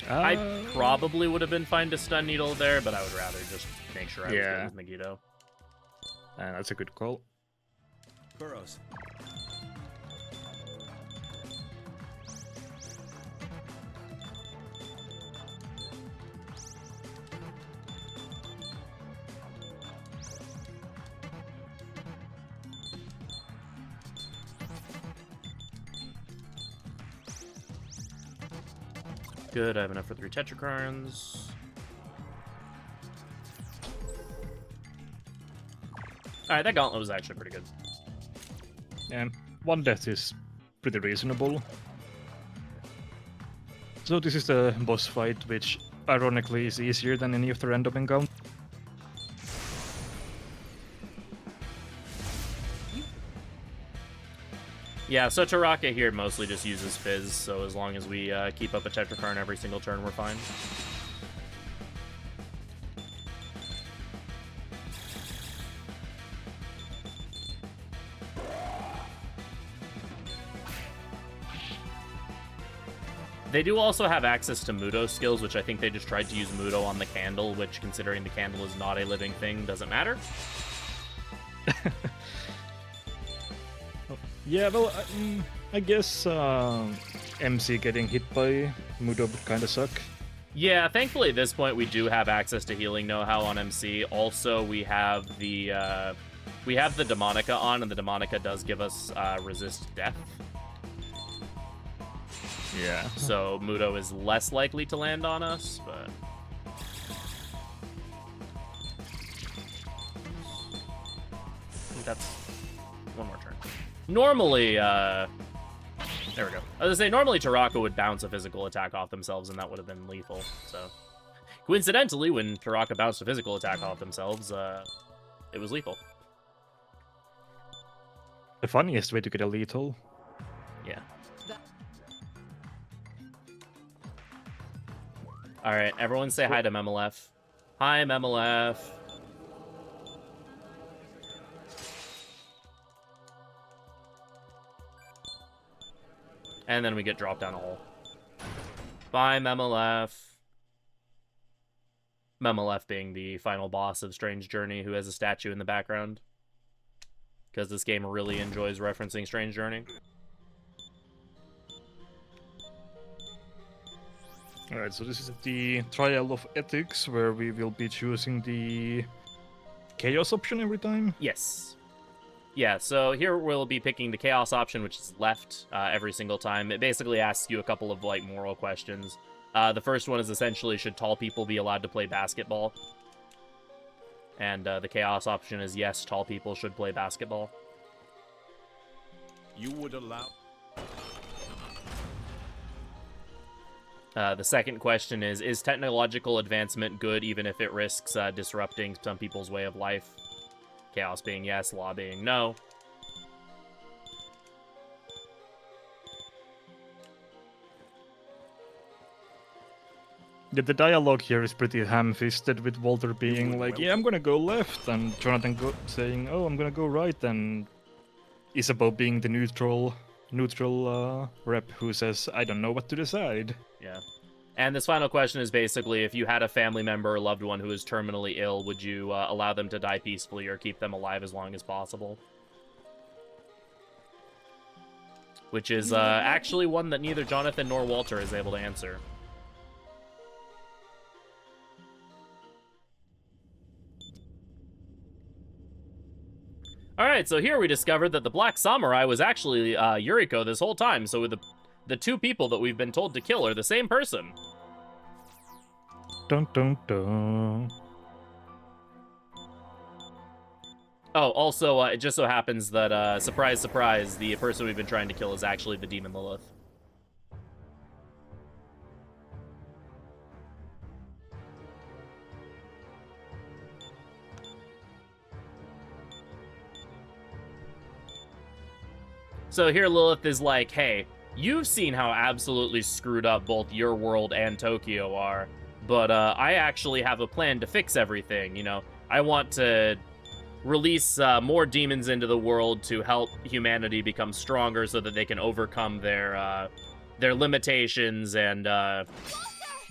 I probably would have been fine to stun needle there, but I would rather just make sure I was good with Megiddo. That's a good call. Burrows. Good, I have enough for 3 Tetrakarns. Alright, that gauntlet was actually pretty good. Yeah, 1 death is pretty reasonable. So this is the boss fight, which ironically is easier than any of the random encounters. Yeah, so Taraka here mostly just uses Fizz, so as long as we keep up a Tetrakarn every single turn, we're fine. They do also have access to Mudo skills, which I think they just tried to use Mudo on the candle, which, considering the candle is not a living thing, doesn't matter. Yeah, well, I guess MC getting hit by Mudo would kind of suck. Yeah, thankfully at this point we do have access to healing know-how on MC. Also, we have the Demonica on, and the Demonica does give us resist death. Yeah. So Mudo is less likely to land on us, but... I think that's one more turn. Normally, there we go. I was gonna say, normally Taraka would bounce a physical attack off themselves, and that would have been lethal, so... Coincidentally, when Taraka bounced a physical attack off themselves, it was lethal. The funniest way to get a lethal. Yeah. All right, everyone say hi to MMLF. Hi, MMLF. And then we get dropped down a hole. Bye, MMLF. MMLF being the final boss of Strange Journey, who has a statue in the background. Because this game really enjoys referencing Strange Journey. Alright, so this is the trial of ethics, where we will be choosing the chaos option every time. Yes. Yeah, so here we'll be picking the chaos option, which is left every single time. It basically asks you a couple of, like, moral questions. The first one is essentially, should tall people be allowed to play basketball? And the chaos option is, yes, tall people should play basketball. You would allow... The second question is technological advancement good even if it risks disrupting some people's way of life? Chaos being yes, law being no. Yeah, the dialogue here is pretty ham-fisted, with Walter being like, yeah, I'm gonna go left, and Jonathan saying, oh, I'm gonna go right, and Isabeau being the neutral rep who says, I don't know what to decide. Yeah. And this final question is basically, if you had a family member or loved one who is terminally ill, would you allow them to die peacefully or keep them alive as long as possible? Which is actually one that neither Jonathan nor Walter is able to answer. Alright, so here we discovered that the Black Samurai was actually Yuriko this whole time, so the two people that we've been told to kill are the same person. Dun dun dun. Oh, also, it just so happens that, surprise, surprise, the person we've been trying to kill is actually the Demon Lilith. So here Lilith is like, hey, you've seen how absolutely screwed up both your world and Tokyo are, but I actually have a plan to fix everything, you know? I want to release more demons into the world to help humanity become stronger so that they can overcome their limitations and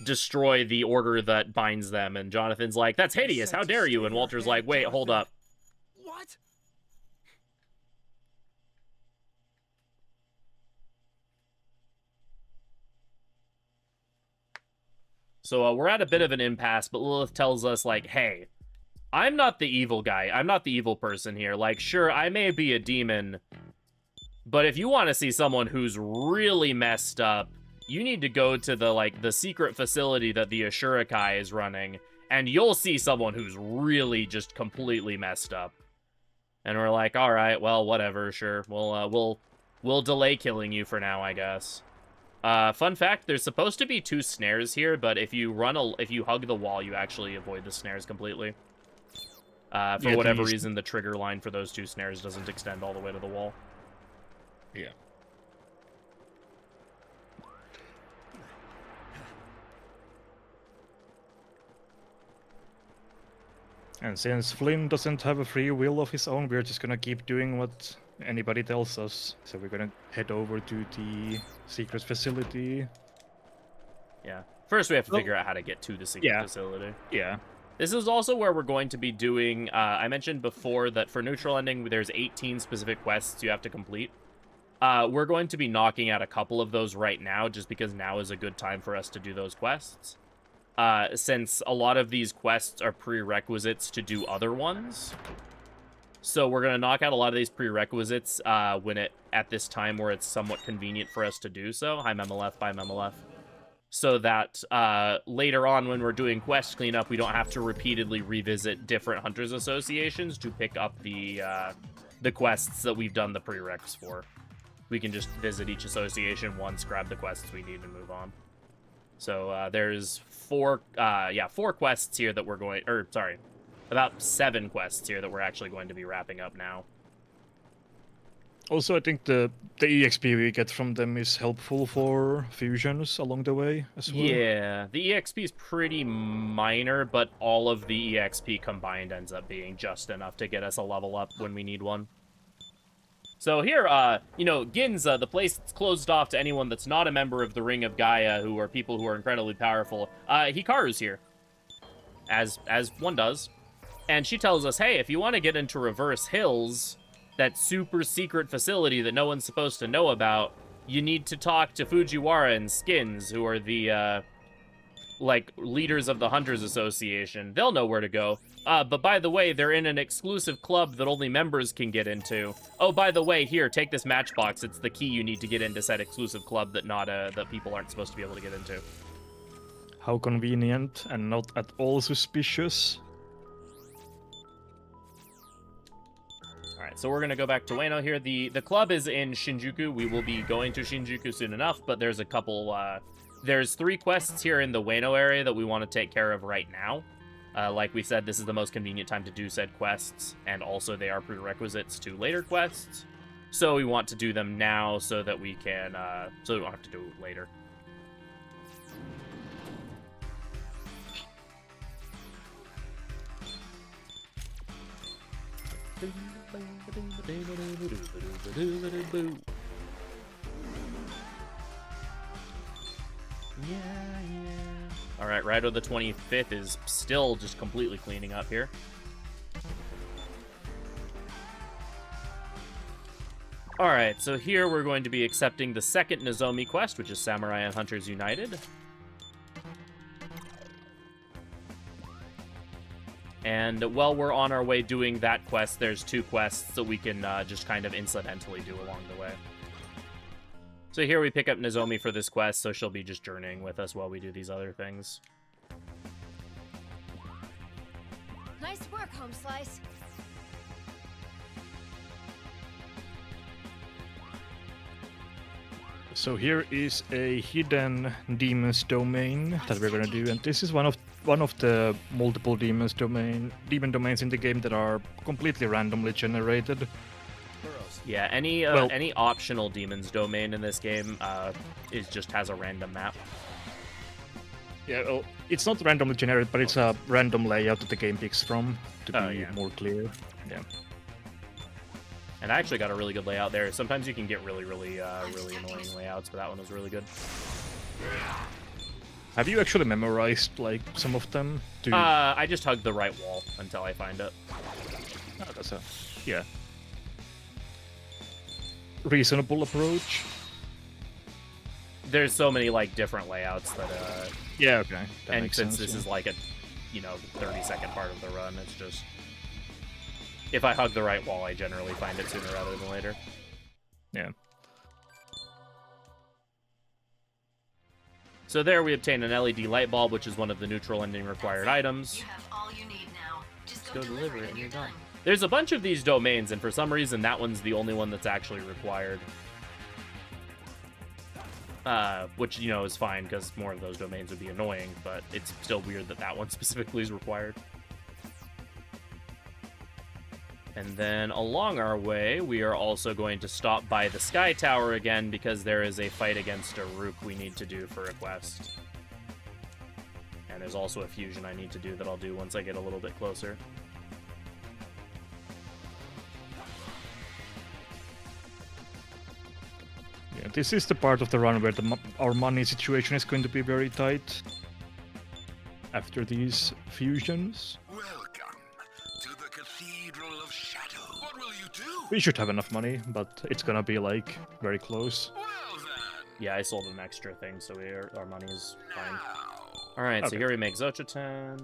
destroy the order that binds them. And Jonathan's like, that's hideous, how dare you? And Walter's like, wait, hold up. What? So we're at a bit of an impasse, but Lilith tells us, like, hey, I'm not the evil guy. I'm not the evil person here. Like, sure, I may be a demon, but if you want to see someone who's really messed up, you need to go to the secret facility that the Ashurakai is running, and you'll see someone who's really just completely messed up. And we're like, all right, well, whatever, sure. We'll delay killing you for now, I guess. Fun fact, there's supposed to be 2 snares here, but if you hug the wall, you actually avoid the snares completely. For whatever reason, the trigger line for those 2 snares doesn't extend all the way to the wall. Yeah. And since Flynn doesn't have a free will of his own, we're just gonna keep doing what anybody tells us. So we're gonna head over to the secret facility. Yeah. First, we have to figure out how to get to the secret facility. Yeah. This is also where we're going to be doing... I mentioned before that for neutral ending, there's 18 specific quests you have to complete. We're going to be knocking out a couple of those right now, just because now is a good time for us to do those quests. Since a lot of these quests are prerequisites to do other ones. So we're going to knock out a lot of these prerequisites at this time where it's somewhat convenient for us to do so. Hi, MMLF, bye, MMLF. So that later on when we're doing quest cleanup, we don't have to repeatedly revisit different Hunters Associations to pick up the quests that we've done the prereqs for. We can just visit each association once, grab the quests we need, and move on. So there's 4 quests here that we're going... about 7 quests here that we're actually going to be wrapping up now. Also, I think the EXP we get from them is helpful for fusions along the way as well. Yeah, the EXP is pretty minor, but all of the EXP combined ends up being just enough to get us a level up when we need one. So here, you know, Ginza, the place that's closed off to anyone that's not a member of the Ring of Gaia, who are people who are incredibly powerful. Hikaru's here, as one does, and she tells us, hey, if you want to get into Reverse Hills, that super secret facility that no one's supposed to know about, you need to talk to Fujiwara and Skins, who are the, like, leaders of the Hunters Association. They'll know where to go. But by the way, they're in an exclusive club that only members can get into. Oh, by the way, here, take this matchbox. It's the key you need to get into said exclusive club that that people aren't supposed to be able to get into. How convenient and not at all suspicious. Alright, so we're gonna go back to Ueno here. The club is in Shinjuku. We will be going to Shinjuku soon enough, but there's a couple, there's 3 quests here in the Ueno area that we want to take care of right now. Like we said, this is the most convenient time to do said quests, and also they are prerequisites to later quests. So we want to do them now so that we can, so we don't have to do it later. Alright, Rido the 25th is still just completely cleaning up here. Alright, so here we're going to be accepting the second Nozomi quest, which is Samurai and Hunters United. And while we're on our way doing that quest, there's 2 quests that we can just kind of incidentally do along the way. So here we pick up Nozomi for this quest, so she'll be just journeying with us while we do these other things. Nice work, Home Slice. So here is a hidden demons domain that we're gonna do, and this is one of the multiple demon domains in the game that are completely randomly generated. Yeah, any optional demons domain in this game just has a random map. Yeah, well, it's not randomly generated, but it's a random layout that the game picks from to be more clear. Yeah. And I actually got a really good layout there. Sometimes you can get really annoying layouts, but that one was really good. Have you actually memorized, like, some of them? I just hug the right wall until I find it. Oh, that's yeah. Reasonable approach. There's so many, like, different layouts that, yeah, okay. That and makes since sense, this yeah. is, like, a, 30-second part of the run, it's just... If I hug the right wall, I generally find it sooner rather than later. Yeah. So there we obtain an LED light bulb, which is one of the neutral ending required items. You have all you need now. Just Go deliver it and you're done. There's a bunch of these domains, and for some reason that one's the only one that's actually required. Which, is fine, because more of those domains would be annoying, but it's still weird that that one specifically is required. And then along our way, we are also going to stop by the Sky Tower again, because there is a fight against a Rook we need to do for a quest. And there's also a fusion I need to do that I'll do once I get a little bit closer. Yeah, this is the part of the run where our money situation is going to be very tight after these fusions. Welcome to the Cathedral of Shadow. What will you do? We should have enough money, but it's gonna be, like, very close. Well then. Yeah, I sold an extra thing, so our money is fine. Now. Alright, so Okay. here we make Zochiten,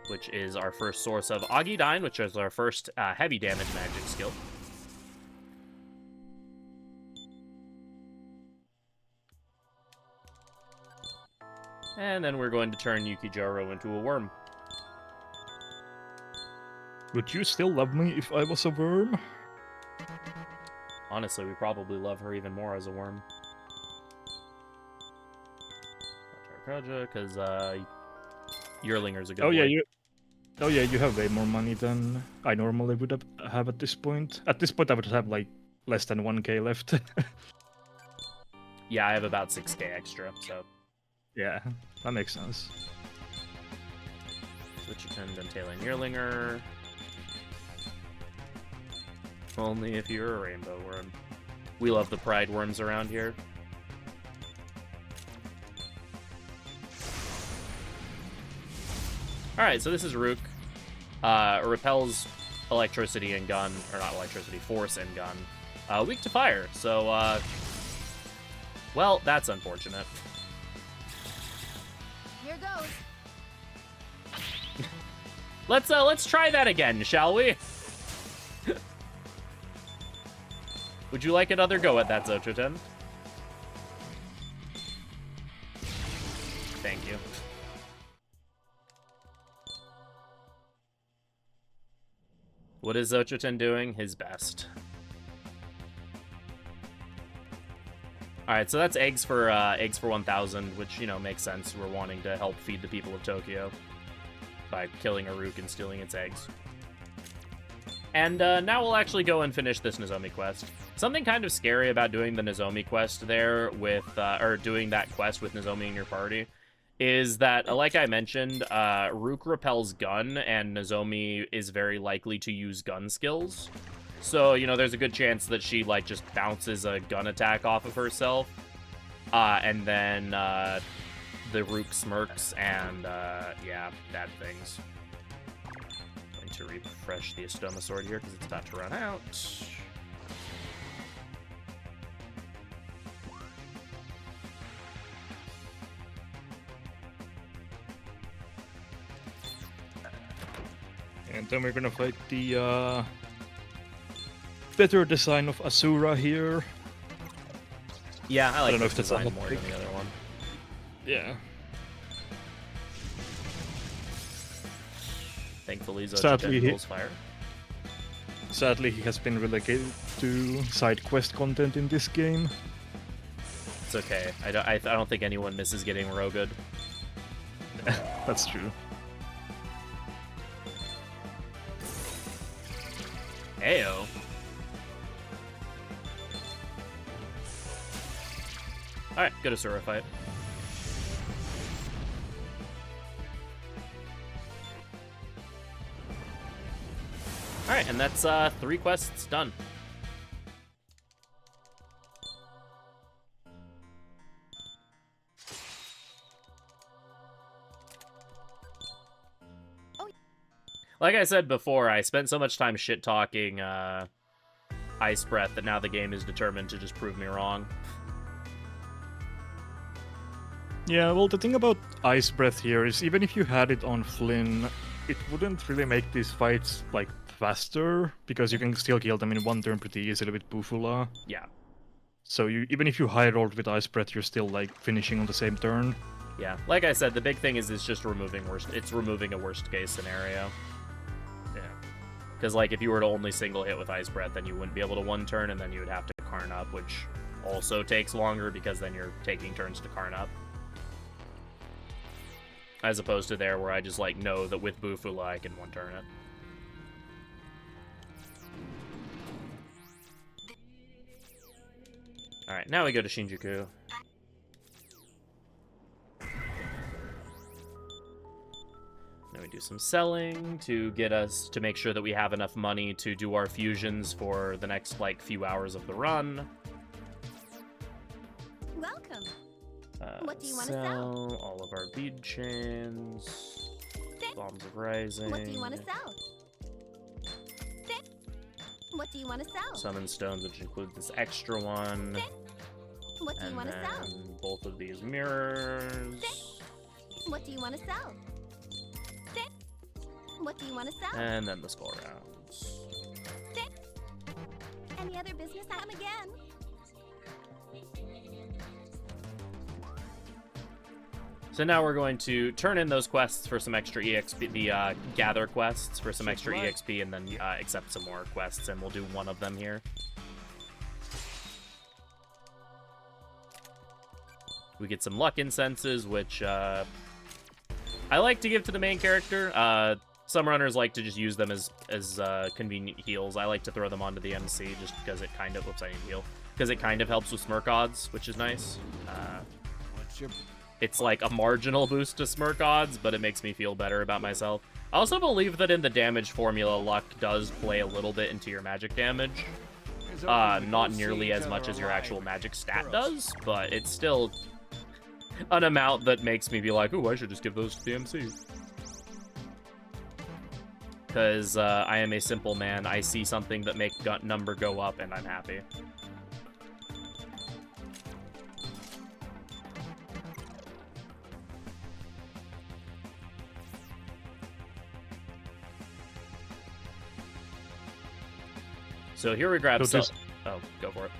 which is our first source of Agidine, which is our first heavy damage magic skill. And then we're going to turn Yukijaro into a worm. Would you still love me if I was a worm? Honestly, we probably love her even more as a worm. Because Yearlinger's a good boy. Oh yeah, Oh yeah, you have way more money than I normally would have at this point. At this point, I would have like less than 1k left. Yeah, I have about 6k extra, so. Yeah, that makes sense. Switcherton, Dentalian Yearlinger. Only if you're a rainbow worm. We love the pride worms around here. Alright, so this is Rook. Repels electricity and gun, or not electricity, force and gun. Weak to fire, so, well, that's unfortunate. Here goes. Let's try that again, shall we? Would you like another go at that, Zochoten? Thank you. What is Zochoten doing? His best. Alright, so that's eggs for 1,000, which, you know, makes sense. We're wanting to help feed the people of Tokyo by killing a Rook and stealing its eggs. And now we'll actually go and finish this Nozomi quest. Something kind of scary about doing the Nozomi quest there with, or doing that quest with Nozomi in your party, is that, like I mentioned, Rook repels gun, and Nozomi is very likely to use gun skills. So, you know, there's a good chance that she, like, just bounces a gun attack off of herself, and then, the Rook smirks, and, yeah, bad things. Going to refresh the Astoma Sword here, because it's about to run out. And then we're gonna fight the better design of Asura here. Yeah, I like don't know this if that's design a more hot than pick. the other one. Yeah. Thankfully, Sadly, Zochoten pulls fire. Sadly, he has been relegated to side quest content in this game. It's okay. I don't think anyone misses getting Rogud. That's true. Ayo. Alright, go to Sura fight. Alright, and that's 3 quests done. Like I said before, I spent so much time shit-talking Ice Breath that now the game is determined to just prove me wrong. Yeah, well, the thing about Ice Breath here is even if you had it on Flynn, it wouldn't really make these fights, like, faster, because you can still kill them in one turn pretty easily with Bufula. Yeah. So even if you high rolled with Ice Breath, you're still, like, finishing on the same turn. Yeah. Like I said, the big thing is it's just removing a worst-case scenario. Yeah. Because, like, if you were to only single hit with Ice Breath, then you wouldn't be able to one turn, and then you would have to Karn up, which also takes longer, because then you're taking turns to Karn up. As opposed to there, where I just, like, know that with Bufula I can one turn it. Alright, now we go to Shinjuku. Now we do some selling to get us to make sure that we have enough money to do our fusions for the next, like, few hours of the run. Welcome. What do you want to sell? Sell all of our bead chains. Bombs of Rising. What do you want to sell? What do you want to sell? Summon stones, which include this extra one. What do you want to sell? And both of these mirrors. What do you want to sell? What do you want to sell? And then the skull rounds. Any other business? Come again. So now we're going to turn in those quests for some extra EXP, the gather quests for some extra EXP, and then accept some more quests, and we'll do one of them here. We get some luck incenses, which I like to give to the main character. Some runners like to just use them as convenient heals. I like to throw them onto the MC just because it kind of... Whoops, I need to heal. Because it kind of helps with smirk odds, which is nice. What's your... It's like a marginal boost to smirk odds, but it makes me feel better about myself. I also believe that in the damage formula, luck does play a little bit into your magic damage. Not nearly as much as your actual magic stat does, but it's still an amount that makes me be like, ooh, I should just give those to the MC. Because I am a simple man. I see something that makes number go up, and I'm happy. So here we grab some... Oh, go for it.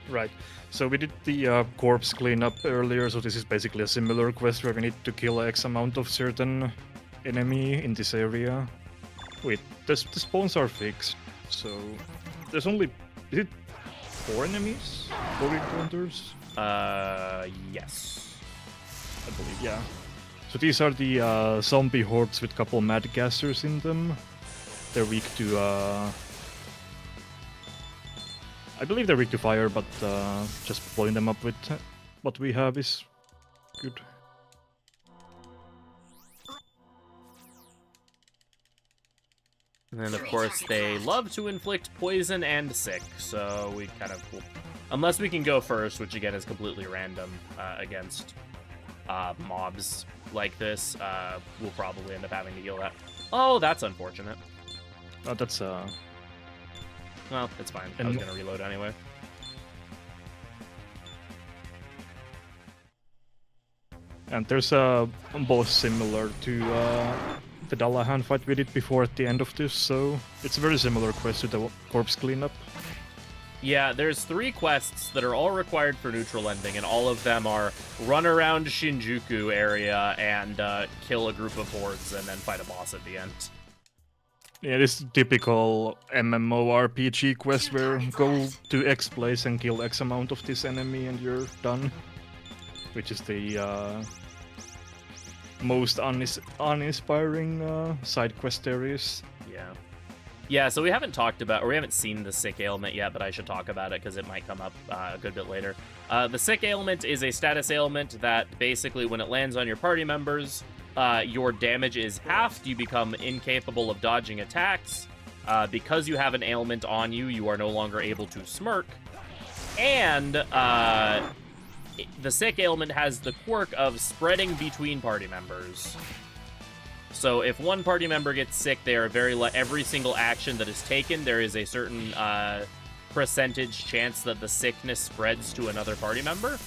Right. So we did the corpse cleanup earlier, so this is basically a similar quest where we need to kill X amount of certain enemy in this area. Wait, the spawns are fixed, so there's only... Is it 4 enemies? 4 encounters? Yes. I believe, yeah. So these are the zombie hordes with couple mad gassers in them. They're weak to... I believe they're weak to fire, but just blowing them up with what we have is good. And then, of course, they love to inflict poison and sick, so we kind of... Unless we can go first, which, again, is completely random against mobs like this, we'll probably end up having to heal that. Oh, that's unfortunate. That's... Well, it's fine. I was gonna reload anyway. And there's a boss similar to the Dallahan fight we did before at the end of this, so it's a very similar quest to the corpse cleanup. Yeah, there's 3 quests that are all required for neutral ending, and all of them are run around Shinjuku area and kill a group of hordes and then fight a boss at the end. Yeah, this typical MMORPG quest where go to X place and kill X amount of this enemy and you're done. Which is the most uninspiring side quest areas. Yeah. Yeah, so we haven't talked about, or we haven't seen the sick ailment yet, but I should talk about it because it might come up a good bit later. The sick ailment is a status ailment that basically when it lands on your party members, your damage is halved, you become incapable of dodging attacks. Because you have an ailment on you, you are no longer able to smirk. And the sick ailment has the quirk of spreading between party members. So if one party member gets sick, they are every single action that is taken, there is a certain percentage chance that the sickness spreads to another party member.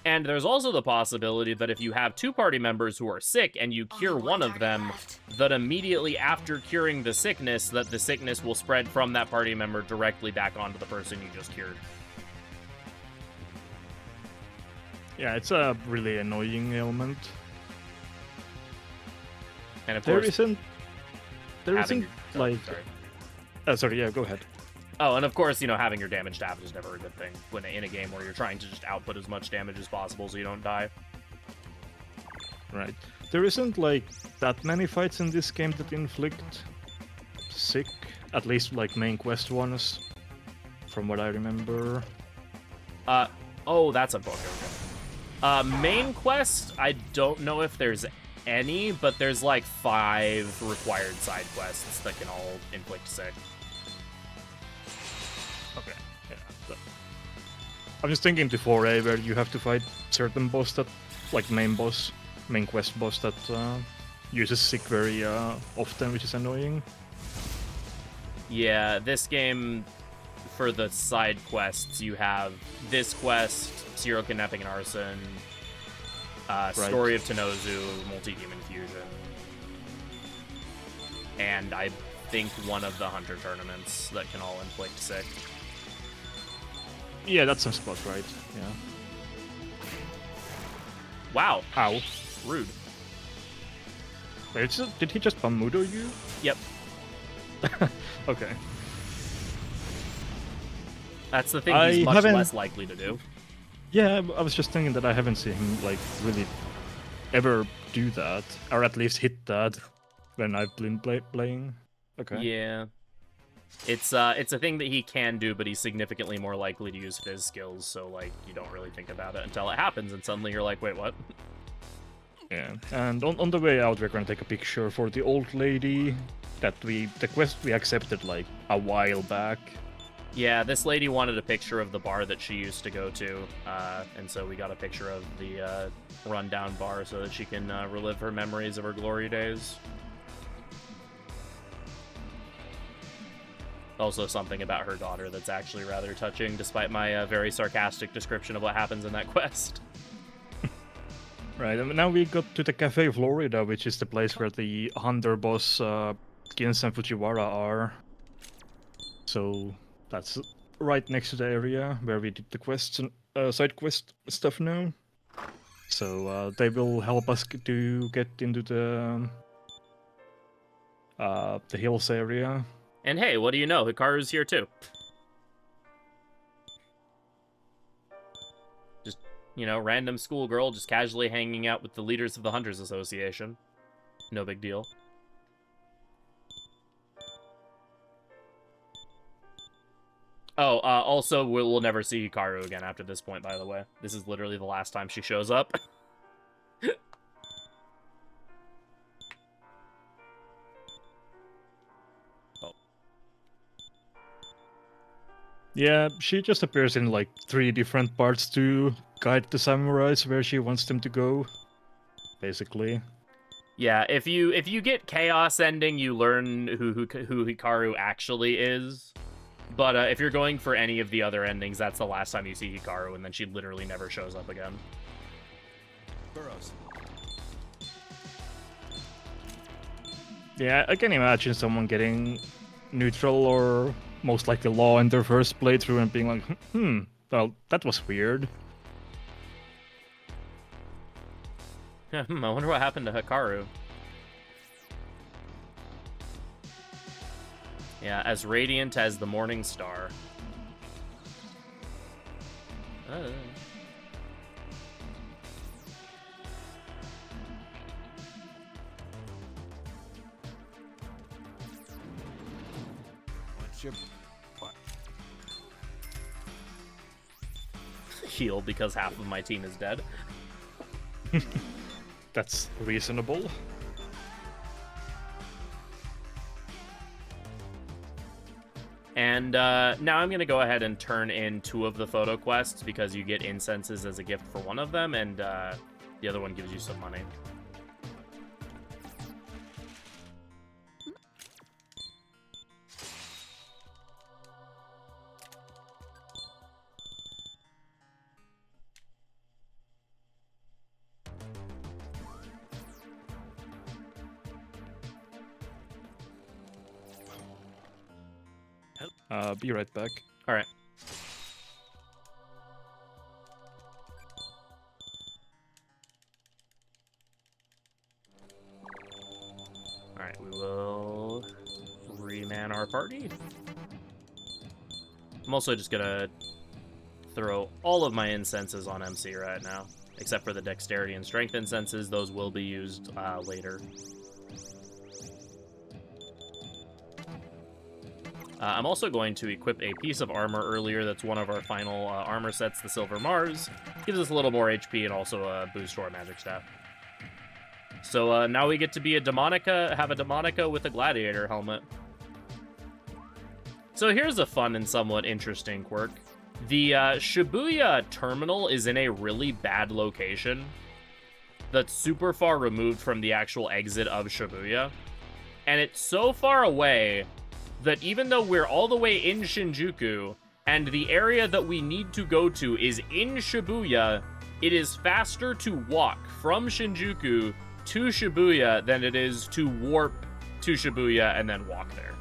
And there's also the possibility that if you have 2 party members who are sick and you cure one of them, that immediately after curing the sickness, that the sickness will spread from that party member directly back onto the person you just cured. Yeah, it's a really annoying ailment. And of There course, isn't like... Sorry. Sorry, yeah, go ahead. Oh, and of course, you know, having your damage halved is never a good thing when in a game where you're trying to just output as much damage as possible so you don't die. Right. There isn't, like, that many fights in this game that inflict sick, at least, like, main quest ones, from what I remember. Oh, that's a book, okay. Main quest, I don't know if there's any, but there's, like, 5 required side quests that can all inflict sick. Okay, yeah. I'm just thinking to 4A where you have to fight certain boss that, like main quest boss that uses sick very often, which is annoying. Yeah, this game, for the side quests, you have this quest, Serial Kidnapping and Arson, Story of Tenozu, Multi-Human Fusion, and I think one of the Hunter tournaments that can all inflict sick. Yeah, that sounds about right, yeah. Wow. Ow. Rude. Wait, did he just Bamudo you? Yep. Okay. That's the thing he's much less likely to do. Yeah, I was just thinking that I haven't seen him, like, really ever do that, or at least hit that. when I've been playing. Okay. Yeah. It's a thing that he can do, but he's significantly more likely to use Fizz skills, so, like, you don't really think about it until it happens, and suddenly you're like, wait, what? Yeah, and on the way out, we're gonna take a picture for the old lady that the quest we accepted, like, a while back. Yeah, this lady wanted a picture of the bar that she used to go to, and so we got a picture of the rundown bar so that she can relive her memories of her glory days. Also something about her daughter that's actually rather touching, despite my very sarcastic description of what happens in that quest. Right, and now we got to the Cafe Florida, which is the place where the hunter boss Kins and Fujiwara are. So that's right next to the area where we did the quests and side quest stuff now. So they will help us to get into the hills area. And hey, what do you know? Hikaru's here too. Just, you know, random schoolgirl just casually hanging out with the leaders of the Hunters Association. No big deal. Oh, also, we'll never see Hikaru again after this point, by the way. This is literally the last time she shows up. Yeah, she just appears in like 3 different parts to guide the samurais where she wants them to go, basically. Yeah, if you get Chaos ending, you learn who Hikaru actually is. But if you're going for any of the other endings, that's the last time you see Hikaru, and then she literally never shows up again. Burrows. Yeah, I can imagine someone getting neutral or most likely law in their first playthrough and being like, well, that was weird. I wonder what happened to Hikaru. Yeah, as radiant as the morning star. What's your... What? Heal because half of my team is dead. That's reasonable. And now I'm going to go ahead and turn in 2 of the photo quests because you get incenses as a gift for one of them, and the other one gives you some money. Be right back. All right. All right, we will reman our party. I'm also just gonna throw all of my incenses on MC right now, except for the dexterity and strength incenses. Those will be used later. I'm also going to equip a piece of armor earlier. That's one of our final armor sets, the Silver Mars. Gives us a little more HP and also a boost to our magic staff. So now we get to be a Demonica, have a Demonica with a gladiator helmet. So here's a fun and somewhat interesting quirk. The Shibuya terminal is in a really bad location that's super far removed from the actual exit of Shibuya. And it's so far away that even though we're all the way in Shinjuku, and the area that we need to go to is in Shibuya, it is faster to walk from Shinjuku to Shibuya than it is to warp to Shibuya and then walk there.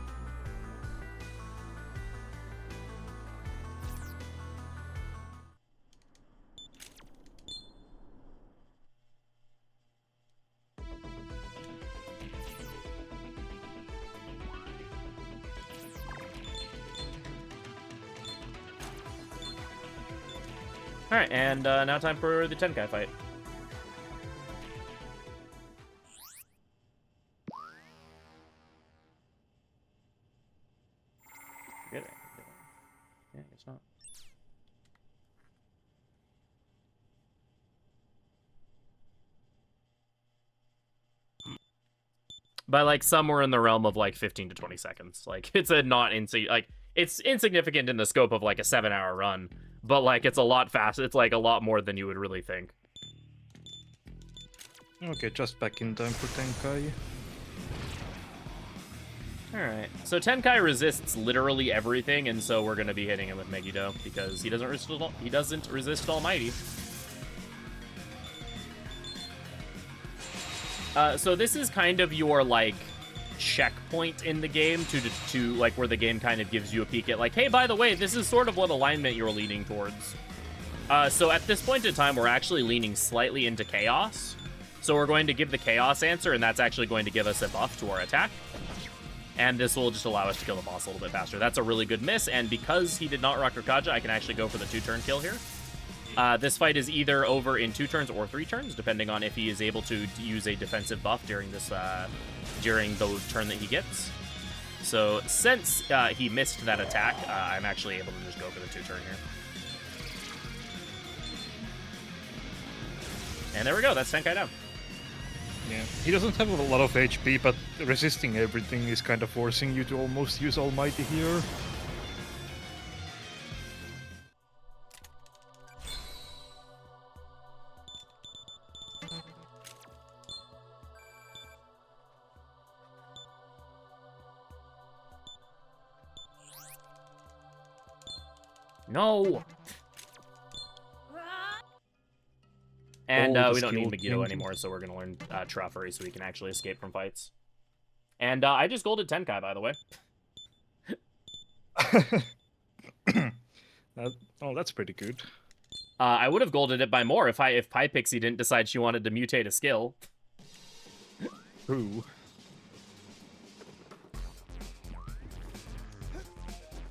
Alright, and now time for the Tenkai fight. By, like, somewhere in the realm of, like, 15 to 20 seconds. Like, it's a not like, it's insignificant in the scope of, like, a 7-hour run, but, like, it's a lot faster. It's, like, a lot more than you would really think. Okay, just back in time for Tenkai. Alright, so Tenkai resists literally everything, and so we're going to be hitting him with Megiddo, because he doesn't resist Almighty. So this is kind of your, like, checkpoint in the game to like, where the game kind of gives you a peek at, like, hey, by the way, this is sort of what alignment you're leaning towards. So at this point in time, we're actually leaning slightly into Chaos. So we're going to give the Chaos answer, and that's actually going to give us a buff to our attack. And this will just allow us to kill the boss a little bit faster. That's a really good miss, and because he did not rock Rakaja, I can actually go for the 2-turn kill here. This fight is either over in 2 turns or 3 turns, depending on if he is able to use a defensive buff during this during the turn that he gets. So since he missed that attack, I'm actually able to just go for the 2-turn here. And there we go, that's Tenkai down. Yeah, he doesn't have a lot of HP, but resisting everything is kind of forcing you to almost use Almighty here. No! And we don't need Megiddo thinking. anymore, so we're going to learn Truffery so we can actually escape from fights. And I just golded Tenkai, by the way. Oh, that's pretty good. I would have golded it by more if Pie Pixie didn't decide she wanted to mutate a skill. Ooh.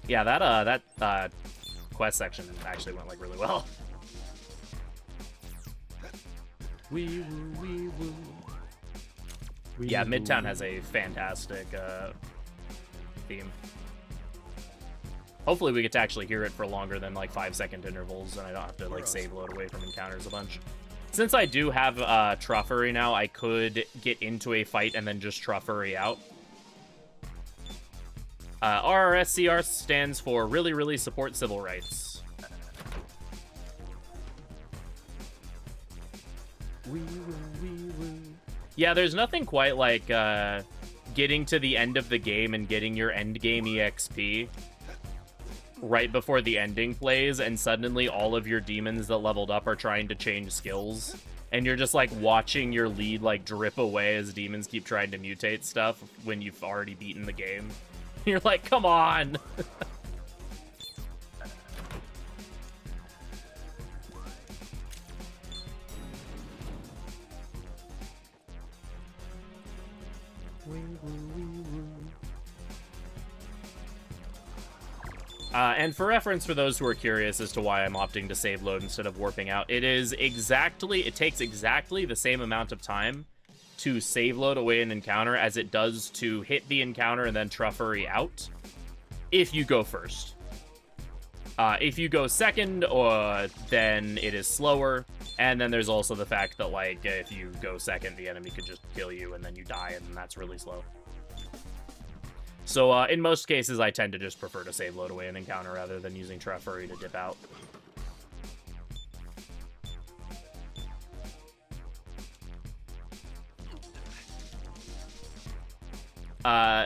Yeah, that quest section actually went, like, really well. Wee woo, wee woo. Yeah, Midtown has a fantastic theme. Hopefully we get to actually hear it for longer than, like, 5-second intervals, and I don't have to, like, save load away from encounters a bunch. Since I do have Truffery now, I could get into a fight and then just Truffery out. RRSCR stands for Really, Really Support Civil Rights. Yeah, there's nothing quite like getting to the end of the game and getting your end game EXP right before the ending plays, and suddenly all of your demons that leveled up are trying to change skills, and you're just, like, watching your lead, like, drip away as demons keep trying to mutate stuff when you've already beaten the game. You're like, come on! And for reference, for those who are curious as to why I'm opting to save load instead of warping out, it takes exactly the same amount of time to save load away an encounter as it does to hit the encounter and then Truffery out, if you go first. If you go second, then it is slower, and then there's also the fact that, like, if you go second, the enemy could just kill you, and then you die, and that's really slow. So, in most cases, I tend to just prefer to save load away an encounter rather than using Truffery to dip out.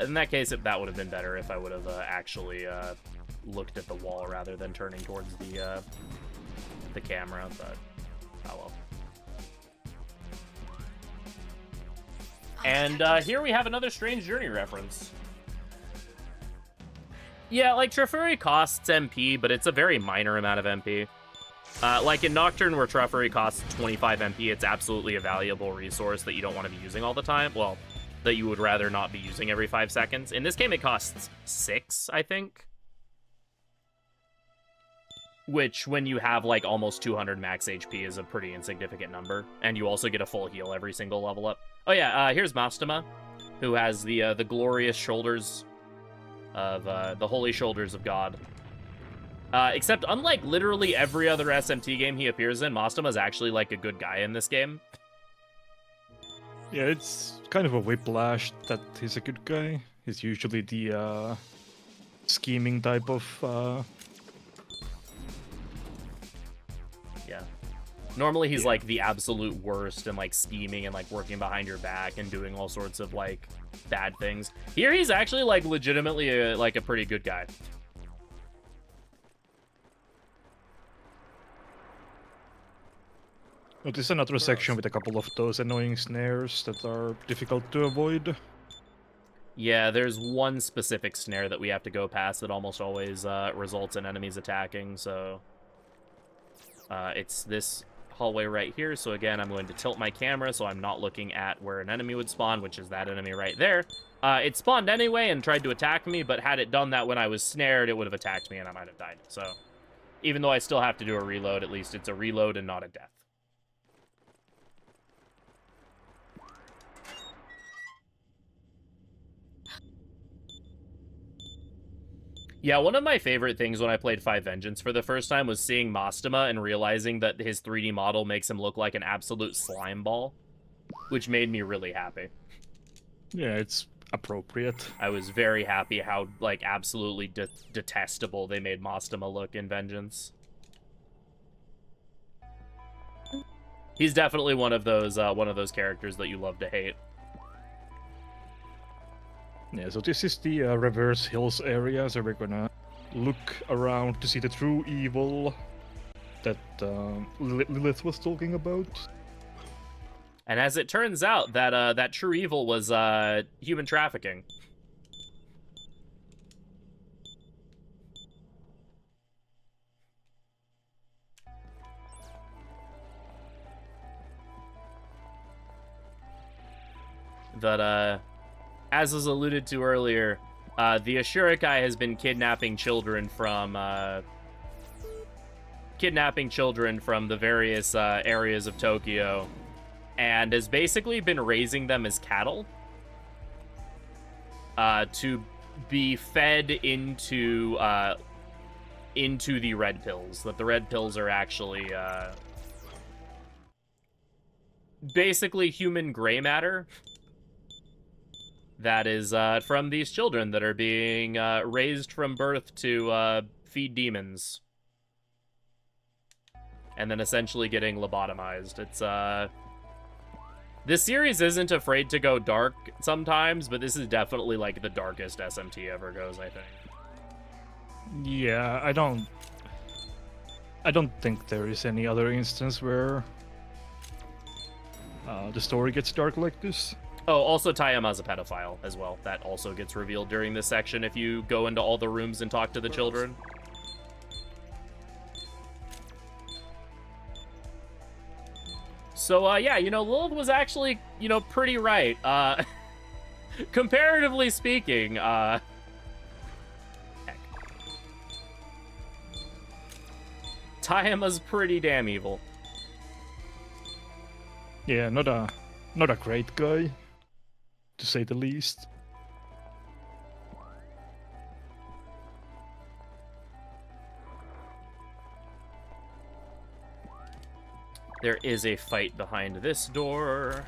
In that case, that would have been better if I would have actually looked at the wall rather than turning towards the camera, but oh well. And here we have another Strange Journey reference. Yeah, like, Truffery costs MP, but it's a very minor amount of MP. Like in Nocturne, where Truffery costs 25 MP, it's absolutely a valuable resource that you don't want to be using all the time. Well, that you would rather not be using every 5 seconds. In this game, it costs 6, I think. Which, when you have, like, almost 200 max HP, is a pretty insignificant number. And you also get a full heal every single level up. Oh yeah, here's Mastema, who has the glorious shoulders of, the holy shoulders of God. Except, unlike literally every other SMT game he appears in, Mastema is actually, like, a good guy in this game. Yeah, it's kind of a whiplash that he's a good guy. He's usually the scheming type of. Yeah. Normally he's like the absolute worst and like scheming and like working behind your back and doing all sorts of like bad things. Here he's actually like legitimately a pretty good guy. Notice another section with a couple of those annoying snares that are difficult to avoid. Yeah, there's one specific snare that we have to go past that almost always results in enemies attacking, so it's this hallway right here. So again, I'm going to tilt my camera so I'm not looking at where an enemy would spawn, which is that enemy right there. It spawned anyway and tried to attack me, but had it done that when I was snared, it would have attacked me and I might have died. So even though I still have to do a reload, at least it's a reload and not a death. Yeah, one of my favorite things when I played Five Vengeance for the first time was seeing Mastema and realizing that his 3D model makes him look like an absolute slime ball, which made me really happy. Yeah, it's appropriate. I was very happy how, like, absolutely detestable they made Mastema look in Vengeance. He's definitely one of those characters that you love to hate. Yeah, so this is the reverse hills area, so we're gonna look around to see the true evil that Lilith was talking about. And as it turns out, that true evil was human trafficking. That as was alluded to earlier, the Ashurikai has been kidnapping children from the various areas of Tokyo, and has basically been raising them as cattle to be fed into the red pills. That the red pills are actually basically human gray matter that is from these children that are being raised from birth to feed demons. And then essentially getting lobotomized. It's, this series isn't afraid to go dark sometimes, but this is definitely, like, the darkest SMT ever goes, I think. Yeah, I don't think there is any other instance where the story gets dark like this. Oh, also Tayama's a pedophile as well. That also gets revealed during this section if you go into all the rooms and talk to the children. So, yeah, you know, Lilith was actually, you know, pretty right. Comparatively speaking, heck. Tayama's pretty damn evil. Yeah, not a great guy, to say the least. There is a fight behind this door.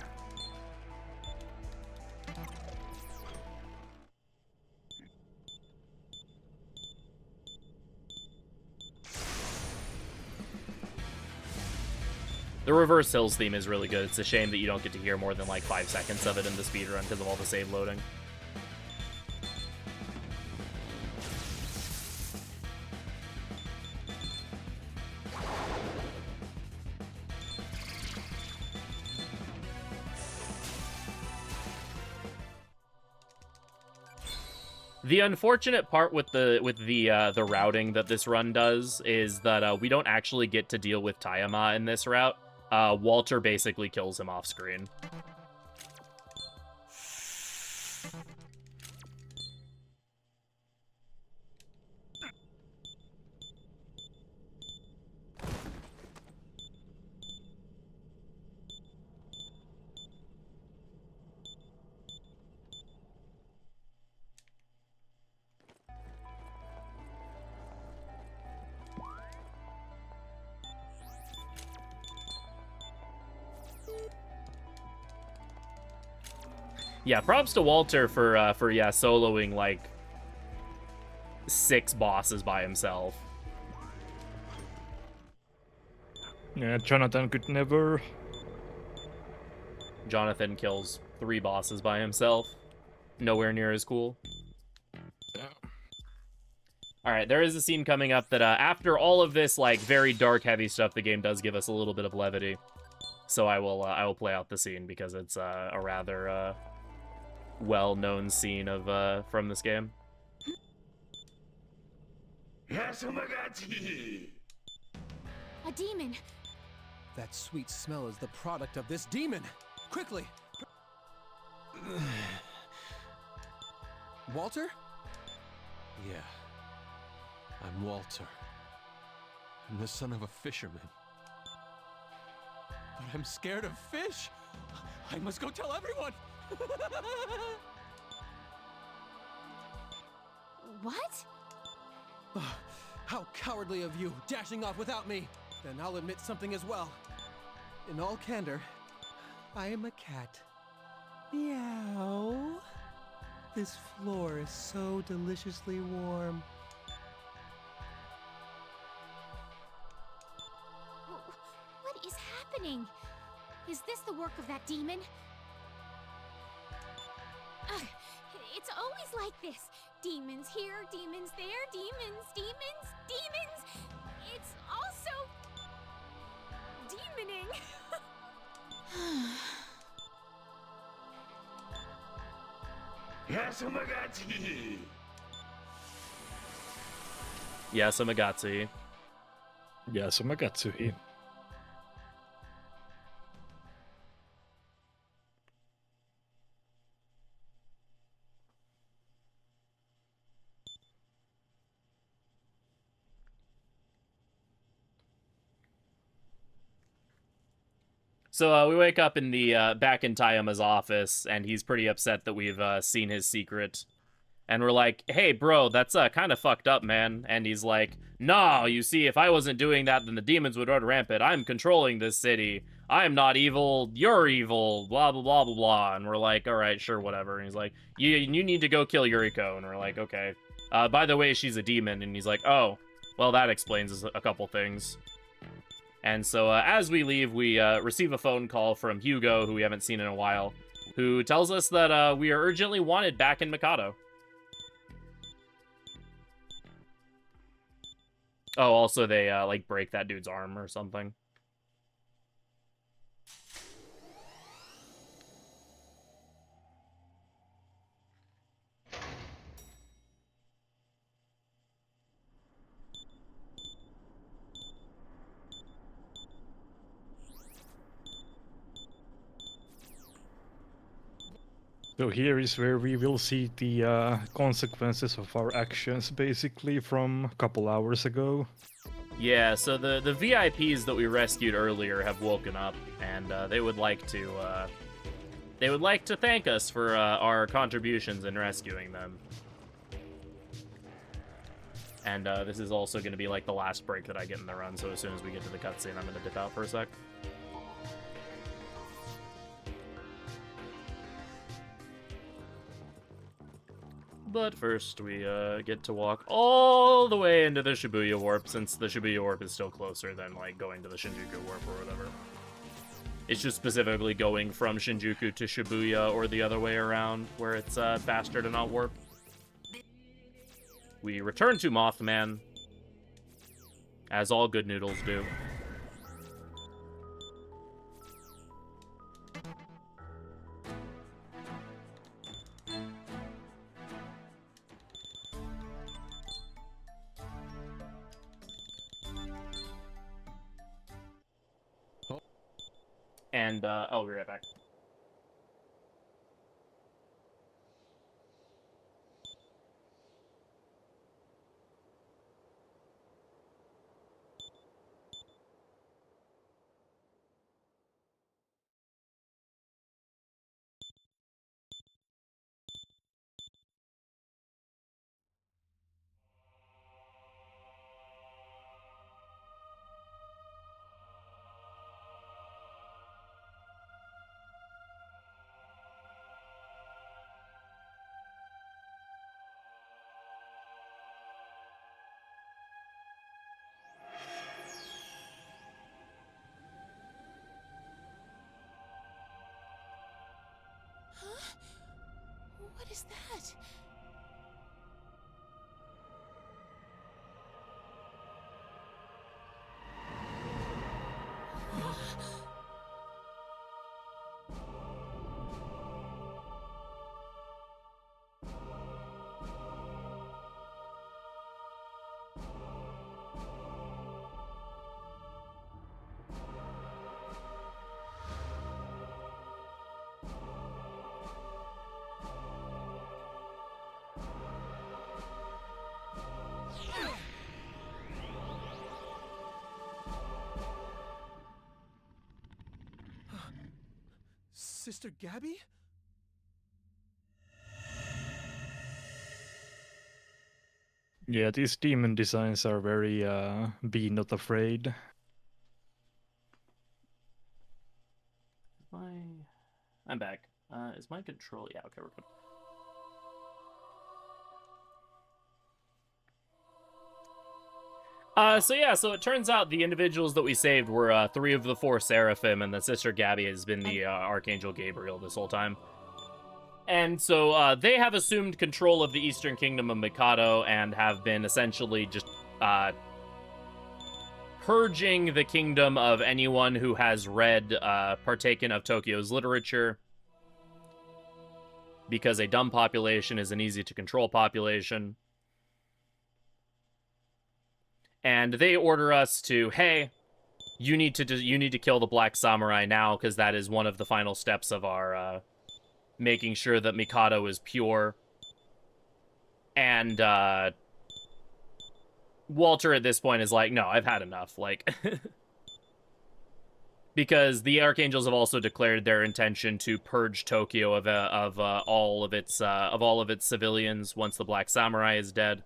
The Reverse Hills theme is really good. It's a shame that you don't get to hear more than like 5 seconds of it in the speedrun because of all the save loading. The unfortunate part with the routing that this run does is that we don't actually get to deal with Tayama in this route. Walter basically kills him off screen. Yeah, props to Walter for soloing like 6 bosses by himself. Yeah, Jonathan could never. Jonathan kills 3 bosses by himself. Nowhere near as cool. Alright, there is a scene coming up that after all of this like very dark heavy stuff, the game does give us a little bit of levity. So I will play out the scene because it's a rather well-known scene of from this game. A demon. That sweet smell is the product of this demon. Quickly. Walter? Yeah. I'm Walter. I'm the son of a fisherman. But I'm scared of fish. I must go tell everyone. What? How cowardly of you, dashing off without me. Then I'll admit something as well. In all candor, I am a cat. Meow. This floor is so deliciously warm. What is happening? Is this the work of that demon? Ugh, it's always like this. Demons here, demons there, demons, demons, demons. It's also demoning. Yasumagatsu. Yasumagatsu. So we wake up in the back in Tayama's office, and he's pretty upset that we've seen his secret. And we're like, hey, bro, that's kind of fucked up, man. And he's like, no, you see, if I wasn't doing that, then the demons would run rampant. I'm controlling this city. I'm not evil. You're evil. Blah, blah, blah, blah, blah. And we're like, all right, sure, whatever. And he's like, you need to go kill Yuriko. And we're like, okay. By the way, she's a demon. And he's like, oh, well, that explains a couple things. And so as we leave, we receive a phone call from Hugo, who we haven't seen in a while, who tells us that we are urgently wanted back in Mikado. Oh, also they, like, break that dude's arm or something. So here is where we will see the consequences of our actions, basically, from a couple hours ago. Yeah, so the VIPs that we rescued earlier have woken up, and they would like to thank us for our contributions in rescuing them. And this is also going to be like the last break that I get in the run, so as soon as we get to the cutscene, I'm going to dip out for a sec. But first, we get to walk all the way into the Shibuya Warp, since the Shibuya Warp is still closer than, like, going to the Shinjuku Warp or whatever. It's just specifically going from Shinjuku to Shibuya or the other way around, where it's faster to not warp. We return to Mothman, as all good noodles do. And, I'll be right back. is that? Sister Gabby? Yeah, these demon designs are very be not afraid. I'm back. Is my control? Yeah, okay, we're good. So it turns out the individuals that we saved were 3 of the 4 Seraphim, and the Sister Gabby has been the Archangel Gabriel this whole time. And so they have assumed control of the Eastern Kingdom of Mikado and have been essentially just purging the kingdom of anyone who has partaken of Tokyo's literature, because a dumb population is an easy-to-control population. And they order us to, hey, you need to kill the Black Samurai now, because that is one of the final steps of our making sure that Mikado is pure. And Walter at this point is like, no, I've had enough. Like, because the Archangels have also declared their intention to purge Tokyo of all of its civilians once the Black Samurai is dead.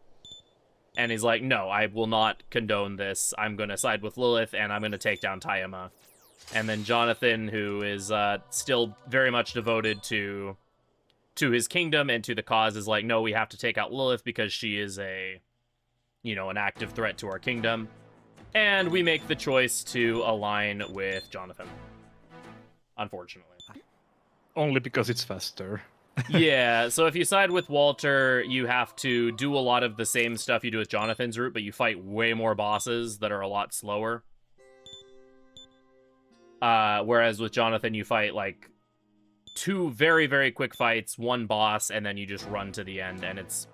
And he's like, no, I will not condone this. I'm going to side with Lilith, and I'm going to take down Tayama. And then Jonathan, who is still very much devoted to his kingdom and to the cause, is like, no, we have to take out Lilith because she is an active threat to our kingdom. And we make the choice to align with Jonathan. Unfortunately. Only because it's faster. Yeah, so if you side with Walter, you have to do a lot of the same stuff you do with Jonathan's route, but you fight way more bosses that are a lot slower. Whereas with Jonathan, you fight, like, 2 very, very quick fights, 1 boss, and then you just run to the end, and it's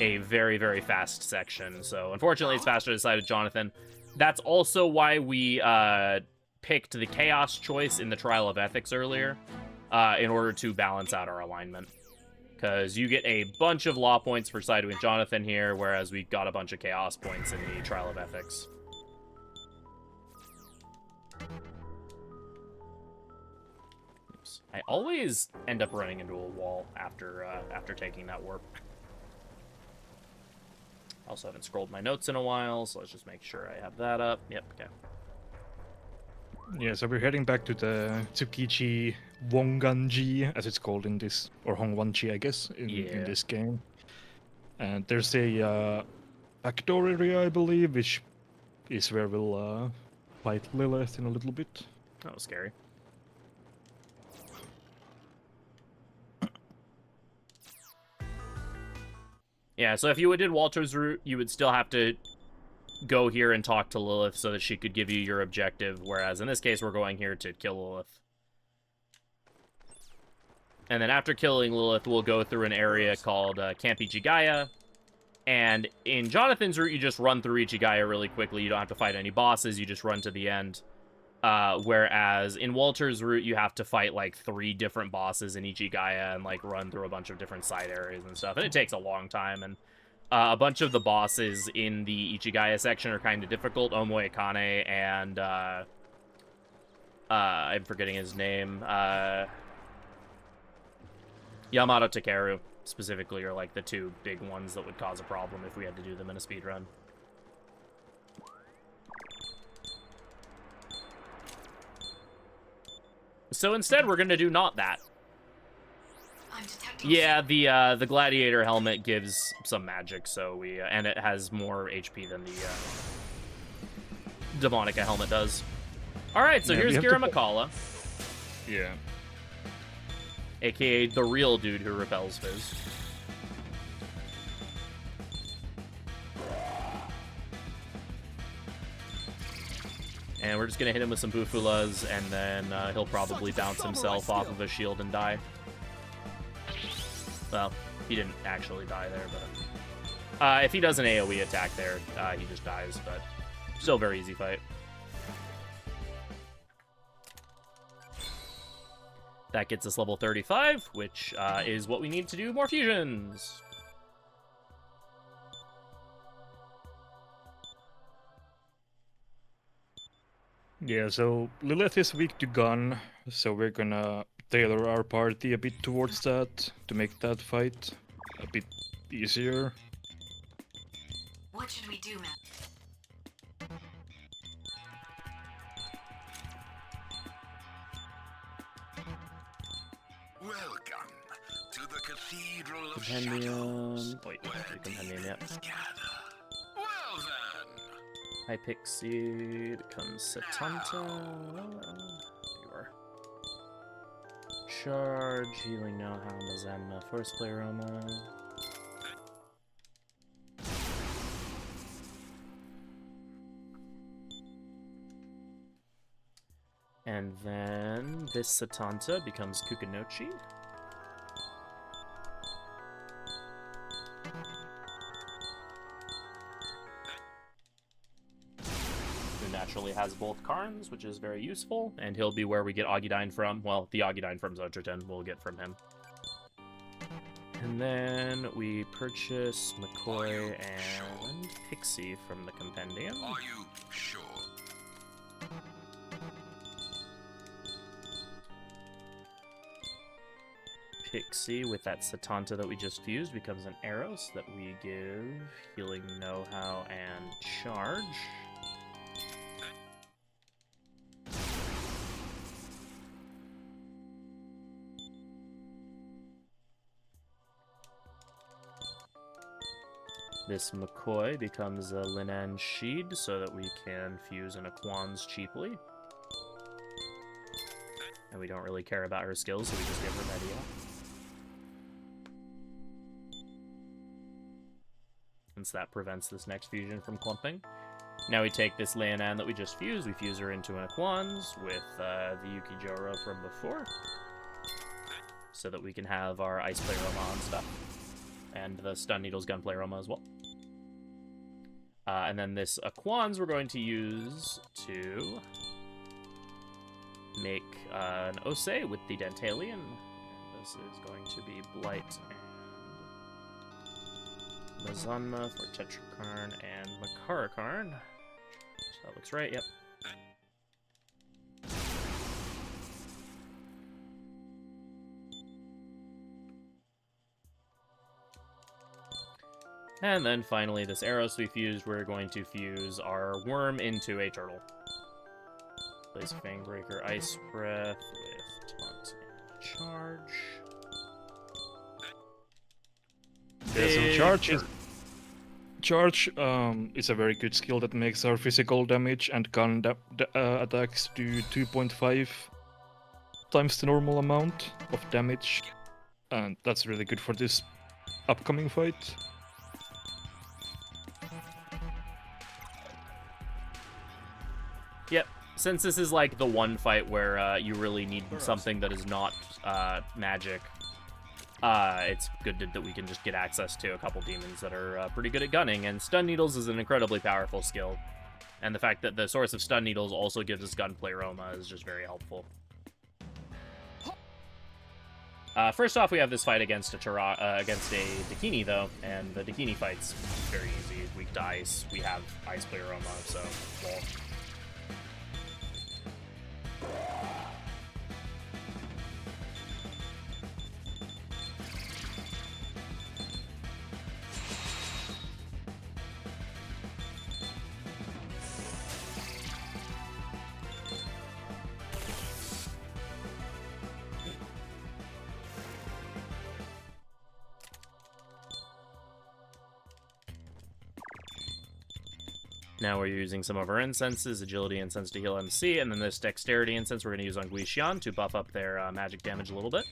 a very, very fast section. So, unfortunately, it's faster to side with Jonathan. That's also why we picked the Chaos choice in the Trial of Ethics earlier. In order to balance out our alignment. Because you get a bunch of law points for siding with Jonathan here, whereas we got a bunch of chaos points in the Trial of Ethics. Oops. I always end up running into a wall after taking that warp. Also haven't scrolled my notes in a while, so let's just make sure I have that up. Yep, okay. Yeah, so we're heading back to the Tsukichi Wonganji, as it's called in this, or Hongwanji, I guess, in this game. And there's a backdoor area, I believe, which is where we'll fight Lilith in a little bit. That was scary. Yeah, so if you did Walter's route, you would still have to go here and talk to Lilith so that she could give you your objective, whereas in this case, we're going here to kill Lilith. And then after killing Lilith, we'll go through an area called Camp Ichigaya. And in Jonathan's route, you just run through Ichigaya really quickly. You don't have to fight any bosses, you just run to the end. Whereas in Walter's route, you have to fight like 3 different bosses in Ichigaya and like run through a bunch of different side areas and stuff. And it takes a long time, and a bunch of the bosses in the Ichigaya section are kind of difficult. Omoe Akane and, I'm forgetting his name, Yamato Takeru, specifically, are like the 2 big ones that would cause a problem if we had to do them in a speedrun. So instead, we're gonna do not that. Yeah, the gladiator helmet gives some magic, so we and it has more HP than the Demonica helmet does. All right, so here's Gira Makala. Yeah. aka the real dude who repels Fizz. And we're just gonna hit him with some Bufulas, and then he'll probably bounce himself off of a shield and die. Well, he didn't actually die there, but... if he does an AoE attack there, he just dies, but still very easy fight. That gets us level 35, which is what we need to do more fusions. Yeah, so Lilith is weak to gun, so we're gonna tailor our party a bit towards that to make that fight a bit easier. What should we do, man? Welcome to the Cathedral of Compendium... Shadows. Wait, where the compendium, yep. demons gather. Well then. High Pixie becomes Satanta. There you are. Charge, healing know-how, Mazemna, Force Pleroma. And then this Satanta becomes Kukunochi. Who naturally has both Karns, which is very useful, and he'll be where we get Augudine from. Well, the Augudine from Zotroten we'll get from him. And then we purchase McCoy and Pixie from the compendium. Are you sure? Pixie, with that Satanta that we just fused, becomes an Eros that we give healing know-how and charge. This McCoy becomes a Linan Sheed so that we can fuse an Aquans cheaply. And we don't really care about her skills, so we just give her Media. Since that prevents this next fusion from clumping. Now we take this Leonan that we just fused, we fuse her into an Aquans with the Yukijoro from before. So that we can have our Ice Pleroma and stuff. And the Stun Needles Gun Pleroma as well. And then this Aquans we're going to use to make an Osei with the Dantalian. And this is going to be Blight and Mazanma for Tetrakarn and Makarakarn. So that looks right, yep. And then finally, this Eros we fused, we're going to fuse our worm into a turtle. Place Fangbreaker Ice Breath with Taunt and Charge. Yeah, so charge is a very good skill that makes our physical damage and gun attacks do 2.5 times the normal amount of damage, and that's really good for this upcoming fight. Yep. Since this is like the one fight where you really need something that is not magic, it's good that we can just get access to a couple demons that are pretty good at gunning, and Stun Needles is an incredibly powerful skill. And the fact that the source of Stun Needles also gives us Gun Pleroma is just very helpful. First off, we have this fight against a Dakini, though, and the Dakini fight's very easy. Weak to ice, we have Ice Pleroma, so well. Now we're using some of our incenses, Agility Incense to heal MC, and then this Dexterity Incense we're going to use on Guishan to buff up their magic damage a little bit.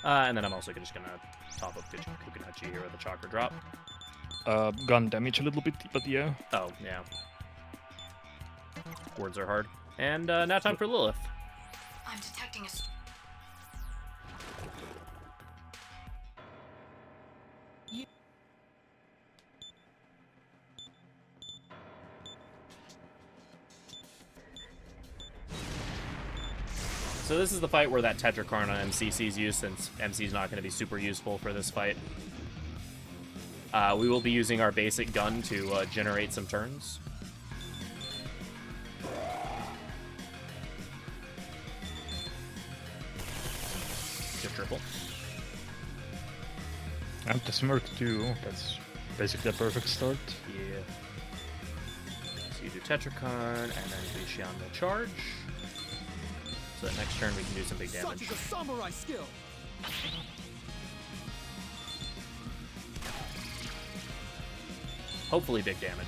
And then I'm also just gonna top up Kukunachi here with a chakra drop. Gun damage a little bit, but yeah. Oh, yeah. Words are hard. And now time for Lilith. I'm detecting a... So this is the fight where that Tetrakarn on MC sees use, since MC is not going to be super useful for this fight. We will be using our basic gun to generate some turns. Just triple. And the smirk too. That's basically a perfect start. Yeah. So you do Tetrakarn, and then Vishion will charge. So that next turn we can do some big damage. Such is a samurai skill. Hopefully big damage.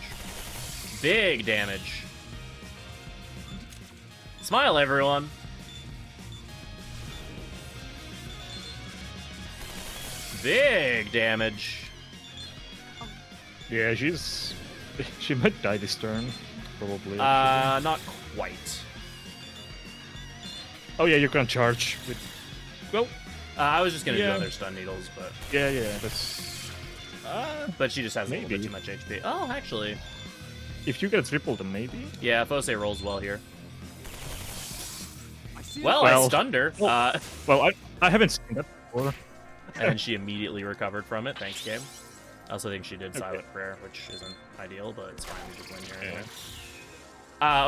Big damage. Smile, everyone. Big damage. Yeah, she might die this turn, probably. Not quite. Oh yeah, you're gonna charge with. Well, I was just gonna do Yeah. other stun needles, but yeah, that's. but she just has a little bit Maybe. too much HP. Oh, actually, If you get triple, then maybe. yeah. Fose rolls well here. I see Well, I Well- stunned her, Well, I haven't seen that before. and then she immediately recovered from it. Thanks, game. I also think she did Silent Prayer, which isn't ideal, but it's fine. We just win here anyway.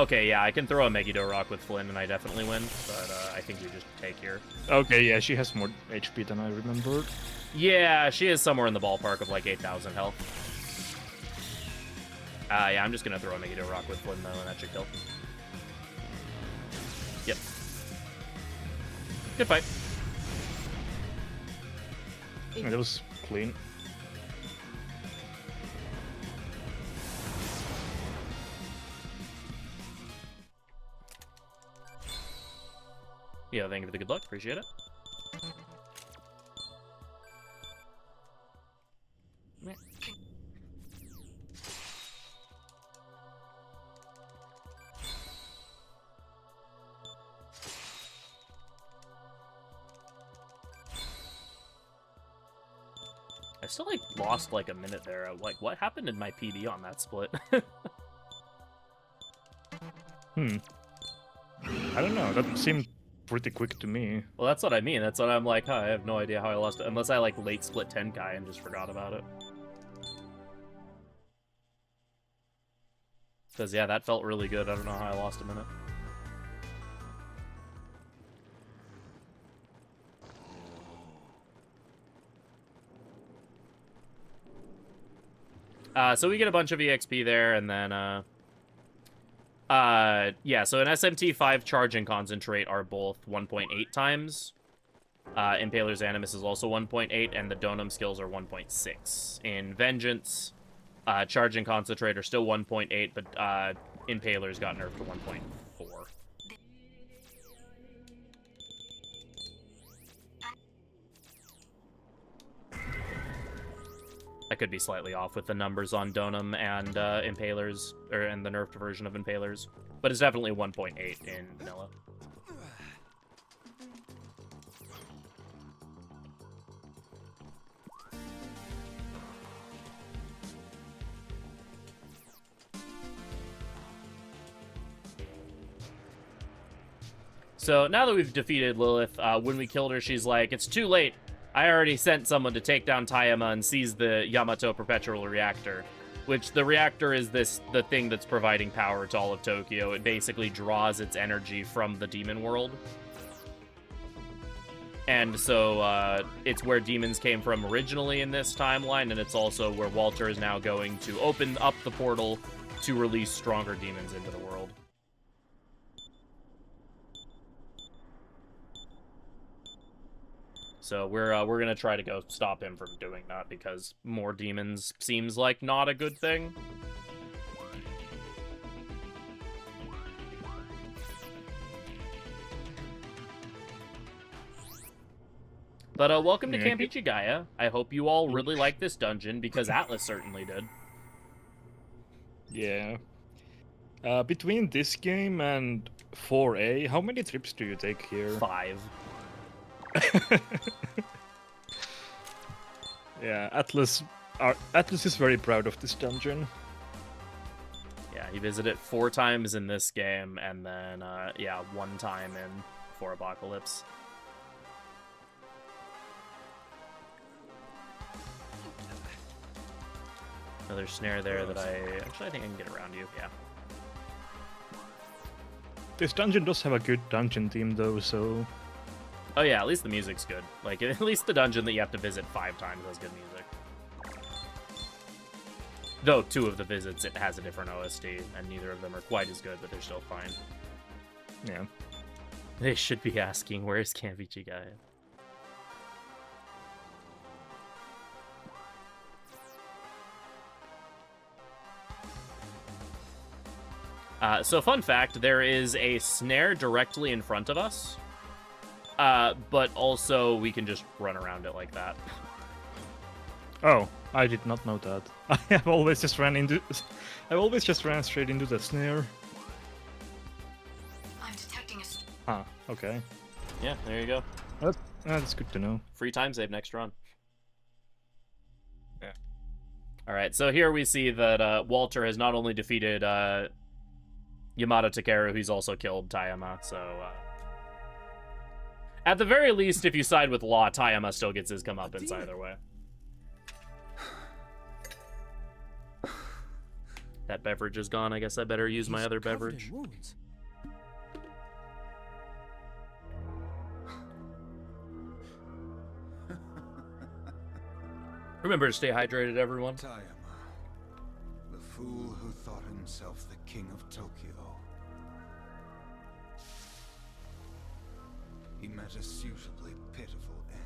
Okay, yeah, I can throw a Megiddo Rock with Flynn, and I definitely win, but I think we just take here. Okay, yeah, she has more HP than I remembered. Yeah, she is somewhere in the ballpark of like 8,000 health. Yeah, I'm just gonna throw a Megiddo Rock with Flynn, though, and that should kill. Yep. Good fight. That was clean. Yeah, thank you for the good luck. Appreciate it. I still like lost like a minute there. Like, what happened in my PB on that split? I don't know. That seemed pretty quick to me. Well, that's what I mean. That's what I'm like, huh, I have no idea how I lost it. Unless I, like, late split Tenkai and just forgot about it. Because, yeah, that felt really good. I don't know how I lost a minute. So we get a bunch of EXP there, and then, yeah, so an SMT 5 charge and concentrate are both 1.8 times. Impaler's Animus is also 1.8, and the Donum skills are 1.6. In Vengeance, charge and concentrate are still 1.8, but Impaler's got nerfed to 1.4. I could be slightly off with the numbers on Donum and Impalers, and the nerfed version of Impalers, but it's definitely 1.8 in vanilla. So now that we've defeated Lilith, when we killed her, she's like, "It's too late. I already sent someone to take down Taiyama and seize the Yamato Perpetual Reactor." Which, the reactor is the thing that's providing power to all of Tokyo. It basically draws its energy from the demon world. And so, it's where demons came from originally in this timeline, and it's also where Walter is now going to open up the portal to release stronger demons into the world. So we're gonna try to go stop him from doing that, because more demons seems like not a good thing. But welcome to Yeah, Gaia. I hope you all really like this dungeon, because Atlas certainly did. Yeah. Between this game and 4A, how many trips do you take here? 5. Yeah, Atlas is very proud of this dungeon. Yeah, he visited 4 times in this game, and then, 1 time in 4 Apocalypse. Another snare there that I think I can get around you, yeah. This dungeon does have a good dungeon theme though, so... Oh yeah, at least the music's good. Like, at least the dungeon that you have to visit 5 times has good music. Though 2 of the visits, it has a different OST, and neither of them are quite as good, but they're still fine. Yeah. They should be asking, where's Gaia? So fun fact, there is a snare directly in front of us, but also we can just run around it like that. Oh, I did not know that. I've always just ran straight into the snare. I'm detecting a... Ah, okay. Yeah, there you go. That's good to know. Free time save next run. Yeah. Alright, so here we see that Walter has not only defeated Yamada Takeru, he's also killed Tayama, so... At the very least, if you side with Law, Tayama still gets his comeuppance either way. That beverage is gone. I guess I better use my other beverage. Remember to stay hydrated, everyone. Tayama, the fool who thought himself the king of Tokyo. He met a suitably pitiful end.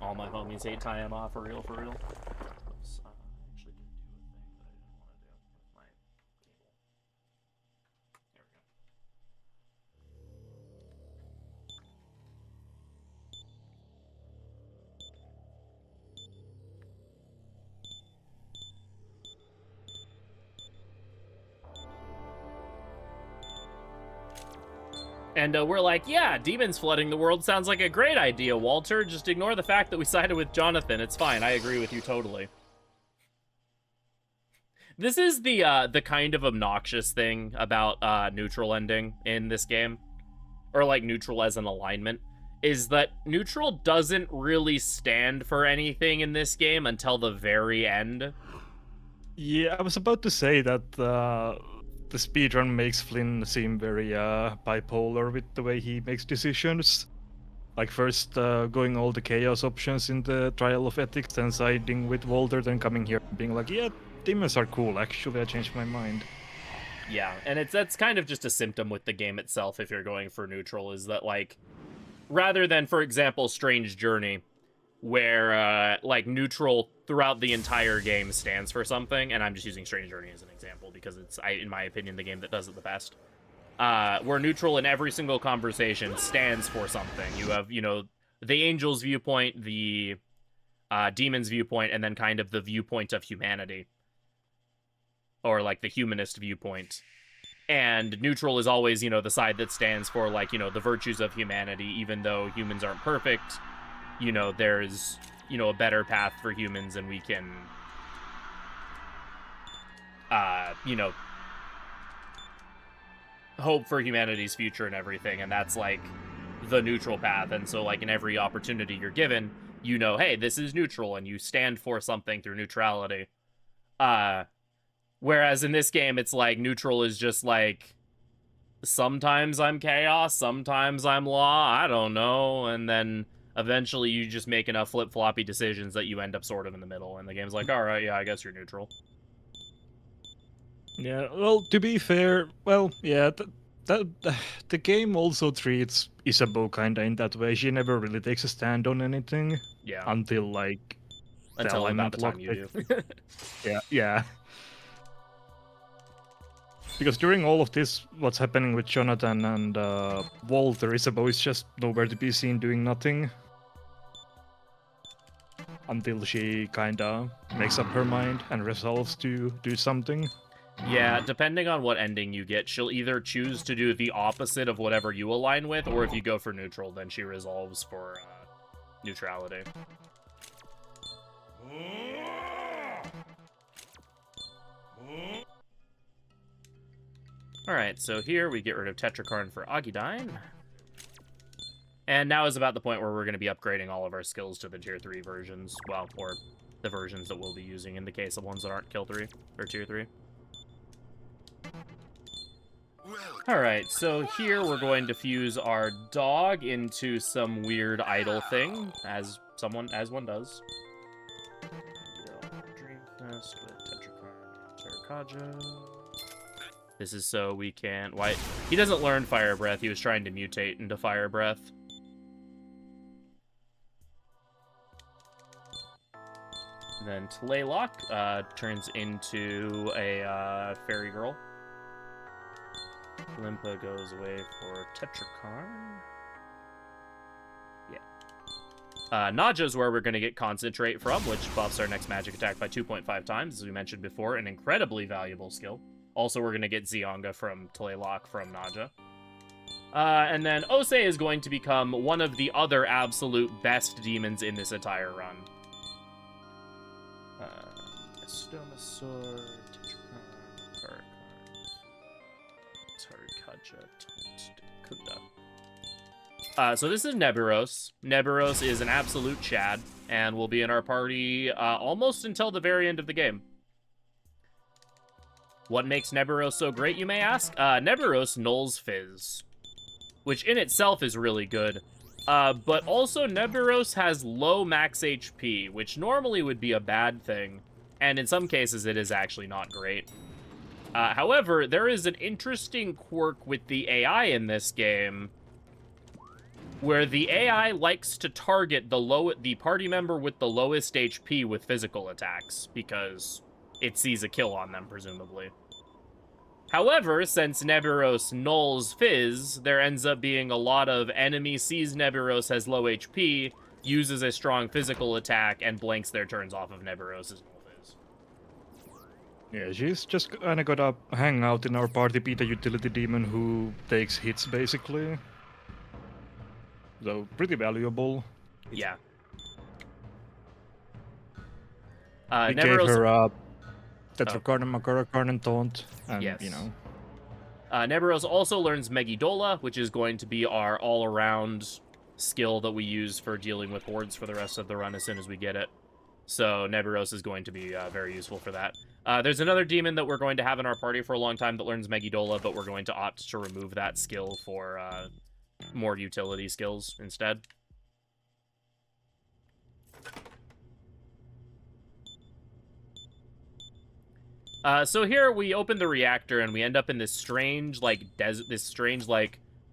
All my homies hate Tayama, for real, for real. Oops, I actually did do a thing that I didn't want to do with my cable. There we go. And we're like, yeah, demons flooding the world sounds like a great idea, Walter. Just ignore the fact that we sided with Jonathan. It's fine. I agree with you totally. This is the kind of obnoxious thing about neutral ending in this game, or like neutral as an alignment, is that neutral doesn't really stand for anything in this game until the very end. Yeah, I was about to say that the speedrun makes Flynn seem very bipolar with the way he makes decisions. Like first going all the chaos options in the Trial of Ethics, then siding with Walter, then coming here and being like, yeah, demons are cool, actually I changed my mind. Yeah, and that's kind of just a symptom with the game itself if you're going for neutral, is that like, rather than, for example, Strange Journey, where like neutral throughout the entire game stands for something, and I'm just using Strange Journey as an example because it's, in my opinion, the game that does it the best. Where neutral in every single conversation stands for something. You have, you know, the angel's viewpoint, the demon's viewpoint, and then kind of the viewpoint of humanity. Or like the humanist viewpoint. And neutral is always, you know, the side that stands for, like, you know, the virtues of humanity, even though humans aren't perfect. You know, there's, you know, a better path for humans, and we can, you know, hope for humanity's future and everything, and that's, like, the neutral path. And so, like, in every opportunity you're given, you know, hey, this is neutral, and you stand for something through neutrality. Whereas in this game, it's like, neutral is just, like, sometimes I'm chaos, sometimes I'm law, I don't know, and then eventually you just make enough flip-floppy decisions that you end up sort of in the middle, and the game's like, alright, yeah, I guess you're neutral. Yeah, well, to be fair, well, yeah, the game also treats Isabeau kinda in that way. She never really takes a stand on anything. Yeah. Until, like, until about the time lock, you do. Yeah. Because during all of this, what's happening with Jonathan and Walter, Isabeau is just nowhere to be seen doing nothing. Until she kinda makes up her mind and resolves to do something. Yeah, depending on what ending you get, she'll either choose to do the opposite of whatever you align with, or if you go for neutral, then she resolves for neutrality. Alright, so here we get rid of Tetrakarn for Agidyne. And now is about the point where we're going to be upgrading all of our skills to the Tier 3 versions. Well, or the versions that we'll be using in the case of ones that aren't Kill 3, or Tier 3. Alright, so here we're going to fuse our dog into some weird idol thing, as one does. Dreamfest with Tetrakarn and Terrakaja. This is so we can... Why? He doesn't learn Fire Breath, he was trying to mutate into Fire Breath. Then Tlaylock turns into a Fairy Girl. Limpa goes away for Tetrakarn. Yeah. Naja's where we're going to get Concentrate from, which buffs our next magic attack by 2.5 times, as we mentioned before. An incredibly valuable skill. Also, we're going to get Zionga from Tlaylock from Naja. And then Ose is going to become one of the other absolute best demons in this entire run. Stomasaur, Tetrakarn, Tarakaja, so this is Neburos. Neburos is an absolute Chad, and will be in our party almost until the very end of the game. What makes Neburos so great, you may ask? Neburos nulls Fizz, which in itself is really good. But also Neburos has low max HP, which normally would be a bad thing. And in some cases, it is actually not great. However, there is an interesting quirk with the AI in this game, where the AI likes to target the party member with the lowest HP with physical attacks, because it sees a kill on them, presumably. However, since Neburos nulls Fizz, there ends up being a lot of enemy sees Neburos has low HP, uses a strong physical attack, and blanks their turns off of Neburos' null Fizz. Yeah, she's just kinda gotta hang out in our party, be the utility demon who takes hits, basically. So, pretty valuable. Yeah. We gave Neburos... her Tetrakarn and Makarakarn and Taunt, and, yes. you know. Neburos also learns Megidola, which is going to be our all-around skill that we use for dealing with hordes for the rest of the run as soon as we get it. So Neburos is going to be very useful for that. There's another demon that we're going to have in our party for a long time that learns Megidola, but we're going to opt to remove that skill for more utility skills instead. So here we open the reactor and we end up in this strange, like,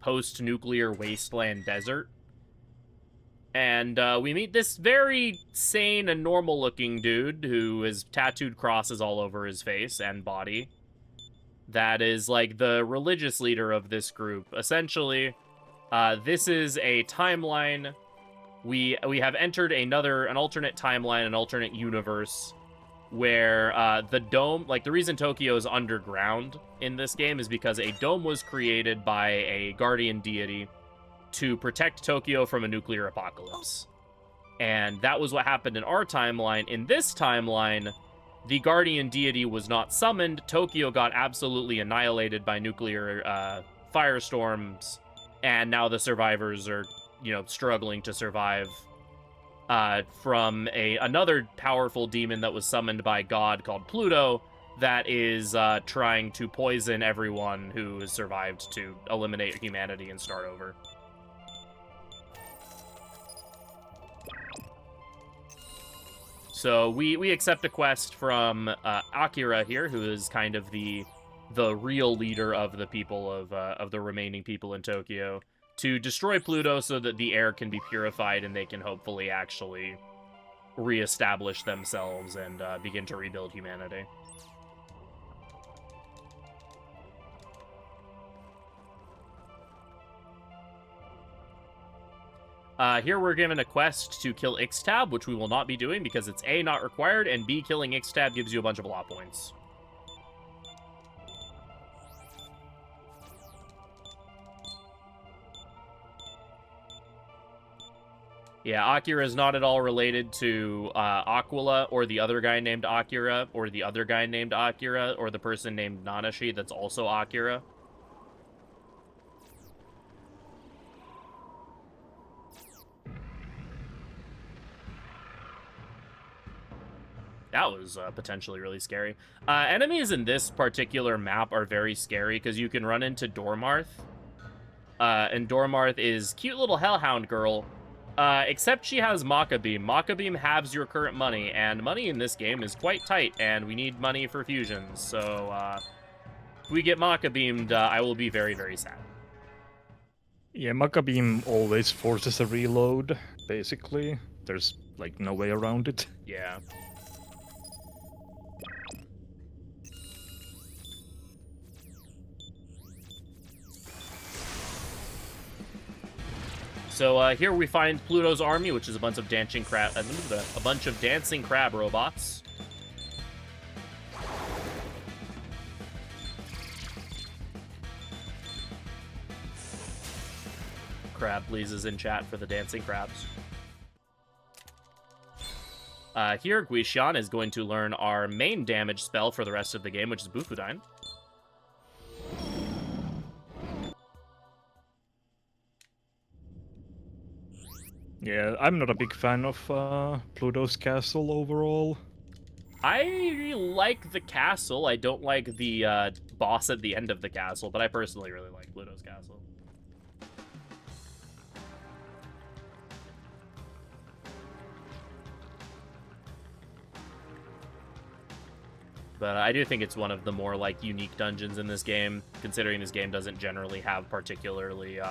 post-nuclear wasteland desert. And we meet this very sane and normal-looking dude who has tattooed crosses all over his face and body. That is, like, the religious leader of this group. Essentially, this is a timeline. We have entered an alternate timeline, an alternate universe, where the dome, like, the reason Tokyo is underground in this game is because a dome was created by a guardian deity to protect Tokyo from a nuclear apocalypse. And that was what happened in our timeline. In this timeline, the guardian deity was not summoned. Tokyo got absolutely annihilated by nuclear firestorms, and now the survivors are, struggling to survive from another powerful demon that was summoned by God called Pluto that is trying to poison everyone who has survived to eliminate humanity and start over. So we accept a quest from Akira here, who is kind of the real leader of the people of the remaining people in Tokyo, to destroy Pluto so that the air can be purified and they can hopefully actually reestablish themselves and begin to rebuild humanity. Here we're given a quest to kill Ixtab, which we will not be doing because it's A, not required, and B, killing Ixtab gives you a bunch of law points. Yeah, Akira is not at all related to Aquila, or the other guy named Akira, or the other guy named Akira, or the person named Nanashi that's also Akira. That was potentially really scary. Enemies in this particular map are very scary because you can run into Dormarth. And Dormarth is cute little hellhound girl. Except she has Maka Beam. Maka Beam halves your current money, and money in this game is quite tight, and we need money for fusions. So, if we get Maka Beamed, I will be very, very sad. Yeah, Maka Beam always forces a reload, basically. There's, like, no way around it. Yeah. So here we find Pluto's army, which is a bunch of dancing crab robots. Crab pleases in chat for the dancing crabs. Here, Guishan is going to learn our main damage spell for the rest of the game, which is Bufudyne. Yeah, I'm not a big fan of Pluto's castle overall. I like the castle. I don't like the boss at the end of the castle, but I personally really like Pluto's castle. But I do think it's one of the more, like, unique dungeons in this game, considering this game doesn't generally have particularly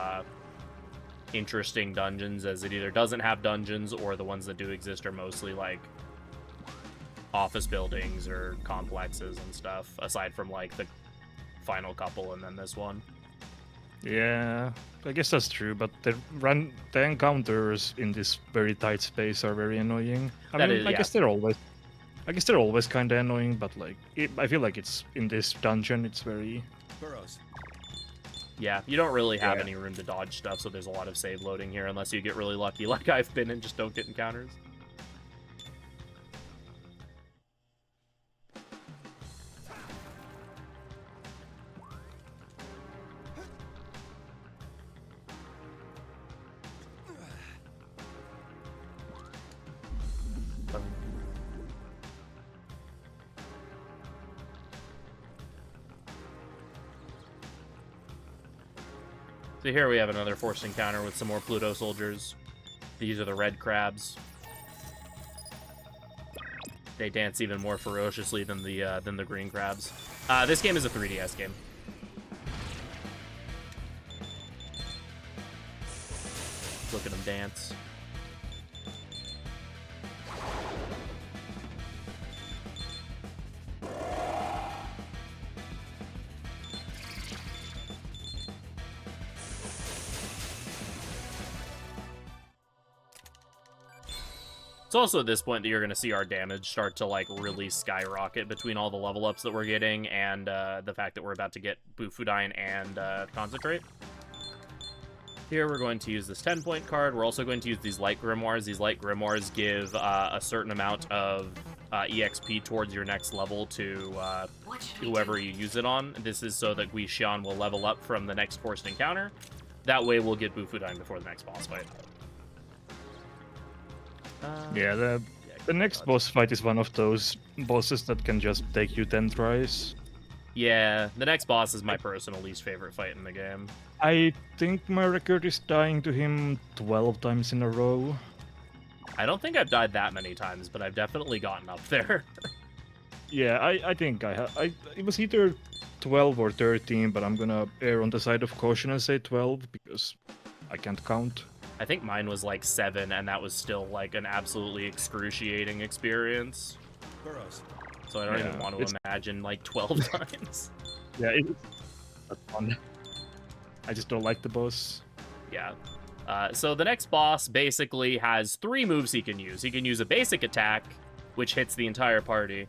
interesting dungeons, as it either doesn't have dungeons or the ones that do exist are mostly like office buildings or complexes and stuff, aside from like the final couple and then this one. Yeah, I guess that's true, but the encounters in this very tight space are very annoying. I guess they're always kind of annoying, but like I feel like it's in this dungeon it's very Burrows. Yeah, you don't really have any room to dodge stuff, so there's a lot of save loading here unless you get really lucky like I've been and just don't get encounters. So here we have another forced encounter with some more Pluto soldiers. These are the red crabs. They dance even more ferociously than the green crabs. This game is a 3DS game. Look at them dance. It's also at this point that you're going to see our damage start to, like, really skyrocket between all the level ups that we're getting and the fact that we're about to get Bufudyne and Concentrate. Here we're going to use this 10-point card. We're also going to use these Light Grimoires. These Light Grimoires give a certain amount of EXP towards your next level to whoever you use it on. This is so that Guishan will level up from the next forced encounter. That way we'll get Bufudyne before the next boss fight. the next boss fight is one of those bosses that can just take you 10 tries. Yeah, the next boss is my personal least favorite fight in the game. I think my record is dying to him 12 times in a row. I don't think I've died that many times, but I've definitely gotten up there. Yeah, I think it was either 12 or 13, but I'm gonna err on the side of caution and say 12 because I can't count. I think mine was like 7, and that was still like an absolutely excruciating experience. Burrows. So I don't even want to imagine like 12 times. Yeah, it's fun. I just don't like the boss. Yeah. So the next boss basically has 3 moves he can use. He can use a basic attack, which hits the entire party.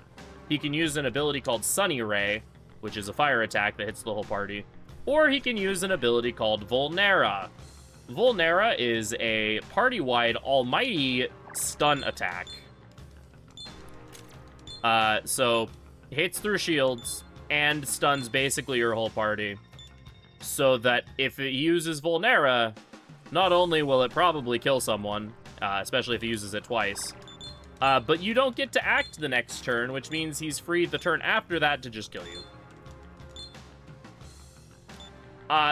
He can use an ability called Sunny Ray, which is a fire attack that hits the whole party. Or he can use an ability called Vulnera. Vulnera is a party-wide almighty stun attack. So hits through shields and stuns basically your whole party. So that if it uses Vulnera, not only will it probably kill someone, especially if he uses it twice, but you don't get to act the next turn, which means he's free the turn after that to just kill you.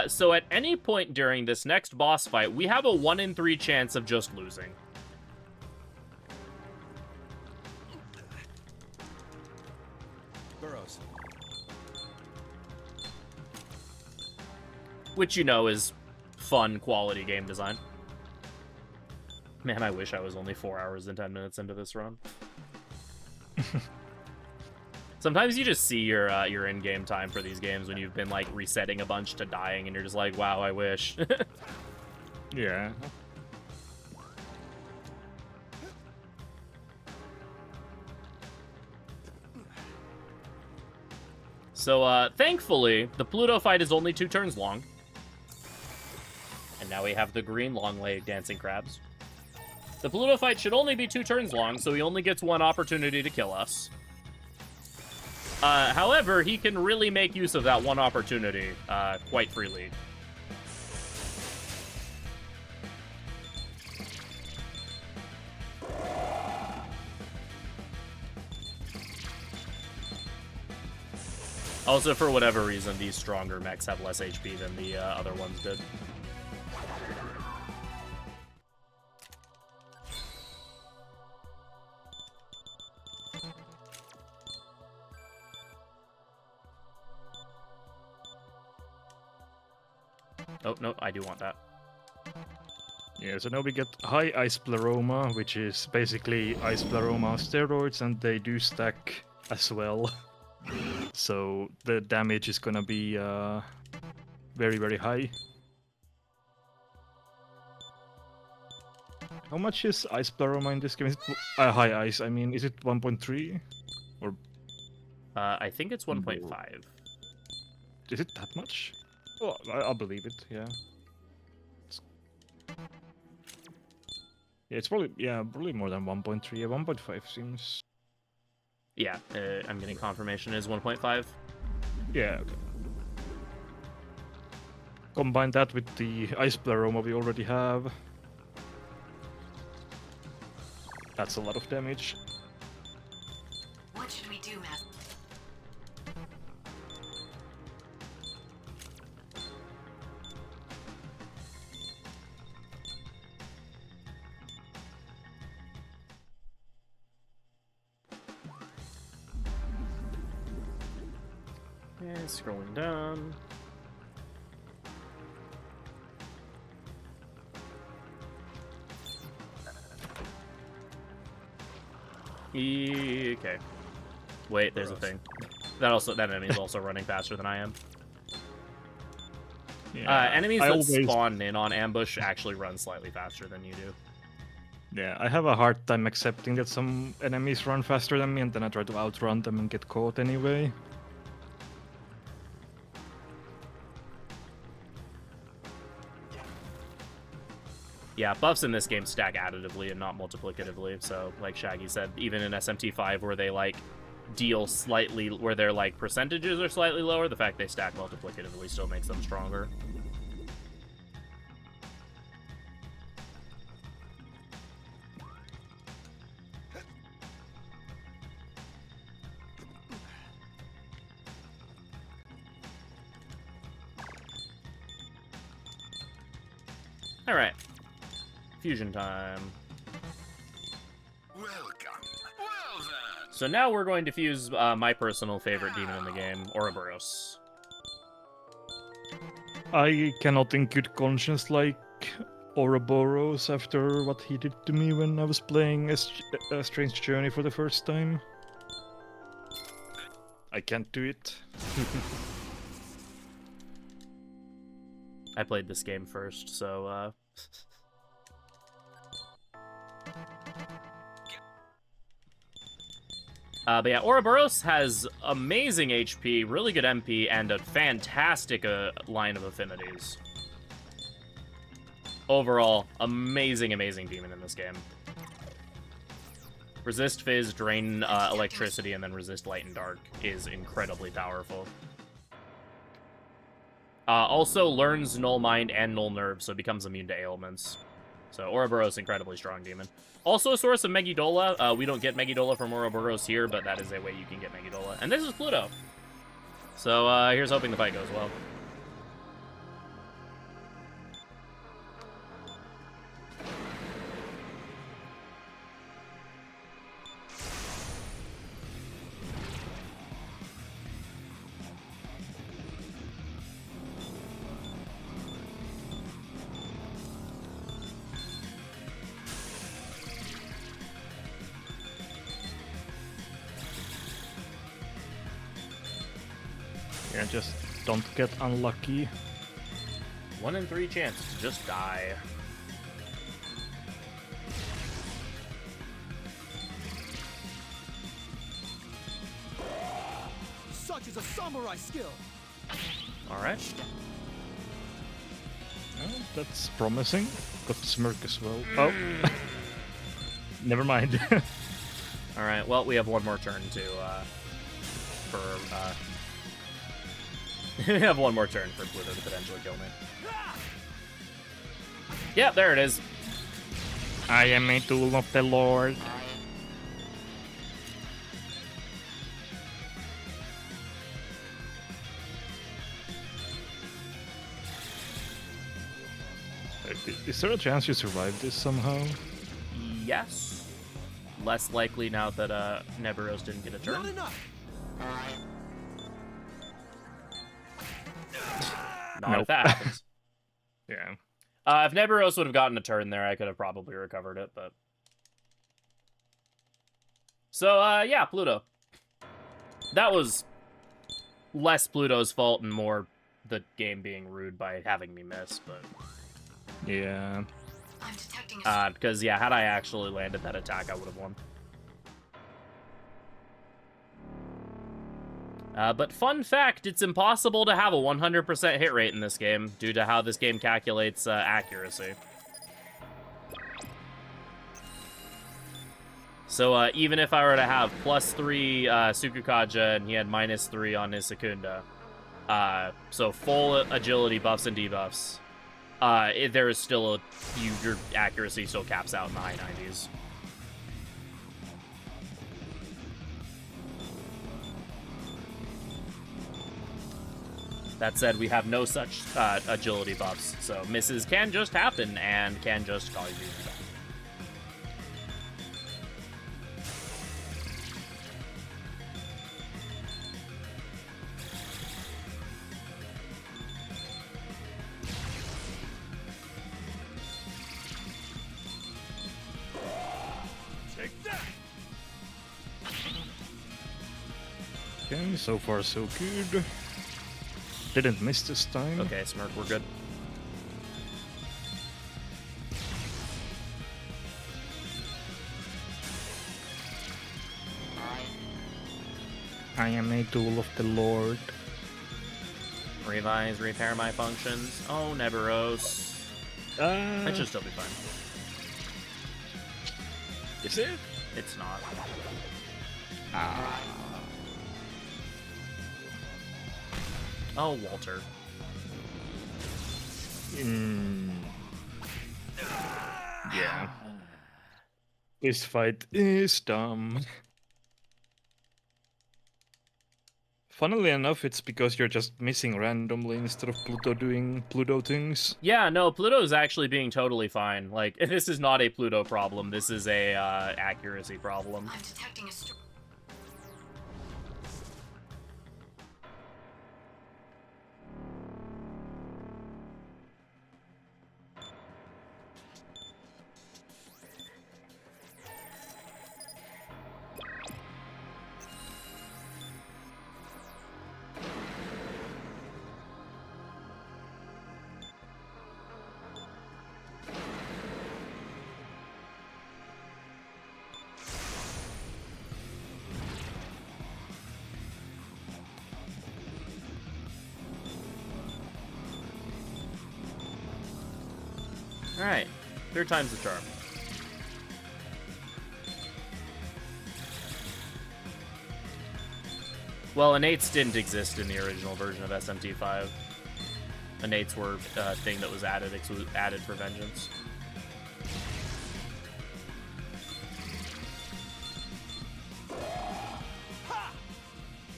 So at any point during this next boss fight, we have a 1 in 3 chance of just losing. Burrows. Which, you know, is fun, quality game design. Man, I wish I was only 4 hours and 10 minutes into this run. Sometimes you just see your in-game time for these games when you've been, like, resetting a bunch to dying, and you're just like, wow, I wish. Yeah. So, thankfully, the Pluto fight is only 2 turns long. And now we have the green long-legged dancing crabs. The Pluto fight should only be 2 turns long, so he only gets 1 opportunity to kill us. However, he can really make use of that 1 opportunity quite freely. Also, for whatever reason, these stronger mechs have less HP than the other ones did. Oh, no, I do want that. Yeah, so now we get High Ice Pleroma, which is basically Ice Pleroma on steroids, and they do stack as well. So the damage is gonna be very, very high. How much is Ice Pleroma in this game? Is it High Ice? I mean, is it 1.3? Or I think it's 1.5. is it that much? Oh, I'll believe it. Yeah. Yeah, it's probably more than 1.3. Yeah, 1.5 seems. Yeah, I'm getting confirmation is 1.5. Yeah. Okay. Combine that with the Ice Pleroma we already have. That's a lot of damage. What should we do, Matt? Yeah, scrolling down. Okay. Wait, there's a thing. That enemy is also running faster than I am. Yeah, Enemies that spawn in on ambush actually run slightly faster than you do. Yeah, I have a hard time accepting that some enemies run faster than me, and then I try to outrun them and get caught anyway. Yeah, buffs in this game stack additively and not multiplicatively. So, like Shaggy said, even in SMT5 where they, like, deal slightly, where their, like, percentages are slightly lower, the fact they stack multiplicatively still makes them stronger. Alright. Fusion time. Welcome. Well then. So now we're going to fuse my personal favorite demon in the game, Ouroboros. I cannot in good conscience like Ouroboros after what he did to me when I was playing a Strange Journey for the first time. I can't do it. I played this game first, so But yeah, Ouroboros has amazing HP, really good MP, and a fantastic line of affinities. Overall, amazing, amazing demon in this game. Resist Fizz, drain electricity, and then resist light and dark is incredibly powerful. Also learns Null Mind and Null Nerve, so becomes immune to ailments. So Ouroboros, incredibly strong demon. Also a source of Megidola. We don't get Megidola from Ouroboros here, but that is a way you can get Megidola. And this is Pluto. So here's hoping the fight goes well. Yeah, just don't get unlucky. 1 in 3 chance to just die. Such is a samurai skill. Alright. Oh, that's promising. Got Smirk as well. Oh. Never mind. Alright, well, we have one more turn to, we have one more turn for Pluto to potentially kill me. Yep, there it is. I am a tool of the Lord. Is there a chance you survive this somehow? Yes. Less likely now that Neburos didn't get a turn. Not enough. Not if that happens. Yeah. If Neburos would have gotten a turn there, I could have probably recovered it, but... So, yeah, Pluto. That was less Pluto's fault and more the game being rude by having me miss, but... Yeah. I'm detecting a because, yeah, had I actually landed that attack, I would have won. But fun fact, it's impossible to have a 100% hit rate in this game due to how this game calculates accuracy. So even if I were to have +3 Sukukaja and he had -3 on his Secunda, so full agility buffs and debuffs, there is still your accuracy still caps out in the high 90s. That said, we have no such agility buffs, so misses can just happen and can just cause you to die. Take that! Okay, so far so good. Didn't miss this time. Okay, Smirk, we're good. I am a tool of the Lord. Revise, repair my functions. Oh, Neburos. That should still be fine. Is it? It's not. Oh, Walter. Yeah. This fight is dumb. Funnily enough, it's because you're just missing randomly instead of Pluto doing Pluto things. Yeah, no, Pluto's actually being totally fine. Like, this is not a Pluto problem. This is a accuracy problem. I'm detecting a Alright, third time's the charm. Well, innates didn't exist in the original version of SMT5. Innates were a thing that was added for vengeance.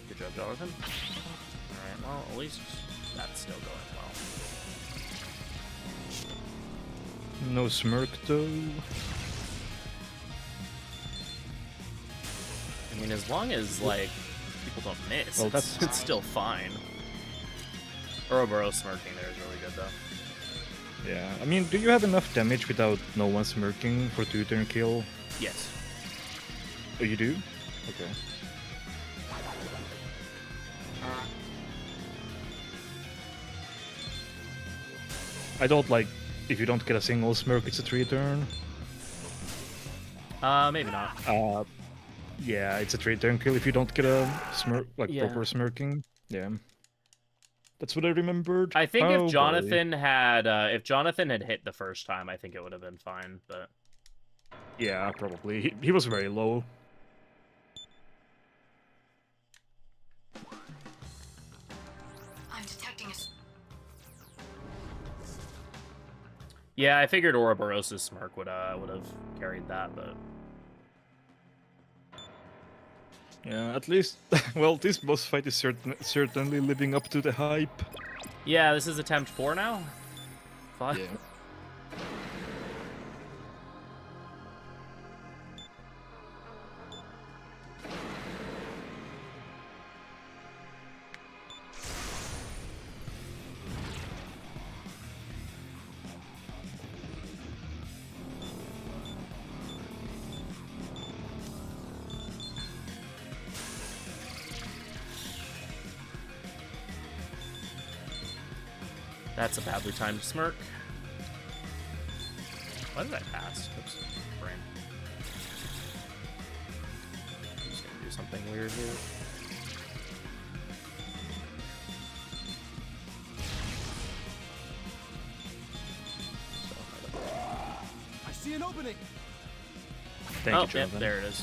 Good job, Jonathan. Alright, well, at least that's still going well. No smirk though. I mean, as long as, like, people don't miss, Well, it's still fine. Ouroboros smirking there is really good, though. Yeah, I mean, do you have enough damage without no one smirking for 2-turn kill? Yes. Oh, you do? Okay. I don't like, if you don't get a single smirk, it's a 3-turn. Maybe not. Yeah, it's a 3-turn kill if you don't get a smirk, like Yeah. proper smirking. Yeah. That's what I remembered. I think Oh, if Jonathan had hit the first time, I think it would have been fine, but... Yeah, probably. He was very low. I'm detecting a... Yeah, I figured Ouroboros' smirk would have carried that, but... Yeah, at least, well, this boss fight is certainly living up to the hype. Yeah, this is attempt 4 now? 5? Yeah. That's a badly timed smirk. Why did I pass? Oops. Brain. I'm just gonna do something weird here. I see an opening. Thank you, Yep, Jonathan. there it is.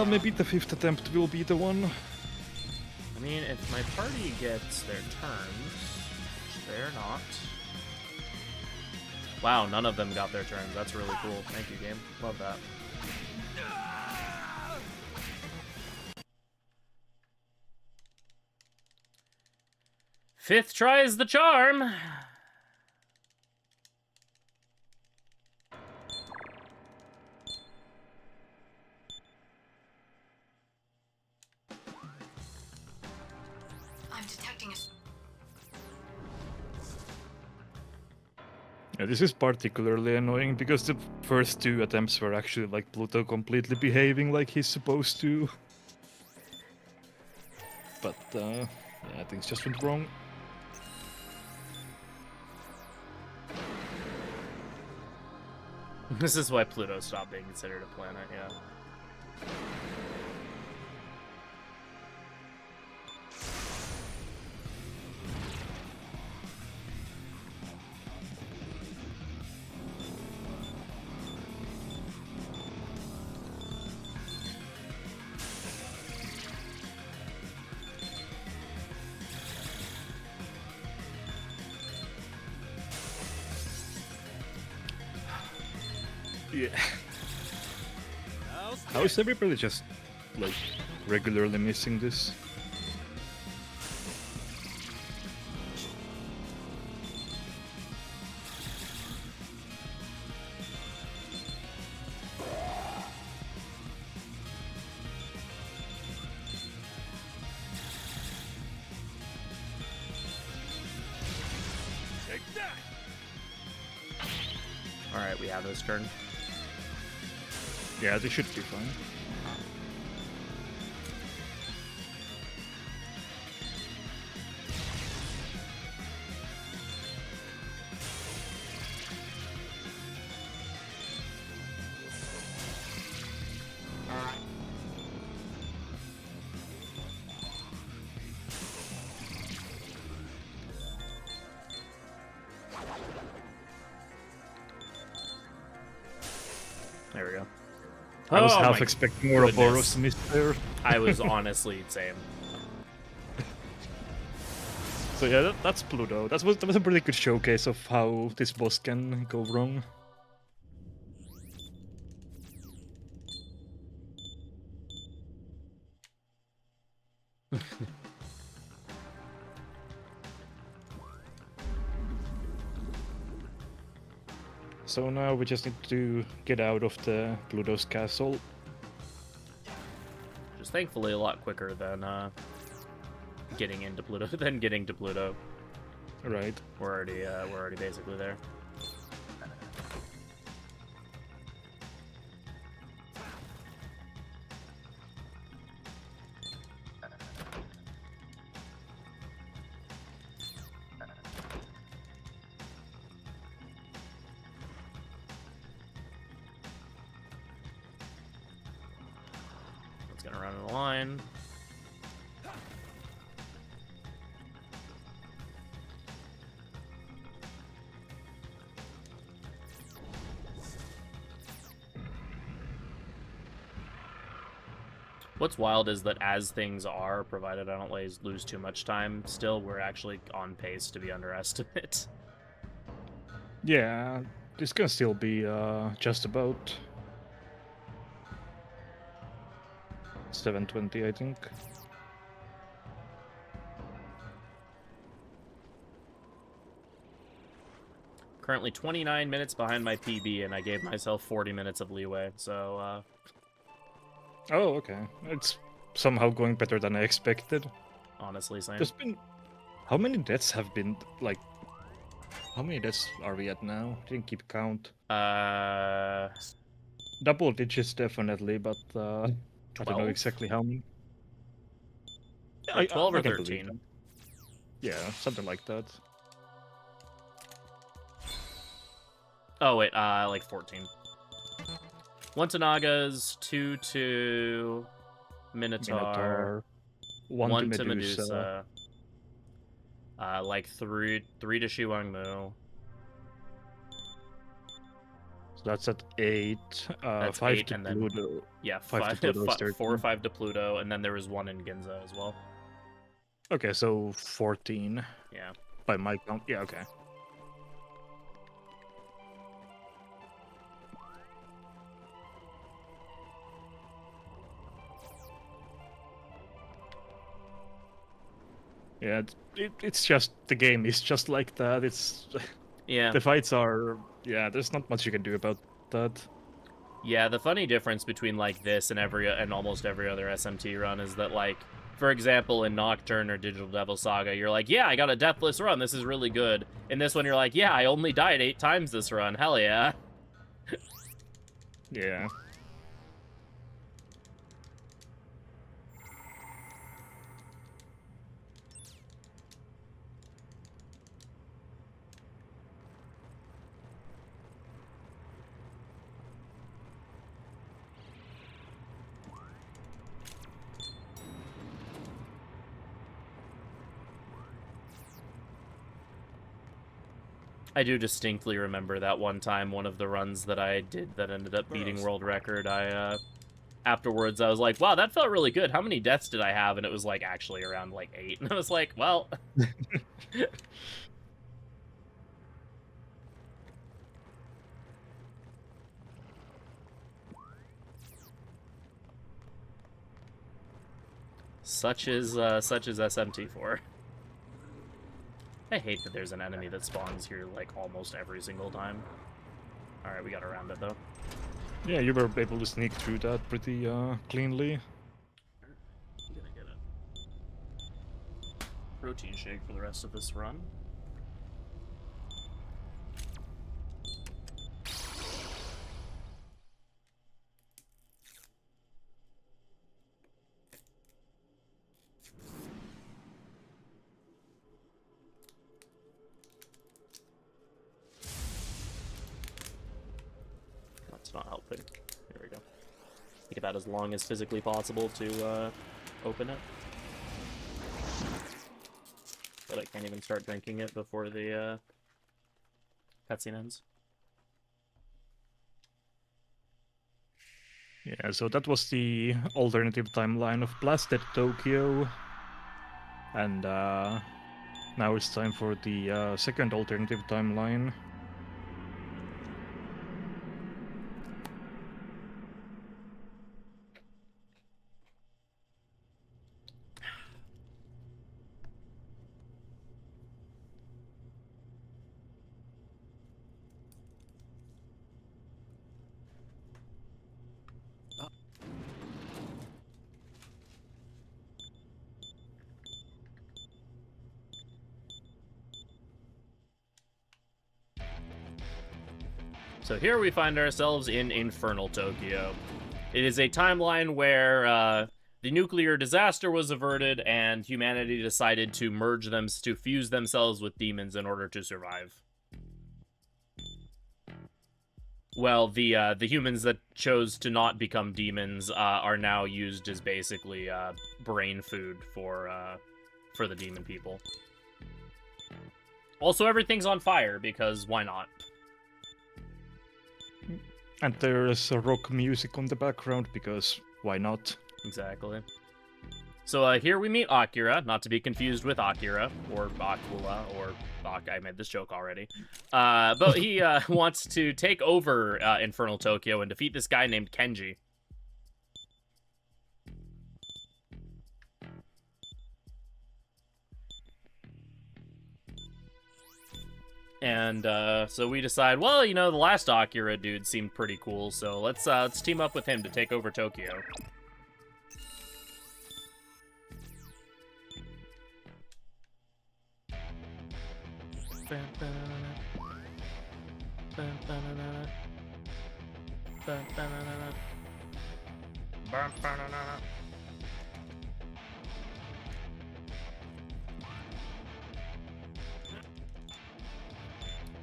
Maybe the 5th attempt will be the one. I mean, if my party gets their turns, which they're not. Wow, none of them got their turns. That's really cool. Thank you, game. Love that. Fifth try is the charm. I'm detecting a... Yeah, this is particularly annoying because the first 2 attempts were actually like Pluto completely behaving like he's supposed to. But yeah, things just went wrong. This is why Pluto stopped being considered a planet, yeah. Yeah. How is everybody just like regularly missing this? Alright, we have his turn. Yeah, they should be fine. There we go. I was Oh half my expecting more goodness. Ouroboros to miss there. I was honestly same. So yeah, that's Pluto. That was a pretty good showcase of how this boss can go wrong. So now we just need to get out of the Pluto's castle. Which is thankfully a lot quicker than getting into Pluto than getting to Pluto. Right. We're already basically there. It's gonna run in a line. What's wild is that as things are, provided I don't lose too much time, still we're actually on pace to be under estimate. Yeah, this can still be just about 720, I think. Currently 29 minutes behind my PB, and I gave myself 40 minutes of leeway, so Oh, okay. It's somehow going better than I expected. honestly, same. There's been... How many deaths have been, like... How many deaths are we at now? Didn't keep count. Double digits definitely, but I don't know 12? exactly how many. Like 12 or I can believe 13. that. Yeah, something like that. Oh, wait, like 14. 1 to Nagas, 2 to Minotaur, 1 to Medusa, like 3 to Shiwangmu. So that's at 8. That's 5 8, to and then Pluto. yeah, 5 to Pluto is 13. 4 or 5 to Pluto, and then there was 1 in Ginza as well. Okay, so 14 Yeah. by my count. Yeah, okay. Yeah, it's just the game is just like that. It's Yeah. the fights are there's not much you can do about that. Yeah, the funny difference between like this and almost every other SMT run is that, like, for example, in Nocturne or Digital Devil Saga, you're like, yeah, I got a deathless run, this is really good. In this one, you're like, yeah, I only died 8 times this run, hell yeah. Yeah. I do distinctly remember that one time, one of the runs that I did that ended up beating world record, afterwards I was like, wow, that felt really good. How many deaths did I have? And it was like actually around like 8. And I was like, well... Such is SMT4. I hate that there's an enemy that spawns here like almost every single time. Alright, we got around it though. Yeah, you were able to sneak through that pretty cleanly. I'm gonna get a protein shake for the rest of this run. That's not helping. Here we go. Take about as long as physically possible to open it. But I can't even start drinking it before the cutscene ends. Yeah, so that was the alternative timeline of Blasted Tokyo. And now it's time for the second alternative timeline. So here we find ourselves in Infernal Tokyo. It is a timeline where the nuclear disaster was averted and humanity decided to to fuse themselves with demons in order to survive. Well, the humans that chose to not become demons are now used as basically brain food for the demon people. Also, everything's on fire because why not? And there's rock music on the background because why not? Exactly. So here we meet Akira, not to be confused with Akira, or Akula, or I made this joke already. But he wants to take over Infernal Tokyo and defeat this guy named Kenji. And so we decide, well, you know, the last Akira dude seemed pretty cool, so let's team up with him to take over Tokyo.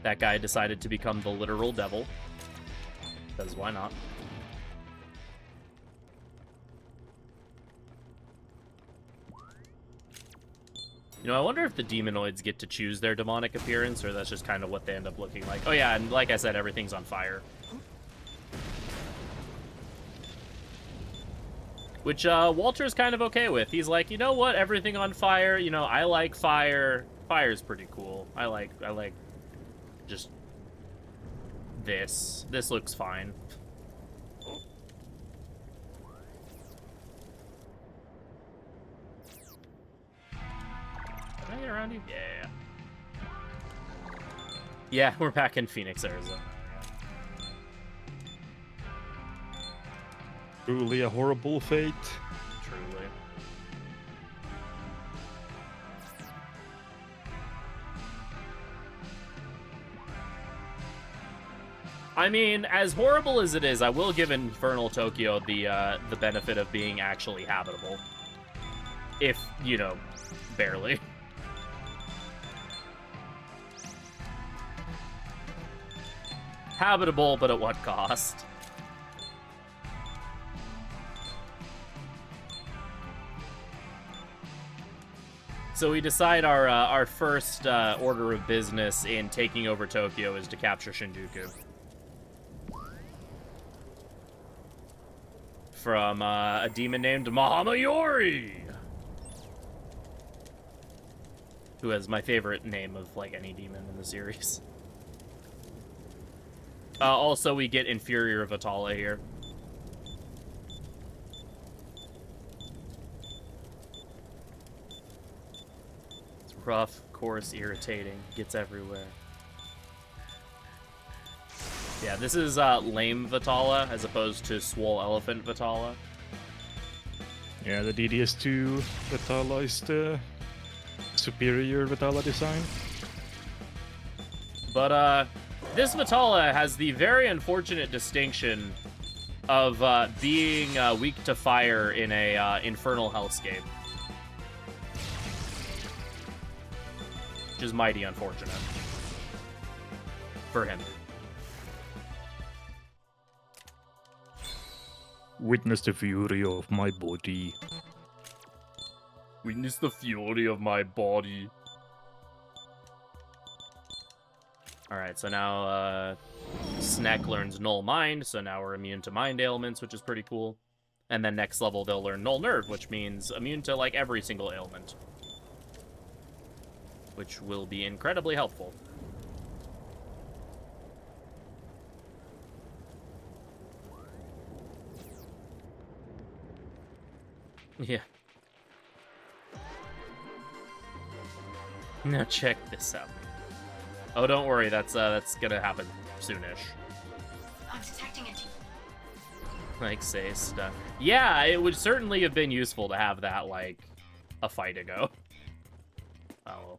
That guy decided to become the literal devil. Because why not? You know, I wonder if the demonoids get to choose their demonic appearance, or that's just kind of what they end up looking like. Oh yeah, and like I said, everything's on fire. Which Walter's kind of okay with. He's like, you know what, everything on fire, you know, I like fire. Fire's pretty cool. I like just this. This looks fine. Can I get around you? Yeah. Yeah, we're back in Phoenix, Arizona. Truly a horrible fate. Truly. I mean, as horrible as it is, I will give Infernal Tokyo the benefit of being actually habitable. If, you know, barely. Habitable, but at what cost? So we decide our first order of business in taking over Tokyo is to capture Shinjuku. From a demon named Mahamayori, who has my favorite name of like any demon in the series. Also, we get Inferior Vitala here. It's rough, coarse, irritating, gets everywhere. Yeah, this is Lame Vitala as opposed to Swole Elephant Vitala. Yeah, the DDS2 Vitala is the superior Vitala design. But this Vitala has the very unfortunate distinction of being weak to fire in a infernal hellscape. Which is mighty unfortunate. For him. Witness the fury of my body. Witness the fury of my body. Alright, so now Sneck learns Null Mind, so now we're immune to mind ailments, which is pretty cool. And then next level they'll learn Null Nerve, which means immune to like every single ailment. Which will be incredibly helpful. Yeah. Now check this out. Oh, don't worry, that's gonna happen soonish. I'm detecting it. Like, say stuff. Yeah, it would certainly have been useful to have that, like, a fight ago. Oh.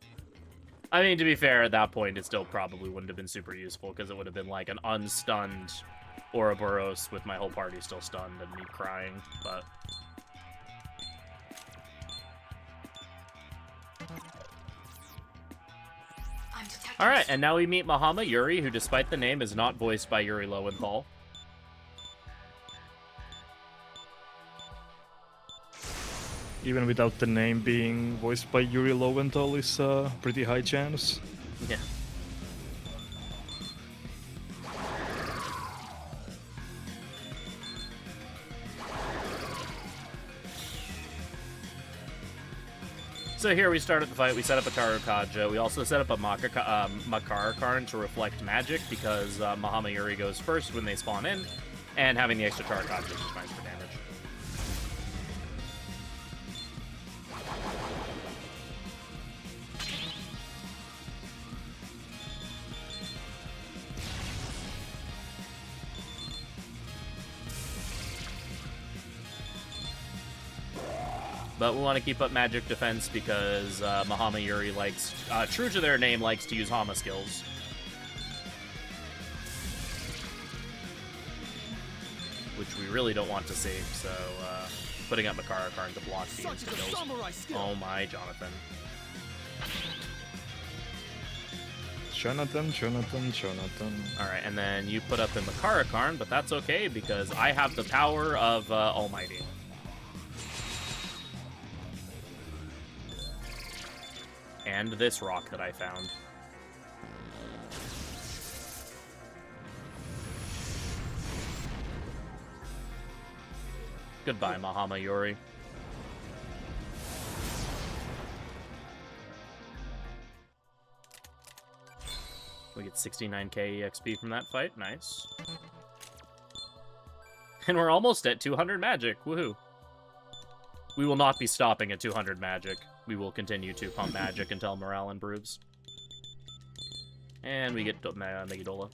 I mean, to be fair, at that point, it still probably wouldn't have been super useful, because it would have been, like, an unstunned Ouroboros with my whole party still stunned and me crying, but... I'm detecting Alright, and now we meet Mahama Yuri, who, despite the name, is not voiced by Yuri Lowenthal. Even without the name being voiced by Yuri Lowenthal is a pretty high chance. Yeah. So here we start at the fight, we set up a Tarukaja, we also set up a Makara Karn to reflect magic, because Mahama Yuri goes first when they spawn in, and having the extra Tarukaja is just nice for damage. But we want to keep up magic defense because Mahama Yuri likes, true to their name, likes to use Hama skills. Which we really don't want to see, so putting up Makara Karn to block the Such is a insta-kills. samurai skill. Oh my, Jonathan. Jonathan. Alright, and then you put up the Makara Karn, but that's okay because I have the power of Almighty. And this rock that I found. Goodbye, Mahama Yuri. We get 69k EXP from that fight. Nice. And we're almost at 200 magic. Woohoo. We will not be stopping at 200 magic. We will continue to pump magic until morale improves. And we get Megidola.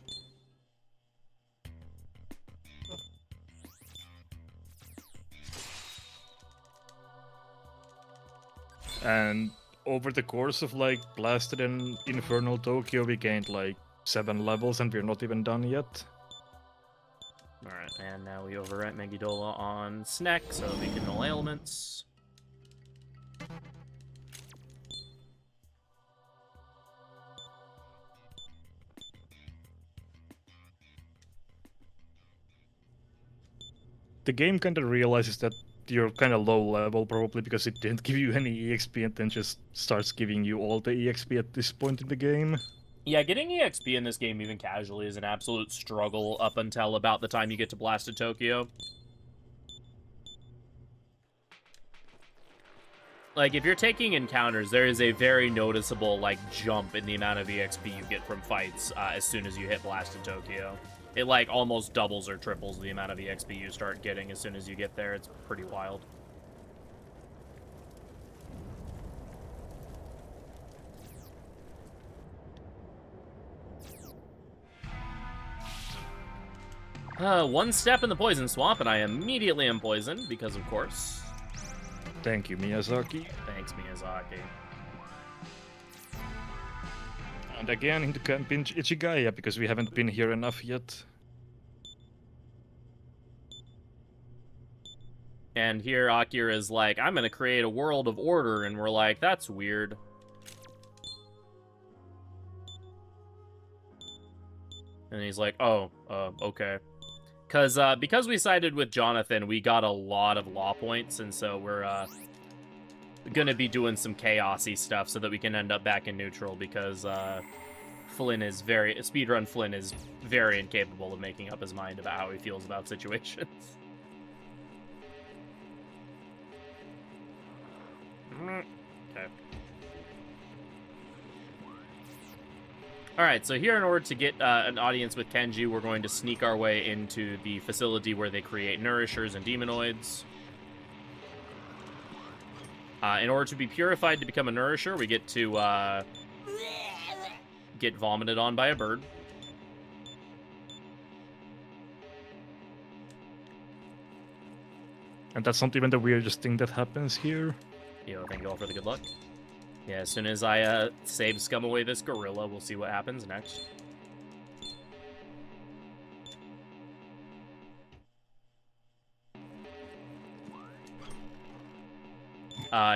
And over the course of like Blasted and Infernal Tokyo, we gained like 7 levels and we're not even done yet. Alright, and now we overwrite Megidola on Sneck, so we can null ailments. The game kind of realizes that you're kind of low level, probably because it didn't give you any EXP and then just starts giving you all the EXP at this point in the game. Yeah, getting EXP in this game, even casually, is an absolute struggle up until about the time you get to Blasted Tokyo. Like, if you're taking encounters, there is a very noticeable, like, jump in the amount of EXP you get from fights as soon as you hit Blasted Tokyo. It, like, almost doubles or triples the amount of EXP you start getting as soon as you get there. It's pretty wild. One step in the poison swamp, and I immediately am poisoned, because of course. Thank you, Miyazaki. Thanks, Miyazaki. And again, into Camp Ichigaya, because we haven't been here enough yet. And here Akira's like, I'm gonna create a world of order, and we're like, that's weird. And he's like, oh, okay. Because we sided with Jonathan, we got a lot of law points, and so we're gonna be doing some chaosy stuff so that we can end up back in neutral, because speedrun Flynn is very incapable of making up his mind about how he feels about situations. Okay. Alright, so here in order to get an audience with Kenji, we're going to sneak our way into the facility where they create nourishers and demonoids. In order to be purified to become a nourisher, we get to get vomited on by a bird. And that's not even the weirdest thing that happens here. Yo, thank you all for the good luck. Yeah, as soon as I save scum away this gorilla, we'll see what happens next.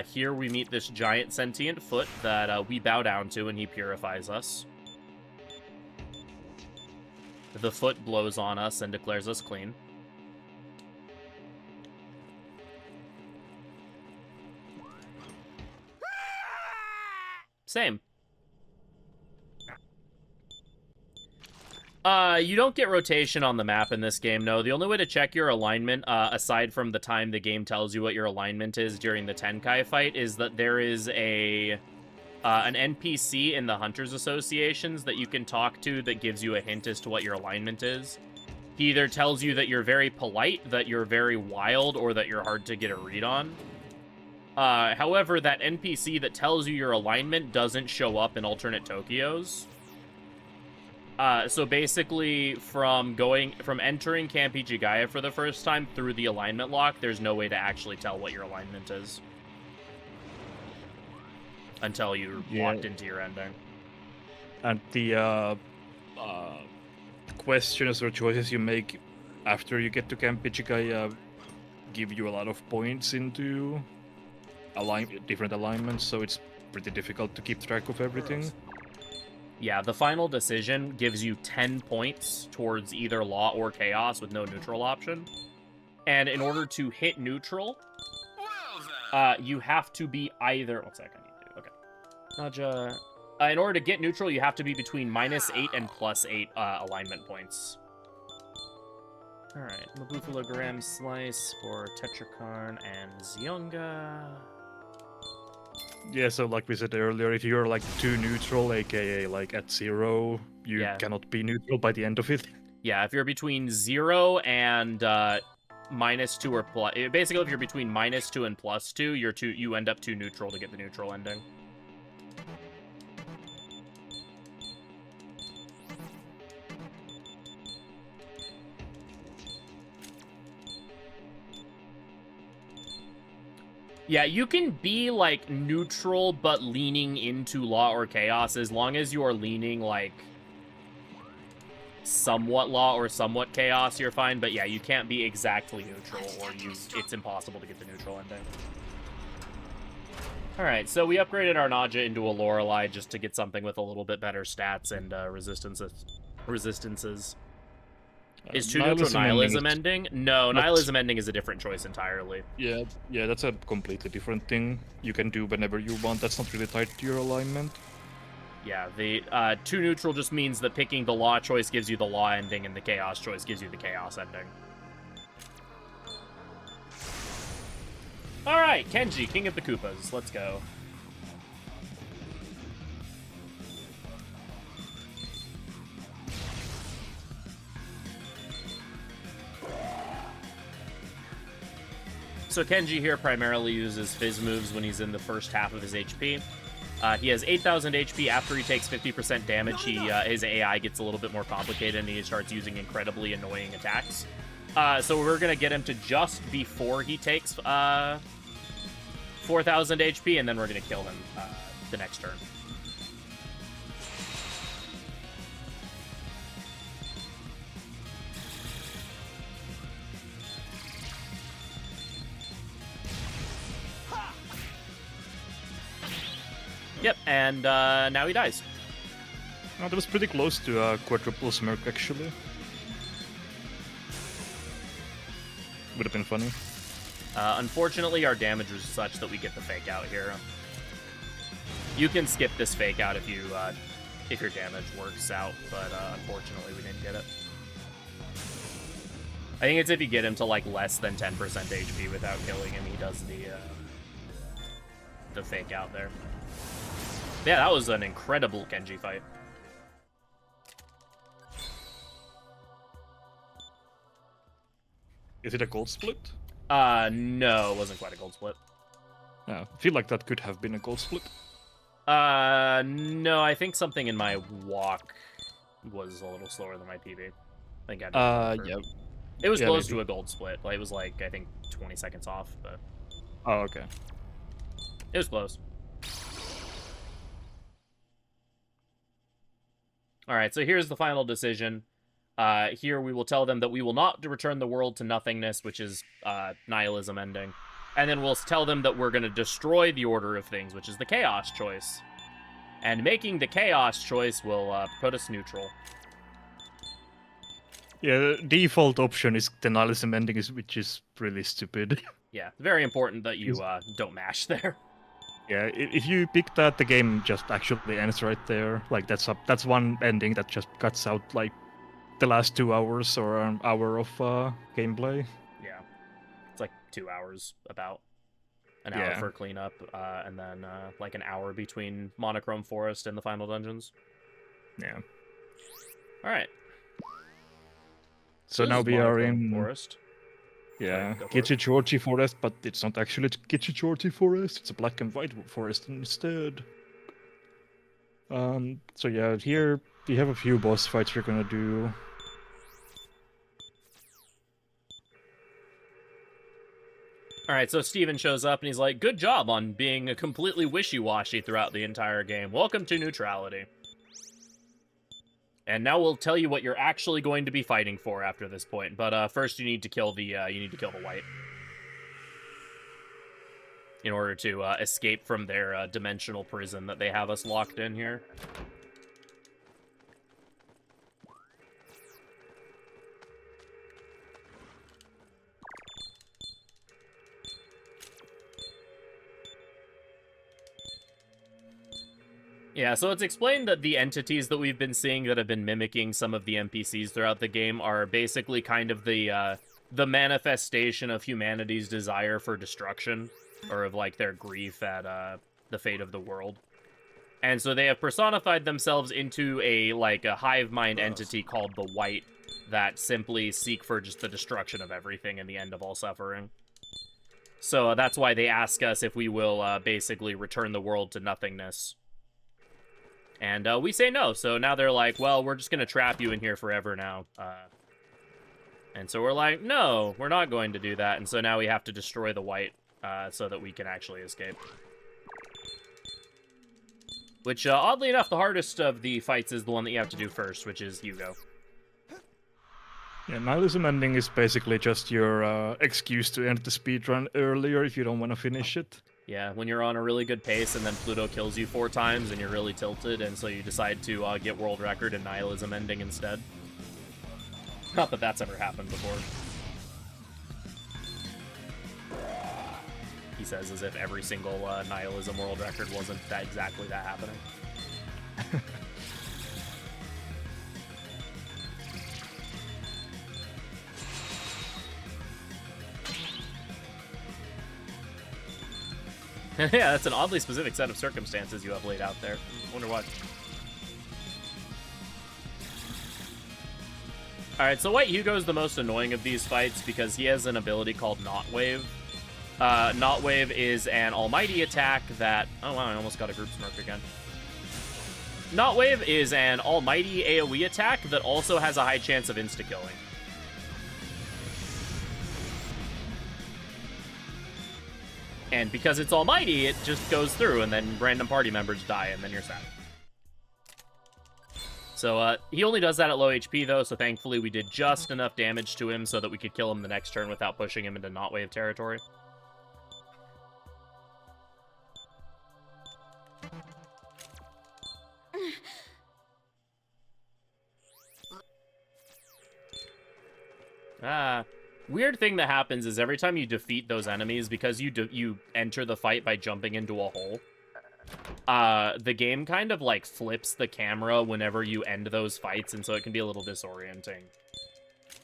Here we meet this giant sentient foot that we bow down to, and he purifies us. The foot blows on us and declares us clean. Same. You don't get rotation on the map in this game, no. The only way to check your alignment, aside from the time the game tells you what your alignment is during the Tenkai fight, is that there is an NPC in the Hunters Associations that you can talk to that gives you a hint as to what your alignment is. He either tells you that you're very polite, that you're very wild, or that you're hard to get a read on. However, that NPC that tells you your alignment doesn't show up in alternate Tokyos. So basically, from entering Camp Gaia for the first time through the alignment lock, there's no way to actually tell what your alignment is. Until you're locked into your ending. And the questions or choices you make after you get to Camp Gaia give you a lot of points into different alignments, so it's pretty difficult to keep track of everything. Yeah, the final decision gives you 10 points towards either Law or Chaos with no neutral option. And in order to hit neutral, you have to be either... One sec, I need to... Okay. Naja... in order to get neutral, you have to be between -8 and +8 alignment points. Alright, Mabuthalogram Slice for Tetrakarn and Zionga. Yeah, so like we said earlier, if you're like too neutral, aka like at 0, you cannot be neutral by the end of it. Yeah, if you're between 0 and -2 or plus, basically if you're between -2 and +2, you end up too neutral to get the neutral ending. Yeah, you can be, like, neutral but leaning into Law or Chaos as long as you are leaning, like, somewhat Law or somewhat Chaos, you're fine. But yeah, you can't be exactly neutral or it's impossible to get the neutral ending. Alright, so we upgraded our Naja into a Lorelei just to get something with a little bit better stats and resistances. Is 2 neutral Nihilism ending? No, Nihilism ending is a different choice entirely. Yeah, that's a completely different thing you can do whenever you want. That's not really tied to your alignment. Yeah, the 2 neutral just means that picking the Law choice gives you the Law ending and the Chaos choice gives you the Chaos ending. Alright, Kenji, King of the Koopas. Let's go. So Kenji here primarily uses Fizz moves when he's in the first half of his HP. He has 8,000 HP. After he takes 50% damage, his AI gets a little bit more complicated and he starts using incredibly annoying attacks. So we're going to get him to just before he takes 4,000 HP, and then we're going to kill him the next turn. Yep, and now he dies. Oh, that was pretty close to a quadruple smirk, actually. Would have been funny. Unfortunately, our damage was such that we get the fake out here. You can skip this fake out if you if your damage works out, but unfortunately we didn't get it. I think it's if you get him to like less than 10% HP without killing him, he does the fake out there. Yeah, that was an incredible Genji fight. Is it a gold split? No, it wasn't quite a gold split. I feel like that could have been a gold split. No, I think something in my walk was a little slower than my PB. I think I did. Yeah. It was close maybe. to a gold split. Like, it was like, I think 20 seconds off, but Oh, okay. it was close. Alright, so here's the final decision. Here we will tell them that we will not return the world to nothingness, which is nihilism ending. And then we'll tell them that we're going to destroy the order of things, which is the chaos choice. And making the chaos choice will put us neutral. Yeah, the default option is the nihilism ending, which is really stupid. Yeah, very important that you don't mash there. Yeah, if you pick that, the game just actually ends right there. Like that's one ending that just cuts out like the last 2 hours or an hour of gameplay. Yeah, it's like 2 hours about. An hour for cleanup, and then like an hour between Monochrome Forest and the final dungeons. Yeah. All right. So this now is we are Monochrome in Forest. Yeah, Go for it. Kichijoji Forest, but it's not actually Kichijoji Forest. It's a black and white forest instead. So yeah, here we have a few boss fights we're gonna do. All right, so Steven shows up and he's like, "Good job on being completely wishy-washy throughout the entire game. Welcome to neutrality. And now we'll tell you what you're actually going to be fighting for after this point. But first, you need to kill the white in order to escape from their dimensional prison that they have us locked in here." Yeah, so it's explained that the entities that we've been seeing that have been mimicking some of the NPCs throughout the game are basically kind of the manifestation of humanity's desire for destruction, or of, like, their grief at the fate of the world. And so they have personified themselves into a hive mind entity called the White that simply seek for just the destruction of everything and the end of all suffering. So that's why they ask us if we will basically return the world to nothingness. And we say no, so now they're like, well, we're just going to trap you in here forever now. And so we're like, no, we're not going to do that. And so now we have to destroy the White so that we can actually escape. Which, oddly enough, the hardest of the fights is the one that you have to do first, which is Hugo. Yeah, nihilism ending is basically just your excuse to end the speedrun earlier if you don't want to finish it. Yeah, when you're on a really good pace and then Pluto kills you 4 times and you're really tilted, and so you decide to get world record and nihilism ending instead. Not that that's ever happened before. He says as if every single nihilism world record wasn't exactly that happening. Yeah, that's an oddly specific set of circumstances you have laid out there. Wonder what. Alright, so White Hugo's the most annoying of these fights because he has an ability called Knot Wave. Knot Wave is an almighty attack that... Oh wow, I almost got a group smirk again. Knot Wave is an almighty AoE attack that also has a high chance of insta-killing. And because it's almighty, it just goes through, and then random party members die, and then you're sad. So, he only does that at low HP, though, so thankfully we did just enough damage to him so that we could kill him the next turn without pushing him into Knot Wave territory. Weird thing that happens is every time you defeat those enemies, because you enter the fight by jumping into a hole, the game kind of like flips the camera whenever you end those fights, and so it can be a little disorienting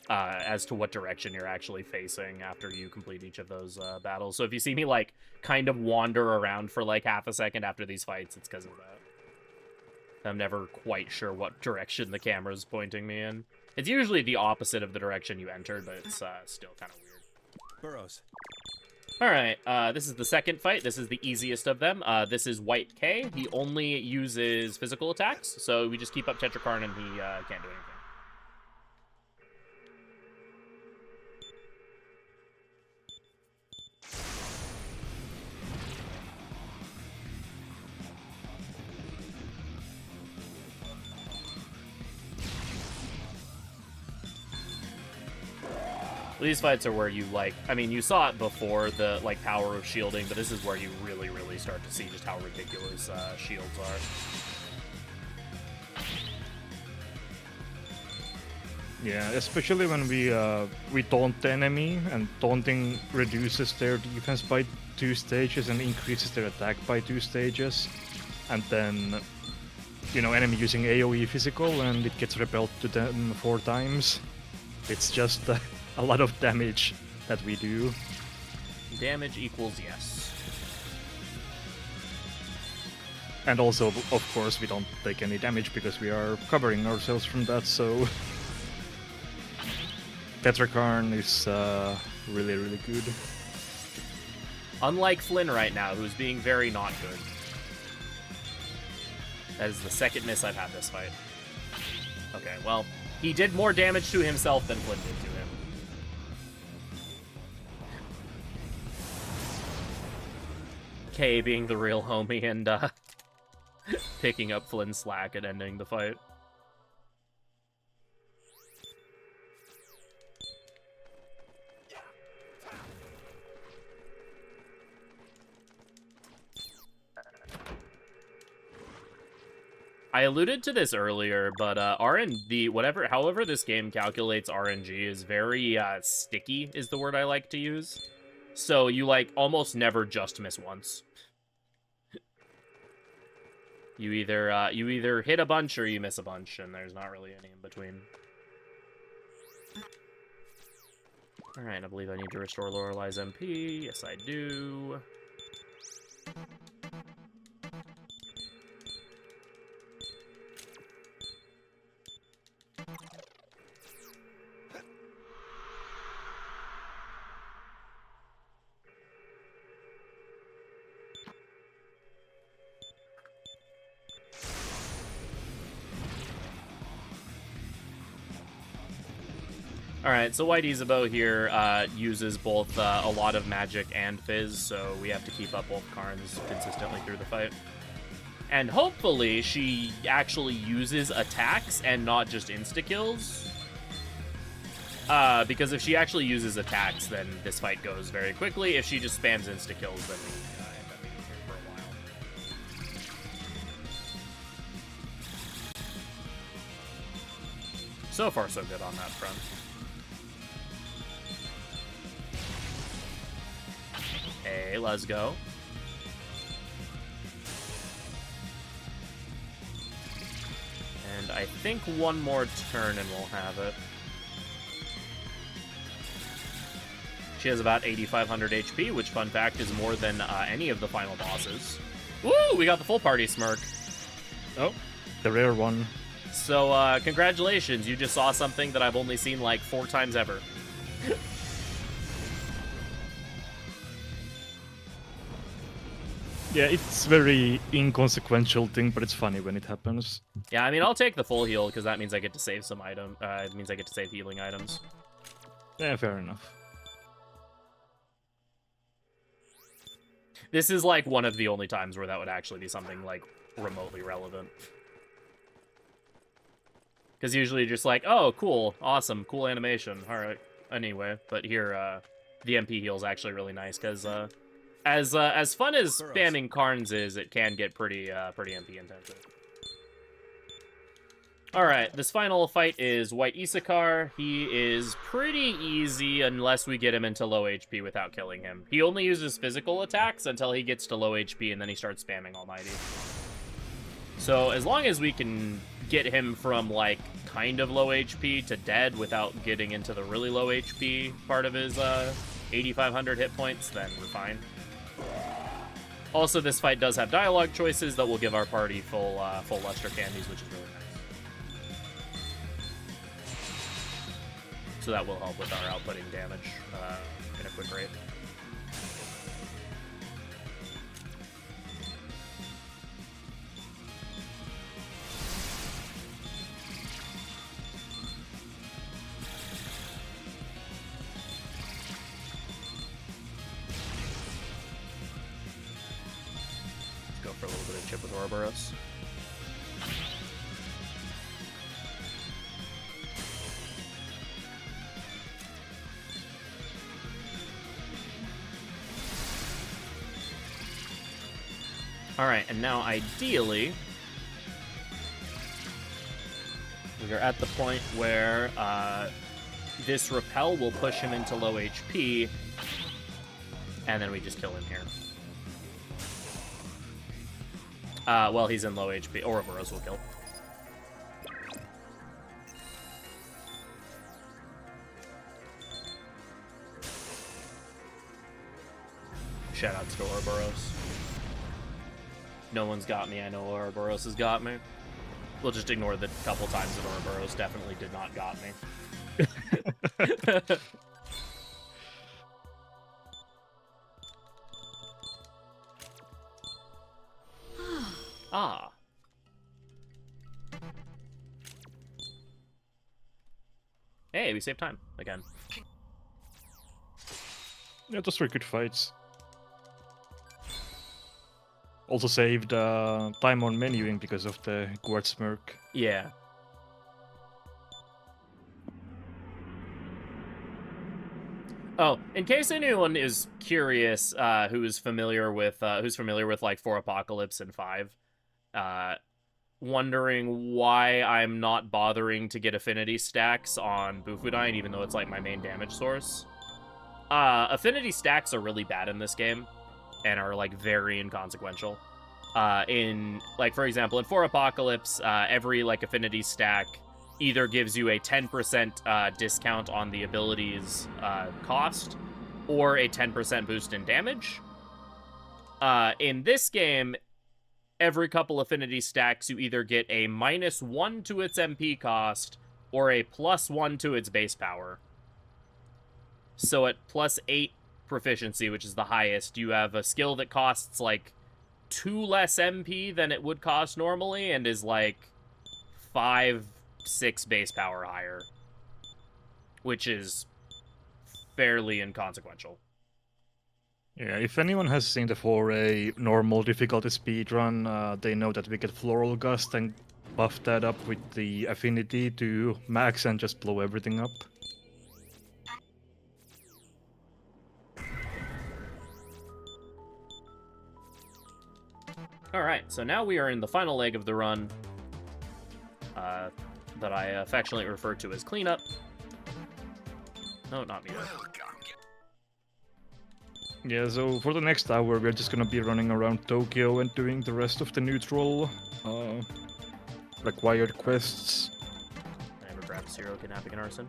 as to what direction you're actually facing after you complete each of those battles. So if you see me like kind of wander around for like half a second after these fights, it's because of that. I'm never quite sure what direction the camera's pointing me in. It's usually the opposite of the direction you entered, but it's still kind of weird. Burrows. Alright, this is the second fight. This is the easiest of them. This is White K. He only uses physical attacks, so we just keep up Tetrakarn and he can't do anything. These fights are where you, like, I mean, you saw it before, the, like, power of shielding, but this is where you really, really start to see just how ridiculous shields are. Yeah, especially when we taunt the enemy, and taunting reduces their defense by 2 stages and increases their attack by 2 stages. And then, you know, enemy using AoE physical, and it gets repelled to them 4 times. It's just a lot of damage that we do. Damage equals yes. And also, of course, we don't take any damage because we are covering ourselves from that, so... Tetrakarn is really, really good. Unlike Flynn right now, who's being very not good. That is the second miss I've had this fight. Okay, well, he did more damage to himself than Flynn did to him. K being the real homie and picking up Flynn's slack and ending the fight. I alluded to this earlier, but however this game calculates RNG is very sticky, is the word I like to use. So you like almost never just miss once. You either hit a bunch or you miss a bunch, and there's not really any in between. All right, I believe I need to restore Lorelai's MP. Yes, I do. Alright, so White Isabeau here uses both a lot of magic and fizz, so we have to keep up both Karns consistently through the fight. And hopefully she actually uses attacks and not just insta-kills. Because if she actually uses attacks, then this fight goes very quickly. If she just spams insta-kills, then we end up being here for a while. So far, so good on that front. Hey, let's go. And I think one more turn and we'll have it. She has about 8,500 HP, which, fun fact, is more than any of the final bosses. Woo! We got the full party smirk. Oh, the rare one. So, congratulations. You just saw something that I've only seen like 4 times ever. Yeah, it's very inconsequential thing, but it's funny when it happens. Yeah, I mean, I'll take the full heal, because that means I get to save some item. It means I get to save healing items. Yeah, fair enough. This is, like, one of the only times where that would actually be something, like, remotely relevant. Because usually you're just like, oh, cool, awesome, cool animation. Alright, anyway. But here, the MP heal is actually really nice, because, as fun as spamming Karns is, it can get pretty MP intensive. Alright, this final fight is White Isakar. He is pretty easy unless we get him into low HP without killing him. He only uses physical attacks until he gets to low HP, and then he starts spamming Almighty. So as long as we can get him from, like, kind of low HP to dead without getting into the really low HP part of his 8,500 hit points, then we're fine. Also, this fight does have dialogue choices that will give our party full luster candies, which is really nice. So that will help with our outputting damage in a quick rate. For a little bit of chip with Ouroboros. Alright, and now ideally, we are at the point where this repel will push him into low HP, and then we just kill him here. Well, he's in low HP. Ouroboros will kill. Shoutouts to Ouroboros. No one's got me. I know Ouroboros has got me. We'll just ignore the couple times that Ouroboros definitely did not got me. Ah. Hey, we saved time again. Yeah, those were good fights. Also saved time on menuing because of the Guard Smirk. Yeah. Oh, in case anyone is curious, who's familiar with like 4 Apocalypse and 5, wondering why I'm not bothering to get affinity stacks on Bufudyne, even though it's like my main damage source. Affinity stacks are really bad in this game, and are like very inconsequential. In like, for example, in 4 Apocalypse, every like affinity stack either gives you a 10% discount on the ability's cost, or a 10% boost in damage. In this game, every couple affinity stacks, you either get a -1 to its MP cost, or a +1 to its base power. So at +8 proficiency, which is the highest, you have a skill that costs like 2 less MP than it would cost normally, and is like 5-6 base power higher, which is fairly inconsequential. Yeah, if anyone has seen the 4A normal difficulty speedrun, they know that we get Floral Gust and buff that up with the affinity to max and just blow everything up. Alright, so now we are in the final leg of the run, that I affectionately refer to as cleanup. No, not me. Welcome. Yeah, so for the next hour, we're just gonna be running around Tokyo and doing the rest of the neutral required quests. I never grabbed serial kidnapping and arson.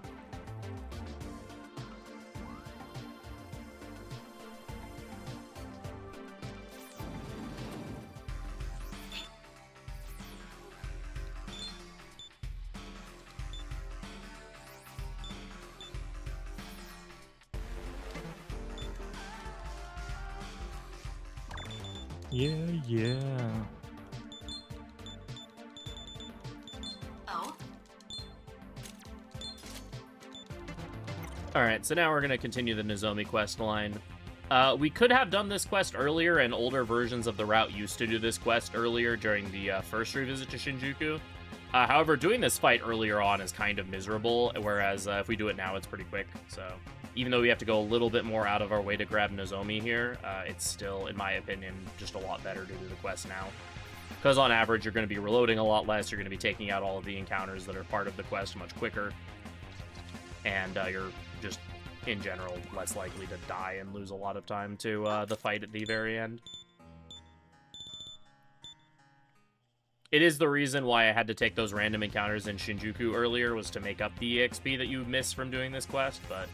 Yeah. Oh? Alright, so now we're going to continue the Nozomi quest line. We could have done this quest earlier, and older versions of the route used to do this quest earlier during the first revisit to Shinjuku. However, doing this fight earlier on is kind of miserable, whereas if we do it now, it's pretty quick. So even though we have to go a little bit more out of our way to grab Nozomi here, it's still, in my opinion, just a lot better to do the quest now. Because on average, you're going to be reloading a lot less, you're going to be taking out all of the encounters that are part of the quest much quicker, and you're just, in general, less likely to die and lose a lot of time to the fight at the very end. it is the reason why I had to take those random encounters in Shinjuku earlier, was to make up the EXP that you miss from doing this quest, but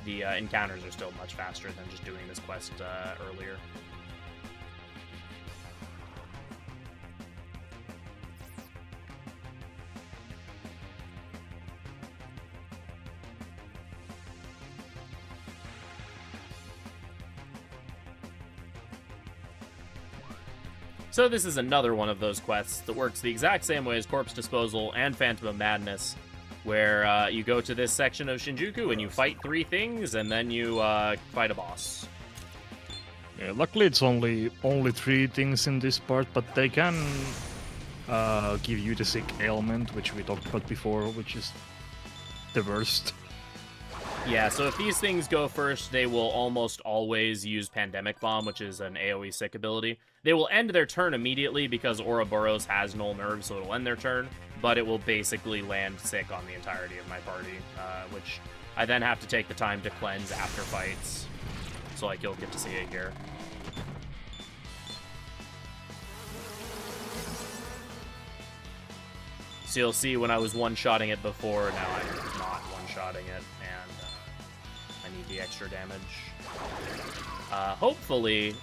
the encounters are still much faster than just doing this quest earlier. So this is another one of those quests that works the exact same way as Corpse Disposal and Phantom of Madness, where you go to this section of Shinjuku and you fight 3 things, and then you fight a boss. Yeah, luckily it's only 3 things in this part, but they can give you the sick ailment, which we talked about before, which is the worst. Yeah, so if these things go first, they will almost always use Pandemic Bomb, which is an AoE sick ability. They will end their turn immediately because Ouroboros has null nerve, so it'll end their turn, but it will basically land sick on the entirety of my party, which I then have to take the time to cleanse after fights. So, like, you'll get to see it here. So you'll see when I was one-shotting it before, now I'm not one-shotting it, and I need the extra damage. Hopefully,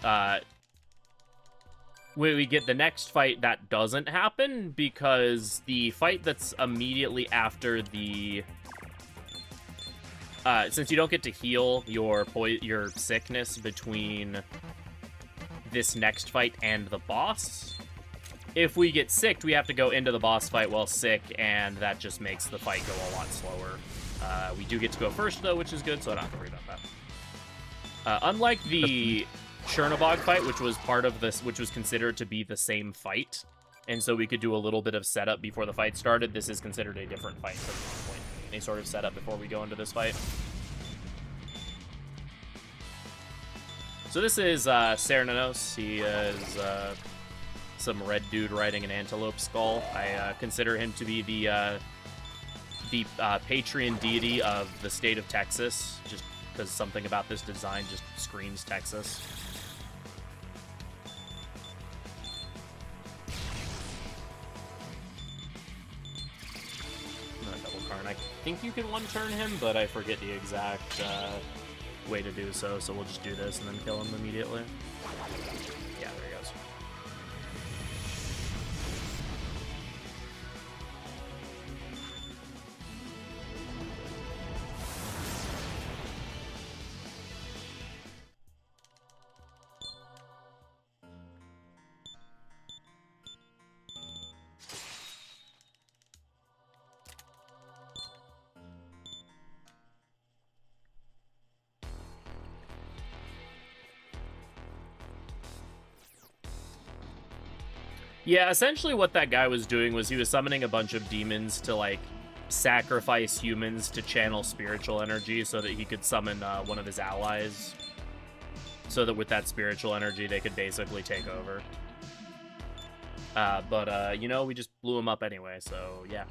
we get the next fight that doesn't happen, because the fight that's immediately after the... since you don't get to heal your sickness between this next fight and the boss, if we get sick, we have to go into the boss fight while sick, and that just makes the fight go a lot slower. We do get to go first, though, which is good, so I don't have to worry about that. Unlike the Chernobog fight, which was part of this, which was considered to be the same fight, and so we could do a little bit of setup before the fight started, this is considered a different fight from this point. Any sort of setup before we go into this fight. So this is Cernunnos. He is some red dude riding an antelope skull. I consider him to be the patron deity of the state of Texas, just because something about this design just screams Texas. Double Karn. I think you can one-turn him, but I forget the exact way to do so, so we'll just do this and then kill him immediately. Yeah, there he goes. Yeah, essentially what that guy was doing was he was summoning a bunch of demons to, like, sacrifice humans to channel spiritual energy so that he could summon one of his allies. So that with that spiritual energy, they could basically take over. But you know, we just blew him up anyway, so yeah.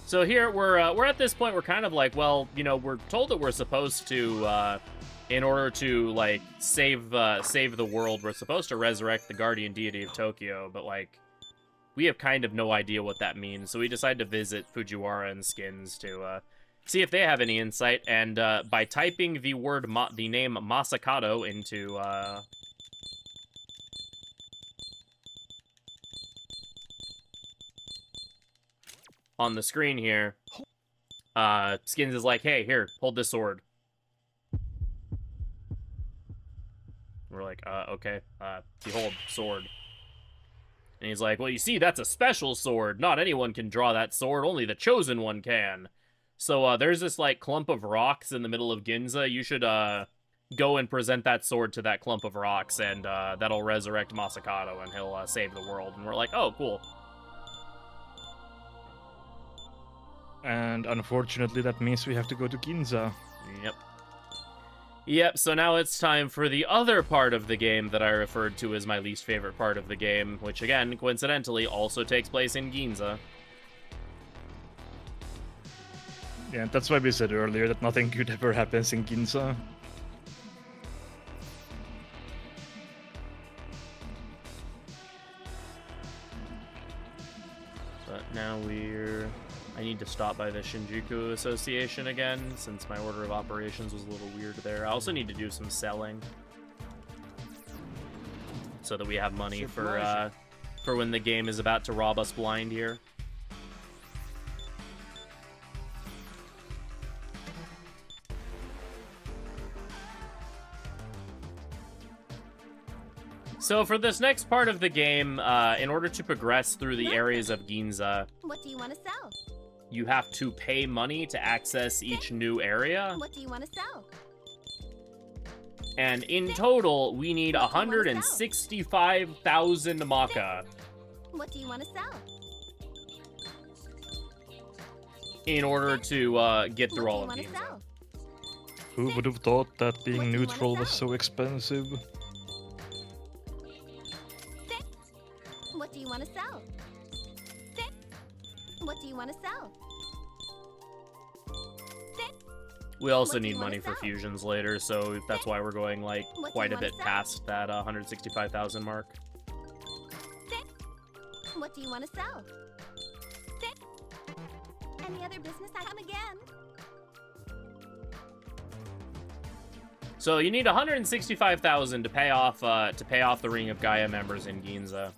So here, we're at this point, we're kind of like, well, you know, we're told that we're supposed to, in order to, like, save the world, we're supposed to resurrect the guardian deity of Tokyo, but, like, we have kind of no idea what that means, so we decided to visit Fujiwara and Skins to see if they have any insight, and by typing the word, the name Masakado into, on the screen here, Skins is like, hey, here, hold this sword. We're like, okay, behold, sword. And he's like, well, you see, that's a special sword. Not anyone can draw that sword, only the chosen one can. So, there's this, like, clump of rocks in the middle of Ginza. You should, go and present that sword to that clump of rocks, and, that'll resurrect Masakado, and he'll, save the world. And we're like, oh, cool. And unfortunately, that means we have to go to Ginza. Yep. Yep, so now it's time for the other part of the game that I referred to as my least favorite part of the game, which again, coincidentally, also takes place in Ginza. Yeah, that's why we said earlier that nothing good ever happens in Ginza. But now I need to stop by the Shinjuku Association again, since my order of operations was a little weird there. I also need to do some selling, so that we have money for when the game is about to rob us blind here. So for this next part of the game, in order to progress through the areas of Ginza, What do you want to sell? you have to pay money to access each new area. What do you want to sell? And in total, we need 165,000 Maka What do you want to sell? in order to get through all of What do you Ginza. want to sell? Who would have thought that What being do you wanna neutral was sell? so expensive? What do you want to sell? What do you want to sell? We also What do need you wanna money for sell? fusions later, so that's why we're going like What do you quite a wanna bit sell? past that 165,000 mark. What do you want to sell? Any other business I come again? So you need 165,000 to pay off the Ring of Gaia members in Ginza.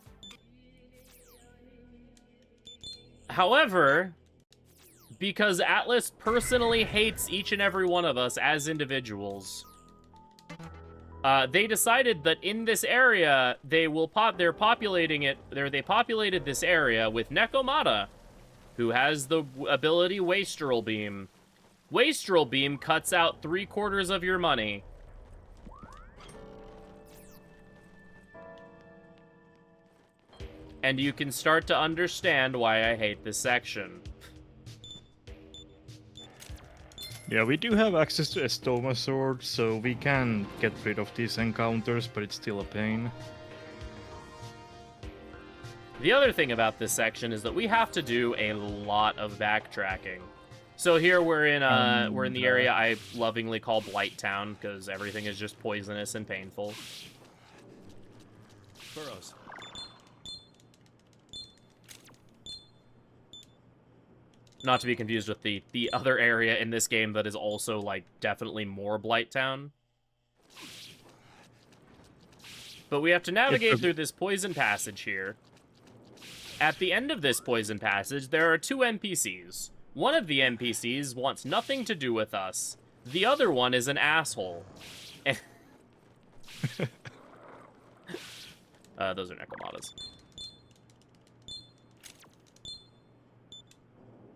However, because Atlas personally hates each and every one of us as individuals, they decided that in this area they populated this area with Nekomata, who has the ability Wastrel Beam. Wastrel Beam cuts out 3/4 of your money. And you can start to understand why I hate this section. Yeah, we do have access to Estoma Sword, so we can get rid of these encounters, but it's still a pain. The other thing about this section is that we have to do a lot of backtracking. So here we're in the area I lovingly call Blight Town, because everything is just poisonous and painful. Burrows. Not to be confused with the other area in this game that is also, like, definitely more Blight Town. But we have to navigate through this poison passage here. At the end of this poison passage, there are 2 NPCs. One of the NPCs wants nothing to do with us. The other one is an asshole. Those are Nekomatas.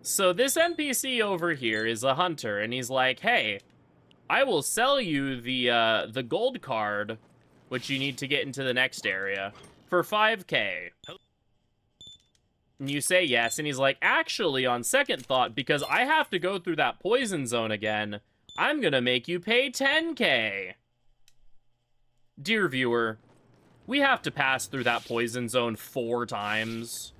So this NPC over here is a hunter, and he's like, hey, I will sell you the gold card, which you need to get into the next area, for 5k. And you say yes, and he's like, actually, on second thought, because I have to go through that poison zone again, I'm gonna make you pay 10k. Dear viewer, we have to pass through that poison zone 4 times.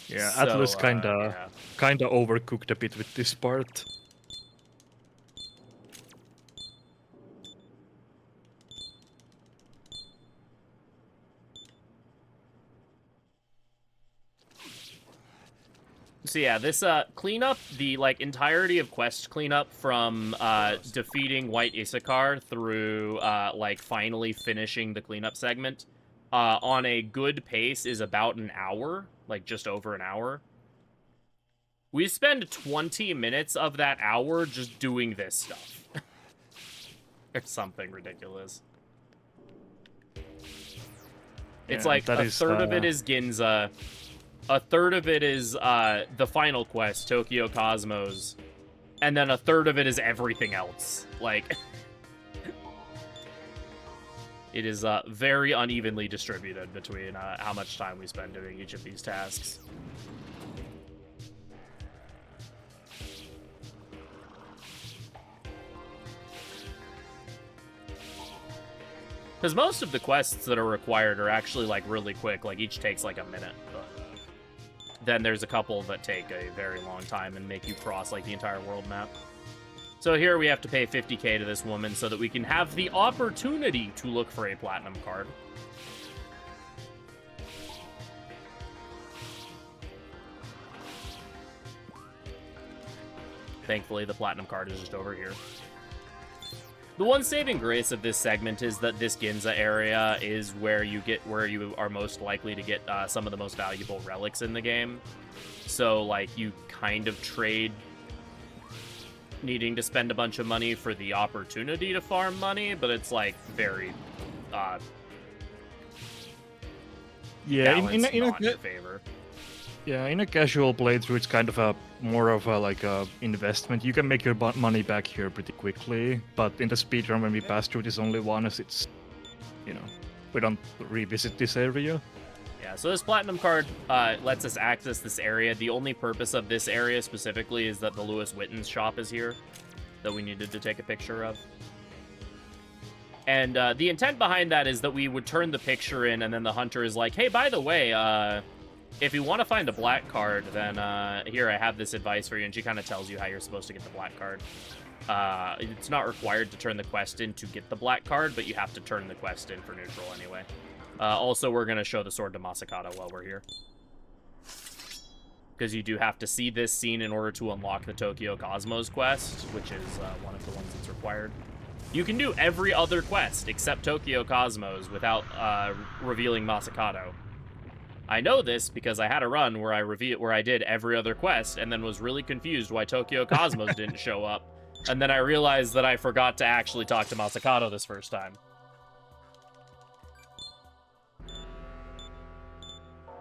Yeah, So, Atlas yeah. kinda overcooked a bit with this part. So yeah, this cleanup, the like entirety of quest cleanup from defeating White Issachar through like finally finishing the cleanup segment on a good pace is about an hour, like just over an hour. We spend 20 minutes of that hour just doing this stuff. Or something ridiculous. It's like that a is, third of it is Ginza. A third of it is the final quest, Tokyo Cosmos. And then a third of it is everything else. Like, it is very unevenly distributed between how much time we spend doing each of these tasks. Because most of the quests that are required are actually, like, really quick. Like, each takes, like, a minute. But, then there's a couple that take a very long time and make you cross like the entire world map. So here we have to pay 50k to this woman so that we can have the opportunity to look for a platinum card. Thankfully, the platinum card is just over here. The one saving grace of this segment is that this Ginza area is where you are most likely to get some of the most valuable relics in the game. So, like, you kind of trade needing to spend a bunch of money for the opportunity to farm money, but it's, like, very, yeah, not in your favor. Yeah, in a casual playthrough, it's kind of a more of a like a investment. You can make your money back here pretty quickly, but in the speedrun when we pass through this only once, it's, you know, we don't revisit this area. Yeah, so this platinum card lets us access this area. The only purpose of this area specifically is that the Lewis Witten's shop is here that we needed to take a picture of. And the intent behind that is that we would turn the picture in, and then the hunter is like, hey, by the way, if you want to find a black card, then here, I have this advice for you. And she kind of tells you how you're supposed to get the black card. It's not required to turn the quest in to get the black card, but you have to turn the quest in for neutral anyway. Also, we're going to show the sword to Masakata while we're here. Because you do have to see this scene in order to unlock the Tokyo Cosmos quest, which is one of the ones that's required. You can do every other quest except Tokyo Cosmos without revealing Masakato. I know this because I had a run where I did every other quest and then was really confused why Tokyo Cosmos didn't show up. And then I realized that I forgot to actually talk to Masakato this first time.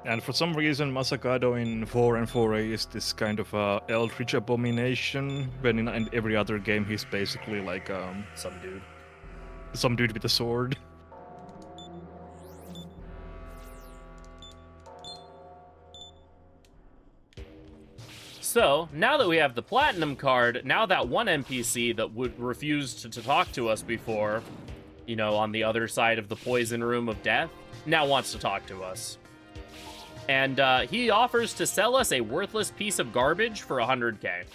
And for some reason, Masakato in 4 and 4A is this kind of eldritch abomination, when in every other game he's basically like some dude with a sword. So, now that we have the Platinum card, now that one NPC that would refuse to talk to us before, you know, on the other side of the poison room of death, now wants to talk to us. And he offers to sell us a worthless piece of garbage for 100k.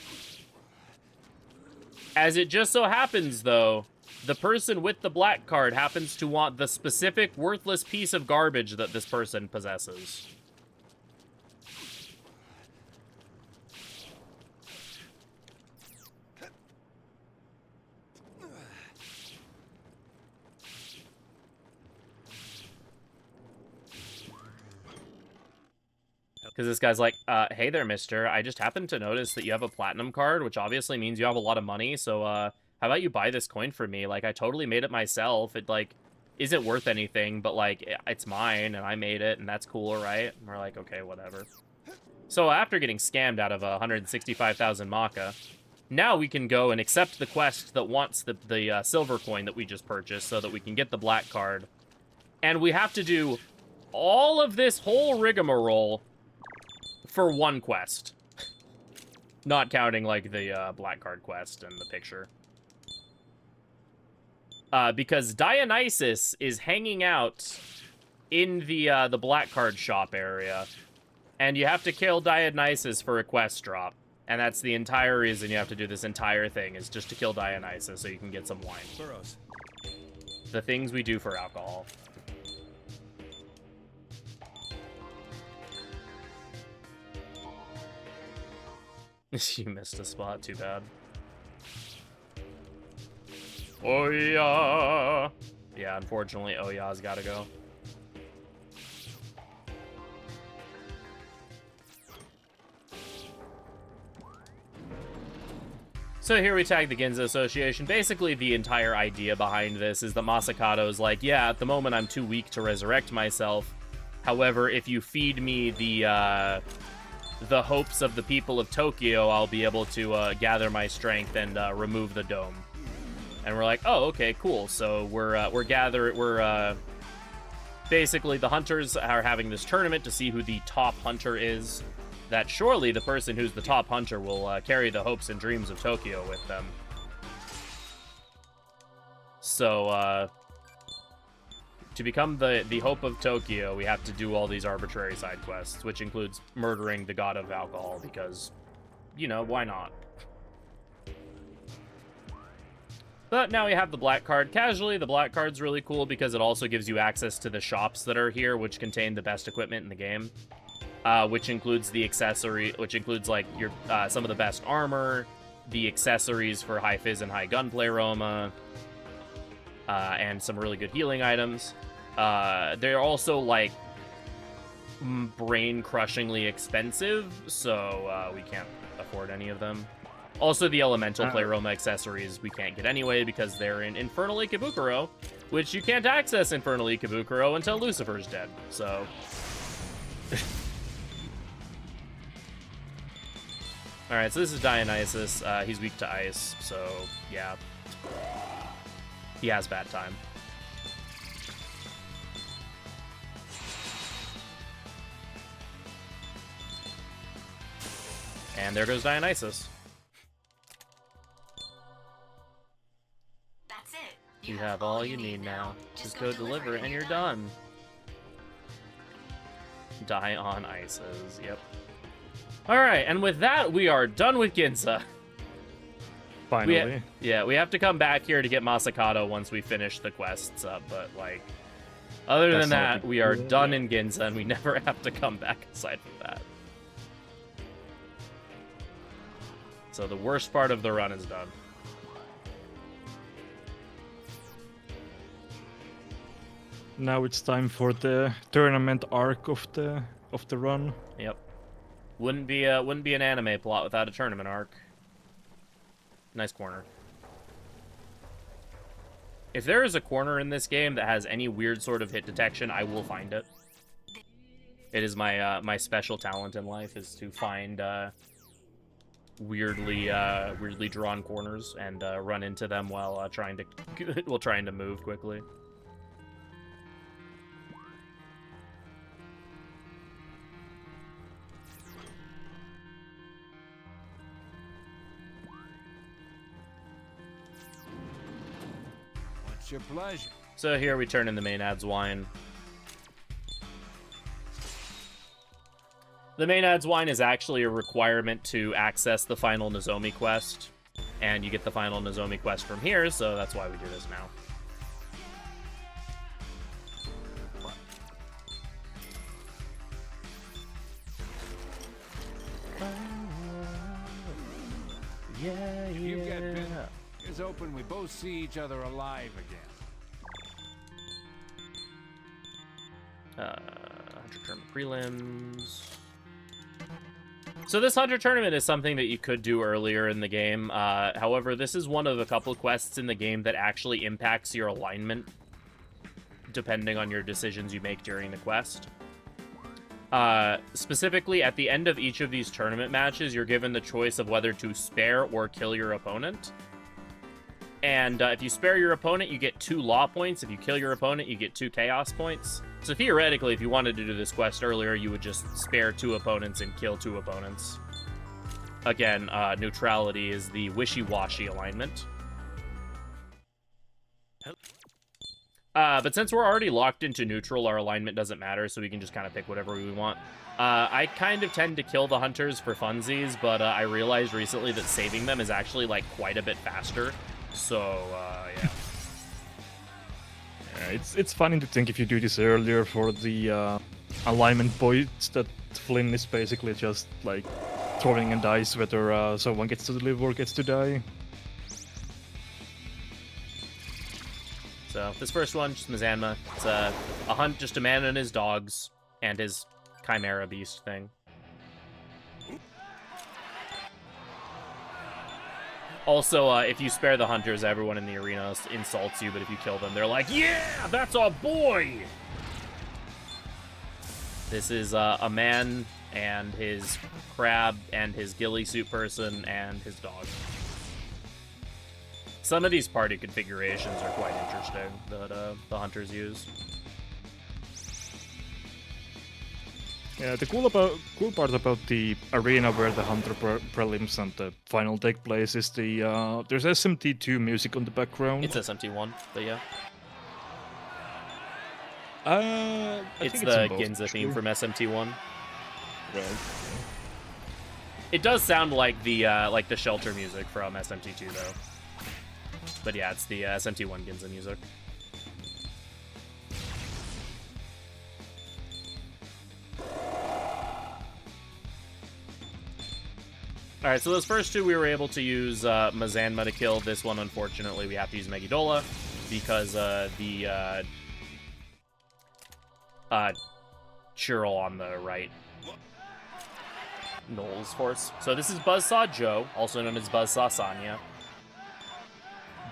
As it just so happens, though, the person with the black card happens to want the specific worthless piece of garbage that this person possesses. Because this guy's like, hey there, mister. I just happened to notice that you have a platinum card, which obviously means you have a lot of money. So, how about you buy this coin for me? Like, I totally made it myself. It, like, isn't worth anything, but, like, it's mine, and I made it, and that's cool, right? And we're like, okay, whatever. So, after getting scammed out of 165,000 Maka, now we can go and accept the quest that wants the silver coin that we just purchased so that we can get the black card. And we have to do all of this whole rigmarole for one quest. Not counting, like, the black card quest and the picture. Because Dionysus is hanging out in the black card shop area. And you have to kill Dionysus for a quest drop. And that's the entire reason you have to do this entire thing, is just to kill Dionysus so you can get some wine. Burroughs. The things we do for alcohol. You missed a spot, too bad. Oh yeah! Yeah, unfortunately, oh yeah's gotta go. So here we tag the Ginza Association. Basically, the entire idea behind this is that Masakato is like, yeah, at the moment I'm too weak to resurrect myself. However, if you feed me the hopes of the people of Tokyo, I'll be able to gather my strength and remove the dome. And we're like, oh, okay, cool. So basically the hunters are having this tournament to see who the top hunter is. That surely the person who's the top hunter will carry the hopes and dreams of Tokyo with them. So to become the Hope of Tokyo, we have to do all these arbitrary side quests, which includes murdering the god of alcohol, because, you know, why not? But now we have the black card casually. The black card's really cool because it also gives you access to the shops that are here, which contain the best equipment in the game. Which includes the accessory, which includes like your some of the best armor, the accessories for high fizz and high gunplay aroma, and some really good healing items. They're also like brain-crushingly expensive, so we can't afford any of them. Also, the elemental pleroma accessories we can't get anyway because they're in Infernal Ikebukuro, which you can't access Infernal Ikebukuro until Lucifer's dead. So. Alright, so this is Dionysus. He's weak to ice, so yeah. He has bad time. And there goes Dionysus. That's it. You have all you need now. Just go deliver and you're done. Die on Ices, yep. Alright, and with that, we are done with Ginza. Finally. We have to come back here to get Masakato once we finish the quests up, but, like, other than that, we are done in Ginza, and we never have to come back aside from that. So the worst part of the run is done. Now it's time for the tournament arc of the run. Yep. Wouldn't be an anime plot without a tournament arc. Nice corner. If there is a corner in this game that has any weird sort of hit detection, I will find it. It is my my special talent in life is to find weirdly drawn corners and run into them while trying to move quickly. What's your pleasure? So here we turn in the Maenad's wine. The Maenad's wine is actually a requirement to access the final Nozomi quest, and you get the final Nozomi quest from here, so that's why we do this now. Yeah, if you get bit, it's open. We both see each other alive again. Hunter Tournament prelims. So this Hunter Tournament is something that you could do earlier in the game. However, this is one of a couple quests in the game that actually impacts your alignment, depending on your decisions you make during the quest. Specifically, at the end of each of these tournament matches, you're given the choice of whether to spare or kill your opponent. And if you spare your opponent, you get 2 law points. If you kill your opponent, you get 2 chaos points. So theoretically, if you wanted to do this quest earlier, you would just spare 2 opponents and kill 2 opponents. Again, neutrality is the wishy-washy alignment. But since we're already locked into neutral, our alignment doesn't matter, so we can just kind of pick whatever we want. I kind of tend to kill the hunters for funsies, but I realized recently that saving them is actually, like, quite a bit faster. So, yeah. Yeah, it's funny to think if you do this earlier for the alignment points that Flynn is basically just, like, throwing a dice whether someone gets to live or gets to die. So, this first one, just Mizanma. It's a hunt, just a man and his dogs, and his Chimera Beast thing. Also, if you spare the hunters, everyone in the arena insults you, but if you kill them, they're like, yeah, that's a boy! This is a man and his crab and his ghillie suit person and his dog. Some of these party configurations are quite interesting that the hunters use. Yeah, the cool part about the arena where the hunter prelims and the final take place is the there's SMT2 music on the background. It's SMT1, but yeah. It's think the in both, Ginza theme from SMT1. Right. It does sound like the shelter music from SMT2 though. But yeah, it's the SMT1 Ginza music. Alright, so those first two we were able to use Mazanma to kill. This one, unfortunately, we have to use Megidola because the Churl on the right Knowles force. So this is Buzzsaw Joe, also known as Buzzsaw Sanya.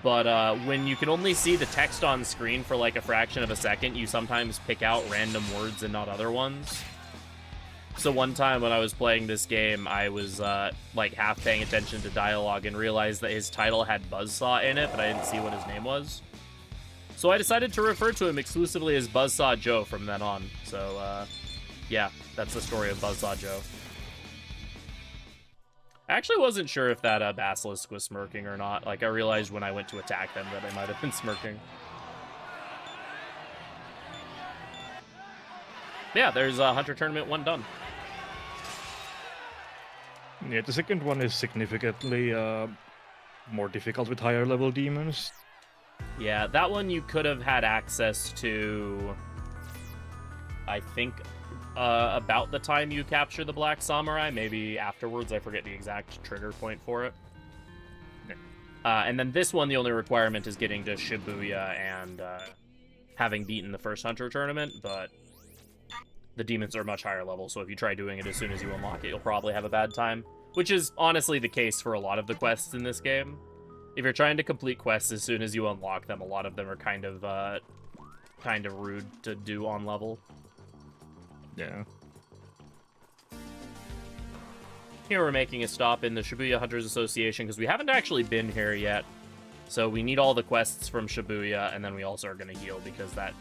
But when you can only see the text on screen for like a fraction of a second, you sometimes pick out random words and not other ones. So one time when I was playing this game, I was like half paying attention to dialogue and realized that his title had Buzzsaw in it, but I didn't see what his name was. So I decided to refer to him exclusively as Buzzsaw Joe from then on. So yeah, that's the story of Buzzsaw Joe. I actually wasn't sure if that Basilisk was smirking or not. Like, I realized when I went to attack them that I might have been smirking. Yeah, there's Hunter Tournament 1 done. Yeah, the second one is significantly more difficult with higher level demons. Yeah, that one you could have had access to, I think, about the time you capture the Black Samurai, maybe afterwards. I forget the exact trigger point for it. And then this one, the only requirement is getting to Shibuya and having beaten the first Hunter Tournament, but the demons are much higher level, so if you try doing it as soon as you unlock it, you'll probably have a bad time. Which is honestly the case for a lot of the quests in this game. If you're trying to complete quests as soon as you unlock them, a lot of them are kind of rude to do on level. Yeah. Here we're making a stop in the Shibuya Hunters Association because we haven't actually been here yet. So we need all the quests from Shibuya, and then we also are going to heal because that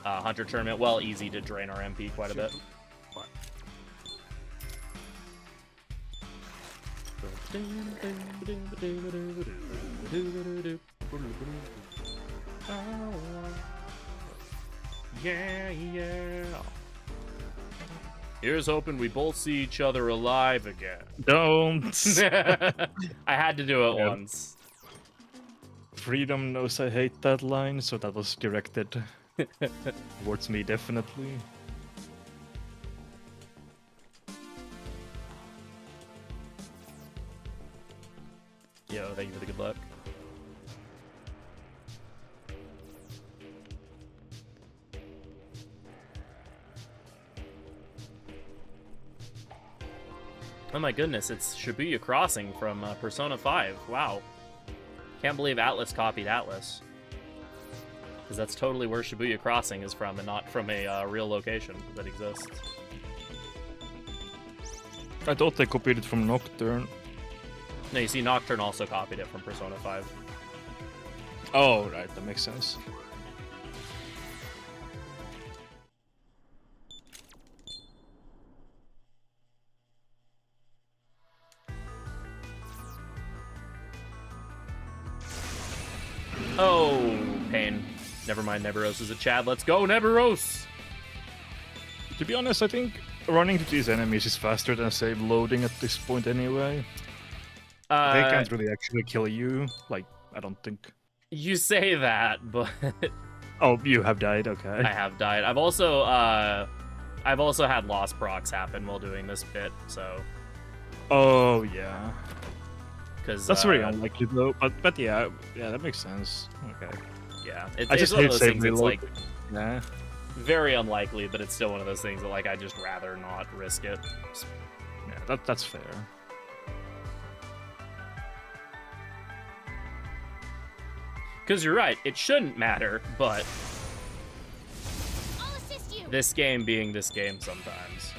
Hunter Tournament, well, easy to drain our MP quite a bit. Yeah, yeah. Here's hoping we both see each other alive again. Don't! I had to do it Yeah. once. Freedom knows I hate that line, so that was directed towards me, definitely. Yo, thank you for the good luck. Oh my goodness, it's Shibuya Crossing from Persona 5. Wow. Can't believe Atlas copied Atlas. Because that's totally where Shibuya Crossing is from and not from a real location that exists. I thought they copied it from Nocturne. No, you see Nocturne also copied it from Persona 5. Oh, right, that makes sense. Oh, pain. Never mind, Neburos is a Chad. Let's go, Neburos! To be honest, I think running to these enemies is faster than save loading at this point anyway. They can't really actually kill you. Like, I don't think. You say that, but Oh, you have died. Okay. I have died. I've also had lost procs happen while doing this bit, so. Oh yeah. Because that's very unlikely though. But yeah, that makes sense. Okay. Yeah, I just one hate of those save things. It's reload. like Yeah. very unlikely, but it's still one of those things that like I just rather not risk it. Yeah, that's fair. Because you're right, it shouldn't matter, but I'll assist you. this game being this game sometimes.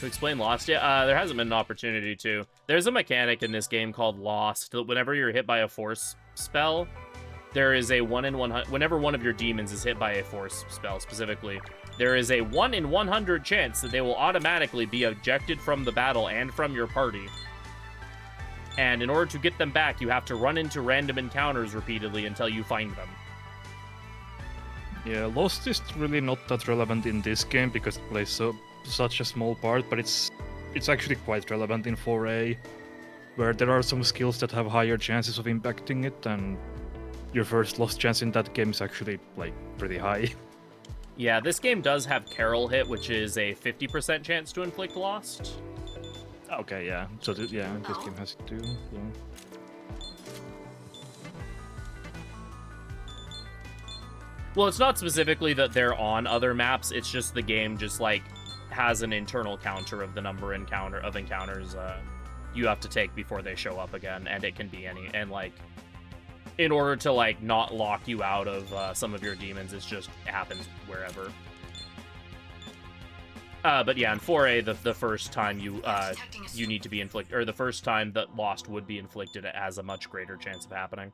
To explain Lost, yeah, there hasn't been an opportunity to. There's a mechanic in this game called Lost that whenever you're hit by a force spell, there is a 1 in 100. Whenever one of your demons is hit by a force spell specifically, there is a 1 in 100 chance that they will automatically be ejected from the battle and from your party. And in order to get them back, you have to run into random encounters repeatedly until you find them. Yeah, Lost is really not that relevant in this game because it plays such a small part, but it's actually quite relevant in 4A, where there are some skills that have higher chances of impacting it, and your first Lost chance in that game is actually like pretty high. Yeah, this game does have Carol hit, which is a 50% chance to inflict Lost. Okay, yeah. So this game has it too. Yeah. Well, it's not specifically that they're on other maps. It's just the game just like has an internal counter of the number of encounters you have to take before they show up again, and it can be any. And like, in order to like not lock you out of some of your demons, it happens wherever. But yeah, in 4A, the first time you need to be inflicted, or the first time that Lost would be inflicted, it has a much greater chance of happening.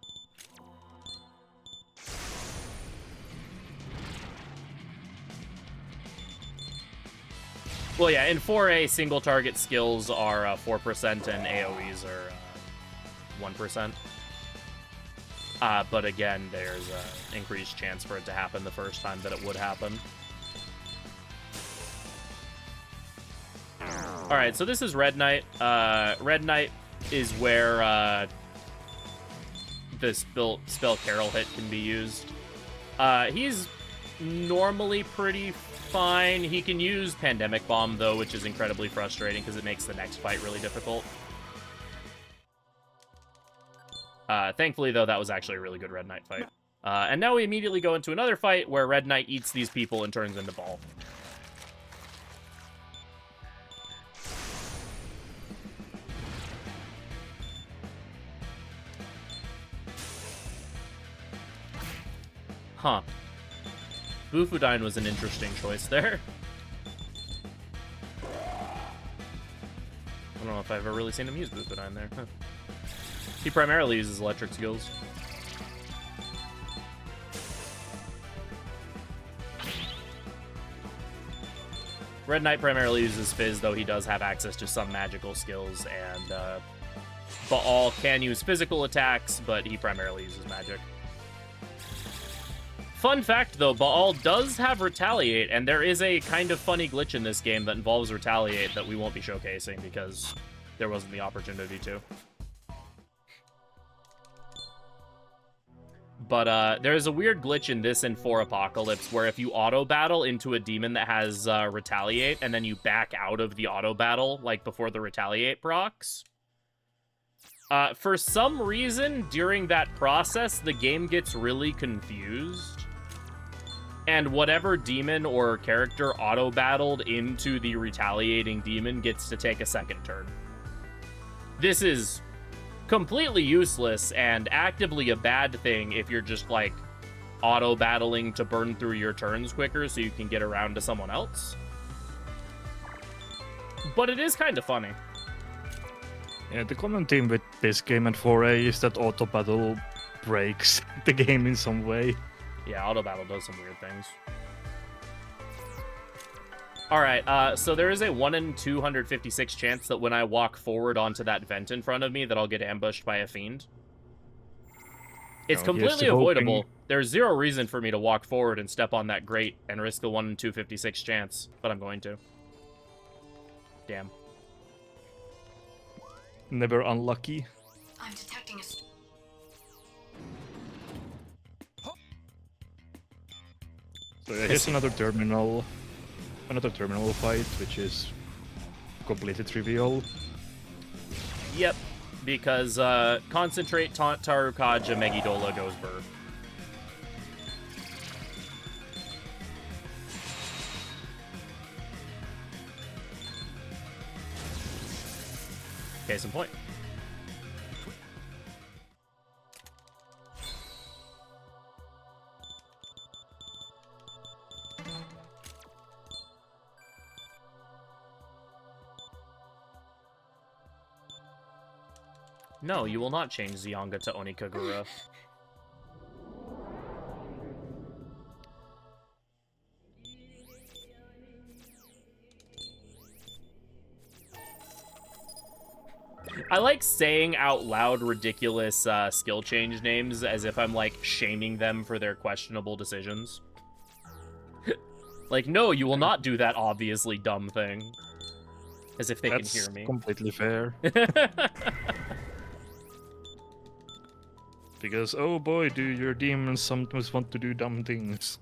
Well, yeah, in 4A, single target skills are 4% and AoEs are 1%. But again, there's an increased chance for it to happen the first time that it would happen. Alright, so this is Red Knight. Red Knight is where the spell Carol hit can be used. He's normally pretty fine. He can use Pandemic Bomb, though, which is incredibly frustrating because it makes the next fight really difficult. Thankfully, though, that was actually a really good Red Knight fight. And now we immediately go into another fight where Red Knight eats these people and turns into Ball. Huh. Bufudine was an interesting choice there. I don't know if I've ever really seen him use Bufudine there. Huh. He primarily uses electric skills. Red Knight primarily uses Fizz, though he does have access to some magical skills, and Baal can use physical attacks, but he primarily uses magic. Fun fact, though, Baal does have Retaliate, and there is a kind of funny glitch in this game that involves Retaliate that we won't be showcasing because there wasn't the opportunity to. But there's a weird glitch in this and 4 Apocalypse where if you auto-battle into a demon that has Retaliate and then you back out of the auto-battle, like before the Retaliate procs, for some reason, during that process, the game gets really confused. And whatever demon or character auto-battled into the retaliating demon gets to take a second turn. This is completely useless and actively a bad thing if you're just, like, auto-battling to burn through your turns quicker so you can get around to someone else. But it is kind of funny. Yeah, the common theme with this game and 4A is that auto-battle breaks the game in some way. Yeah, auto-battle does some weird things. Alright, so there is a 1 in 256 chance that when I walk forward onto that vent in front of me that I'll get ambushed by a fiend. It's completely avoidable. There's zero reason for me to walk forward and step on that grate and risk the 1 in 256 chance, but I'm going to. Damn. Never unlucky. I'm detecting a... So yeah, here's another terminal fight, which is completely trivial. Yep, because Concentrate, Taunt, Tarukaja, Megidola goes Burr. Case in point. No, you will not change Zyonga to Onikagura. I like saying out loud ridiculous skill change names as if I'm, like, shaming them for their questionable decisions. Like, no, you will not do that obviously dumb thing. As if they That's can hear me. completely fair. Because, oh boy, do your demons sometimes want to do dumb things.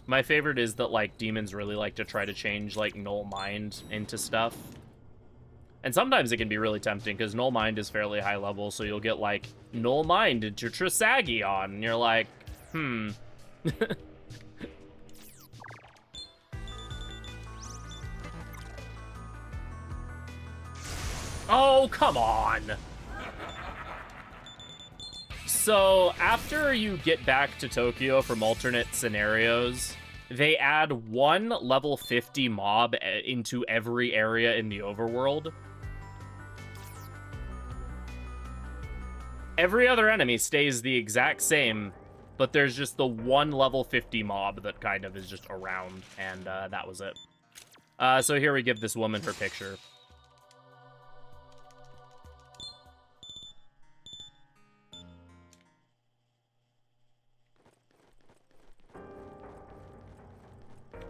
My favorite is that, like, demons really like to try to change, like, Null Mind into stuff. And sometimes it can be really tempting, because Null Mind is fairly high level, so you'll get, like, Null Mind into Trisagion, and you're like, Oh, come on! So, after you get back to Tokyo from alternate scenarios, they add one level 50 mob into every area in the overworld. Every other enemy stays the exact same, but there's just the one level 50 mob that kind of is just around, and that was it. So here we give this woman her picture.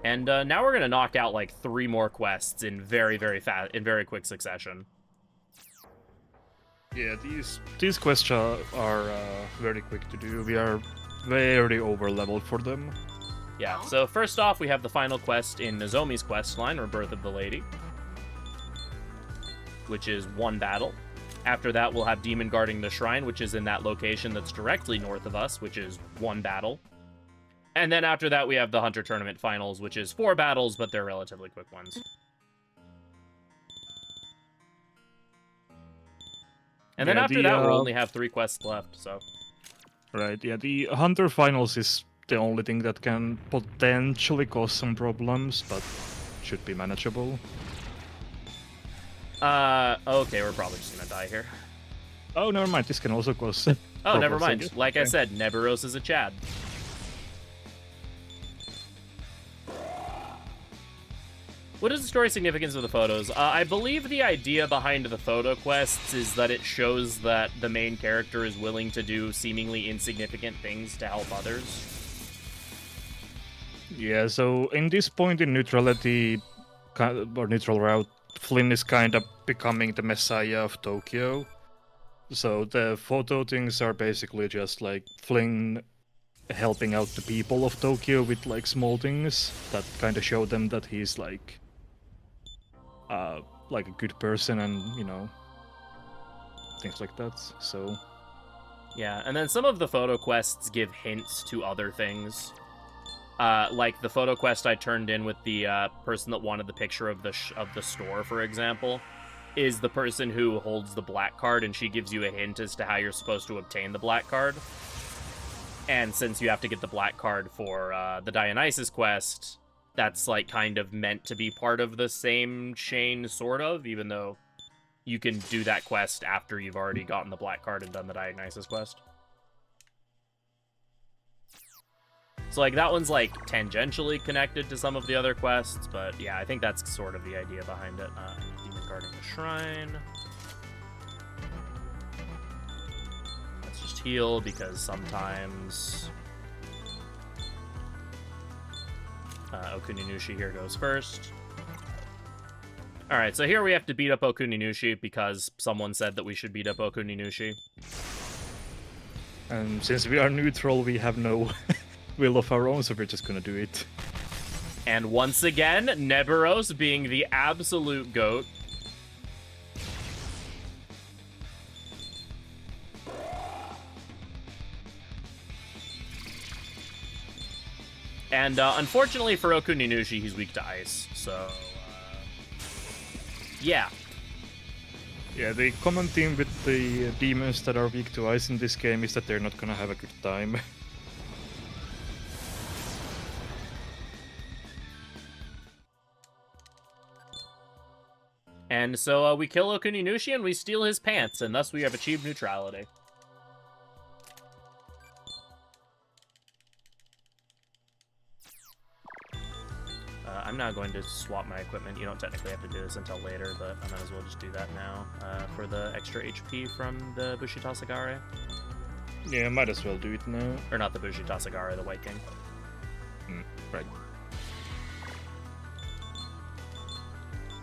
And now we're gonna knock out like 3 more quests in very quick succession. Yeah, these quests are very quick to do. We are very over-leveled for them. Yeah, so first off, we have the final quest in Nozomi's quest line, Rebirth of the Lady, which is 1 battle. After that, we'll have Demon Guarding the Shrine, which is in that location that's directly north of us, which is 1 battle. And then after that, we have the Hunter Tournament Finals, which is 4 battles, but they're relatively quick ones. And then after that, we'll only have 3 quests left, so... Right, yeah, the Hunter Finals is the only thing that can potentially cause some problems, but should be manageable. Okay, we're probably just gonna die here. Oh, never mind, this can also cause... Oh, never mind. Like I said, Neberos is a Chad. What is the story significance of the photos? I believe the idea behind the photo quests is that it shows that the main character is willing to do seemingly insignificant things to help others. Yeah, so in this point in neutrality, or neutral route, Flynn is kind of becoming the messiah of Tokyo. So the photo things are basically just like Flynn helping out the people of Tokyo with like small things that kind of show them that he's like a good person, and you know, things like that. So yeah, and then some of the photo quests give hints to other things. Like the photo quest I turned in with the person that wanted the picture of the store, for example, is the person who holds the black card, and she gives you a hint as to how you're supposed to obtain the black card. And since you have to get the black card for the Dionysus quest, that's like kind of meant to be part of the same chain, sort of, even though you can do that quest after you've already gotten the black card and done the Dionysus quest. So like that one's like tangentially connected to some of the other quests, but yeah, I think that's sort of the idea behind it. Demon Guarding the Shrine. Let's just heal, because sometimes Okuninushi here goes first. Alright, so here we have to beat up Okuninushi because someone said that we should beat up Okuninushi. And since we are neutral, we have no will of our own, so we're just gonna do it. And once again, Neberos being the absolute GOAT. And unfortunately for Okuninushi, he's weak to ice, so yeah. Yeah, the common theme with the demons that are weak to ice in this game is that they're not gonna have a good time. And so we kill Okuninushi and we steal his pants, and thus we have achieved neutrality. I'm now going to swap my equipment. You don't technically have to do this until later, but I might as well just do that now for the extra HP from the Bushita Sagare. Yeah, might as well do it now. Or not the Bushi Tasagara, the White King. Right.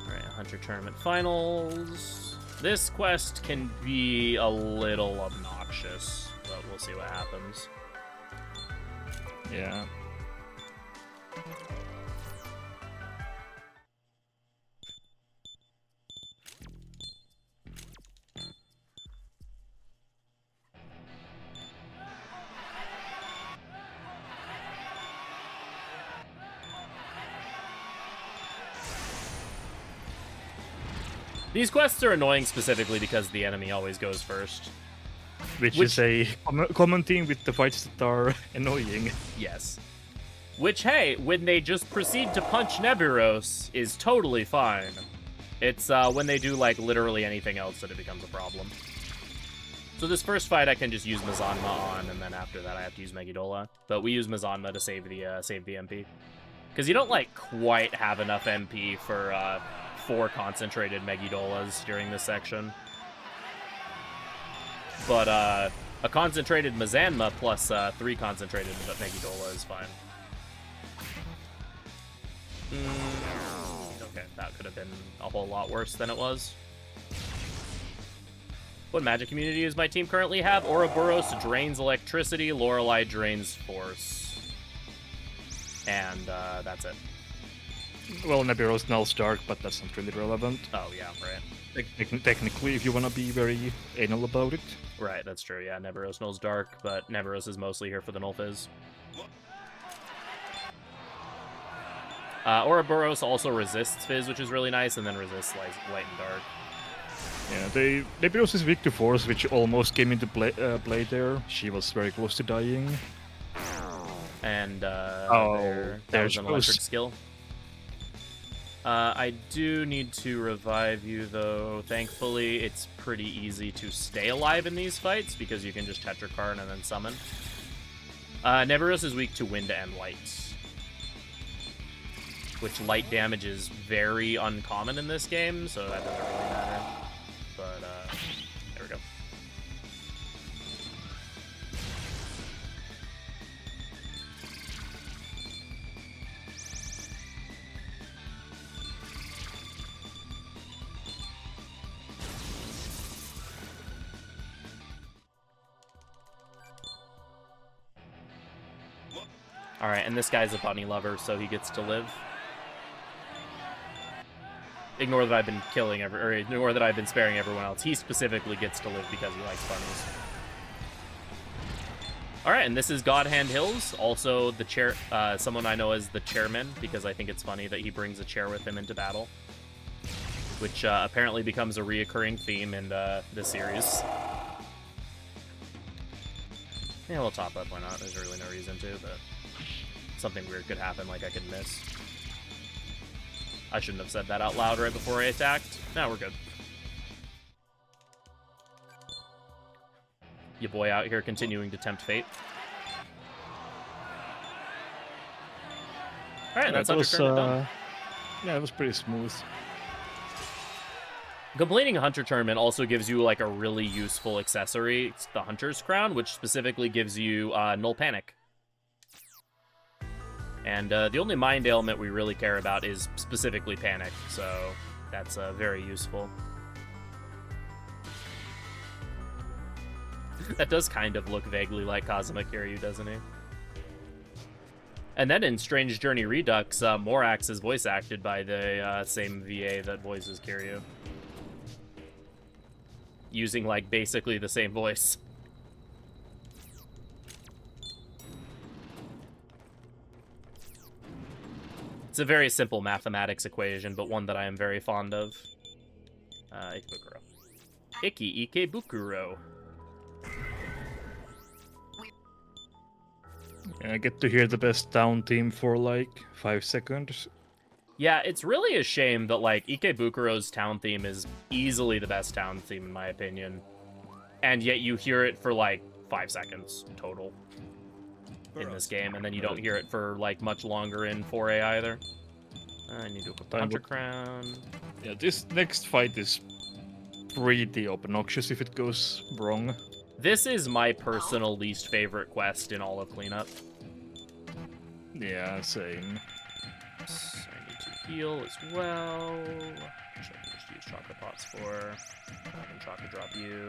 Alright, Hunter Tournament Finals. This quest can be a little obnoxious, but we'll see what happens. Yeah. These quests are annoying specifically because the enemy always goes first. Which is a common theme with the fights that are annoying. Yes. Which, hey, when they just proceed to punch Neburos is totally fine. It's when they do, like, literally anything else that it becomes a problem. So this first fight I can just use Mizanma on, and then after that I have to use Megiddola. But we use Mizanma to save the MP. Because you don't, like, quite have enough MP for 4 concentrated Megiddolas during this section. But a concentrated Mizanma plus 3 concentrated Megiddola is fine. Okay, that could have been a whole lot worse than it was. What magic community does my team currently have? Ouroboros drains electricity, Lorelei drains force. And that's it. Well, Neburos nulls dark, but that's not really relevant. Oh, yeah, right. Technically, if you want to be very anal about it. Right, that's true, yeah. Neburos nulls dark, but Neburos is mostly here for the null fizz. Ouroboros also resists fizz, which is really nice, and then resists like light and dark. Yeah, Neburos is weak to force, which almost came into play there. She was very close to dying. And that there was an electric skill. I do need to revive you, though. Thankfully, it's pretty easy to stay alive in these fights, because you can just Tetrakarn and then summon. Neburos is weak to wind and light. Which light damage is very uncommon in this game, so that doesn't really matter. But, there we go. Alright, and this guy's a bunny lover, so he gets to live. Ignore that I've been killing or ignore that I've been sparing everyone else. He specifically gets to live because he likes bunnies. Alright, and this is Godhand Hills, also the chair, someone I know as the chairman, because I think it's funny that he brings a chair with him into battle. Which apparently becomes a reoccurring theme in this series. Yeah, we'll top up, why not? There's really no reason to, but something weird could happen, like I could miss. I shouldn't have said that out loud right before I attacked. Now we're good. Your boy out here continuing to tempt fate. Alright, that's Hunter Tournament done. Yeah, it was pretty smooth. Completing a Hunter Tournament also gives you like a really useful accessory. It's the Hunter's Crown, which specifically gives you Null Panic. And the only mind ailment we really care about is specifically Panic, so that's very useful. That does kind of look vaguely like Kazuma Kiryu, doesn't he? And then in Strange Journey Redux, Morax is voice acted by the same VA that voices Kiryu. Using, like, basically the same voice. It's a very simple mathematics equation, but one that I am very fond of. Ikebukuro. Ikebukuro. I get to hear the best down theme for like 5 seconds. Yeah, it's really a shame that like Ikebukuro's town theme is easily the best town theme in my opinion. And yet you hear it for like 5 seconds total in this game, and then you don't hear it for like much longer in 4A either. I need to equip the Hunter Crown. Yeah, this next fight is pretty obnoxious if it goes wrong. This is my personal least favorite quest in all of Cleanup. Yeah, same. So I need to heal as well. Which I can just use chocolate pots for. I can chocolate drop you.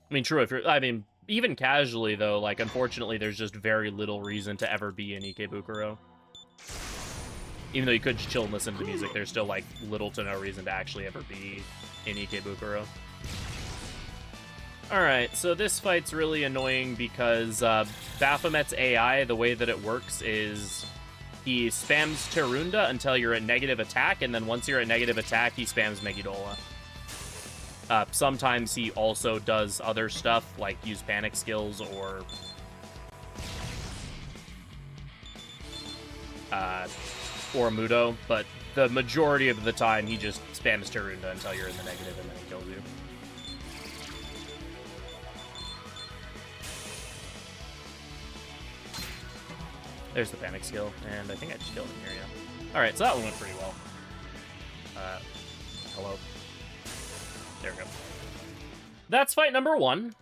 I mean, true, if you're, I mean, even casually, though, like, unfortunately, there's just very little reason to ever be in Ikebukuro. Even though you could just chill and listen to music, there's still, like, little to no reason to actually ever be in Ikebukuro. Alright, so this fight's really annoying because Baphomet's AI, the way that it works is he spams Terunda until you're at negative attack, and then once you're at negative attack, he spams Megidola. Sometimes he also does other stuff, like use panic skills or Mudo, but the majority of the time he just spams Terunda until you're in the negative and then he kills you. There's the panic skill, and I think I just killed him here, yeah. Alright, so that one went pretty well. Hello. There we go. That's fight number 1.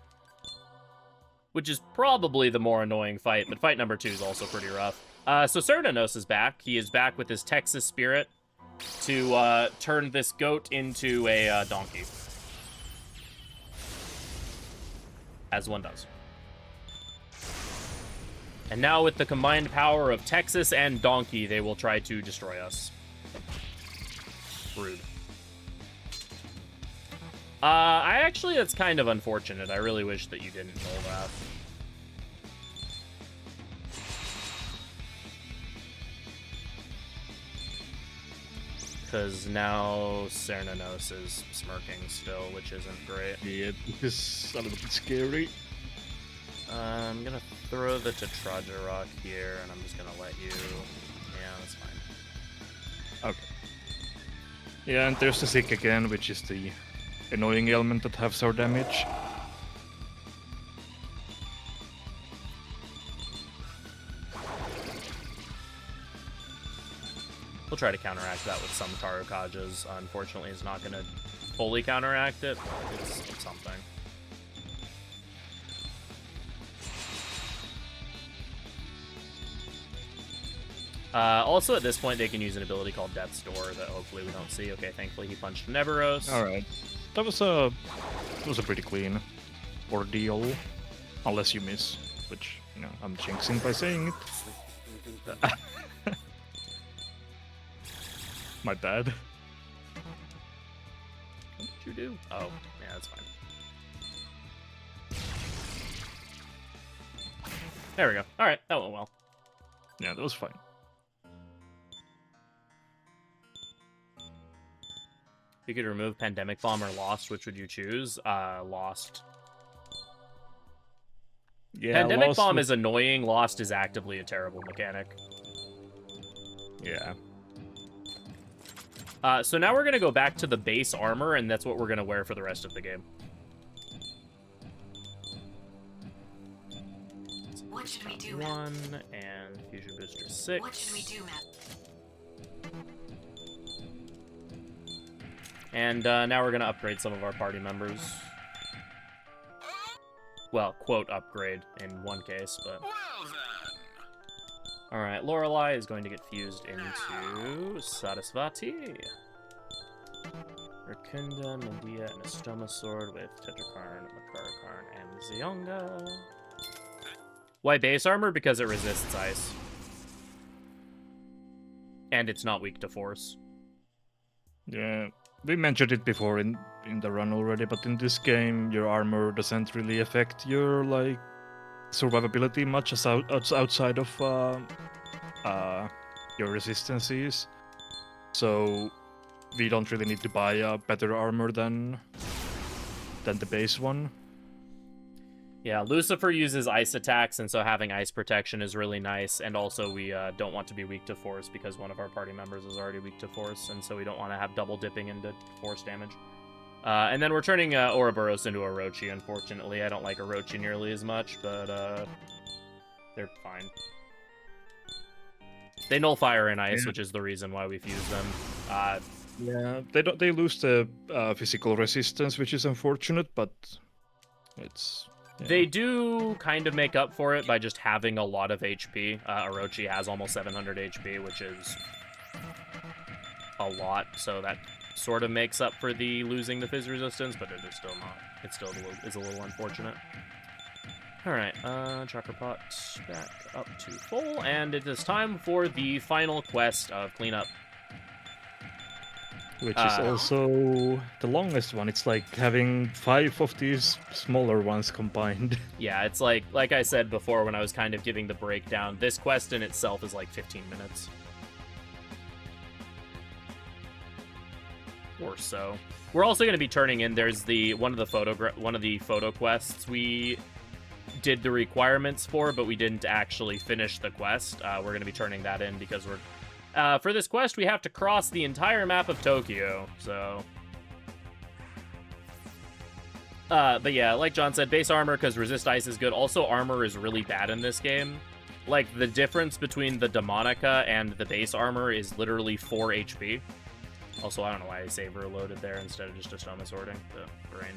Which is probably the more annoying fight, but fight number 2 is also pretty rough. So Cernunnos is back. He is back with his Texas spirit to turn this goat into a donkey. As one does. And now with the combined power of Texas and donkey, they will try to destroy us. Rude. Actually, that's kind of unfortunate. I really wish that you didn't know that. Because now Cernunnos is smirking still, which isn't great. Yeah, this is a little bit scary. I'm gonna throw the Tetraja Rock here, and I'm just gonna let you... Yeah, that's fine. Okay. Yeah, and there's the Sick again, which is the annoying element that halves our damage. We'll try to counteract that with some Karukajas. Unfortunately, it's not going to fully counteract it, but it's something. Also, at this point, they can use an ability called Death's Door that hopefully we don't see. Okay, thankfully he punched Neveros. Alright. That was a pretty clean ordeal. Unless you miss, which, you know, I'm jinxing by saying it. My bad. What did you do? Oh, yeah, that's fine. There we go. Alright, that went well. Yeah, that was fine. If you could remove Pandemic Bomb or Lost, which would you choose? Lost. Yeah, Pandemic Lost Bomb would... is annoying. Lost is actively a terrible mechanic. Yeah. So now we're going to go back to the base armor, and that's what we're going to wear for the rest of the game. What should we do, Matt? 1 and Fusion Booster 6. What should we do, Matt? And now we're going to upgrade some of our party members. Well, quote upgrade in one case, but... Well then. Alright, Lorelei is going to get fused into Sarasvati. Rakunda, Medea, and a Stoma Sword with Tetrakarn, Makarakarn, and Zionga. Why base armor? Because it resists ice. And it's not weak to force. Yeah, we mentioned it before in the run already, but in this game, your armor doesn't really affect your, like, survivability much as outside of your resistances. So we don't really need to buy a better armor than the base one. Yeah, Lucifer uses ice attacks, and so having ice protection is really nice. And also, we don't want to be weak to force because one of our party members is already weak to force, and so we don't want to have double dipping into force damage. And then we're turning Ouroboros into Orochi, unfortunately. I don't like Orochi nearly as much, but they're fine. They null fire and ice, which is the reason why we fuse them. Yeah, they lose the physical resistance, which is unfortunate, but it's... Yeah. They do kind of make up for it by just having a lot of HP. Orochi has almost 700 HP, which is a lot, so that sort of makes up for the losing the phys resistance, but it is still not. It still is a little unfortunate. Alright, chakra pot back up to full, and it is time for the final quest of cleanup. Which is also the longest one. It's like having 5 of these smaller ones combined. Yeah, it's like I said before when I was kind of giving the breakdown, this quest in itself is like 15 minutes. Or so. We're also going to be turning in, there's one of the photo quests we did the requirements for, but we didn't actually finish the quest. We're going to be turning that in because we're... for this quest, we have to cross the entire map of Tokyo, so... but yeah, like John said, base armor, because resist ice is good. Also, armor is really bad in this game. Like, the difference between the Demonica and the base armor is literally 4 HP. Also, I don't know why I saber loaded there instead of just a Stoma sorting. The brain.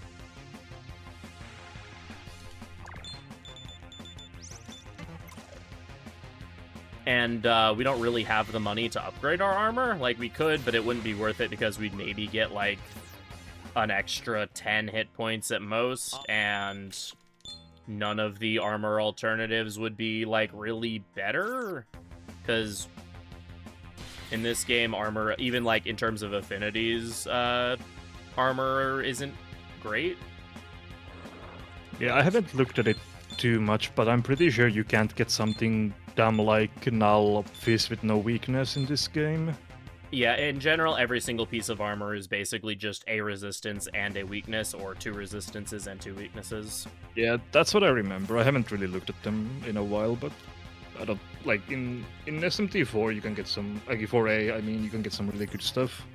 And we don't really have the money to upgrade our armor. Like, we could, but it wouldn't be worth it because we'd maybe get, like, an extra 10 hit points at most, and none of the armor alternatives would be, like, really better. Because in this game, armor, even, like, in terms of affinities, armor isn't great. Yeah, I haven't looked at it too much, but I'm pretty sure you can't get something dumb like null fist with no weakness in this game. Yeah, in general, every single piece of armor is basically just a resistance and a weakness, or 2 resistances and 2 weaknesses. Yeah, that's what I remember. I haven't really looked at them in a while, but I don't like in SMT4 you can get some, like 4A, I mean, you can get some really good stuff.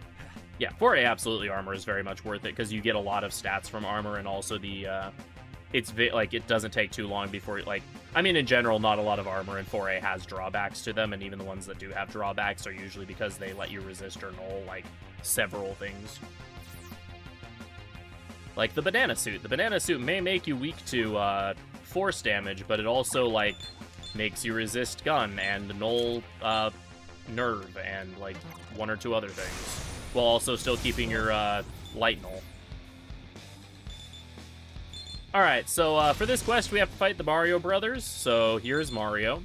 Yeah, 4A absolutely armor is very much worth it because you get a lot of stats from armor, and also the it doesn't take too long before, like, I mean, in general, not a lot of armor in 4A has drawbacks to them, and even the ones that do have drawbacks are usually because they let you resist or null, like, several things. Like the banana suit. The banana suit may make you weak to force damage, but it also, like, makes you resist gun and null nerve and, like, 1 or 2 other things, while also still keeping your light null. Alright, so for this quest, we have to fight the Mario brothers, so here's Mario.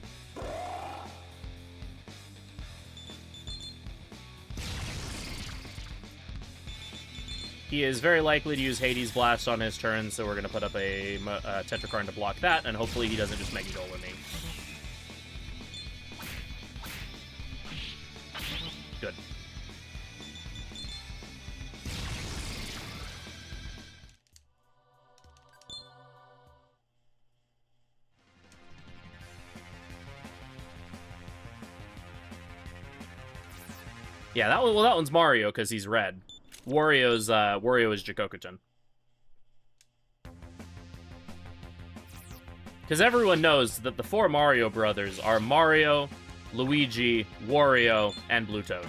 He is very likely to use Hades Blast on his turn, so we're going to put up a Tetrakarn to block that, and hopefully he doesn't just Mega Golem me. Good. Yeah, that one's Mario because he's red. Wario is Jikokutin. Because everyone knows that the 4 Mario brothers are Mario, Luigi, Wario, and Blue Toad.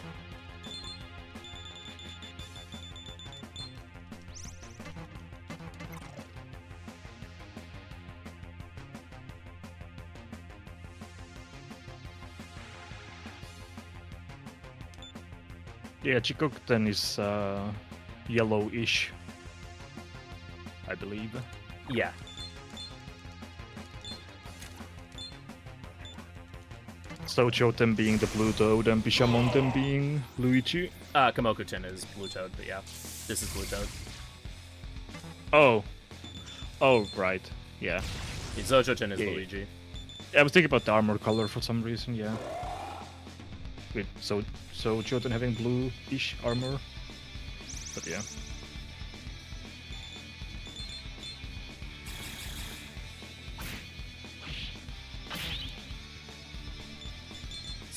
Yeah, Chikokuten is yellowish, I believe. Yeah. So Choten being the Blue Toad and Bishamonten being Luigi. Kamokuten is Blue Toad, but yeah, this is Blue Toad. Oh, right. Yeah. Zochoten is Luigi. I was thinking about the armor color for some reason. Yeah. Wait, so Choten having blue-ish armor, but yeah.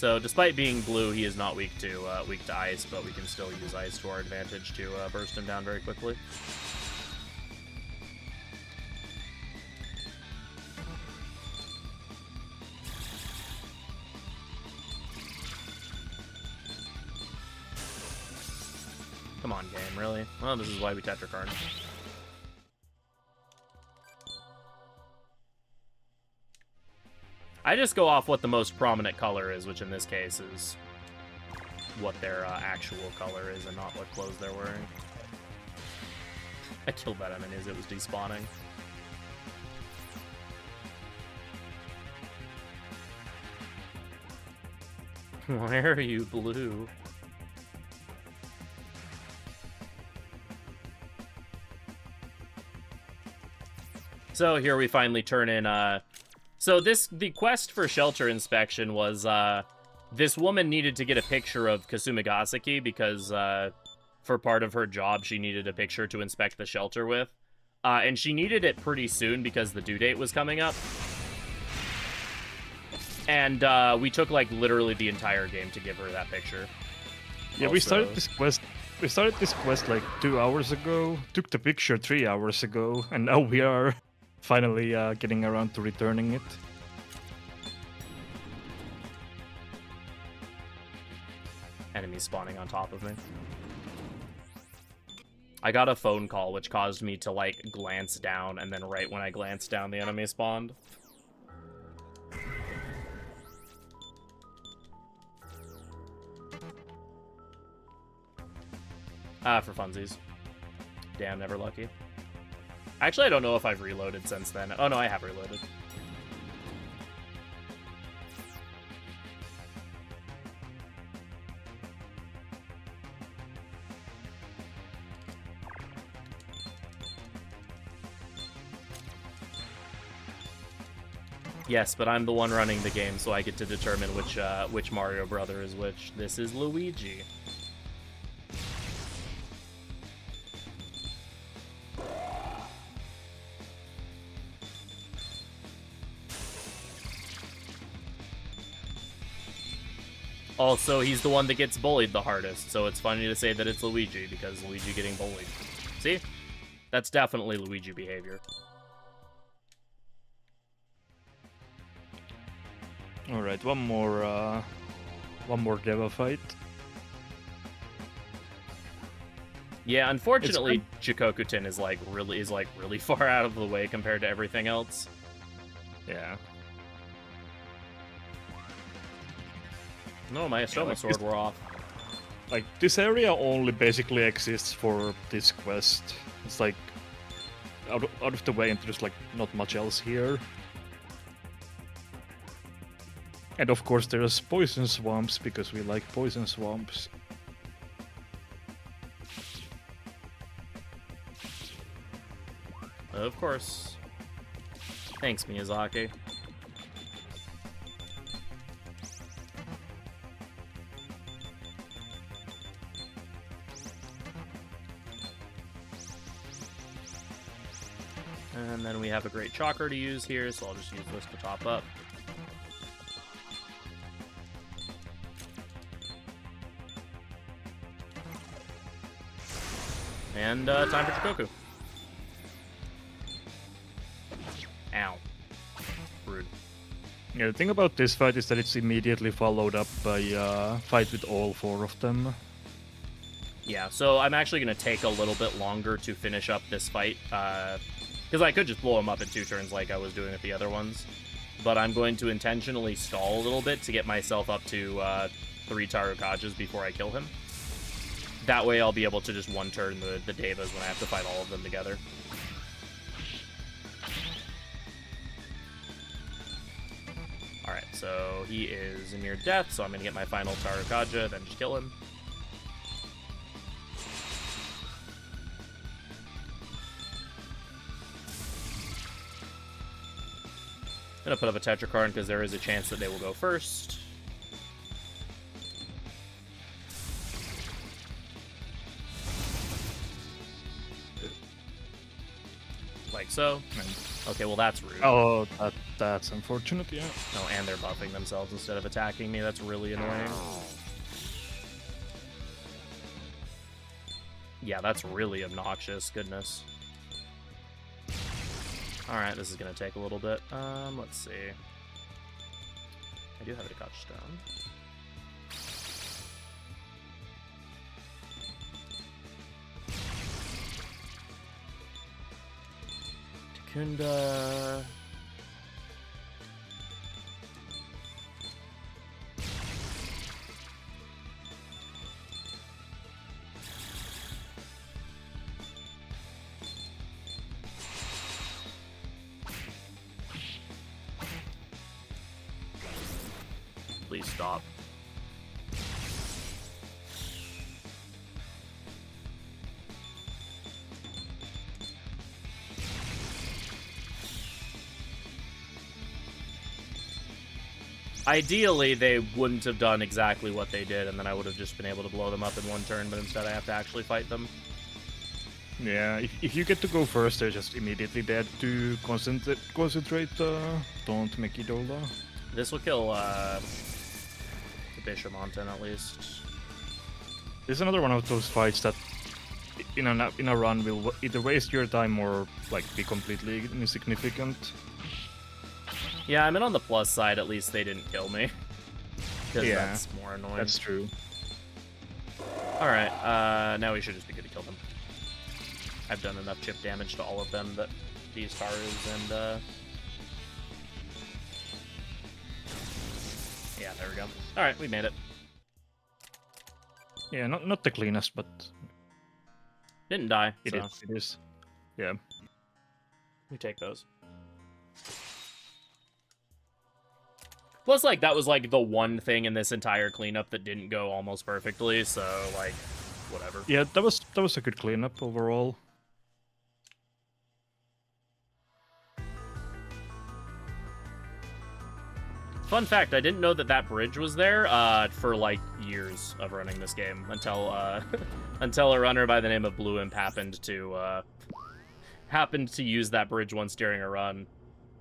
So despite being blue, he is not weak to ice, but we can still use ice to our advantage to burst him down very quickly. Come on, game, really? Well, this is why we Tetrakarn. I just go off what the most prominent color is, which in this case is what their actual color is and not what clothes they're wearing. I killed that enemy as it was despawning. Why are you blue? So here we finally turn in, so the quest for shelter inspection was, this woman needed to get a picture of Kasumigaseki because, for part of her job, she needed a picture to inspect the shelter with. And she needed it pretty soon because the due date was coming up. And, we took, like, literally the entire game to give her that picture. Yeah, also, we started this quest. We started this quest like 2 hours ago. Took the picture 3 hours ago, and now we are finally getting around to returning it. Enemies spawning on top of me. I got a phone call, which caused me to, like, glance down, and then right when I glanced down, the enemy spawned. For funsies. Damn, never lucky. Actually, I don't know if I've reloaded since then. Oh, no, I have reloaded. Yes, but I'm the one running the game, so I get to determine which Mario brother is which. This is Luigi. Also, he's the one that gets bullied the hardest, so it's funny to say that it's Luigi, because Luigi getting bullied. See? That's definitely Luigi behavior. Alright, one more Deva fight. Yeah, unfortunately, Chikokutin is really far out of the way compared to everything else. Yeah. No, my Astoma sword wore off. Like, this area only basically exists for this quest. It's like out of the way, and there's like not much else here. And of course there's poison swamps, because we like poison swamps. Of course. Thanks, Miyazaki. And then we have a great chakra to use here, so I'll just use this to top up. And time for Chikoku. Ow. Rude. Yeah, the thing about this fight is that it's immediately followed up by a fight with all 4 of them. Yeah, so I'm actually going to take a little bit longer to finish up this fight, because I could just blow him up in 2 turns like I was doing with the other ones. But I'm going to intentionally stall a little bit to get myself up to 3 Tarukajas before I kill him. That way I'll be able to just one-turn the Devas when I have to fight all of them together. Alright, so he is near death, so I'm going to get my final Tarukaja, then just kill him. I'm going to put up a Tetrakarn because there is a chance that they will go first. Like so. Okay, well that's rude. Oh, That's unfortunate, yeah. Oh, and they're buffing themselves instead of attacking me. That's really annoying. Yeah, that's really obnoxious. Goodness. Alright, this is going to take a little bit. Let's see. I do have a touchstone. Takunda. Please stop. Ideally, they wouldn't have done exactly what they did, and then I would have just been able to blow them up in one turn, but instead I have to actually fight them. Yeah, if you get to go first, they're just immediately dead. To concentrate, don't make Idola. This will kill the Bishop Mountain at least. This is another one of those fights that in a run will either waste your time or like be completely insignificant. Yeah, I mean on the plus side, at least they didn't kill me. Because Yeah, that's more annoying. That's true. Alright, now we should just be good to kill them. I've done enough chip damage to all of them that these Tarus and yeah, there we go. Alright, we made it. Yeah, not the cleanest, but Didn't die, it so is. It is. Yeah. we take those. Plus, like, that was, like, the one thing in this entire cleanup that didn't go almost perfectly, so, like, whatever. Yeah, that was a good cleanup overall. Fun fact, I didn't know that that bridge was there for, like, years of running this game until until a runner by the name of Blue Imp happened to use that bridge once during a run.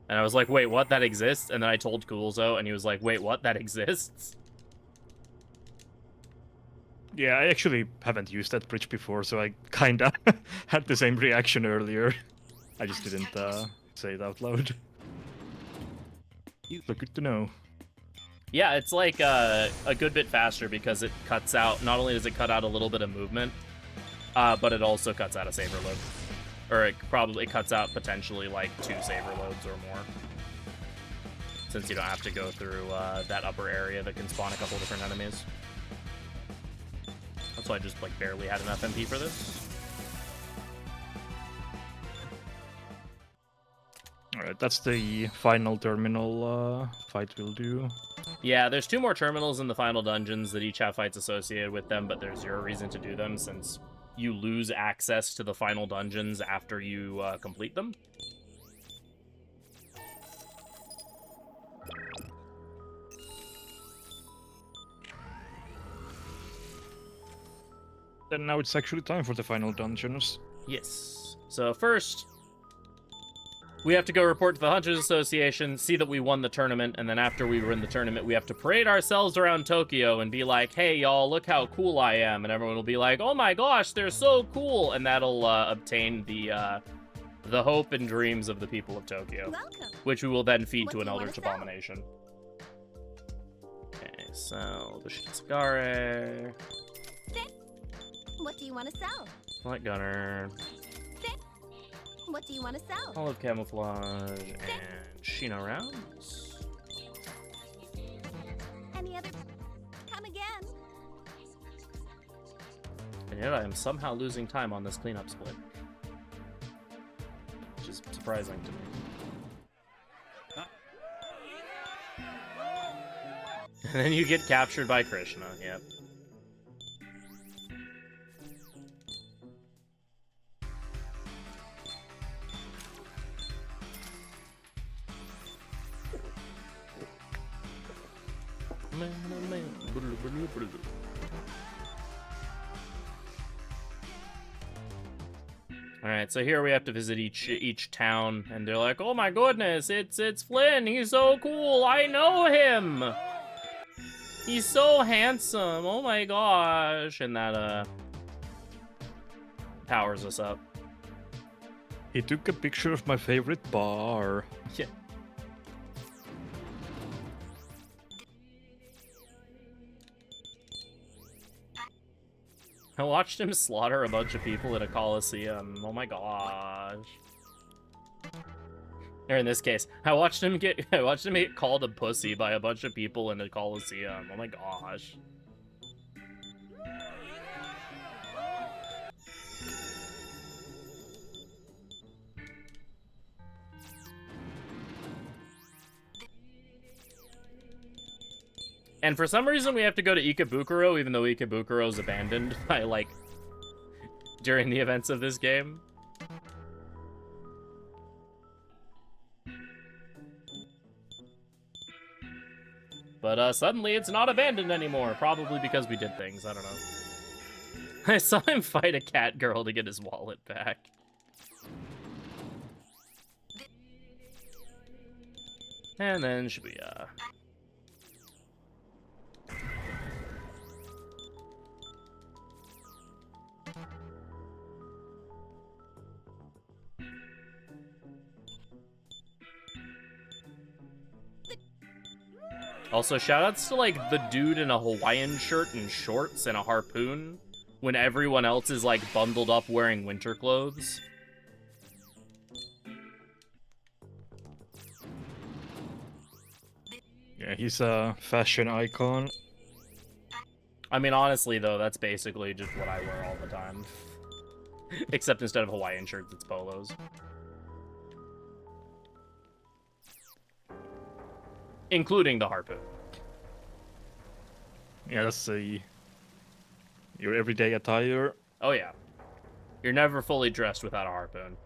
And I was like, wait, what? That exists? And then I told Coolzo, and he was like, wait, what? That exists? Yeah, I actually haven't used that bridge before, so I kinda had the same reaction earlier. I just didn't say it out loud. So good to know. Yeah, it's like a good bit faster because it cuts out, not only does it cut out a little bit of movement, but it also cuts out a saber load. Or it probably cuts out potentially like 2 saber loads or more. Since you don't have to go through that upper area that can spawn a couple different enemies. That's why I just like barely had enough MP for this. Alright, that's the final terminal fight we'll do. Yeah, there's 2 more terminals in the final dungeons that each have fights associated with them, but there's 0 reason to do them since you lose access to the final dungeons after you complete them. Then now it's actually time for the final dungeons. Yes. So first, we have to go report to the Hunters Association, see that we won the tournament, and then after we win the tournament, we have to parade ourselves around Tokyo and be like, hey, y'all, look how cool I am. And everyone will be like, oh my gosh, they're so cool. And that'll obtain the hope and dreams of the people of Tokyo. Welcome. Which we will then feed What to do an you wanna Eldritch sell? Abomination. Okay, so the Shitsugare, What do you want to sell? Light Gunner, What do you want to sell? Olive Camouflage, and Shino Rounds. Any other? Come again. And yet I am somehow losing time on this cleanup split. Which is surprising to me. And then you get captured by Krishna, yep. All right, so here we have to visit each town, and they're like, "Oh my goodness, it's Flynn. He's so cool. I know him. He's so handsome. Oh my gosh!" And that powers us up. He took a picture of my favorite bar. Yeah. I watched him slaughter a bunch of people at a coliseum. Oh my gosh. Or in this case, I watched him get called a pussy by a bunch of people in a coliseum. Oh my gosh. And for some reason, we have to go to Ikebukuro, even though Ikebukuro's abandoned by, like, during the events of this game. But suddenly it's not abandoned anymore, probably because we did things, I don't know. I saw him fight a cat girl to get his wallet back. And then should we, Also, shoutouts to, like, the dude in a Hawaiian shirt and shorts and a harpoon when everyone else is, like, bundled up wearing winter clothes. Yeah, he's a fashion icon. I mean, honestly, though, that's basically just what I wear all the time. Except instead of Hawaiian shirts, it's polos. Including the harpoon. Yeah, that's your everyday attire. Oh, yeah. You're never fully dressed without a harpoon.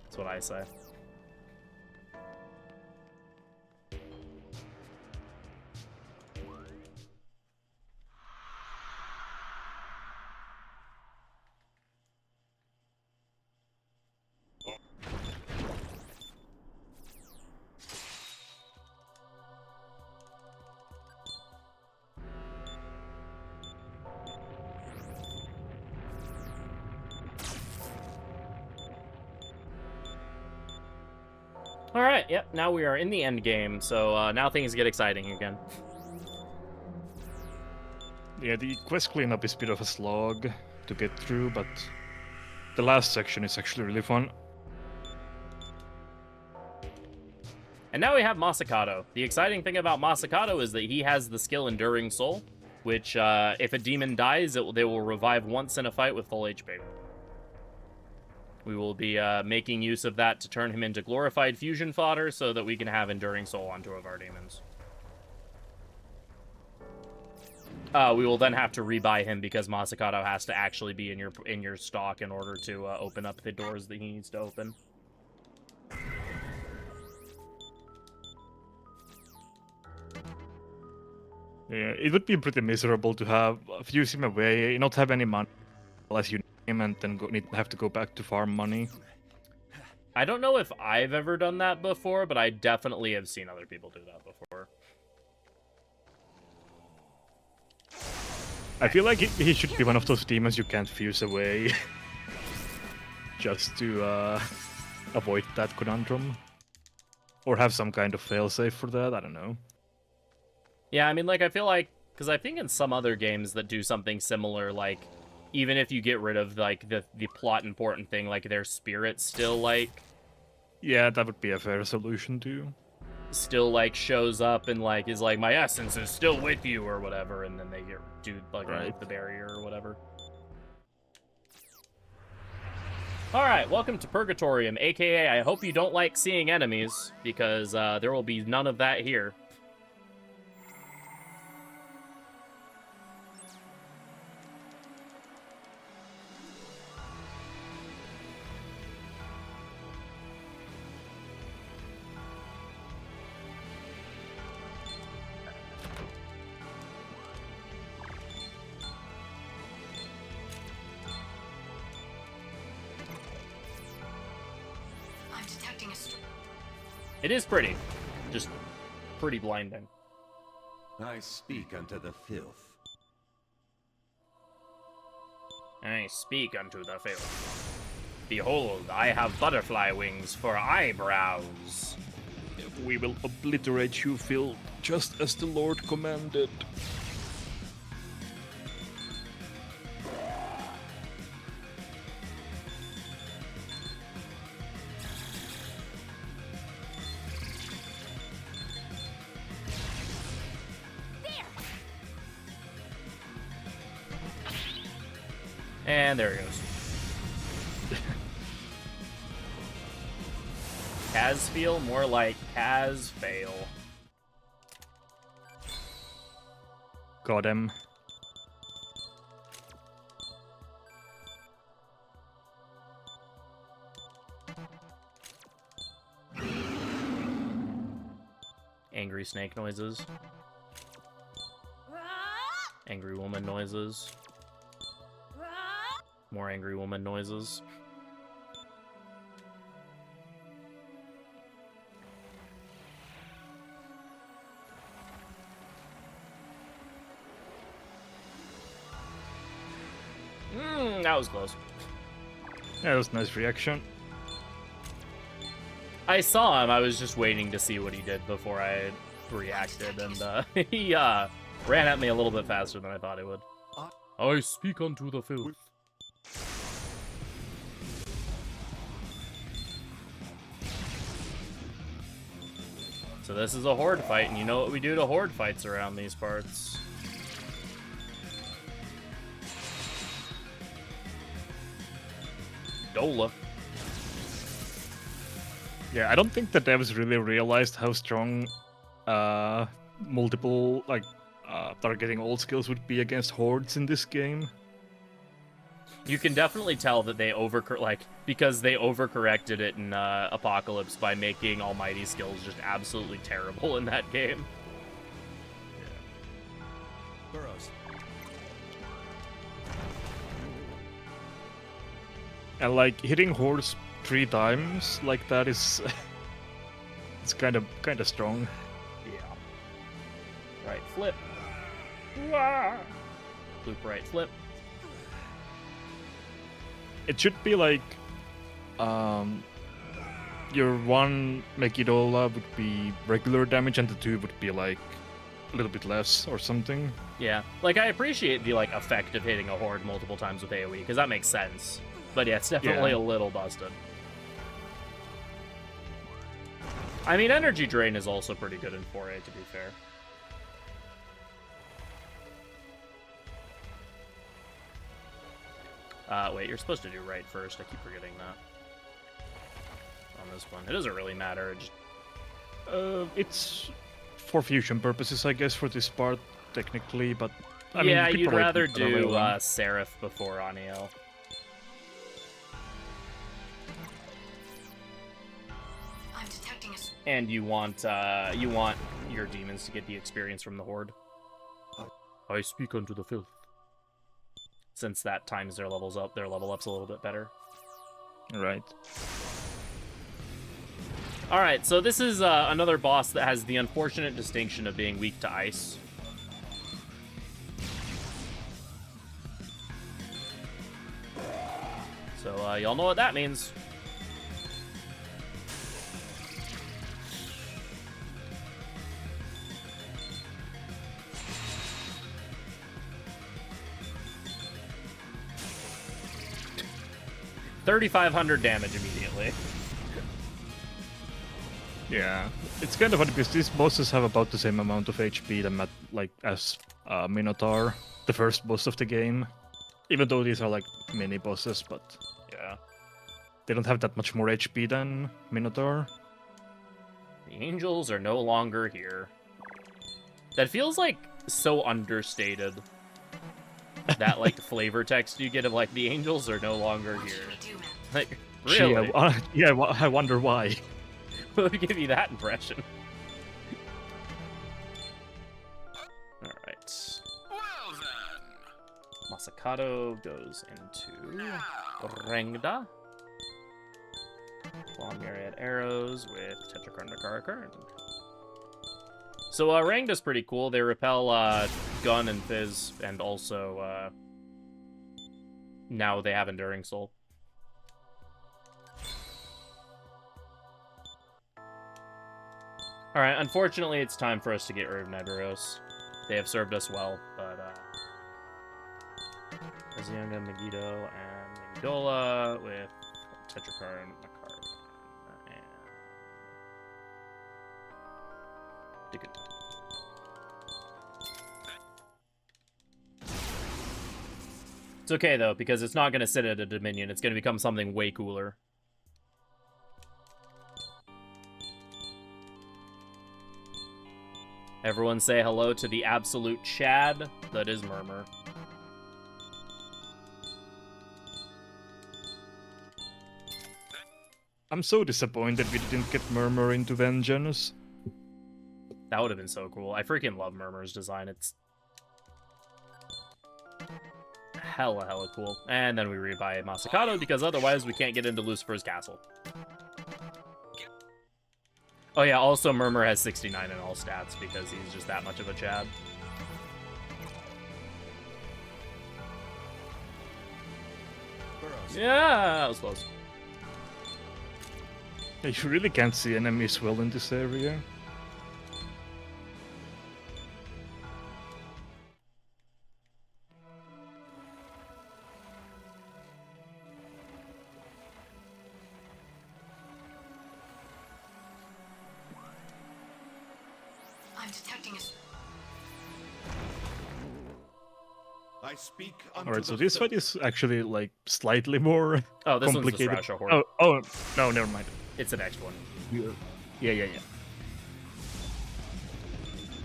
That's what I say. Alright, yep, now we are in the end game, so now things get exciting again. Yeah, the quest cleanup is a bit of a slog to get through, but the last section is actually really fun. And now we have Masakato. The exciting thing about Masakato is that he has the skill Enduring Soul, which, if a demon dies, they will revive once in a fight with full HP. We will be making use of that to turn him into glorified fusion fodder so that we can have Enduring Soul on 2 of our demons. We will then have to rebuy him because Masakato has to actually be in your stock in order to open up the doors that he needs to open. Yeah, it would be pretty miserable to have fuse him away, not have any money unless you name and then have to go back to farm money. I don't know if I've ever done that before, but I definitely have seen other people do that before. I feel like he should be one of those demons you can't fuse away. Just to avoid that conundrum. Or have some kind of failsafe for that, I don't know. Yeah, I mean, like, I feel like, because I think in some other games that do something similar, like, even if you get rid of, like, the plot important thing, like, their spirit still, like... Yeah, that would be a fair solution, too. Still, like, shows up and, like, is like, my essence is still with you, or whatever, and then they remove the barrier, or whatever. Alright, welcome to Purgatorium, aka I hope you don't like seeing enemies, because there will be none of that here. detecting a It is pretty. Just pretty blinding. I speak unto the filth. I speak unto the filth. Behold, I have butterfly wings for eyebrows. We will obliterate you, Phil, just as the Lord commanded. And there it goes. Casfeel, more like Casfail. Got him. Angry snake noises. Angry woman noises. More angry woman noises. That was close. Yeah, that was a nice reaction. I saw him, I was just waiting to see what he did before I reacted, and he ran at me a little bit faster than I thought he would. I speak unto the filth. So this is a horde fight, and you know what we do to horde fights around these parts. Dola. Yeah, I don't think the devs really realized how strong multiple targeting old skills would be against hordes in this game. You can definitely tell that they because they overcorrected it in Apocalypse by making Almighty skills just absolutely terrible in that game. Burrows. And like hitting hordes 3 times like that is it's kind of strong. Yeah. Right flip. Loop right flip. It should be like your 1 Megidola would be regular damage and the 2 would be like a little bit less or something. Yeah. Like, I appreciate the effect of hitting a horde multiple times with AoE, because that makes sense. But yeah, it's definitely a little busted. I mean, Energy Drain is also pretty good in 4A, to be fair. Wait, you're supposed to do right first. I keep forgetting that. On this one. It doesn't really matter. It just... It's for fusion purposes, I guess, for this part, technically, but... I yeah, mean, you'd rather do Seraph before Aniel. I'm detecting a... And you want your demons to get the experience from the Horde. I speak unto the filth. Since that times their level ups a little bit better. Right. Alright, so this is another boss that has the unfortunate distinction of being weak to ice. So y'all know what that means. $3,500 damage immediately. Yeah, it's kind of funny because these bosses have about the same amount of HP as Minotaur, the first boss of the game. Even though these are like mini bosses, but yeah, they don't have that much more HP than Minotaur. The angels are no longer here. That feels like so understated. That like flavor text you get of like the angels are no longer here. Like really? Yeah, I wonder why. What would give you that impression? All right. Well then. Masakato goes into Rengda. Long myriad arrows with Tetrakarn Makarakarn. So Ranged is pretty cool. They repel Gun and Fizz, and also now they have Enduring Soul. Alright, unfortunately it's time for us to get rid of Neteros. They have served us well, but Azionga, Megiddo, and Mingola with Tetrakarn, Makarakarn, and Digita. It's okay though, because it's not going to sit at a Dominion. It's going to become something way cooler. Everyone say hello to the absolute Chad that is Murmur. I'm so disappointed we didn't get Murmur into Vengeance. That would have been so cool. I freaking love Murmur's design. It's hella cool. And then we rebuy Masakado, because otherwise we can't get into Lucifer's castle. Oh yeah, also Murmur has 69 in all stats, because he's just that much of a Chad. Yeah, that was close. You really can't see enemies well in this area. I'm detecting a... I speak Alright, so this fight is actually like slightly more Oh, this complicated. one's the Srasha Horde. Oh, no, never mind. It's the next one. Yeah.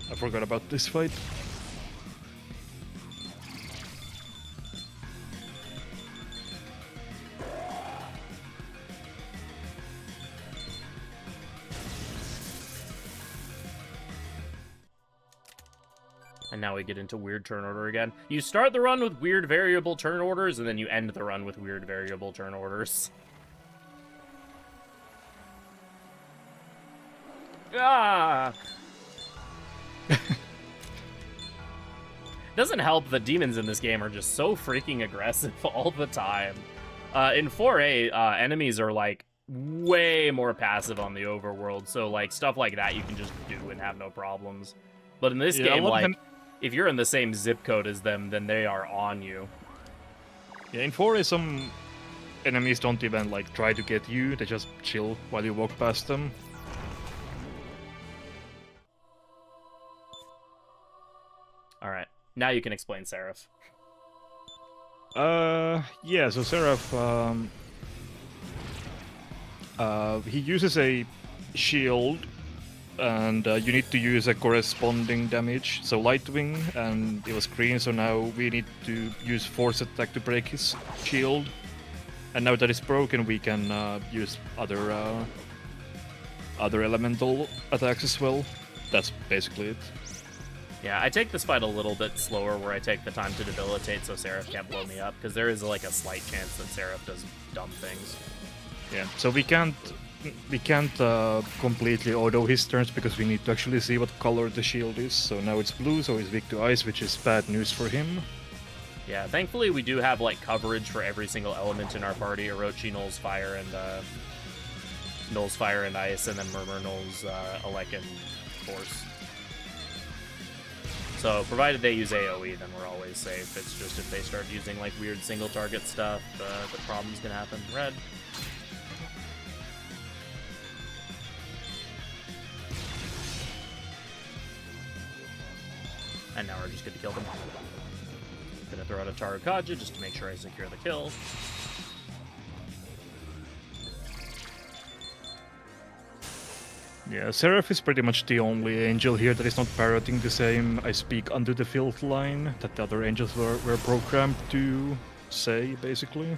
I forgot about this fight. And now we get into weird turn order again. You start the run with weird variable turn orders, and then you end the run with weird variable turn orders. Ah! Doesn't help that demons in this game are just so freaking aggressive all the time. In 4A, enemies are like way more passive on the overworld, so like stuff like that you can just do and have no problems. But in this game, like, if you're in the same zip code as them, then they are on you. Yeah, in 4A some enemies don't even like try to get you, they just chill while you walk past them. Alright, now you can explain Seraph. Yeah, so Seraph, he uses a shield, and you need to use a corresponding damage. So Lightwing, and it was green, so now we need to use Force Attack to break his shield. And now that it's broken, we can use other elemental attacks as well. That's basically it. Yeah, I take this fight a little bit slower, where I take the time to debilitate so Seraph can't blow me up, because there is like a slight chance that Seraph does dumb things. Yeah, so we can't completely auto his turns because we need to actually see what color the shield is. So now it's blue, so he's weak to ice, which is bad news for him. Yeah, thankfully we do have like coverage for every single element in our party. Orochi nulls fire and ice, and then Murmur nulls elect and force. So provided they use AoE, then we're always safe. It's just if they start using like weird single target stuff, the problems can happen. Red. And now we're just good to kill them. Gonna throw out a Tarukaja just to make sure I secure the kill. Yeah, Seraph is pretty much the only angel here that is not parroting the same I speak under the filth line that the other angels were programmed to say, basically.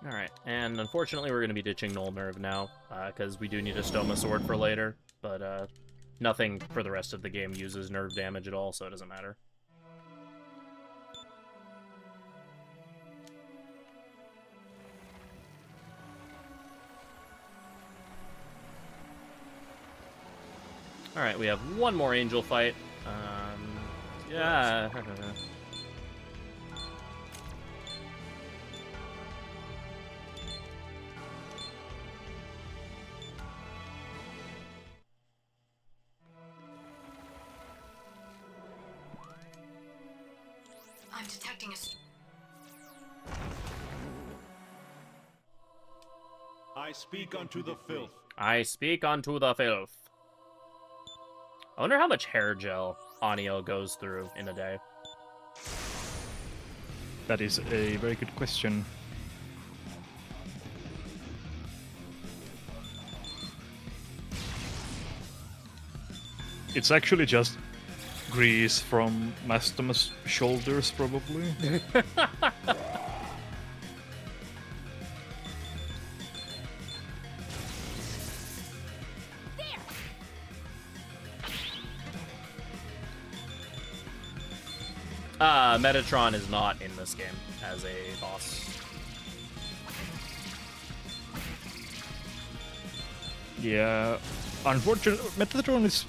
Alright, and unfortunately we're going to be ditching Null Nerve now, because we do need a Stoma Sword for later, but Nothing for the rest of the game uses nerve damage at all, so it doesn't matter. Alright, we have one more angel fight. Yeah. I'm detecting a... I speak unto the filth. I speak unto the filth. I wonder how much hair gel Anio goes through in a day. That is a very good question. It's actually just grease from Mastoma's shoulders, probably. Metatron is not in this game as a boss. Yeah, unfortunately, Metatron is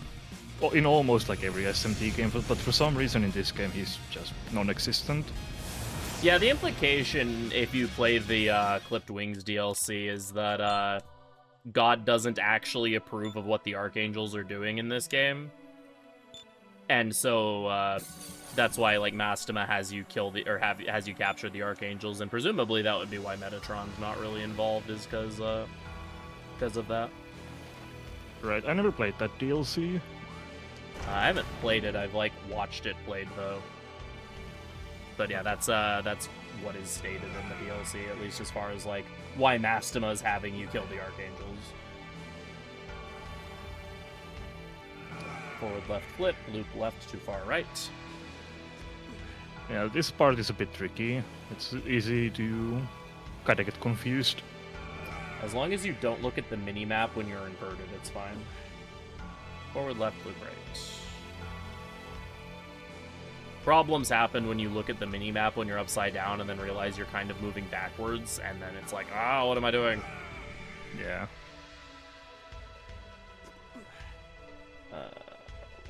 in almost like every SMT game, but for some reason in this game he's just non-existent. Yeah, the implication if you play the Clipped Wings DLC is that God doesn't actually approve of what the Archangels are doing in this game. And so that's why like Mastema has you kill the has you capture the Archangels, and presumably that would be why Metatron's not really involved, is because of that. Right, I never played that DLC. I haven't played it. I've like watched it played though. But yeah, that's what is stated in the DLC, at least as far as like why Mastema is having you kill the Archangels. Forward left flip, loop left too far right. Yeah, this part is a bit tricky. It's easy to kind of get confused. As long as you don't look at the mini-map when you're inverted, it's fine. Forward left, loop right. Problems happen when you look at the mini-map when you're upside down and then realize you're kind of moving backwards, and then it's like, ah, what am I doing? Yeah.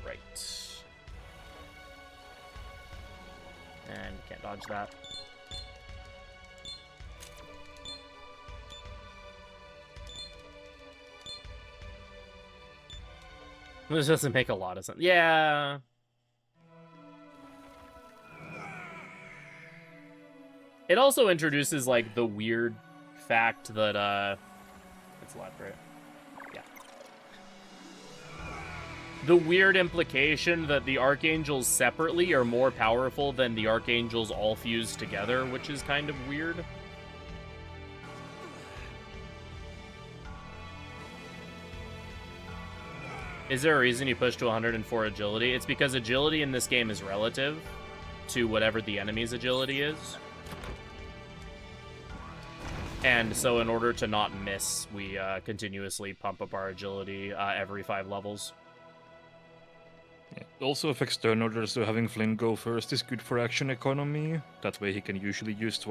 Right. And can't dodge that. This doesn't make a lot of sense. Yeah. It also introduces, like, the weird fact that, it's left, right? Yeah. The weird implication that the Archangels separately are more powerful than the Archangels all fused together, which is kind of weird. Is there a reason you push to 104 agility? It's because agility in this game is relative to whatever the enemy's agility is. And so in order to not miss, we continuously pump up our agility every 5 levels. Yeah. It also affects turn orders, so having Flynn go first is good for action economy. That way he can usually use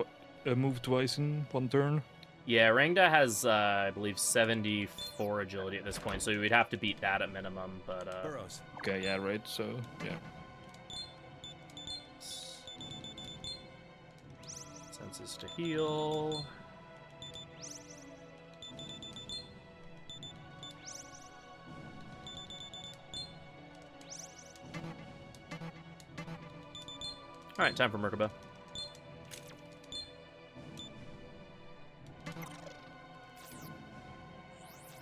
move twice in one turn. Yeah, Rangda has, I believe, 74 agility at this point, so we'd have to beat that at minimum, but... Burrows. Okay, yeah, right, so, yeah. Senses to heal... Alright, time for Merkaba.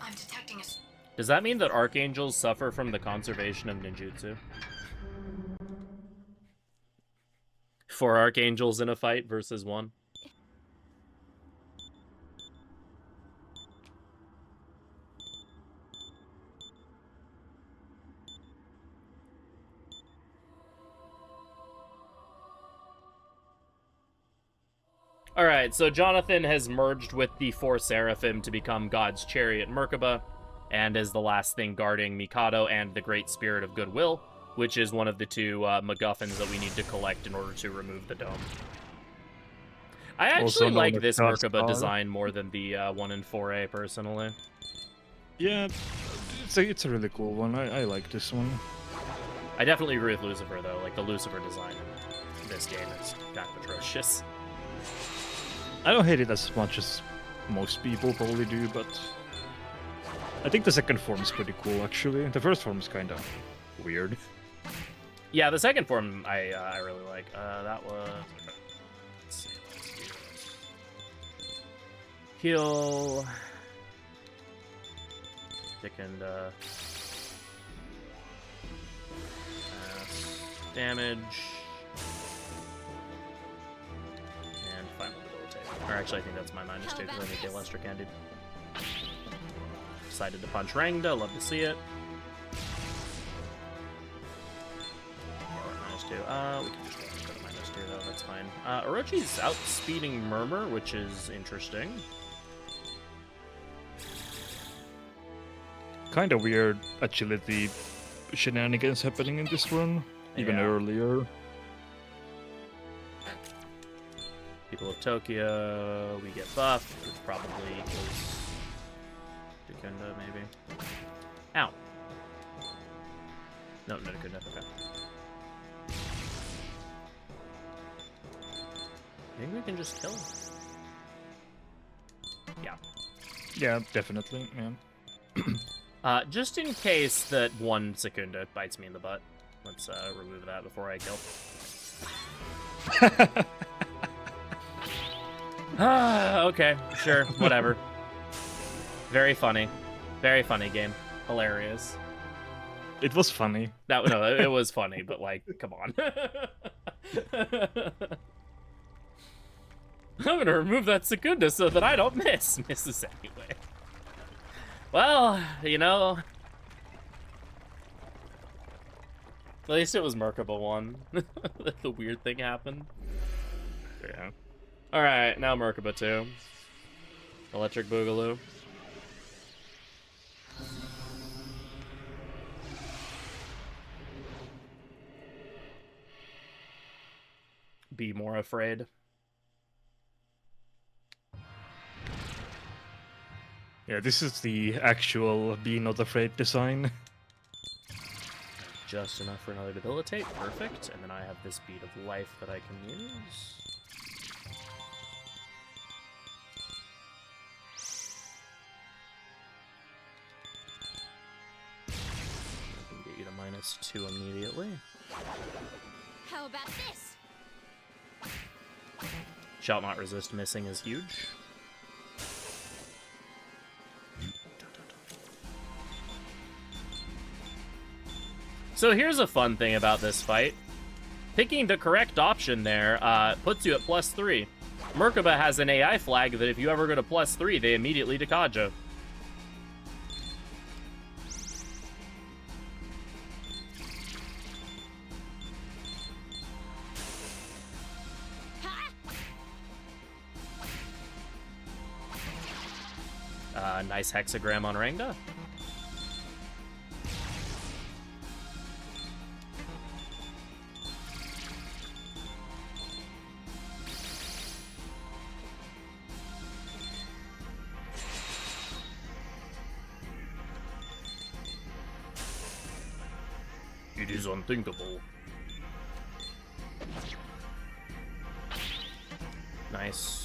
I'm detecting a... Does that mean that Archangels suffer from the conservation of ninjutsu? 4 Archangels in a fight versus 1? Alright, so Jonathan has merged with the 4 Seraphim to become God's Chariot Merkaba. and is the last thing guarding Mikado and the Great Spirit of Goodwill, which is one of the two MacGuffins that we need to collect in order to remove the dome. I actually like this Merkaba design more than the one in 4A, personally. Yeah, it's a really cool one. I like this one. I definitely agree with Lucifer, though. Like, the Lucifer design in this game is kind of atrocious. I don't hate it as much as most people probably do, but I think the second form is pretty cool, actually. The first form is kind of weird. Yeah, the second form I really like. That was... Let's see, let's do this. Heal... And damage, and final debilitate. Or actually, I think that's my -2 because I think they Lester Candied. Decided to punch Rangda. Love to see it. -2. We can just go to -2 though. That's fine. Orochi's outspeeding Murmur, which is interesting. Kind of weird agility shenanigans happening in this run, even earlier. People of Tokyo, we get buffed, which probably equals Dukunda, maybe. Ow. No, no Dukunda, okay. I think we can just kill him. Yeah. Yeah, definitely, yeah. Just in case that one Secunda bites me in the butt, let's remove that before I kill. Okay, sure, whatever. Very funny game, hilarious. It was funny. No, it was funny, but like, come on. I'm gonna remove that Secunda so that I don't miss. Misses anyway. Well, you know, at least it was Merkaba 1. The weird thing happened. Yeah. Alright, now Merkaba 2. Electric Boogaloo. Be more afraid. Yeah, this is the actual Be Not Afraid design. Just enough for another debilitate, perfect. And then I have this bead of life that I can use. I can get you to -2 immediately. How about this? Shall not resist missing is huge. So here's a fun thing about this fight. Picking the correct option there puts you at +3. Merkaba has an AI flag that if you ever go to +3, they immediately Dekaja. Nice hexagram on Rangda. It is unthinkable. Nice.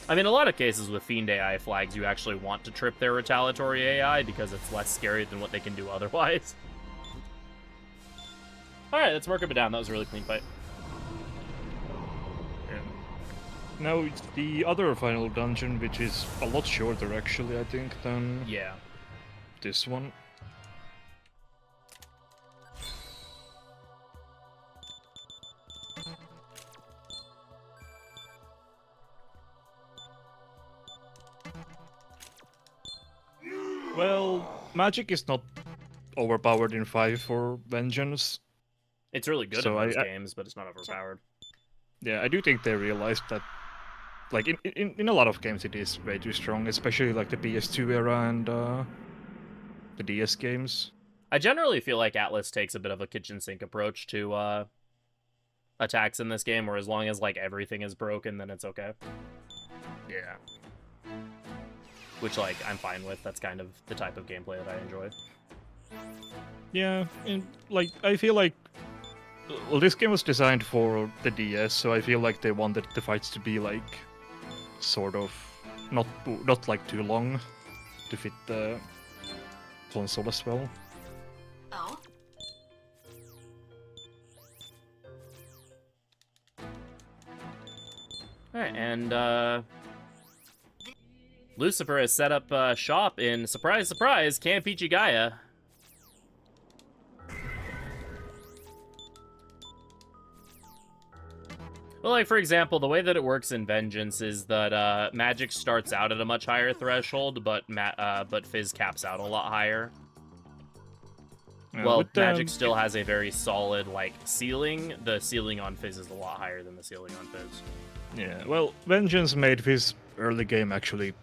I mean, a lot of cases with Fiend AI flags, you actually want to trip their retaliatory AI because it's less scary than what they can do otherwise. Alright, let's Merkaba down. That was a really clean fight. Yeah. Now it's the other final dungeon, which is a lot shorter, actually, I think, than this one. Well, magic is not overpowered in 5 for Vengeance. It's really good So in those I- games, but it's not overpowered. Yeah, I do think they realized that, like, in a lot of games it is way too strong, especially like the PS2 era and the DS games. I generally feel like Atlas takes a bit of a kitchen sink approach to attacks in this game, where as long as like everything is broken, then it's okay. Yeah. Which like I'm fine with. That's kind of the type of gameplay that I enjoy. Yeah, and like I feel like, well, this game was designed for the DS, so I feel like they wanted the fights to be like sort of not like too long to fit the console as well. Oh? Alright, and Lucifer has set up shop in, surprise, surprise, Camp Gaia. Well, like, for example, the way that it works in Vengeance is that magic starts out at a much higher threshold, but Fizz caps out a lot higher. Well, magic still has a very solid, like, ceiling. The ceiling on Fizz is a lot higher than the ceiling on Fizz. Yeah, well, Vengeance made his early game actually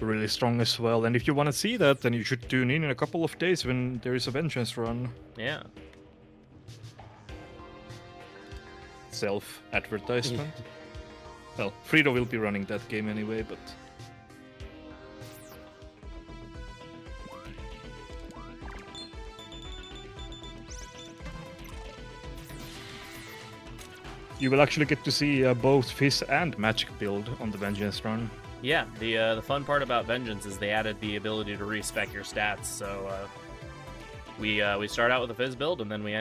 really strong as well, and if you want to see that, then you should tune in a couple of days when there is a Vengeance run. Yeah. Self-advertisement. Well, Frito will be running that game anyway, but... You will actually get to see both Fizz and Magic build on the Vengeance run. Yeah, the fun part about Vengeance is they added the ability to respec your stats, so we start out with a Fizz build, and then we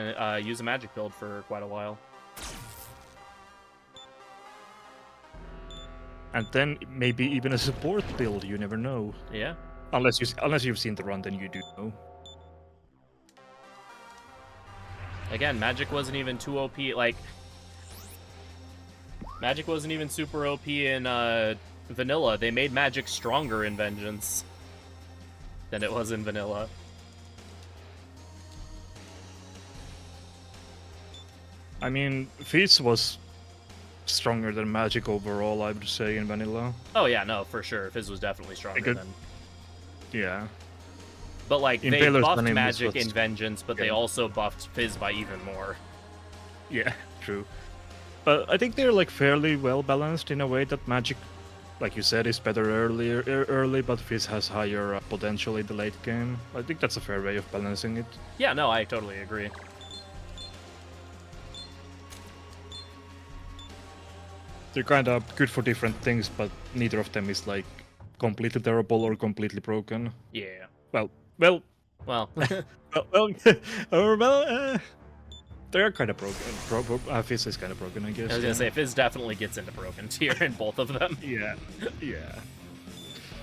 use a Magic build for quite a while. And then maybe even a support build, you never know. Yeah. Unless you've seen the run, then you do know. Again, Magic wasn't even too OP, like... Magic wasn't even super OP in Vanilla. They made Magic stronger in Vengeance than it was in Vanilla. I mean, Fizz was stronger than Magic overall, I would say, in Vanilla. Oh yeah, no, for sure. Fizz was definitely stronger than... Yeah. But like, they Impaler's buffed Venom Magic was in Vengeance, but they yeah. also buffed Fizz by even more. Yeah, true. But I think they're like fairly well balanced in a way that Magic, like you said, is better early, but Fizz has higher potential in the late game. I think that's a fair way of balancing it. Yeah, no, I totally agree. They're kind of good for different things, but neither of them is like completely terrible or completely broken. Yeah. Well. They're kind of broken. Fizz is kind of broken, I guess. I was gonna say, Fizz definitely gets into broken tier in both of them. Yeah, yeah.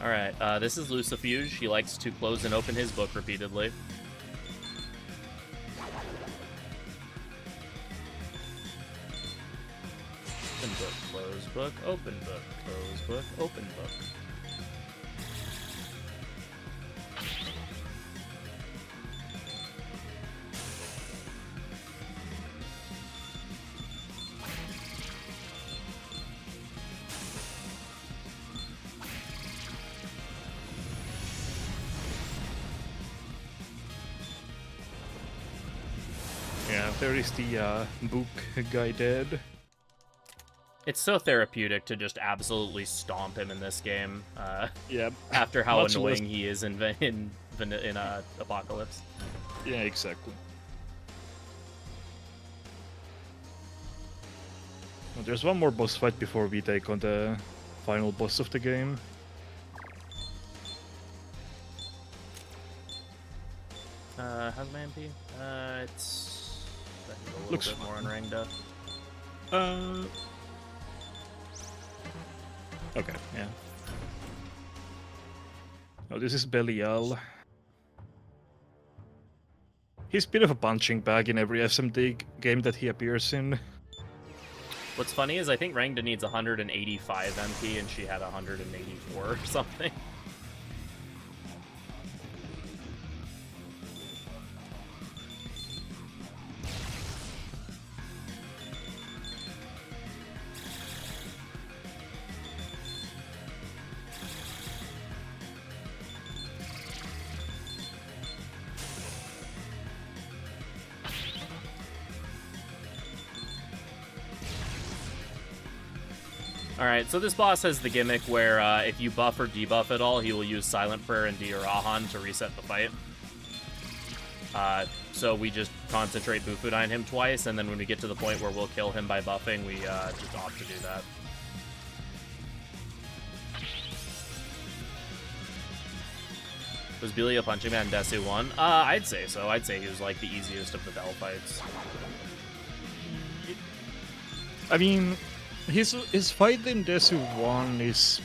Alright, this is Lucifuge. He likes to close and open his book repeatedly. Open book, close book, open book, close book, open book. Yeah, there is the book guy dead. It's so therapeutic to just absolutely stomp him in this game. Yeah. After how Much annoying less... he is in Apocalypse. Yeah, exactly. Well, there's one more boss fight before we take on the final boss of the game. How's my MP? It's a little Looks bit more unranked up. Okay, yeah. Oh, this is Belial. He's a bit of a punching bag in every SMT game that he appears in. What's funny is I think Rangda needs 185 MP and she had 184 or something. Alright, so this boss has the gimmick where if you buff or debuff at all, he will use Silent Prayer and Dirahan to reset the fight. So we just concentrate Bufudai on him twice, and then when we get to the point where we'll kill him by buffing, we just opt to do that. Was Billy a punching man in Desu 1? I'd say so. I'd say he was like the easiest of the Bell fights. I mean, his fight in Desu 1 is...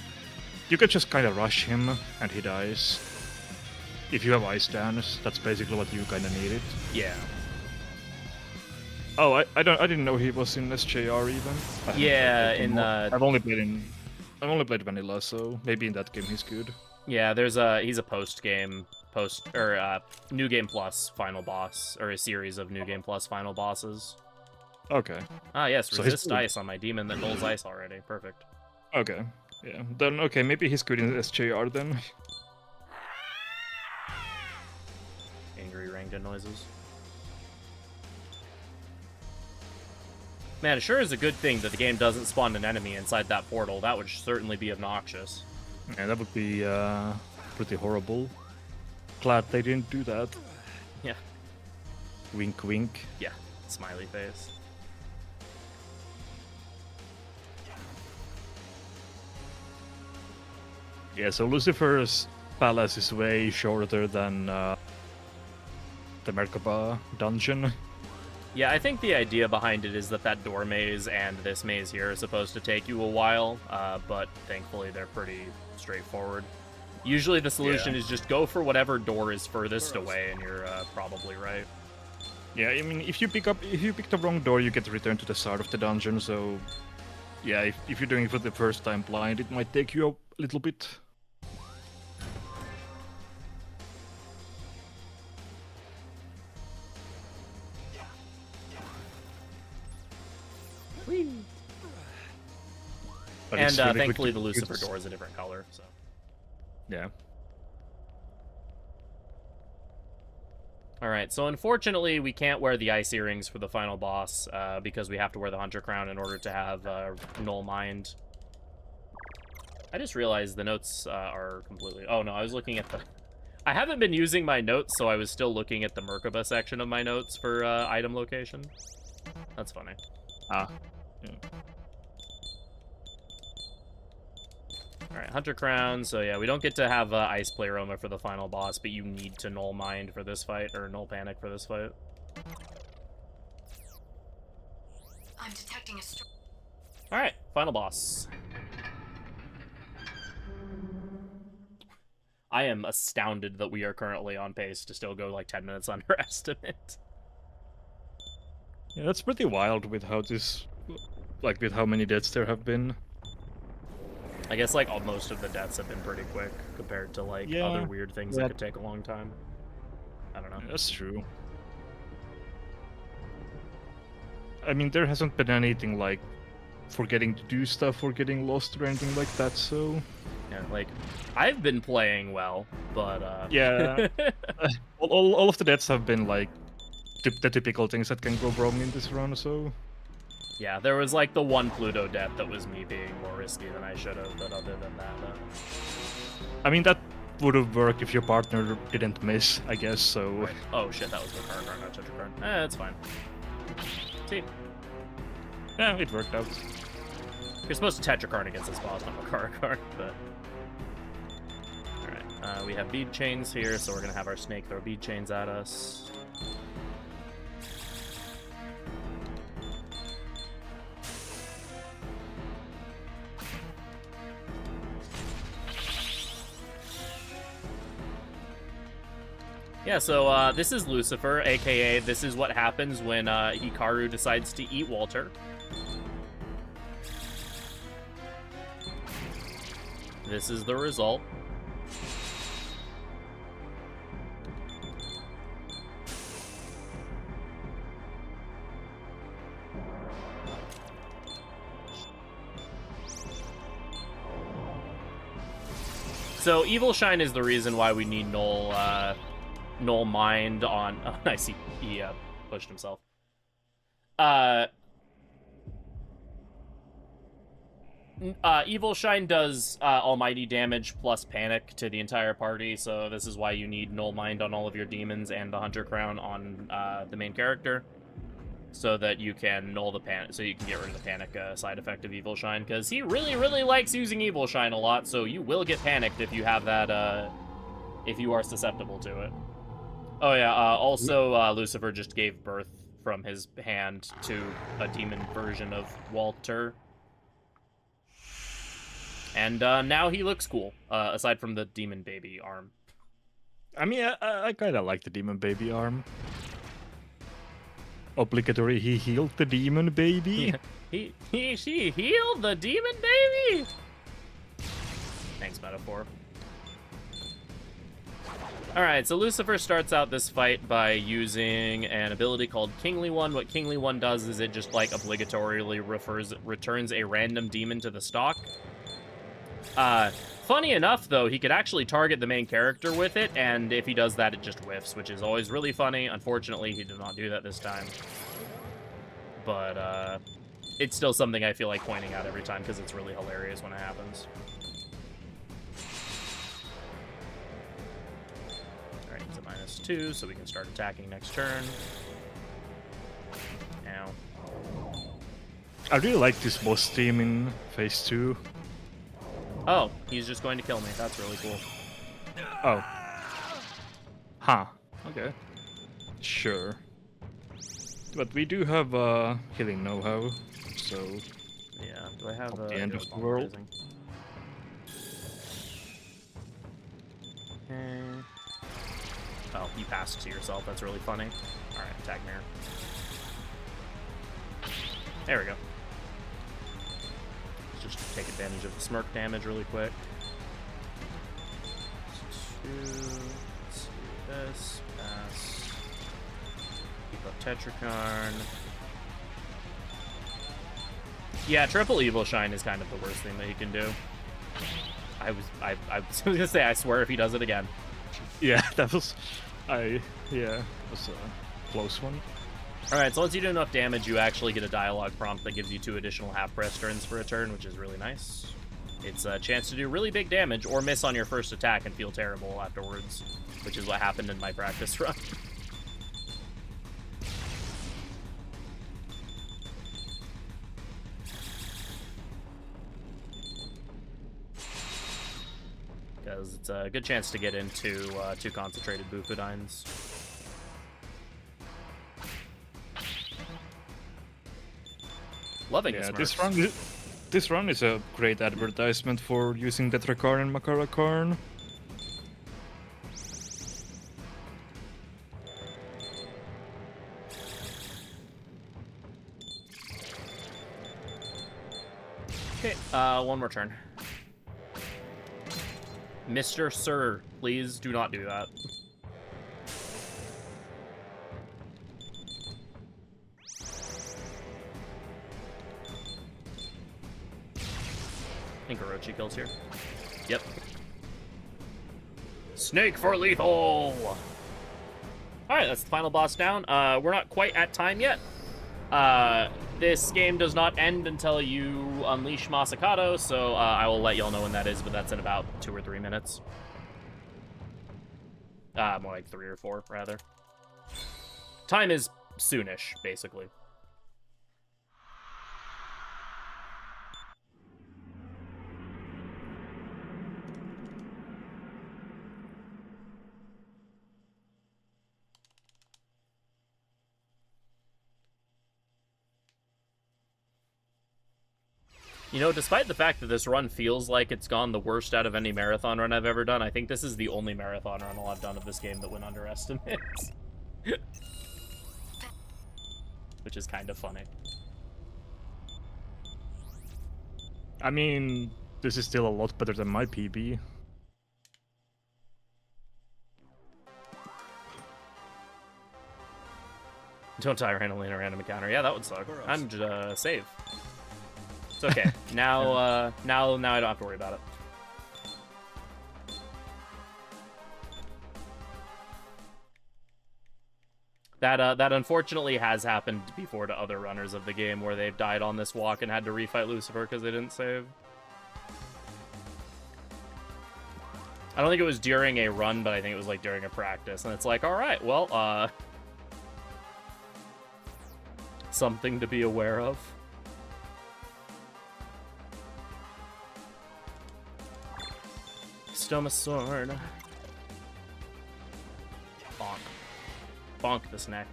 You can just kind of rush him, and he dies. If you have Ice Dance, that's basically what you kind of needed. Yeah. Oh, I didn't know he was in SJR even. Yeah, I've only played vanilla, so maybe in that game he's good. Yeah, he's a New Game Plus final boss, or a series of New Game Plus final bosses. Okay. Ah, yes, So resist ice on my demon that nulls ice already. Perfect. Okay. Yeah. Then okay, maybe he's good in SJR then. Angry Rangden noises. Man, it sure is a good thing that the game doesn't spawn an enemy inside that portal. That would certainly be obnoxious. Yeah, that would be pretty horrible. Glad they didn't do that. Yeah. Wink, wink. Yeah. Smiley face. Yeah, so Lucifer's palace is way shorter than the Merkaba dungeon. Yeah, I think the idea behind it is that door maze and this maze here are supposed to take you a while, but thankfully they're pretty straightforward. Usually the solution is just go for whatever door is furthest away, and you're probably right. Yeah, I mean, if you pick the wrong door, you get returned to the start of the dungeon. So, yeah, if you're doing it for the first time blind, it might take you a little bit. But and really thankfully the Lucifer door is a different color, so. Yeah. Alright, so unfortunately we can't wear the ice earrings for the final boss, because we have to wear the Hunter Crown in order to have Null Mind. I just realized the notes are completely... Oh no, I was looking at the... I haven't been using my notes, so I was still looking at the Merkaba section of my notes for item location. That's funny. Ah. Yeah. Alright, Hunter Crown, so yeah, we don't get to have Ice Pleroma for the final boss, but you need to Null Mind for this fight, or Null Panic for this fight. I'm detecting a Alright, final boss. I am astounded that we are currently on pace to still go like 10 minutes under estimate. Yeah, that's pretty wild with how this... Like, with how many deaths there have been. I guess, like, most of the deaths have been pretty quick compared to, like, other weird things that could take a long time. I don't know. Yeah, that's true. I mean, there hasn't been anything, like, forgetting to do stuff or getting lost or anything like that, so... Yeah, like, I've been playing well, but, Yeah. all of the deaths have been, like, the typical things that can go wrong in this run, so... Yeah, there was, like, the one Pluto death that was me being more risky than I should have, but other than that, I mean, that would have worked if your partner didn't miss, I guess, so... Right. Oh shit, that was the card, not Tetra card. That's fine. See? Yeah, it worked out. You're supposed to Tetra card against this boss, not Makara card, but... Alright, we have bead chains here, so we're gonna have our snake throw bead chains at us. Yeah, so this is Lucifer, aka this is what happens when Hikaru decides to eat Walter. This is the result. So Evil Shine is the reason why we need Null Mind on... Oh, I see. He pushed himself. Evil Shine does almighty damage plus panic to the entire party, so this is why you need Null Mind on all of your demons and the Hunter Crown on the main character, so that you can null the panic, so you can get rid of the panic side effect of Evil Shine, because he really, really likes using Evil Shine a lot, so you will get panicked if you have that, if you are susceptible to it. Oh yeah, also Lucifer just gave birth from his hand to a demon version of Walter. And now he looks cool, aside from the demon baby arm. I mean, I kind of like the demon baby arm. Obligatory, he healed the demon baby. She healed the demon baby. Thanks, metaphor. Alright, so Lucifer starts out this fight by using an ability called Kingly One. What Kingly One does is it just, like, obligatorily returns a random demon to the stock. Funny enough, though, he could actually target the main character with it, and if he does that, it just whiffs, which is always really funny. Unfortunately, he did not do that this time. But, it's still something I feel like pointing out every time, because it's really hilarious when it happens. Alright, it's a -2, so we can start attacking next turn. Ow. I really like this boss team in Phase 2. Oh, he's just going to kill me. That's really cool. Oh. Huh. Okay. Sure. But we do have healing know-how, so... Yeah, do I have the end of the world? Okay. Oh, you passed to yourself. That's really funny. Alright, attack mirror. There we go. Let's just take advantage of the smirk damage really quick. Let's do this. Pass. Keep up Tetrakarn. Yeah, triple Evil Shine is kind of the worst thing that he can do. I was gonna say, I swear if he does it again. Yeah, that was... that was a close one. Alright, so once you do enough damage, you actually get a dialogue prompt that gives you 2 additional half-press turns for a turn, which is really nice. It's a chance to do really big damage, or miss on your first attack and feel terrible afterwards, which is what happened in my practice run. Because it's a good chance to get into 2 concentrated Bufudines. Loving this run is a great advertisement for using Tetrakarn and Makarakarn. Okay, one more turn. Mr. Sir, please do not do that. I think Orochi kills here. Yep. Snake for lethal! Alright, that's the final boss down. We're not quite at time yet. This game does not end until you unleash Masakato, so I will let y'all know when that is, but that's in about 2 or 3 minutes. More like 3 or 4, rather. Time is soonish, basically. You know, despite the fact that this run feels like it's gone the worst out of any marathon run I've ever done, I think this is the only marathon run I've done of this game that went under estimates. Which is kind of funny. I mean, this is still a lot better than my PB. Don't die randomly in a random encounter. Yeah, that would suck. I'm just save. It's okay. Now, now I don't have to worry about it. That unfortunately has happened before to other runners of the game, where they've died on this walk and had to refight Lucifer because they didn't save. I don't think it was during a run, but I think it was like during a practice. And it's like, all right, well, something to be aware of. Stoma sword. Bonk. Bonk this neck.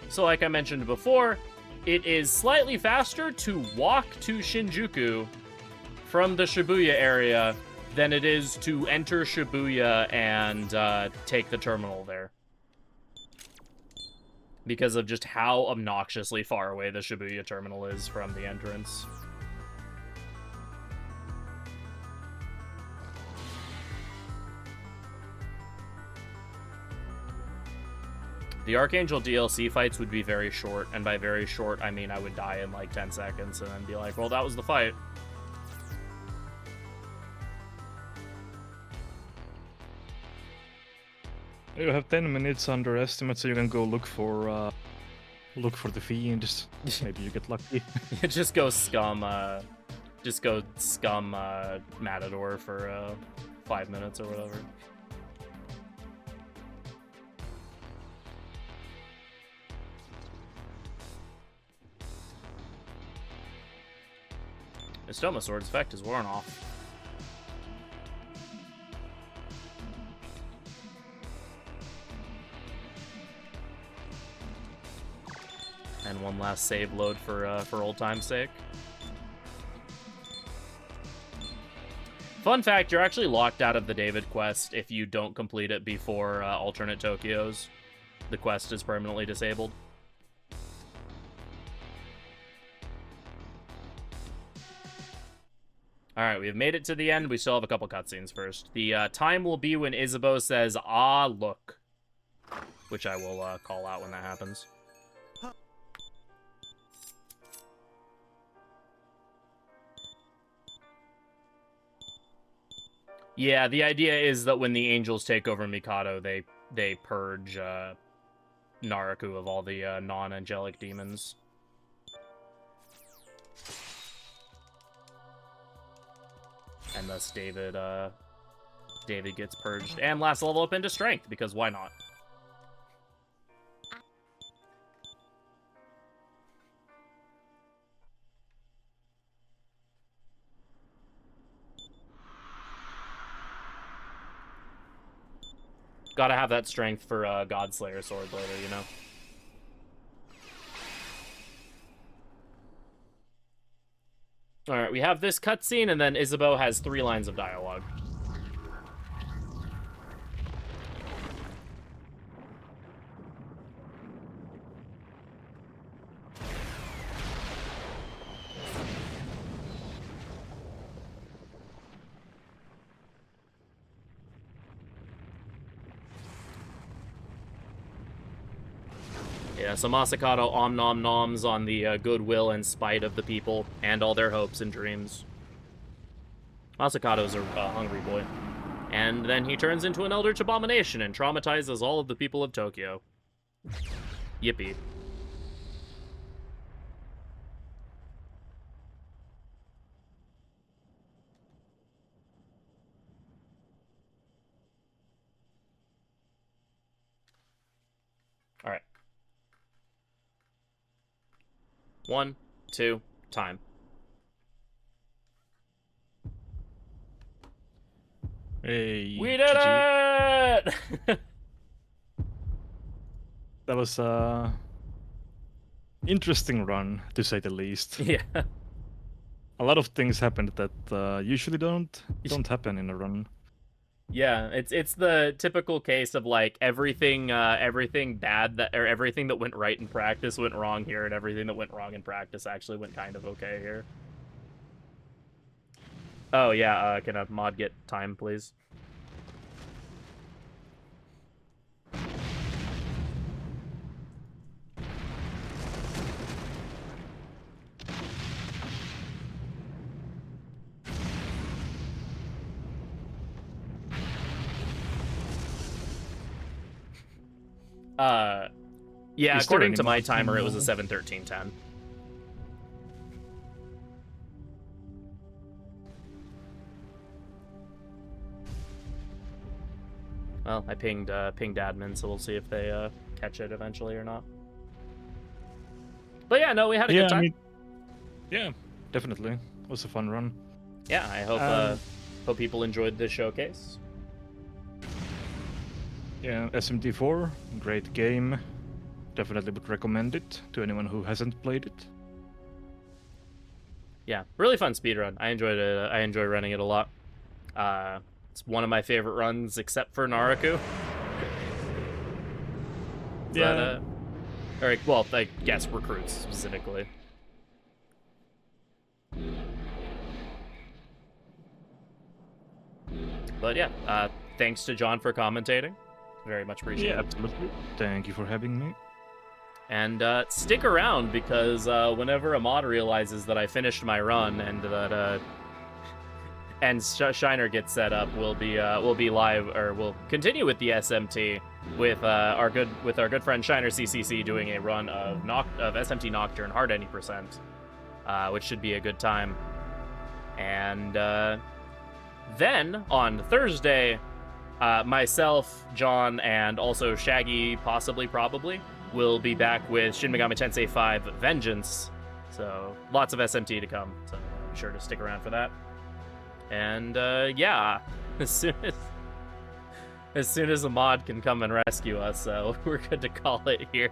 So like I mentioned before, it is slightly faster to walk to Shinjuku from the Shibuya area than it is to enter Shibuya and take the terminal there. Because of just how obnoxiously far away the Shibuya terminal is from the entrance. The Archangel DLC fights would be very short, and by very short, I mean I would die in like 10 seconds and then be like, well, that was the fight. You have 10 minutes under estimate, so you can go look for the fiends. Maybe you get lucky. Just go scum Matador for 5 minutes or whatever. The Stoma Sword's effect is worn off. And one last save load for old time's sake. Fun fact, you're actually locked out of the David quest if you don't complete it before alternate Tokyos. The quest is permanently disabled. Alright, we've made it to the end. We still have a couple cutscenes first. The time will be when Isabeau says, "Ah, look." Which I will call out when that happens. Yeah, the idea is that when the angels take over Mikado, they purge Naraku of all the non-angelic demons. And thus David gets purged and last level up into strength, because why not? Gotta have that strength for Godslayer sword later, you know? Alright, we have this cutscene, and then Isabeau has 3 lines of dialogue. Yeah, so Masakato om-nom-noms on the goodwill and spite of the people and all their hopes and dreams. Masakato's a hungry boy. And then he turns into an eldritch abomination and traumatizes all of the people of Tokyo. Yippee. Alright. 1, 2, time. Hey, We did it! That was a interesting run, to say the least. Yeah. A lot of things happened that usually don't happen in a run. Yeah, it's the typical case of like everything bad that, or everything that went right in practice went wrong here, and everything that went wrong in practice actually went kind of okay here. Oh yeah, can a mod get time, please? Yeah, Is there according any to my mod timer, it was a involved? 7:13:10. Well, I pinged admin, so we'll see if they catch it eventually or not. But yeah, no, we had a good time. Yeah, definitely. It was a fun run. Yeah, I hope people enjoyed the showcase. Yeah, SMT4, great game. Definitely would recommend it to anyone who hasn't played it. Yeah, really fun speedrun. I enjoyed it. I enjoy running it a lot. It's one of my favorite runs, except for Naraku. Yeah. Or, well, I guess recruits specifically. But yeah, thanks to John for commentating. Very much appreciated. Yeah, absolutely. Thank you for having me. And stick around, because whenever a mod realizes that I finished my run and that Shiner gets set up, we'll be live, or we'll continue with the SMT with our good friend Shiner CCC doing a run of SMT Nocturne hard any percent, which should be a good time. And then on Thursday, myself, John, and also Shaggy, probably, will be back with Shin Megami Tensei 5 Vengeance. So lots of SMT to come, so be sure to stick around for that. And yeah, as soon as a mod can come and rescue us, we're good to call it here.